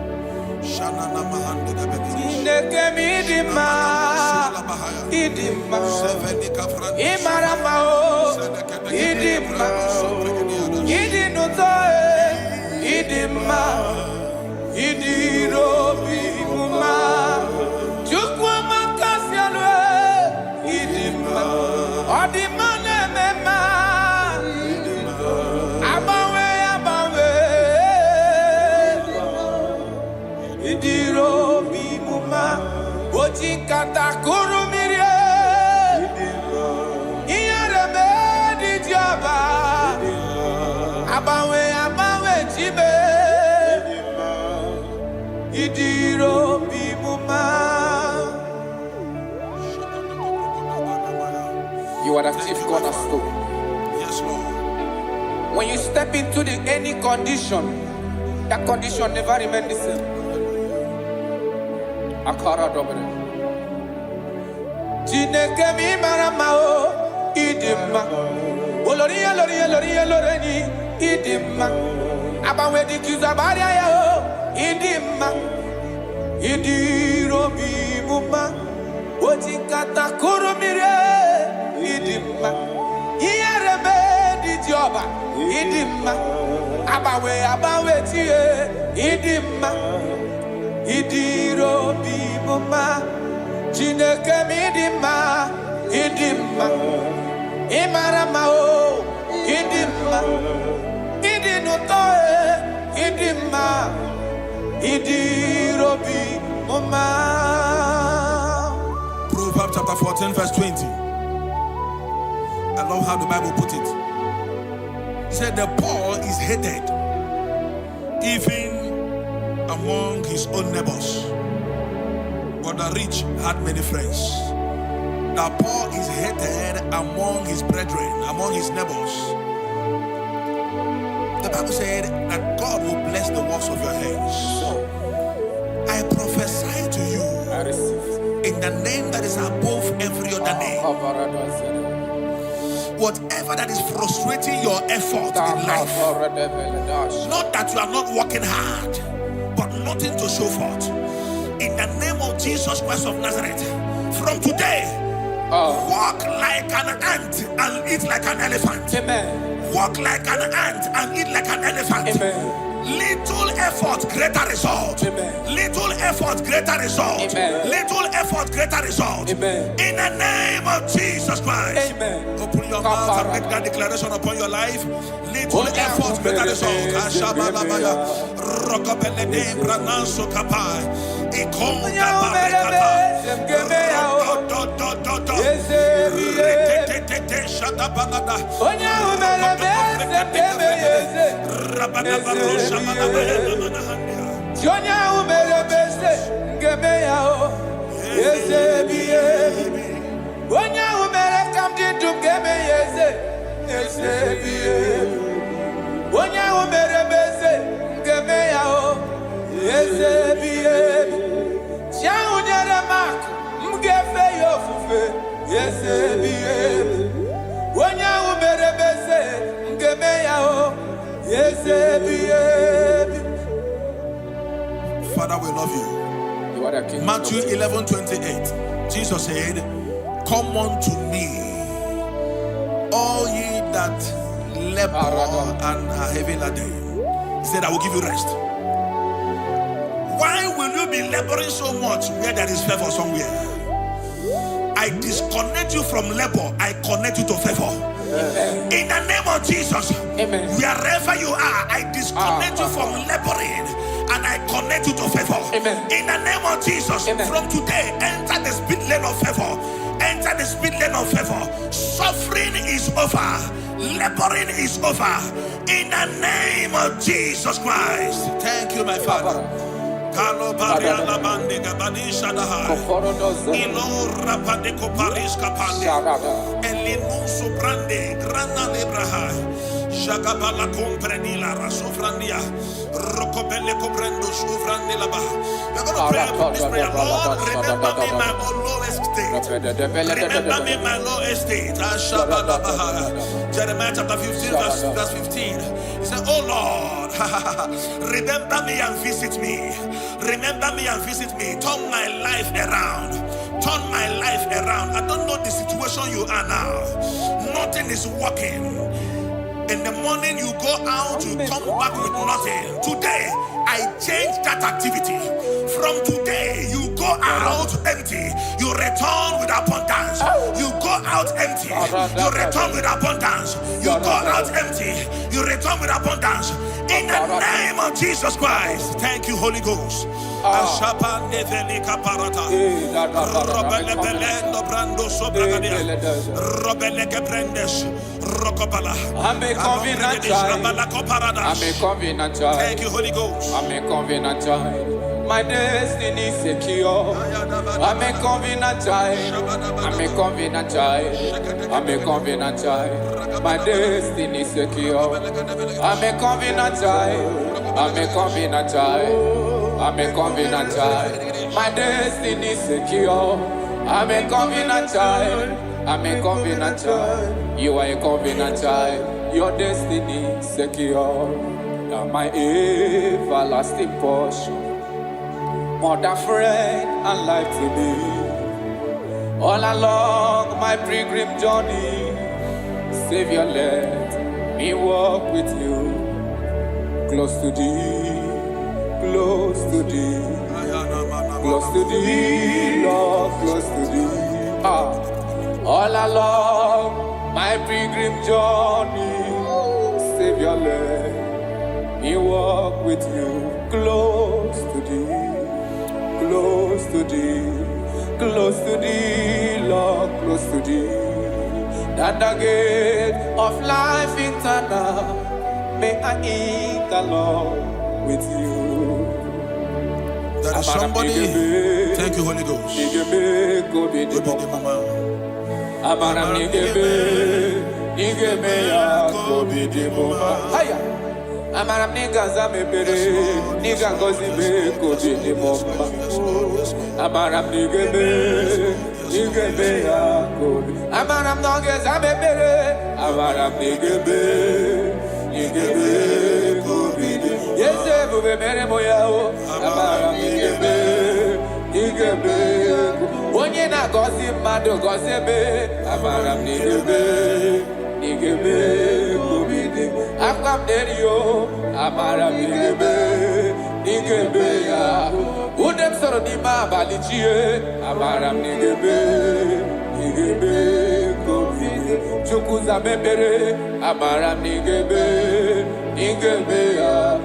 Speaker 2: You are the chief cornerstone.
Speaker 1: Yes, Lord.
Speaker 2: When you step into any condition, that condition never remains the same. Akara dobre. Chineke mi maramao idima. Oloria loreni idima. Abawe di kizabaria yao idima. Idiro bi muma. Oti kata kurumire idima. Iyarebe di joba idima. Abawe tie idima. Idiro bi muma. Chineke mi idima. Idima. Imarama o idima. Idinutoe idima. Idiro bi muma.
Speaker 1: Proverbs chapter 14 verse 20. I love how the Bible put it. It said the poor is hated even among his own neighbors, but the rich had many friends. The poor is hated among his brethren, among his neighbors. The Bible said that God will bless the works of your hands. I prophesy to you,
Speaker 2: I receive
Speaker 1: in the name that is above every other name, whatever that is frustrating your effort in life, not that you are not working hard, but nothing to show forth. In the name of Jesus Christ of Nazareth, from today, walk like an ant and eat like an elephant.
Speaker 2: Amen.
Speaker 1: Walk like an ant and eat like an elephant.
Speaker 2: Amen.
Speaker 1: Little effort, greater result.
Speaker 2: Amen.
Speaker 1: Little effort, greater result.
Speaker 2: Amen.
Speaker 1: Little effort, greater result.
Speaker 2: Amen.
Speaker 1: In the name of Jesus Christ.
Speaker 2: Amen.
Speaker 1: Open your mouth and make that declaration upon your life. Little effort, greater result. Ashabalabaya. Rokopelede brananso kapai. Ikonda barekata. Rekete shadabalada. Rabada barosha manabaya.
Speaker 2: Jonya umele bese ngemeya o yesebiye Wonya umele kamdi dungeme yesebiye Wonya umele bese ngemeya o yesebiye Tia unyere mak mgefe yofufe yesebiye Wonya umele bese ngemeya o yesebiye.
Speaker 1: Father, we love you.
Speaker 2: You are the King.
Speaker 1: Matthew 11:28. Jesus said, "Come unto me, all ye that labor and are heavy laden." He said, "I will give you rest." Why will you be laboring so much where there is favor somewhere? I disconnect you from labor. I connect you to favor. Amen. In the name of Jesus.
Speaker 2: Amen.
Speaker 1: Wherever you are, I disconnect you from laboring. And I connect you to favor.
Speaker 2: Amen.
Speaker 1: In the name of Jesus. Amen. From today, enter the speed lane of favor. Enter the speed lane of favor. Suffering is over. Laboring is over. In the name of Jesus Christ. Thank you, my Father. Kalo Bariala Bandega Badisha Daha Ilo Rapadeco Paris Capande Elinu Sobrande Grana Lebraha Jagabala Comprenila Rasofrandia Rocobele Cobrendo Sufrandilaba. We're going to pray upon this prayer. Lord, remember me my lowest state. Remember me my lowest state. Jeremiah chapter 15 verse 15. He said, "Oh Lord, remember me and visit me. Remember me and visit me. Turn my life around. Turn my life around. I don't know the situation you are now. Nothing is working. In the morning you go out, you come back with nothing. Today, I change that activity. From today, you go out empty. You return with abundance. You go out empty. You return with abundance. You go out empty. You return with abundance. In the name of Jesus Christ. Thank you, Holy Ghost. Ashapande velika parata. Robele belendo brando sobragadia. Robele gebrendes rokopala.
Speaker 2: I'm a covenant child.
Speaker 1: Thank you, Holy Ghost.
Speaker 2: I'm a covenant child. My destiny is secure. I'm a covenant child. I'm a covenant child. I'm a covenant child. My destiny is secure. I'm a covenant child. I'm a covenant child. I'm a covenant child. My destiny is secure. I'm a covenant child. I'm a covenant child. You are a covenant child. Your destiny is secure. Now my everlasting portion. More than friend and life to me. All along my pilgrim journey, Savior, let me walk with you. Close to thee, close to thee, close to thee, Lord, close to thee. All along my pilgrim journey, Savior, let me walk with you. Close to thee. Close to thee, Lord, close to thee. That the gate of life eternal, may I eat along with you.
Speaker 1: There is somebody. Thank you, Holy Ghost.
Speaker 2: Amaram nigga zame pere, nigga gozi be kobi ni bomba. Amaram nigga be ya kobi. Amaram nigga zame pere, amaram nigga be kobi ni. Yese bube mere moya o, amaram nigga be. Onye na gozi mado gozi be, amaram nigga be kobi ni. Akam derio, amara nigebe ya. Udem so ma balichie amaram nigebe komige chukuza mebere amaram nigebe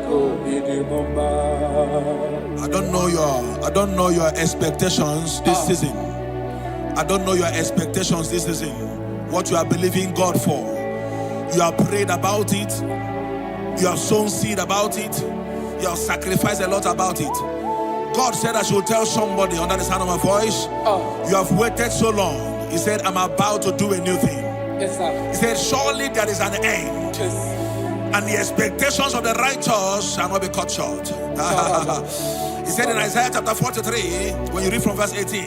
Speaker 2: komide bomba.
Speaker 1: I don't know your expectations this season. I don't know your expectations this season. What you are believing God for. You have prayed about it. You have sown seed about it. You have sacrificed a lot about it. God said I should tell somebody under the sound of my voice, you have waited so long. He said, I'm about to do a new thing.
Speaker 2: Yes, sir.
Speaker 1: He said, surely there is an end.
Speaker 2: Yes.
Speaker 1: And the expectations of the righteous shall not be cut short. He said in Isaiah chapter 43, when you read from verse 18,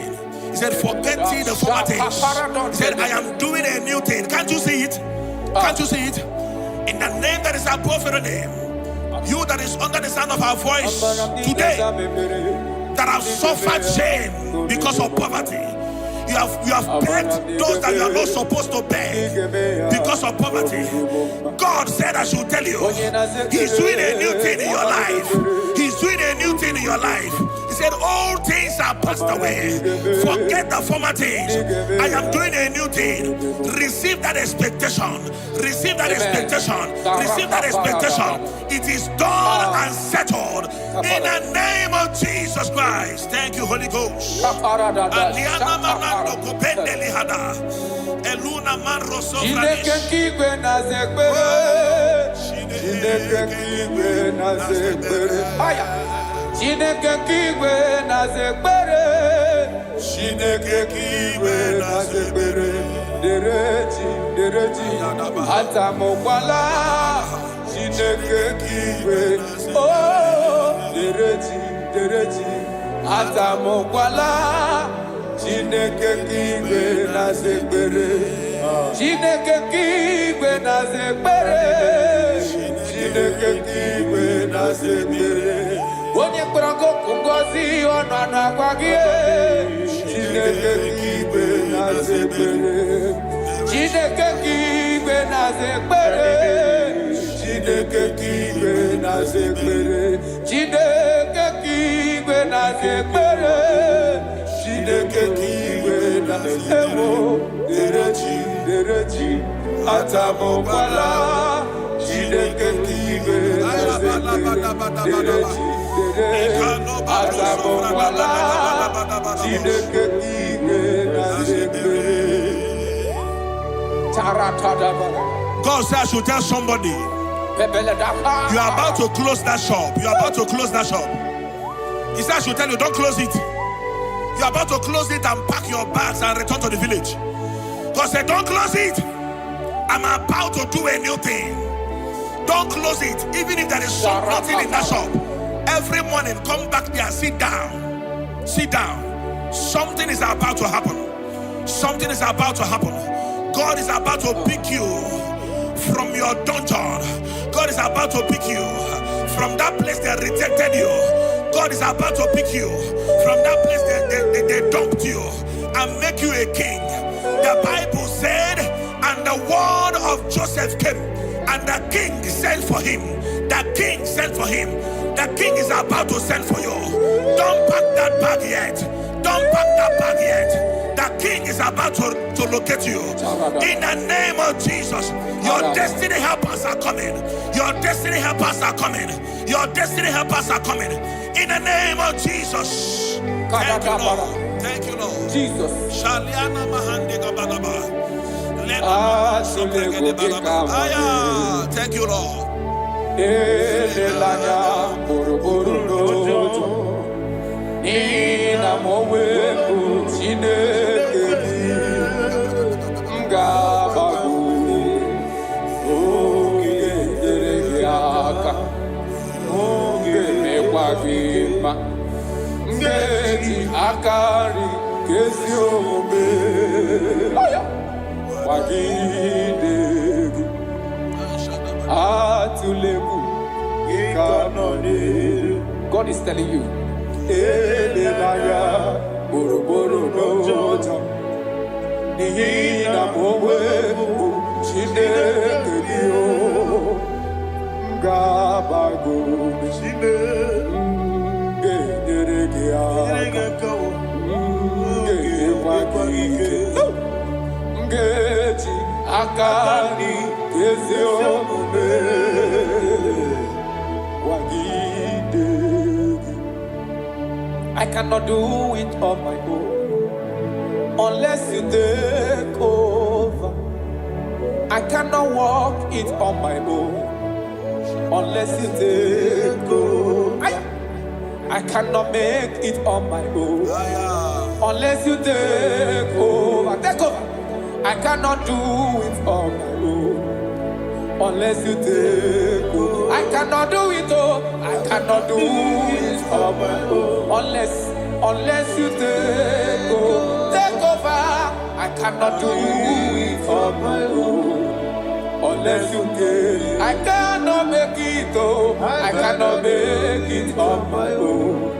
Speaker 1: he said, forget ye the former things. He said, I am doing a new thing. Can't you see it? Can't you see it? In the name that is above every name, you that is under the sound of our voice today, that have suffered shame because of poverty, you have begged those that you are not supposed to beg because of poverty. God said I should tell you, He's doing a new thing in your life. He's doing a new thing in your life. He said, all things are passed away. Forget the former things. I am doing a new thing. Receive that expectation. Receive that expectation. Receive that expectation. It is done and settled in the name of Jesus Christ. Thank you, Holy Ghost.
Speaker 2: Chineke kigwe na zekbere dereji atamokwala Chineke kigwe dereji atamokwala Chineke kigwe na zekbere Chineke kigwe na zekbere Onye kpọrọ ngozi ọnụ anụ akwa gị Chineke kigwe na-aza ekpere Chineke kigwe na-aza ekpere Chineke kigwe na-aza ekpere Chineke kigwe na-aza ekpere Chineke kigwe na-aza ekpere dereji atamokwala Chineke kigwe na-aza ekpere
Speaker 1: God says I should tell somebody, you are about to close that shop. You are about to close that shop. He said I should tell you, don't close it. You are about to close it and pack your bags and return to the village. God said, don't close it. I'm about to do a new thing. Don't close it, even if there is nothing in that shop. Every morning, come back there and sit down. Sit down. Something is about to happen. Something is about to happen. God is about to pick you from your dungeon. God is about to pick you from that place that rejected you. God is about to pick you from that place that they dumped you and make you a king. The Bible said, and the word of Joseph came, and the king sent for him. The king sent for him. The king is about to send for you. Don't pack that bag yet. Don't pack that bag yet. The king is about to locate you. In the name of Jesus, your destiny helpers are coming. Your destiny helpers are coming. Your destiny helpers are coming. In the name of Jesus. Thank you, Lord. Thank you, Lord.
Speaker 2: Jesus.
Speaker 1: Shaliana Mahande Gabalaba. Thank you, Lord.
Speaker 2: Elelanya boroboro n'ojo Nina mowebu Chineke gị Ngabago Oge nyere gị aka Oge mekwa gị mma Ngeji aka nri kezi omume Kwagide gị God is telling you, I cannot do it on my own unless you take over. I cannot walk it on my own unless you take over. I cannot make it on my own unless you take over. Take over. I cannot do it on my own unless you take over. I cannot do it, oh, I cannot do it on my own unless you take over. Take over. I cannot do it on my own unless you take. I cannot make it, oh, I cannot make it on my own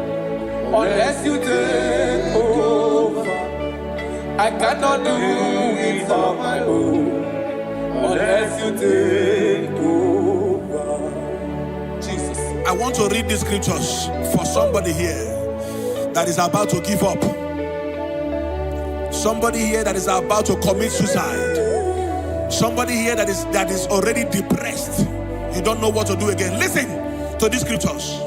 Speaker 2: unless you take over. I cannot do it on my own unless you take over. Jesus.
Speaker 1: I want to read the scriptures for somebody here that is about to give up. Somebody here that is about to commit suicide. Somebody here that is already depressed. You don't know what to do again. Listen to these scriptures.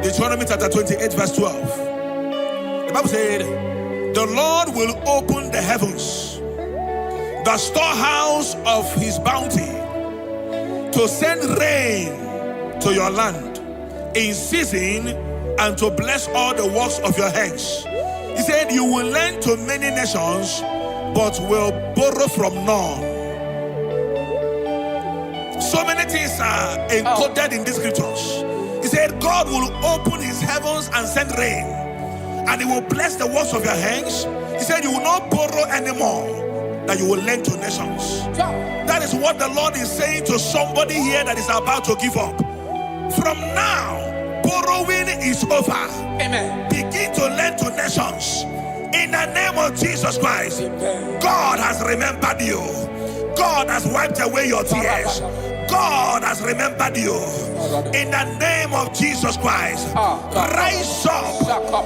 Speaker 1: Deuteronomy chapter 28 verse 12. The Bible said, the Lord will open the heavens, the storehouse of his bounty, to send rain to your land in season and to bless all the works of your hands. He said, you will lend to many nations, but will borrow from none. So many things are encoded in these scriptures. He said, God will open his heavens and send rain, and he will bless the works of your hands. He said, you will not borrow anymore, that you will lend to nations. That is what the Lord is saying to somebody here that is about to give up. From now, borrowing is over.
Speaker 2: Amen.
Speaker 1: Begin to lend to nations. In the name of Jesus Christ.
Speaker 2: Amen.
Speaker 1: God has remembered you. God has wiped away your tears. God has remembered you. In the name of Jesus Christ. Rise up.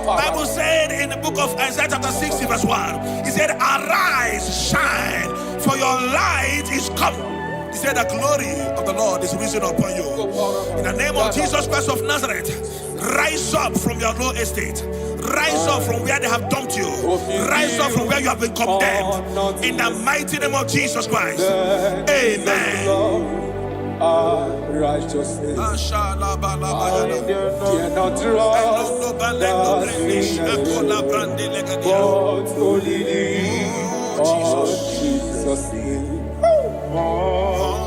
Speaker 1: Bible said in the book of Isaiah chapter 60 verse 1, he said, arise, shine, for your light is come. He said, the glory of the Lord is risen upon you. In the name of Jesus Christ of Nazareth, rise up from your low estate. Rise up from where they have dumped you. Rise up from where you have been condemned. In the mighty name of Jesus Christ. Amen.
Speaker 2: Righteousness. I dare not trust the things but only thee, oh Jesus' name.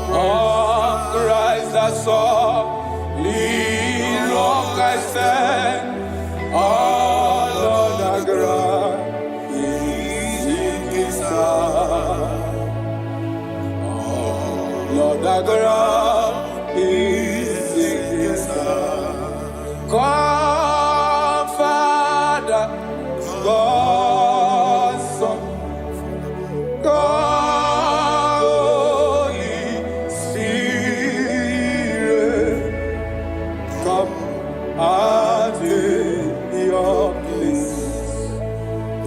Speaker 2: On Christ I saw, lean rock I stand, all on the ground is sinking sand. Lord, the ground is sinking sand. Come, Father, God, Son, God, Holy Spirit, come and take your place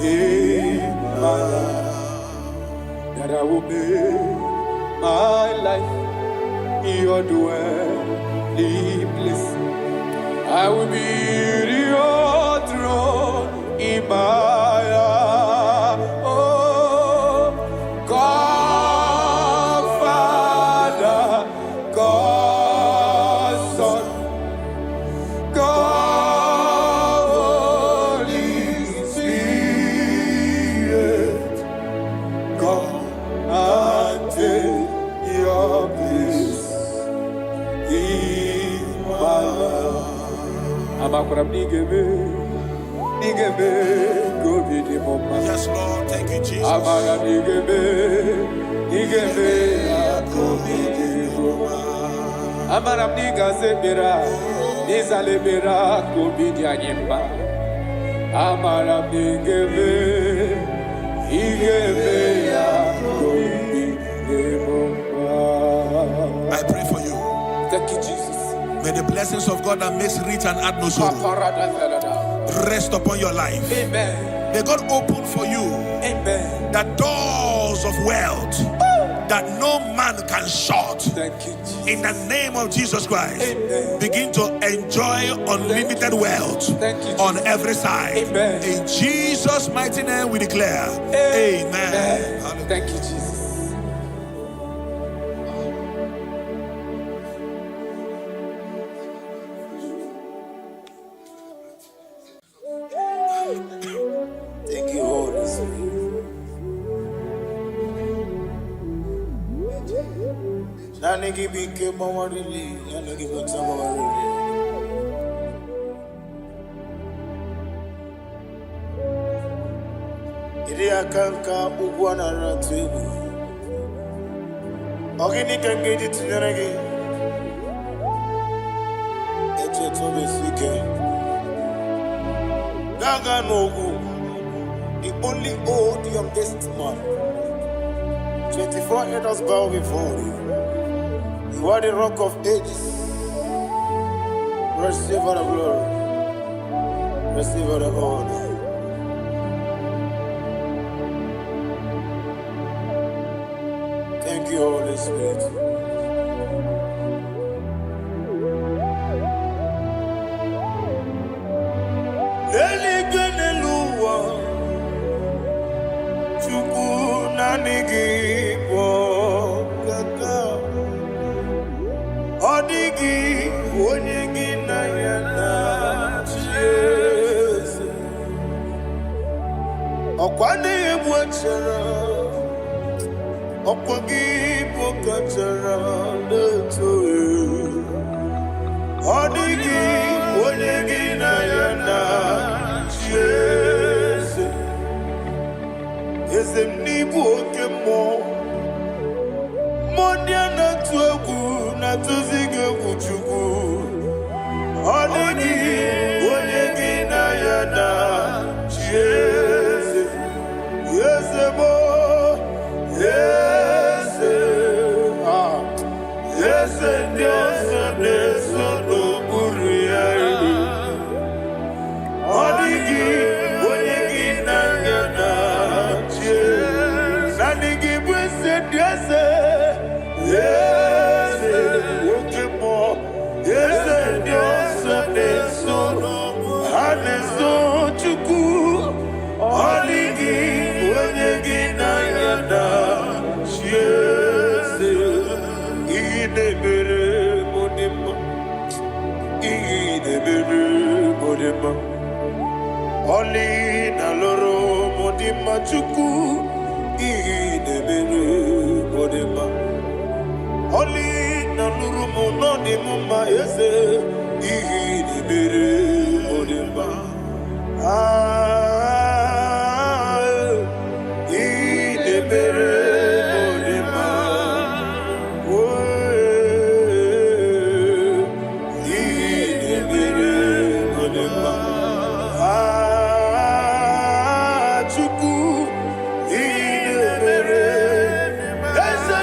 Speaker 2: in my life, that I will make my life your dwelling place. I will be your throne in my heart. Oh, God, Father, God, Son, God, Holy Spirit, come and take your place in my life.
Speaker 1: Yes, Lord. Thank you, Jesus. I pray for you.
Speaker 2: Thank you, Jesus.
Speaker 1: May the blessings of God that makes rich and add no sorrow rest upon your life.
Speaker 2: Amen.
Speaker 1: May God open for you,
Speaker 2: amen,
Speaker 1: the doors of wealth that no man can shut.
Speaker 2: Thank you, Jesus.
Speaker 1: In the name of Jesus Christ,
Speaker 2: Amen.
Speaker 1: Begin to enjoy unlimited wealth on every side.
Speaker 2: Amen.
Speaker 1: In Jesus' mighty name we declare, amen.
Speaker 2: Thank you, Jesus.
Speaker 3: Thank you, Holy Spirit. Nani gibi ke mawarili, nani gibi mawarili. Iri akanka ugwana ratibu. Ogini kangeji tineregi. Eche tobe sike. Gaga nogu. The only old youngest man. 24 elders bow before you. You are the rock of ages. Receive all the glory. Receive all the honor. Thank you, Holy Spirit. Odigi onyegi na yana Jesus. Okwani ebwachara. Okwagi pokachara leto. Odigi onyegi na yana Jesus. Eze mnibu okemo. Mondiana tuegu na tuzige kuchuku. Odigi onyegi na yana Jesus. Yes, mo. Yes, yes, Dios de sono buria. Odigi onyegi na yana Jesus. Nandigi bwese Dios. Yes, Ukimo, yes, Dios, Nesono, Haneso, Chuku, Oligi, Wanyagina, Yada, yes, Idebere, Modima, Idebere, Modima, Oli, Naloro, Modima, Chuku, Idebere, Modima. Oli na nurumu no di mumma yese ihi di bere odemba ihi di bere odemba ihi di bere odemba chuku ihi di bere ese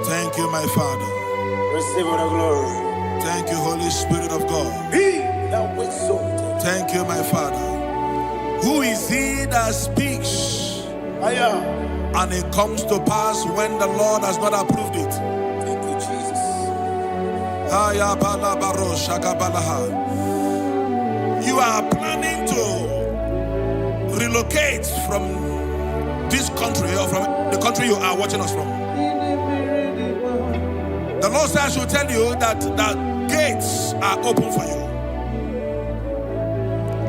Speaker 1: Thank you, my Father.
Speaker 3: Receive all the glory.
Speaker 1: Thank you, Holy Spirit of God.
Speaker 3: Be thou exalted.
Speaker 1: Thank you, my Father. Who is he that speaks and it comes to pass when the Lord has not approved it?
Speaker 3: Thank you, Jesus.
Speaker 1: You are planning to relocate from this country or from the country you are watching us from. The Lord says I should tell you that the gates are open for you.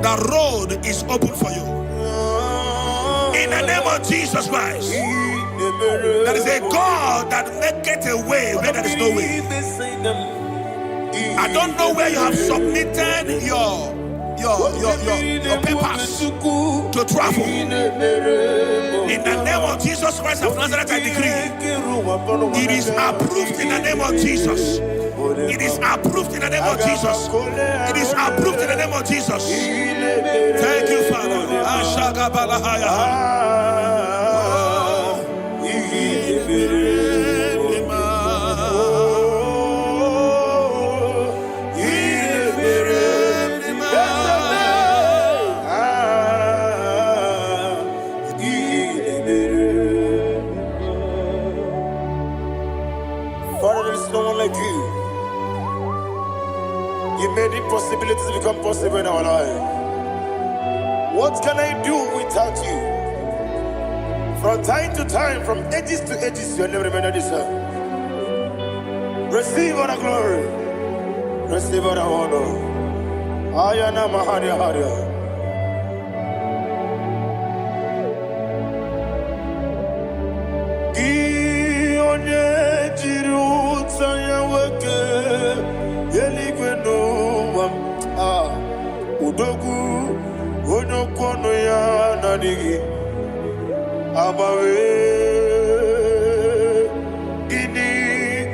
Speaker 1: The road is open for you. In the name of Jesus Christ. There is a God that maketh a way where there is no way. I don't know where you have submitted papers to travel. In the name of Jesus Christ of Nazareth, I decree it is approved in the name of Jesus. It is approved in the name of Jesus. It is approved in the name of Jesus. Thank you, Father.
Speaker 3: Father, there is no one like you. You made impossibilities become possible in our life. What can I do without you? From time to time, from ages to ages, you never remain the same. Receive all the glory. Receive all the honor. Ayana Maharia Haria. Udogu Onokono ya Nadigi Abawe Ini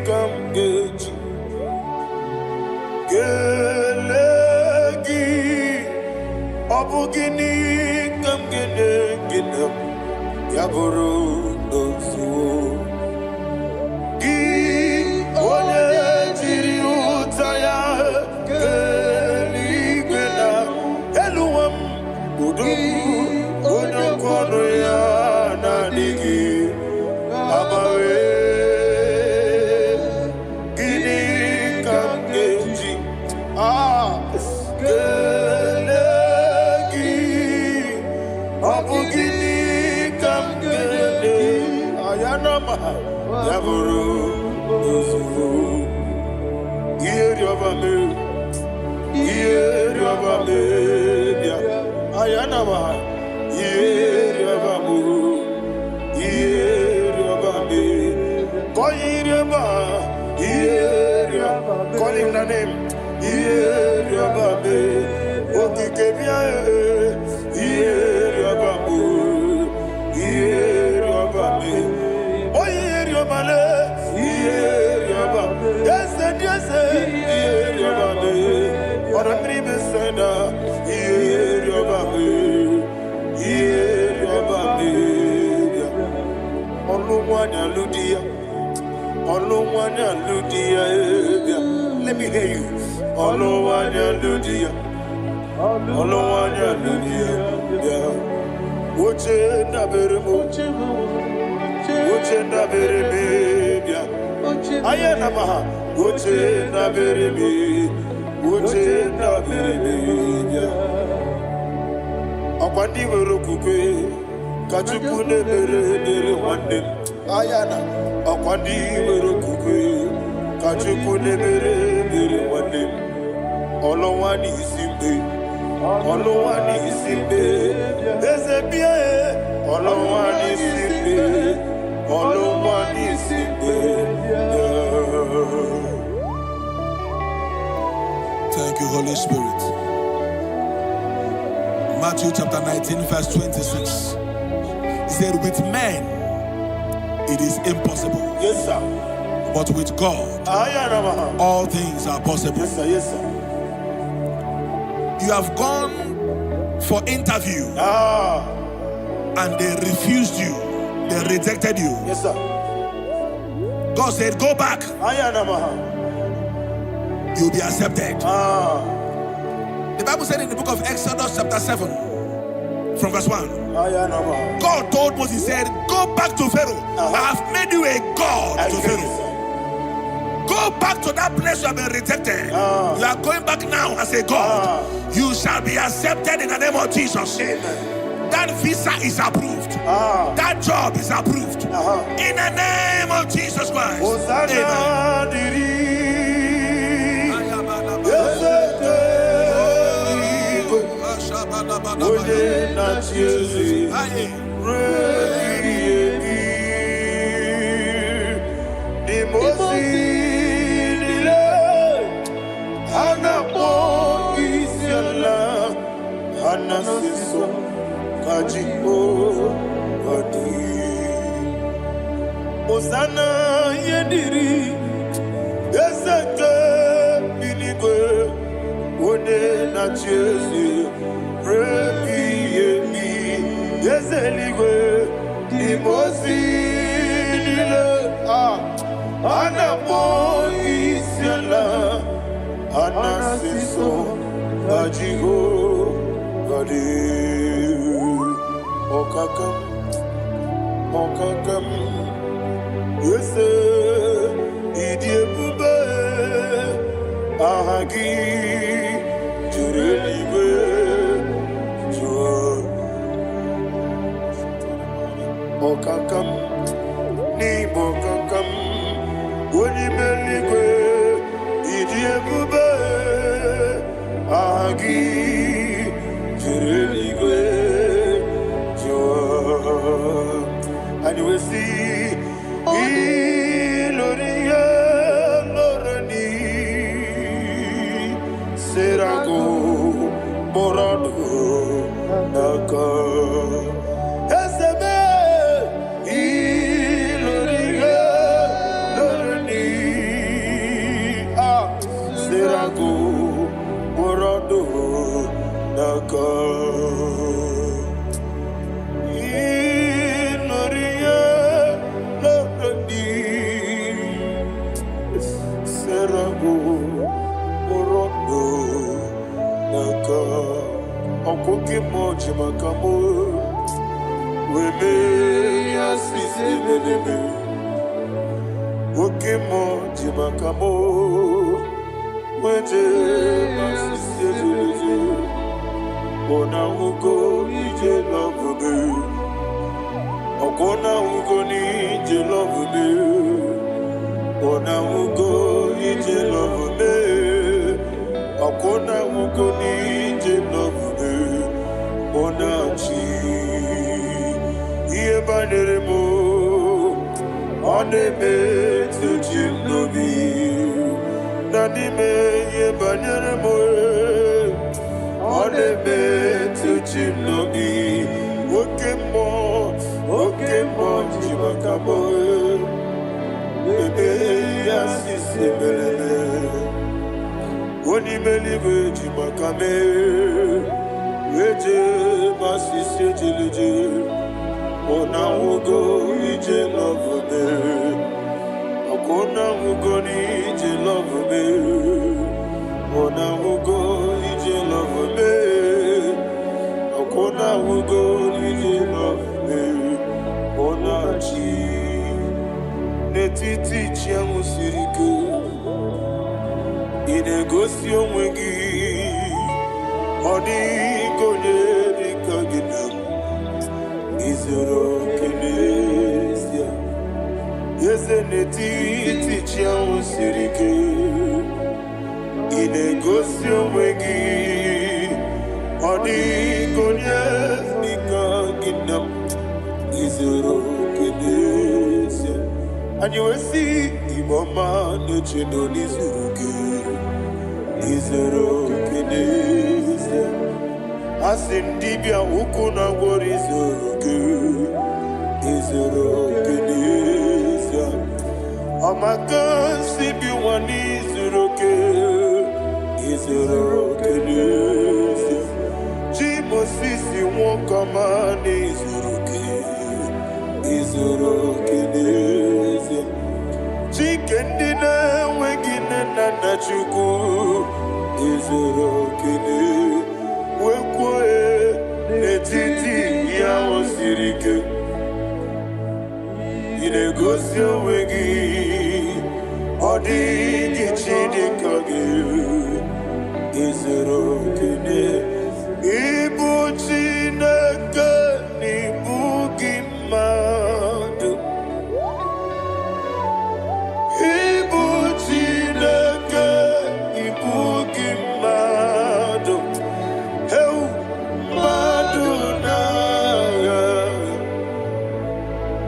Speaker 3: Kamgeji Gelegi Abugini Kamgene Ginam Yaburu Dosu Gi One Jiri Utaya Onokono ya Nadigi Abawe Gini Kamgeji Gelegi Abugini Kamgene Ayanama Yaburu Dosu Yeriobame Yeriobame Ayanama Yeriabamu Yeriabame Koyiriaba Yeriaba Call him the name Yeriabame Okikebia Yeriabamu Yeriabame Oyeriabale Yeriabame Yes Yeriabame Or a dream is Yeriabame Let me hear you. Akwandi werokukwe kachukune bere wande ayana akwandi werokukwe kachukune bere wande olowani isimbe ezebia olowani isimbe.
Speaker 1: Thank you, Holy Spirit. Matthew chapter 19, verse 26. He said, with men it is impossible.
Speaker 3: Yes, sir.
Speaker 1: But with God, all things are possible.
Speaker 3: Yes, sir. Yes, sir.
Speaker 1: You have gone for interview and they refused you. They rejected you.
Speaker 3: Yes, sir.
Speaker 1: God said, go back. You'll be accepted. The Bible said in the book of Exodus chapter 7 from verse 1, God told Moses, he said, go back to Pharaoh. I have made you a God to Pharaoh. Go back to that place you have been rejected. You are going back now as a God. You shall be accepted in the name of Jesus. That visa is approved. That job is approved. In the name of Jesus Christ. Amen.
Speaker 3: Osana yediri Ezeke binigwe One na chezi Rebi yemi Ezeligwe Imosi nile Anapo isiala Anasiso Ajigo Gadi Okakam Yes, Idiebube Ahagi Jurelibe Jua Okakam Ni Bokakam Wonimeligwe Idiebube Ahagi Jurelibe Jua. And you will see Iloria Lorani Serago Morado Naka Ezebe Iloria Lorani Serago Morado Naka Okoke moji makamo Weme yasisi meneme Oke moji makamo Weje masisi jeje Ona ugo ije love me Okona ugo ni ije love me Ona ugo ije love me Okona ugo ni ije love me Onachi Iye banere mo Oneme tujim nobi Nanime iye banere mo Oneme tujim nobi Oke mo jimakamo Bebe yasisi melele Onimelibe jimakame Eje masisi ejileje Ona ugo ije love me Okona ugo ni ije love me Ona ugo ije love me Okona ugo ije love me Ona chi Netiti chiamu sirike Inegosi onwegi Odi konye dikaginam Izoro kenesia Yeze netiti chiamu sirike Inegosi onwegi Odi konye dikaginam Izoro kenesia And you will see Iboma nechino nizuruke Izoro kenesia Asindibia ukuna wori Izoro kenesia Amaka sibi wani Izoro kenesia Jimo sisi wokama Izoro kenesia Chikendina wegina nana chuku Izoro kenesia Wekwe netiti ya osirike Inegosi onwegi Odi gichidikage Izoro kenesia Ibu Chineke n'ibu gị mmadụ Ibu Chineke n'ibu gị mmadụ Heu mmadụ n'agha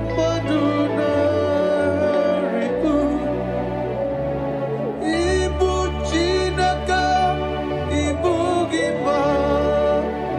Speaker 3: Mmadụ n'arịkụ Ibu Chineke n'ibu gị mmadụ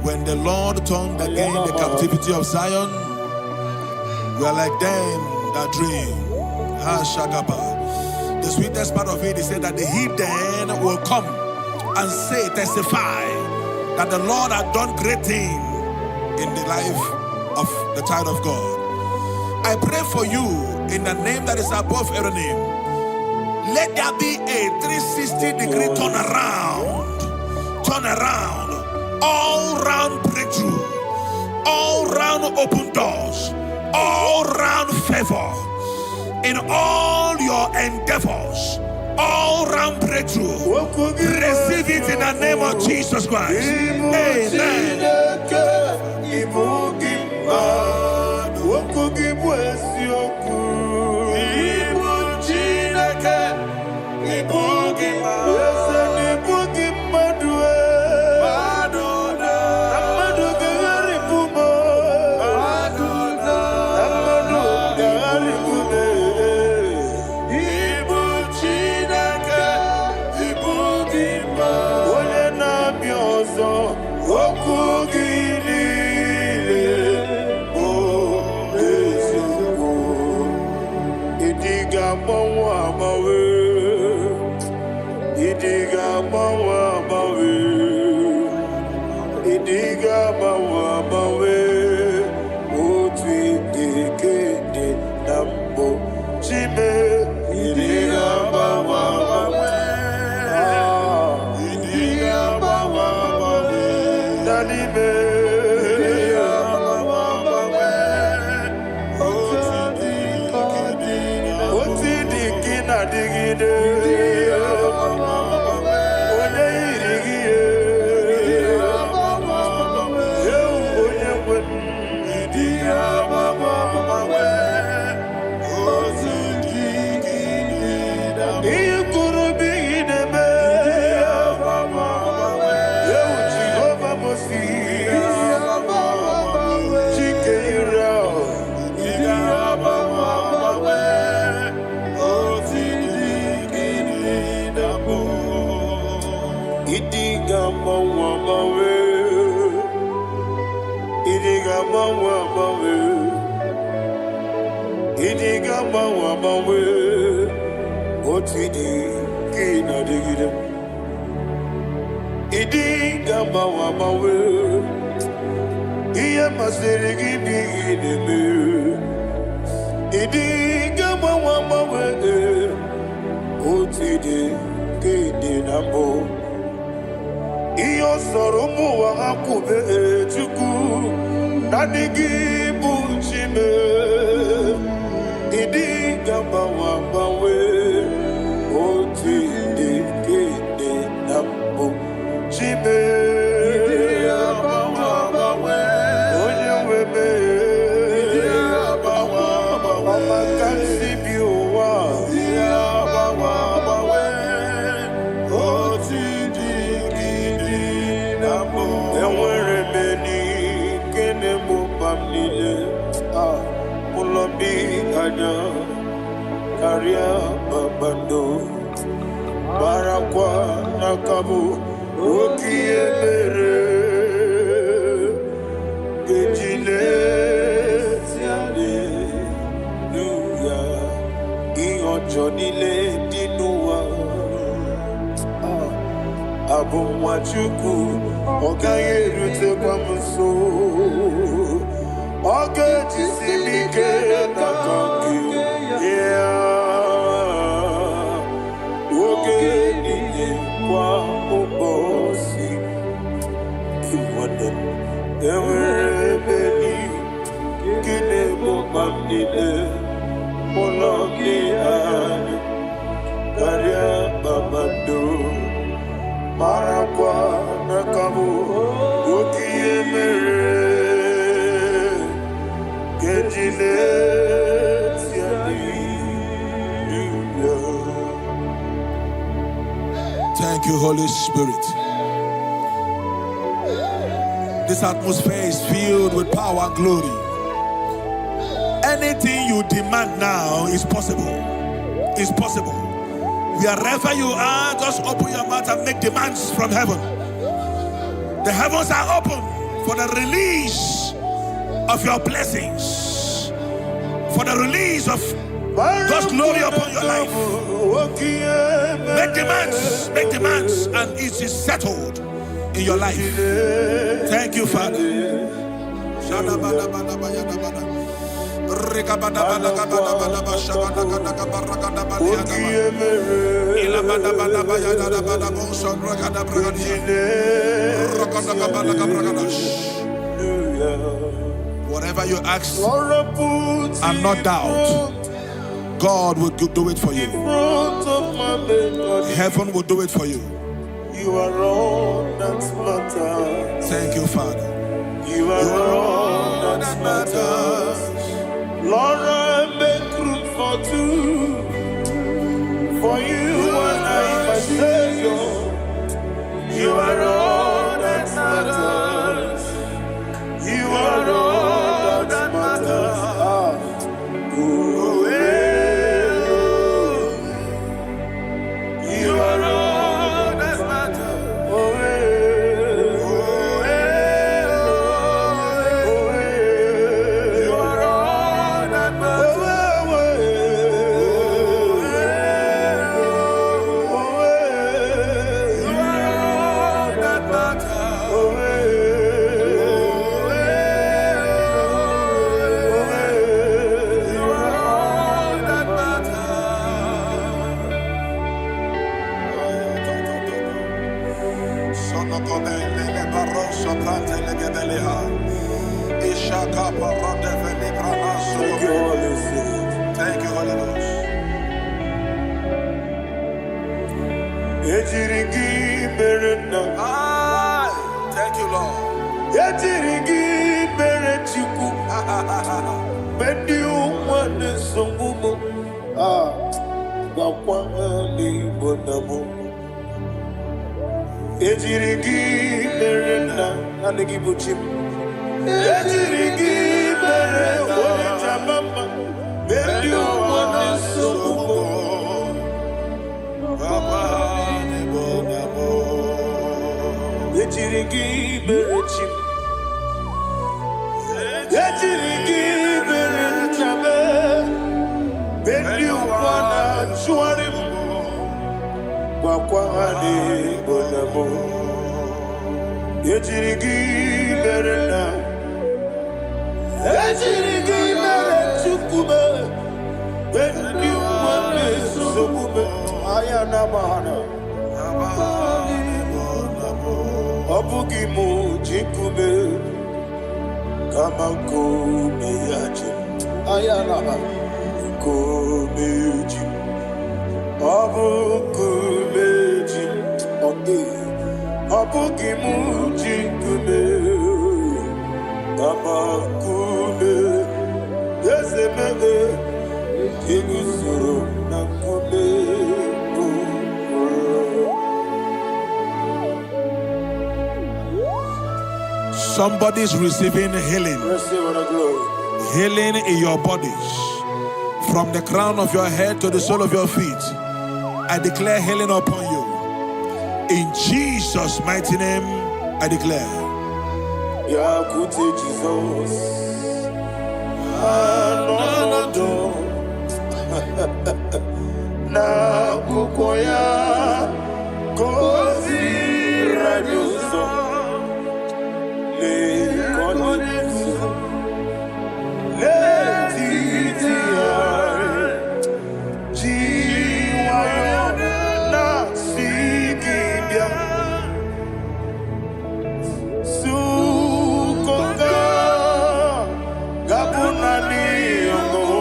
Speaker 1: When the Lord turned again the captivity of Zion, we are like them that dream. The sweetest part of it is said that the heathen will come and say, testify, that the Lord had done great things in the life of the child of God. I pray for you in the name that is above every name. Let there be a 360-degree turn around, all round breakthrough, all round open doors, all round favor in all your endeavors, all round breakthrough. Receive it in the name of Jesus Christ. Amen.
Speaker 3: There were
Speaker 1: Thank you, Holy Spirit. This atmosphere is filled with power and glory. Anything you demand now is possible. It's possible. Wherever you are, just open your mouth and make demands from heaven. The heavens are open for the release of your blessings, for the release of God's glory upon your life. Make demands, and it is settled in your life. Thank you, Father. Whatever you ask and not doubt, God will do it for you. Heaven will do it for you.
Speaker 3: You are all that matters.
Speaker 1: Thank you, Father.
Speaker 3: You are all that matters. Lord, I make room for two. For you and I say so. You are all that matters. You are all that matters. You are all that matters. You are all that matters. You are all that matters. You are all that Thank you, Holy Ghost. Thank you, Lord.
Speaker 1: Somebody's receiving healing. Healing in your bodies. From the crown of your head to the sole of your feet. I declare healing upon you. In Jesus' mighty name, I declare.
Speaker 3: Jesus. Na kukoya kozi rajuzo le konezo le titia jiwa na sikibia sukoka gabunani yongo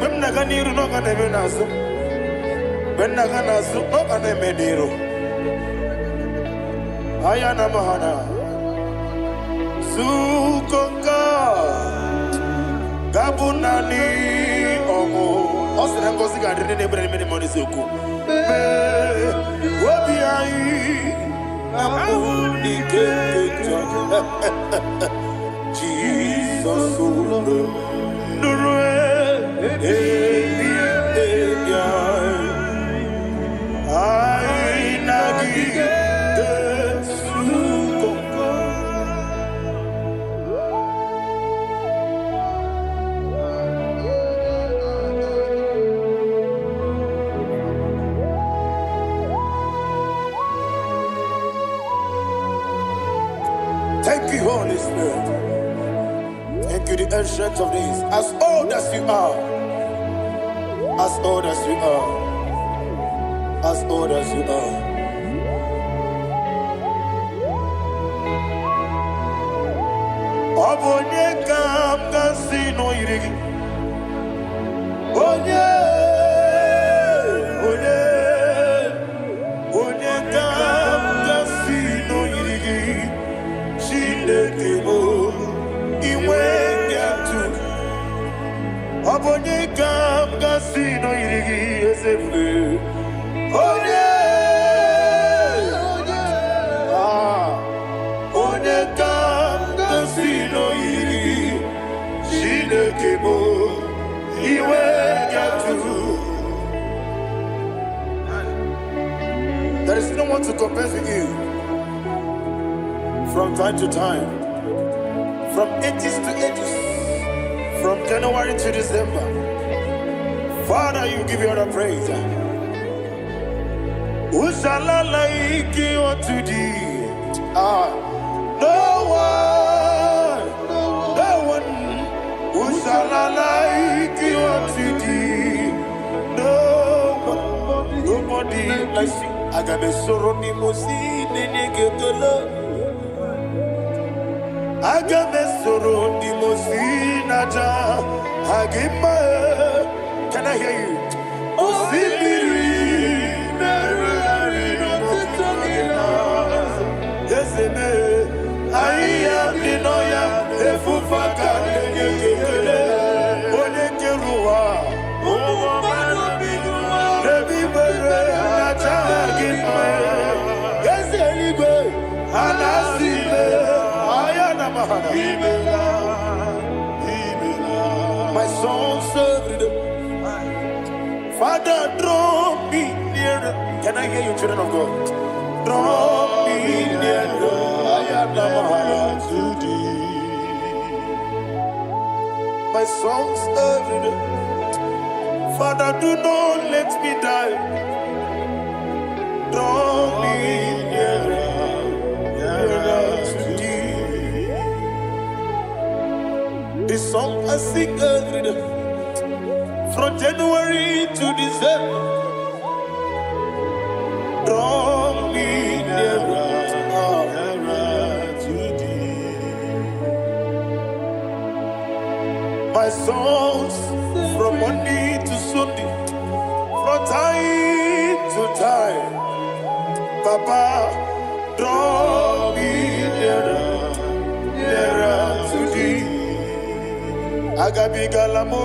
Speaker 3: when Naganiru no can even answer. When Naganasu no can mediro. Ayana Mahana Sukonga Gabunani Omo Osina Kosika didn't ever many money Suku. Wabiai Nabuni Jesus Thank you, Holy Spirit. Thank you, the ancient of days. As old as you are. As old as you are. As old as you are. Abonye kam kasino irigi. Onye kam kasino irigi. Shindekemo iwe yatu. Abonye kam kasino irigi esefu. Onye kam kasino irigi. Shindekemo iwe yatu. There is no one to compare with you. From time to time, from ages to ages, from January to December, Father, you give you all the praise. Who shall I like you unto thee? No one. Who shall I like you unto thee? No one, nobody like you. I got a sorrow, Agamesoro di Mosinaja Agima. Can I hear you? Osibiri Yes, I am Dinoya Efufaka Onekerua Rebi Bere Agima. Yes, anyway, Anasime. My soul served. Father, draw me nearer. Can I hear you, children of God? Draw me nearer. I am to thee. My soul served. Father, do not let me die. Draw me nearer. This song I sing every day, from January to December. Draw me nearer to thee. My songs from Monday to Sunday, from time to time. Papa, draw me nearer to thee. Agabi galamo,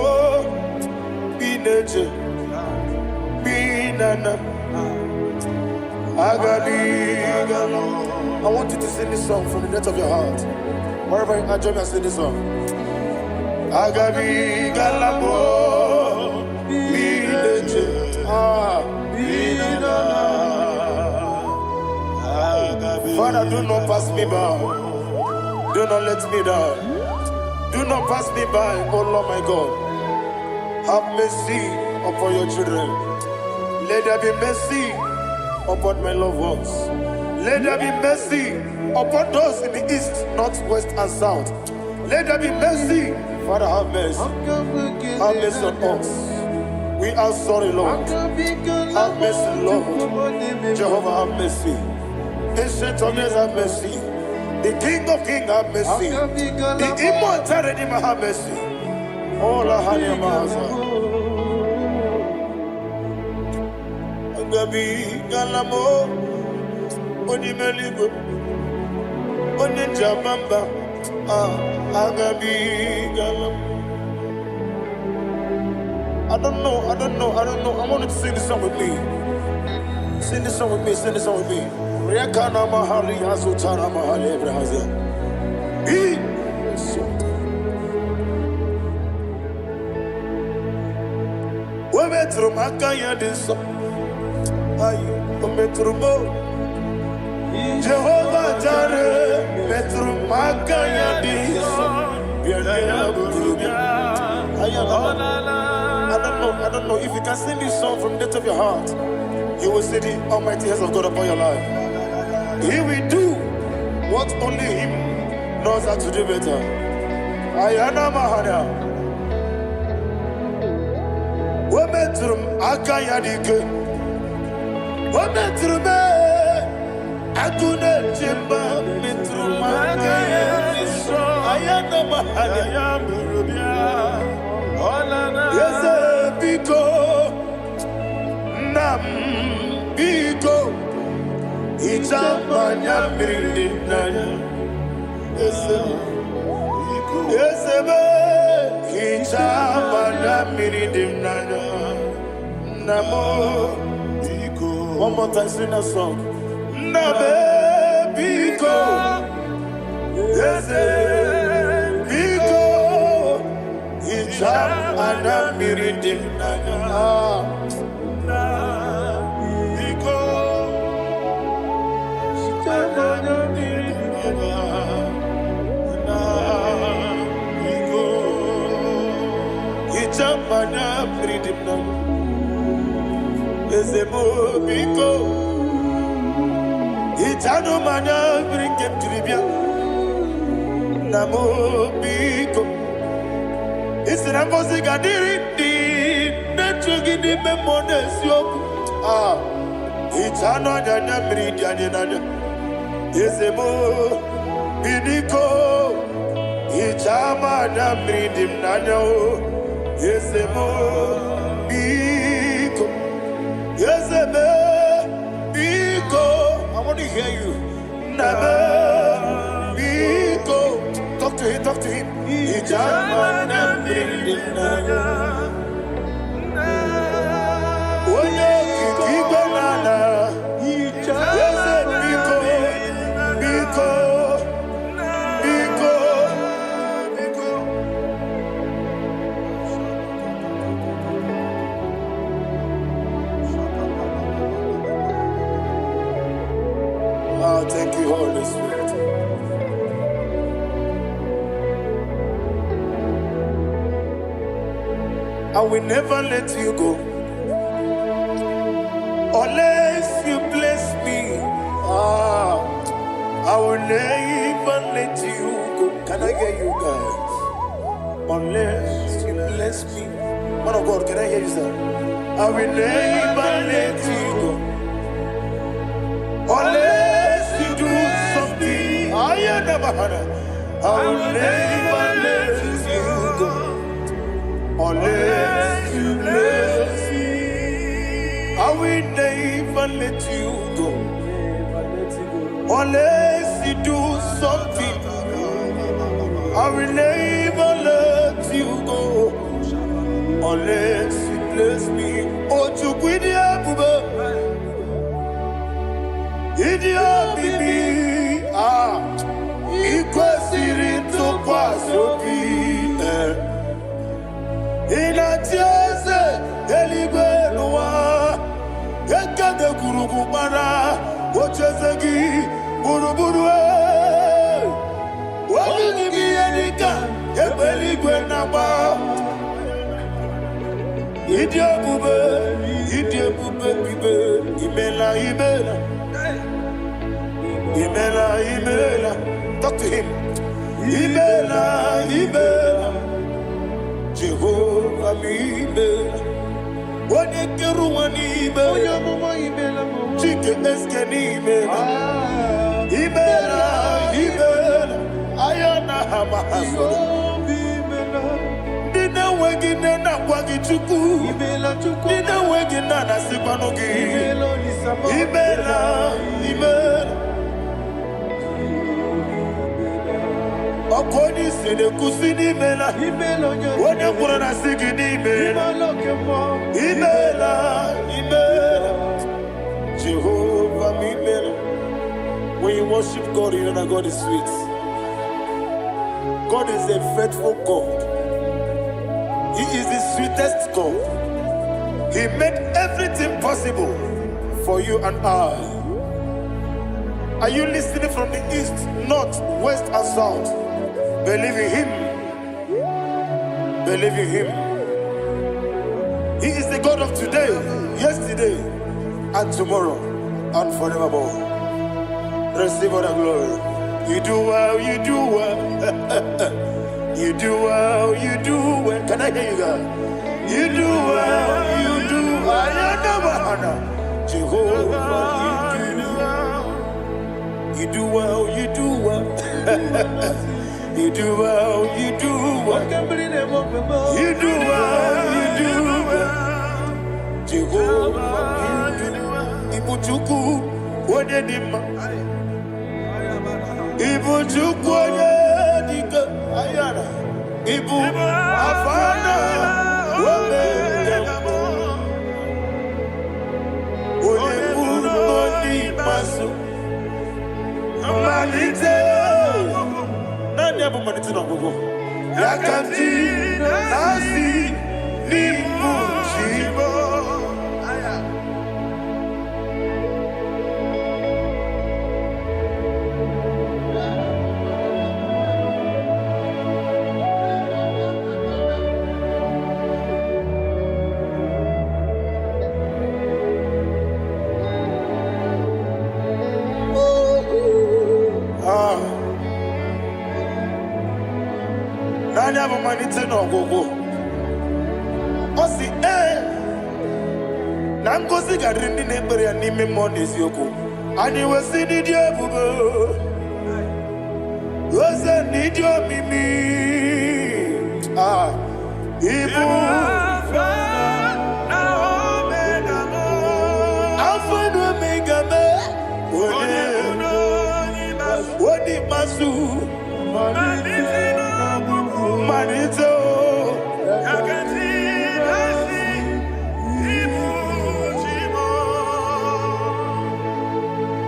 Speaker 3: bineje, binana. Agabi galamo. I want you to sing this song from the depth of your heart. Wherever you are, join me and sing this song. Agabi galamo, bineje, binana. Father, do not pass me by. Do not let me die. Do not pass me by, oh Lord my God. Have mercy upon your children. Let there be mercy upon my loved ones. Let there be mercy upon those in the east, north, west, and south. Let there be mercy. Father, have mercy. Have mercy on us. We are sorry, Lord. Have mercy, Lord. Jehovah, have mercy. Ancient of days, have mercy. The King of Kings have mercy. The immortal Redeemer have mercy. All I had in my Agabi Galamo Onimeligo Onijabamba Agabi Galamo. I don't know. I want you to sing this song with me. Sing this song with me. Rekana Mahali Azutana Mahali Ebrahazia. We metro Makaya this song. Metrumo Jehovah Jireh Metru Makaya this I don't know if you can sing this song from the depth of your heart, you will see the almighty hands of God upon your life. He will do what only Him knows how to do better. Ayana Mahana Wometrum Akaya Dike Wometrume Akune Jimba Metrumakaya Ayana Mahana Yes, Biko Nam Biko Itamanya Mirinaya Yes, Itamanya Mirinaya Namo Biko. One more time, sing a song. Nabe Biko Yes, Biko Itam Adam Miridim Biko Itam Adam Miridim Biko Itam Adam Miridim Ezemo Biko Itam Adam Miridim Namo Biko It's an impossible Netrugi Memones Yoku. It's another Meridian. It's a mo Binico. It's a man Meridian Nano. It's a mo Biko. Yes, a Biko. I want to hear you. Never Biko. Talk to him. It's a man Meridian Nano. Thank you, Holy Spirit. I will never let you go unless you bless me. I will never let you go. Can I hear you guys? Unless you bless me. Man of God, can I hear you, sir? I will never let you go unless you do something. I will never let you go unless you bless me. I will never let you go unless you do something. I will never let you go unless you bless me. Oh, to Guidia Buba, Idia Bibi, Equasirin to Quasopi, Inatiase, Elibenua, Ekade Kurugumara, Ochesegi, Buruburu, Wabini Erika, Ebeligwenaba, Idia Bube, Imela. Talk to him. Imela. Jehovah Imela. Wanekeruani Imela. Chike Eskeni Imela. Imela. Jehovah, when you worship God, you know that God is sweet. God is a faithful God. He is the sweetest God. He made everything possible for you and I. Are you listening from the east, north, west, and south? Believe in Him. Believe in Him. He is the God of today, yesterday, and tomorrow, and forevermore. Receive all the glory. You do well, you do well. You do well, you do well. Can I hear you guys? You do well, you do well. Jehovah, you do well, you do well. You do well, you do well. You do well, you do well. Jehovah, you do well. Ibuchuku, Wadedima. Ibuchuku, Wadedika. Ayana. Ibu, Afana. Wabedamo. Onebu, Oni, Masu. Malite. Yakanti nasi nimujibo. Nani have money to no go. Osi nango sigarini nebere ni me money yoko. Ani wasi ni dia bubo. Wasi ni dia mimi. Ibu Alpha and Omega me. Wodi masu. Manito,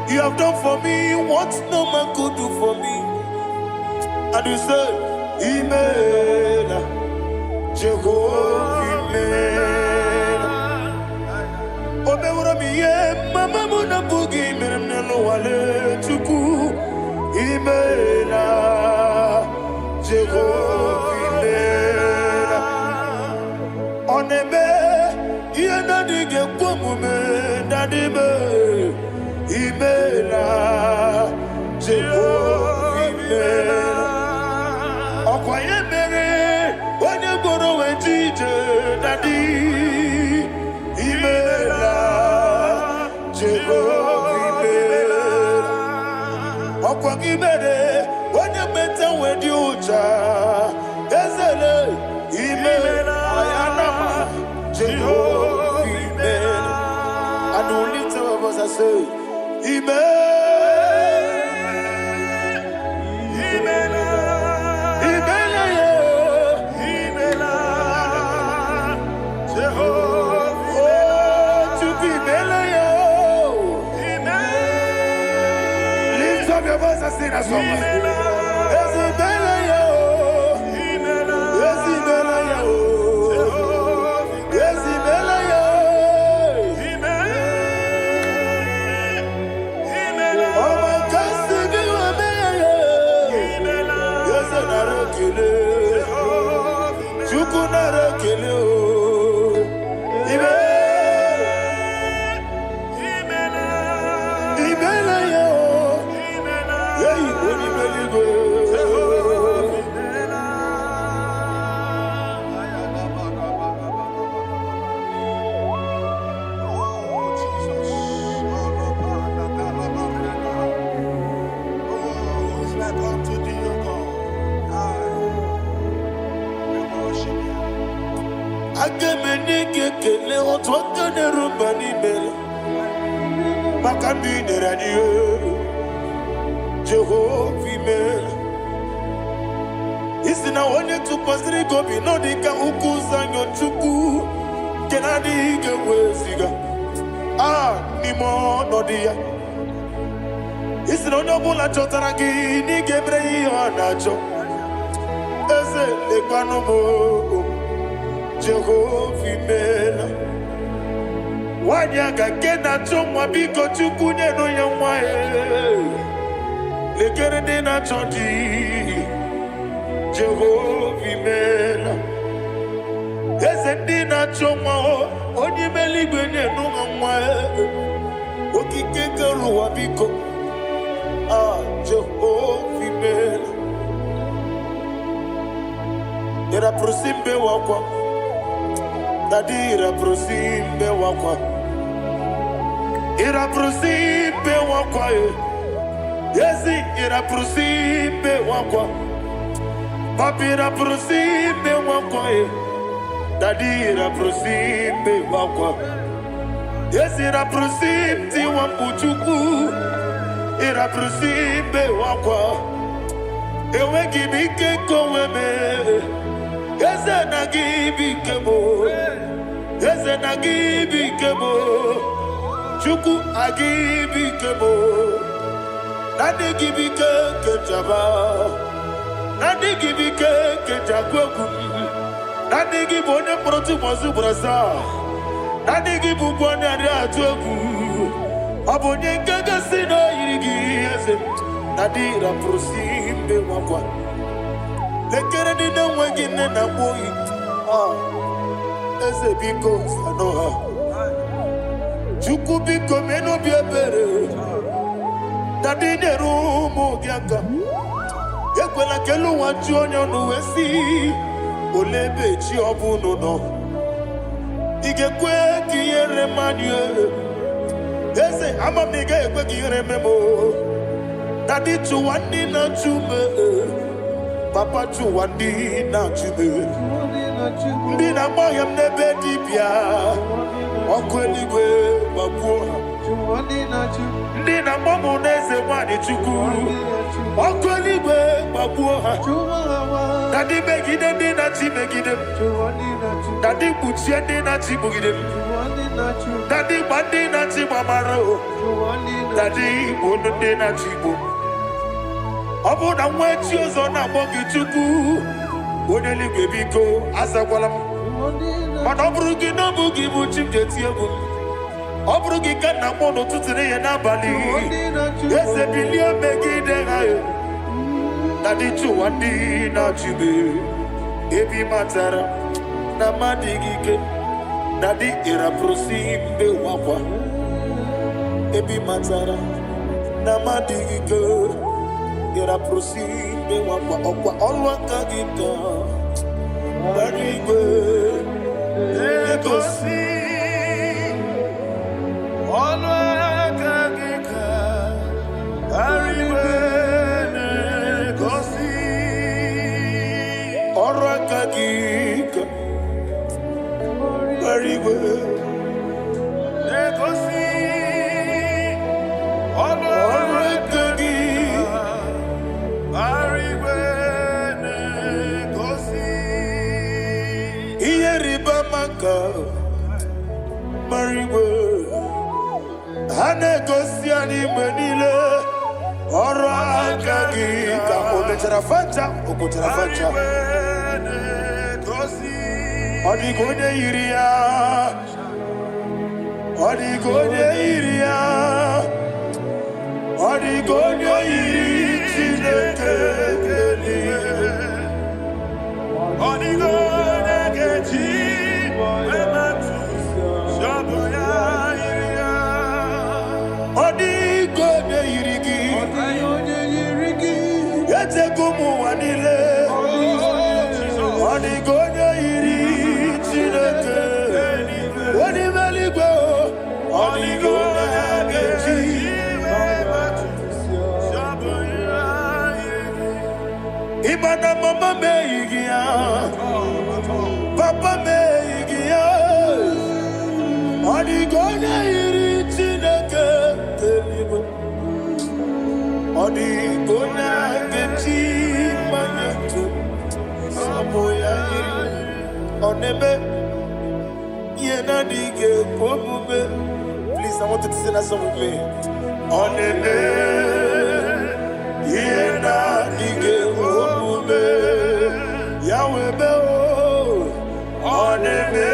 Speaker 3: you have done for me what no man could do for me. And you said, Imela, Jehovah, Imela. Obewura miye, mama muna bugi, miremnelo wale chuku, Imela. Jehovah, Oneme, Yana dige kumume, Nadime, Imela, Jehovah, Okwaye mere, Wanyaboro wetije, Nadi, Imela, Jehovah, Okwagi mere, Wanyabeta wedioja, Ezele, Imela, Ayanama, Jehovah, Imela. And we lift our voice and say, Imela, Imela, Imela, Imela, Jehovah, oh, to be Imela, Imela. Lift up your voice and sing a song. Agemenike kele otwaka ne rumba ni mele. Makambi ne radio. Jehovah mele. Isina onye tukpasiri gobi no dika ukuza nyochuku. Kenadi ke weziga. Nimo no dia. Isina onye bula chotara gi ni gebre yonacho. Eze lekano mo. Jehovah mela Wanyaga kena chomwa biko chukunye no ya mwae Lekere dina chodi Jehovah mela Eze dina chomwa Onye meligwenye no mwae Okike karuwa biko Jehovah mela Era prosimbe wakwa Dadira prosimbe wakwa Ira prosimbe wakwa Yesi ira prosimbe wakwa Papira prosimbe wakwa Dadira prosimbe wakwa Yesi ira prosimti wampuchuku Ira prosimbe wakwa Ewe gibike koweme Eze na gibi kebo, Eze na gibi kebo, Chuku agibi kebo, Nadi gibi ke jaba, Nadi gibi ke jagwagu, Nadi gibi one protu mozu brasa, Nadi gibi bwane atuagu, Abonye gaga sino irigi eze, Nadi ra prosimbe wakwa. Lekere di na wegine na boy. Eze biko sanoha. Chuku biko meno biebere. Dadi ne rumo giaka. Ekwela kelu waju onyo nuwesi. Olebe chi obu no. Igekwe kiyere manye. Eze amam niga ekwe kiyere memo. Dadi chuwani na chume. Papa chuwandi na chube Ndi na moyam nebe dibia Okweligwe mabuha Ndi na momu neze wani chuku Okweligwe mabuha Dadi megide ndi na chi megide Dadi kuchie ndi na chi mugide Dadi bandi na chi mamaro Dadi bono ndi na chi bo Obu na mwechi ozo na mogi chuku Oneli bebiko azagwala Mana obrugi no bugi buchi mjeti ebu Obrugi kana mono tutire ye nabali Yese bilia megide hayo Nadi chuwandi na chibe Ebi matara na madigike Nadi ira prosimbe wakwa Ebi matara na madigike Ira prosimbe wakwa okwa olwa kagita Barigwe Negosi Olwa kagita Barigwe Negosi Olwa kagita Barigwe Negosi Olwa Mariwe Hane gosi animenile Oro akagi Ka ometerafanja Okoterafanja Odigode iria Odigode iria Odigode iri Chineke Odigode keji Odigode yirigi Yete gumu wanile Odigode yiri Chineke Odimeligwe Odigode keji Imana mama meigia Papa meigia Adigona iritineke telibo. Adigona geti manyetu. Saboya onebe yena dige komube. Please, I want you to sing that song with me. Onebe yena dige komube. Yahweh be onebe.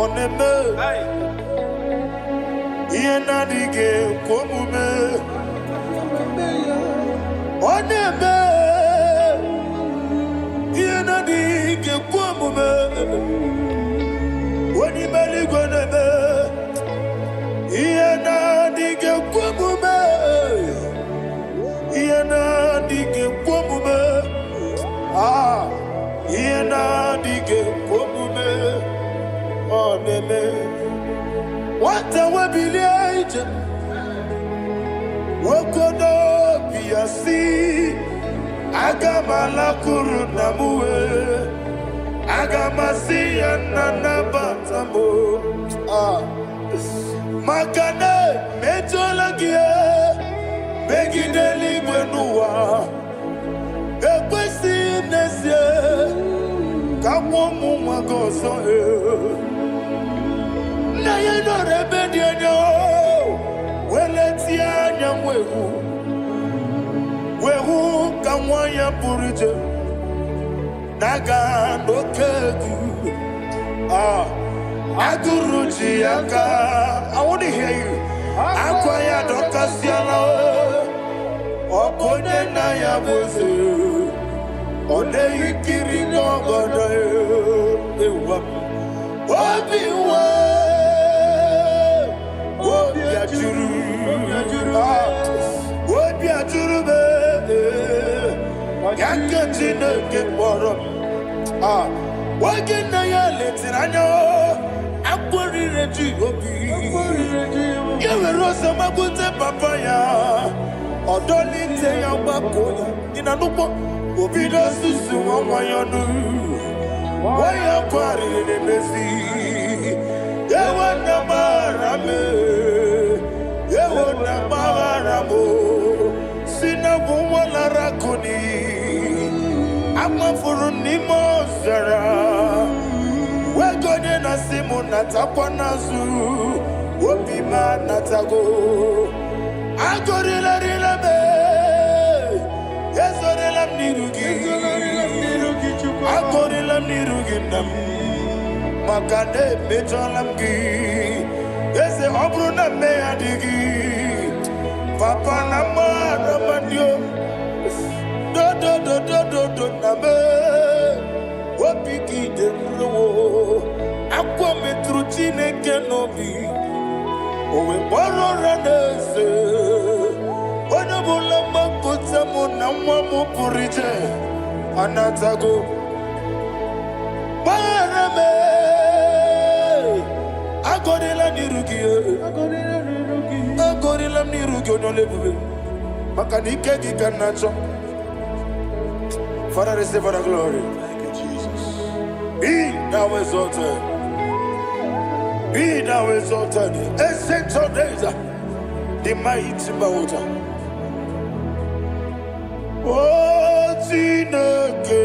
Speaker 3: Oneme, yena dige komume. Oneme, yena dige komume. Wani mali goneme, yena dige komume. Yena dige komume. Ah, yena dige komume. Oneme, what a webillage, Wokodo Piasi, Agamala Kurunamue, Agamasi and Nanabatamo, Makane, Metolagia, Begideli Wenua, Equesi Nesia, Kamomu Magoso. Na ye no rebellion yo, weletia nyamwehu, wehu kamwanya purije, naga ndokedu, aguruji yaka. I want to hear you. Akwaya dokasiana, okonye na yabuze, one ikiri ngogodo ewa, obiwa. Yewona maharamo sina bumwala rakuni amafuru ni mozara wegone na simu natakwa nazu wopima natago agorila rila me yezorela mnirugi agorila mnirugi nam makane mejolamgi ese obruna me adigi papa na mara mandio do na me wopiki de ro akwa metruchine kenobi owe boro ranese ona bola makota mona mwa purije anatago barame agorela nirugi onolebube makanike gikanacho. Father, receive the glory.
Speaker 1: Thank you, Jesus.
Speaker 3: Be thou exalted. Be thou exalted. Ancient of days, the mighty mountain. Oh, Tineke.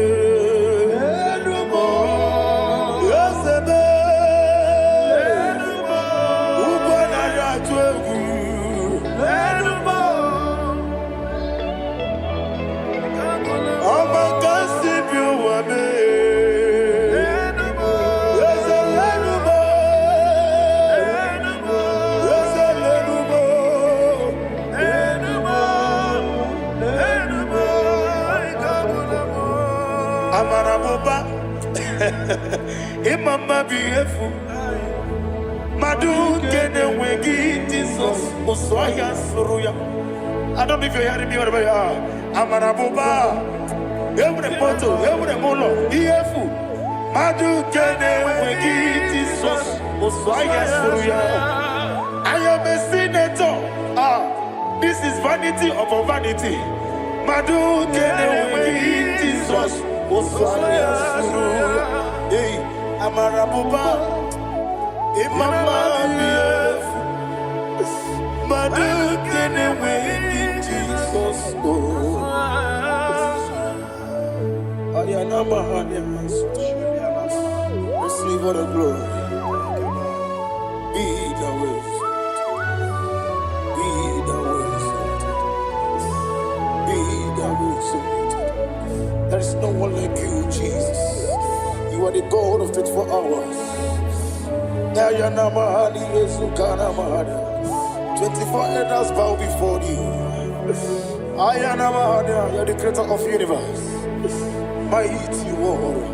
Speaker 3: Imama beautiful. Madu kene wegi Jesus Usoya Suruya. I don't know if you're hearing me wherever you are. Amarabuba. Every photo, every molo. Beautiful. Madu kene wegi Jesus. Oswaya suruya. I am a senator. This is vanity upon vanity. Madu kene wegi Jesus. Oswaya suruya. Hey, Amarabuba. Imama bief. Madu kene wegi Jesus. Receive all the glory. Be the wisdom. Be the wisdom. Be the wisdom. There is no one like you, Jesus. You are the God of 24 hours. 24 elders bow before you. You are the creator of the universe. Mighty warrior,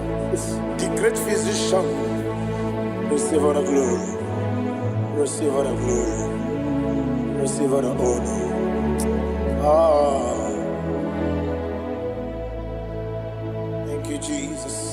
Speaker 3: the great physician. Receive all the glory. Receive all the glory. Receive all the honor. Thank you, Jesus.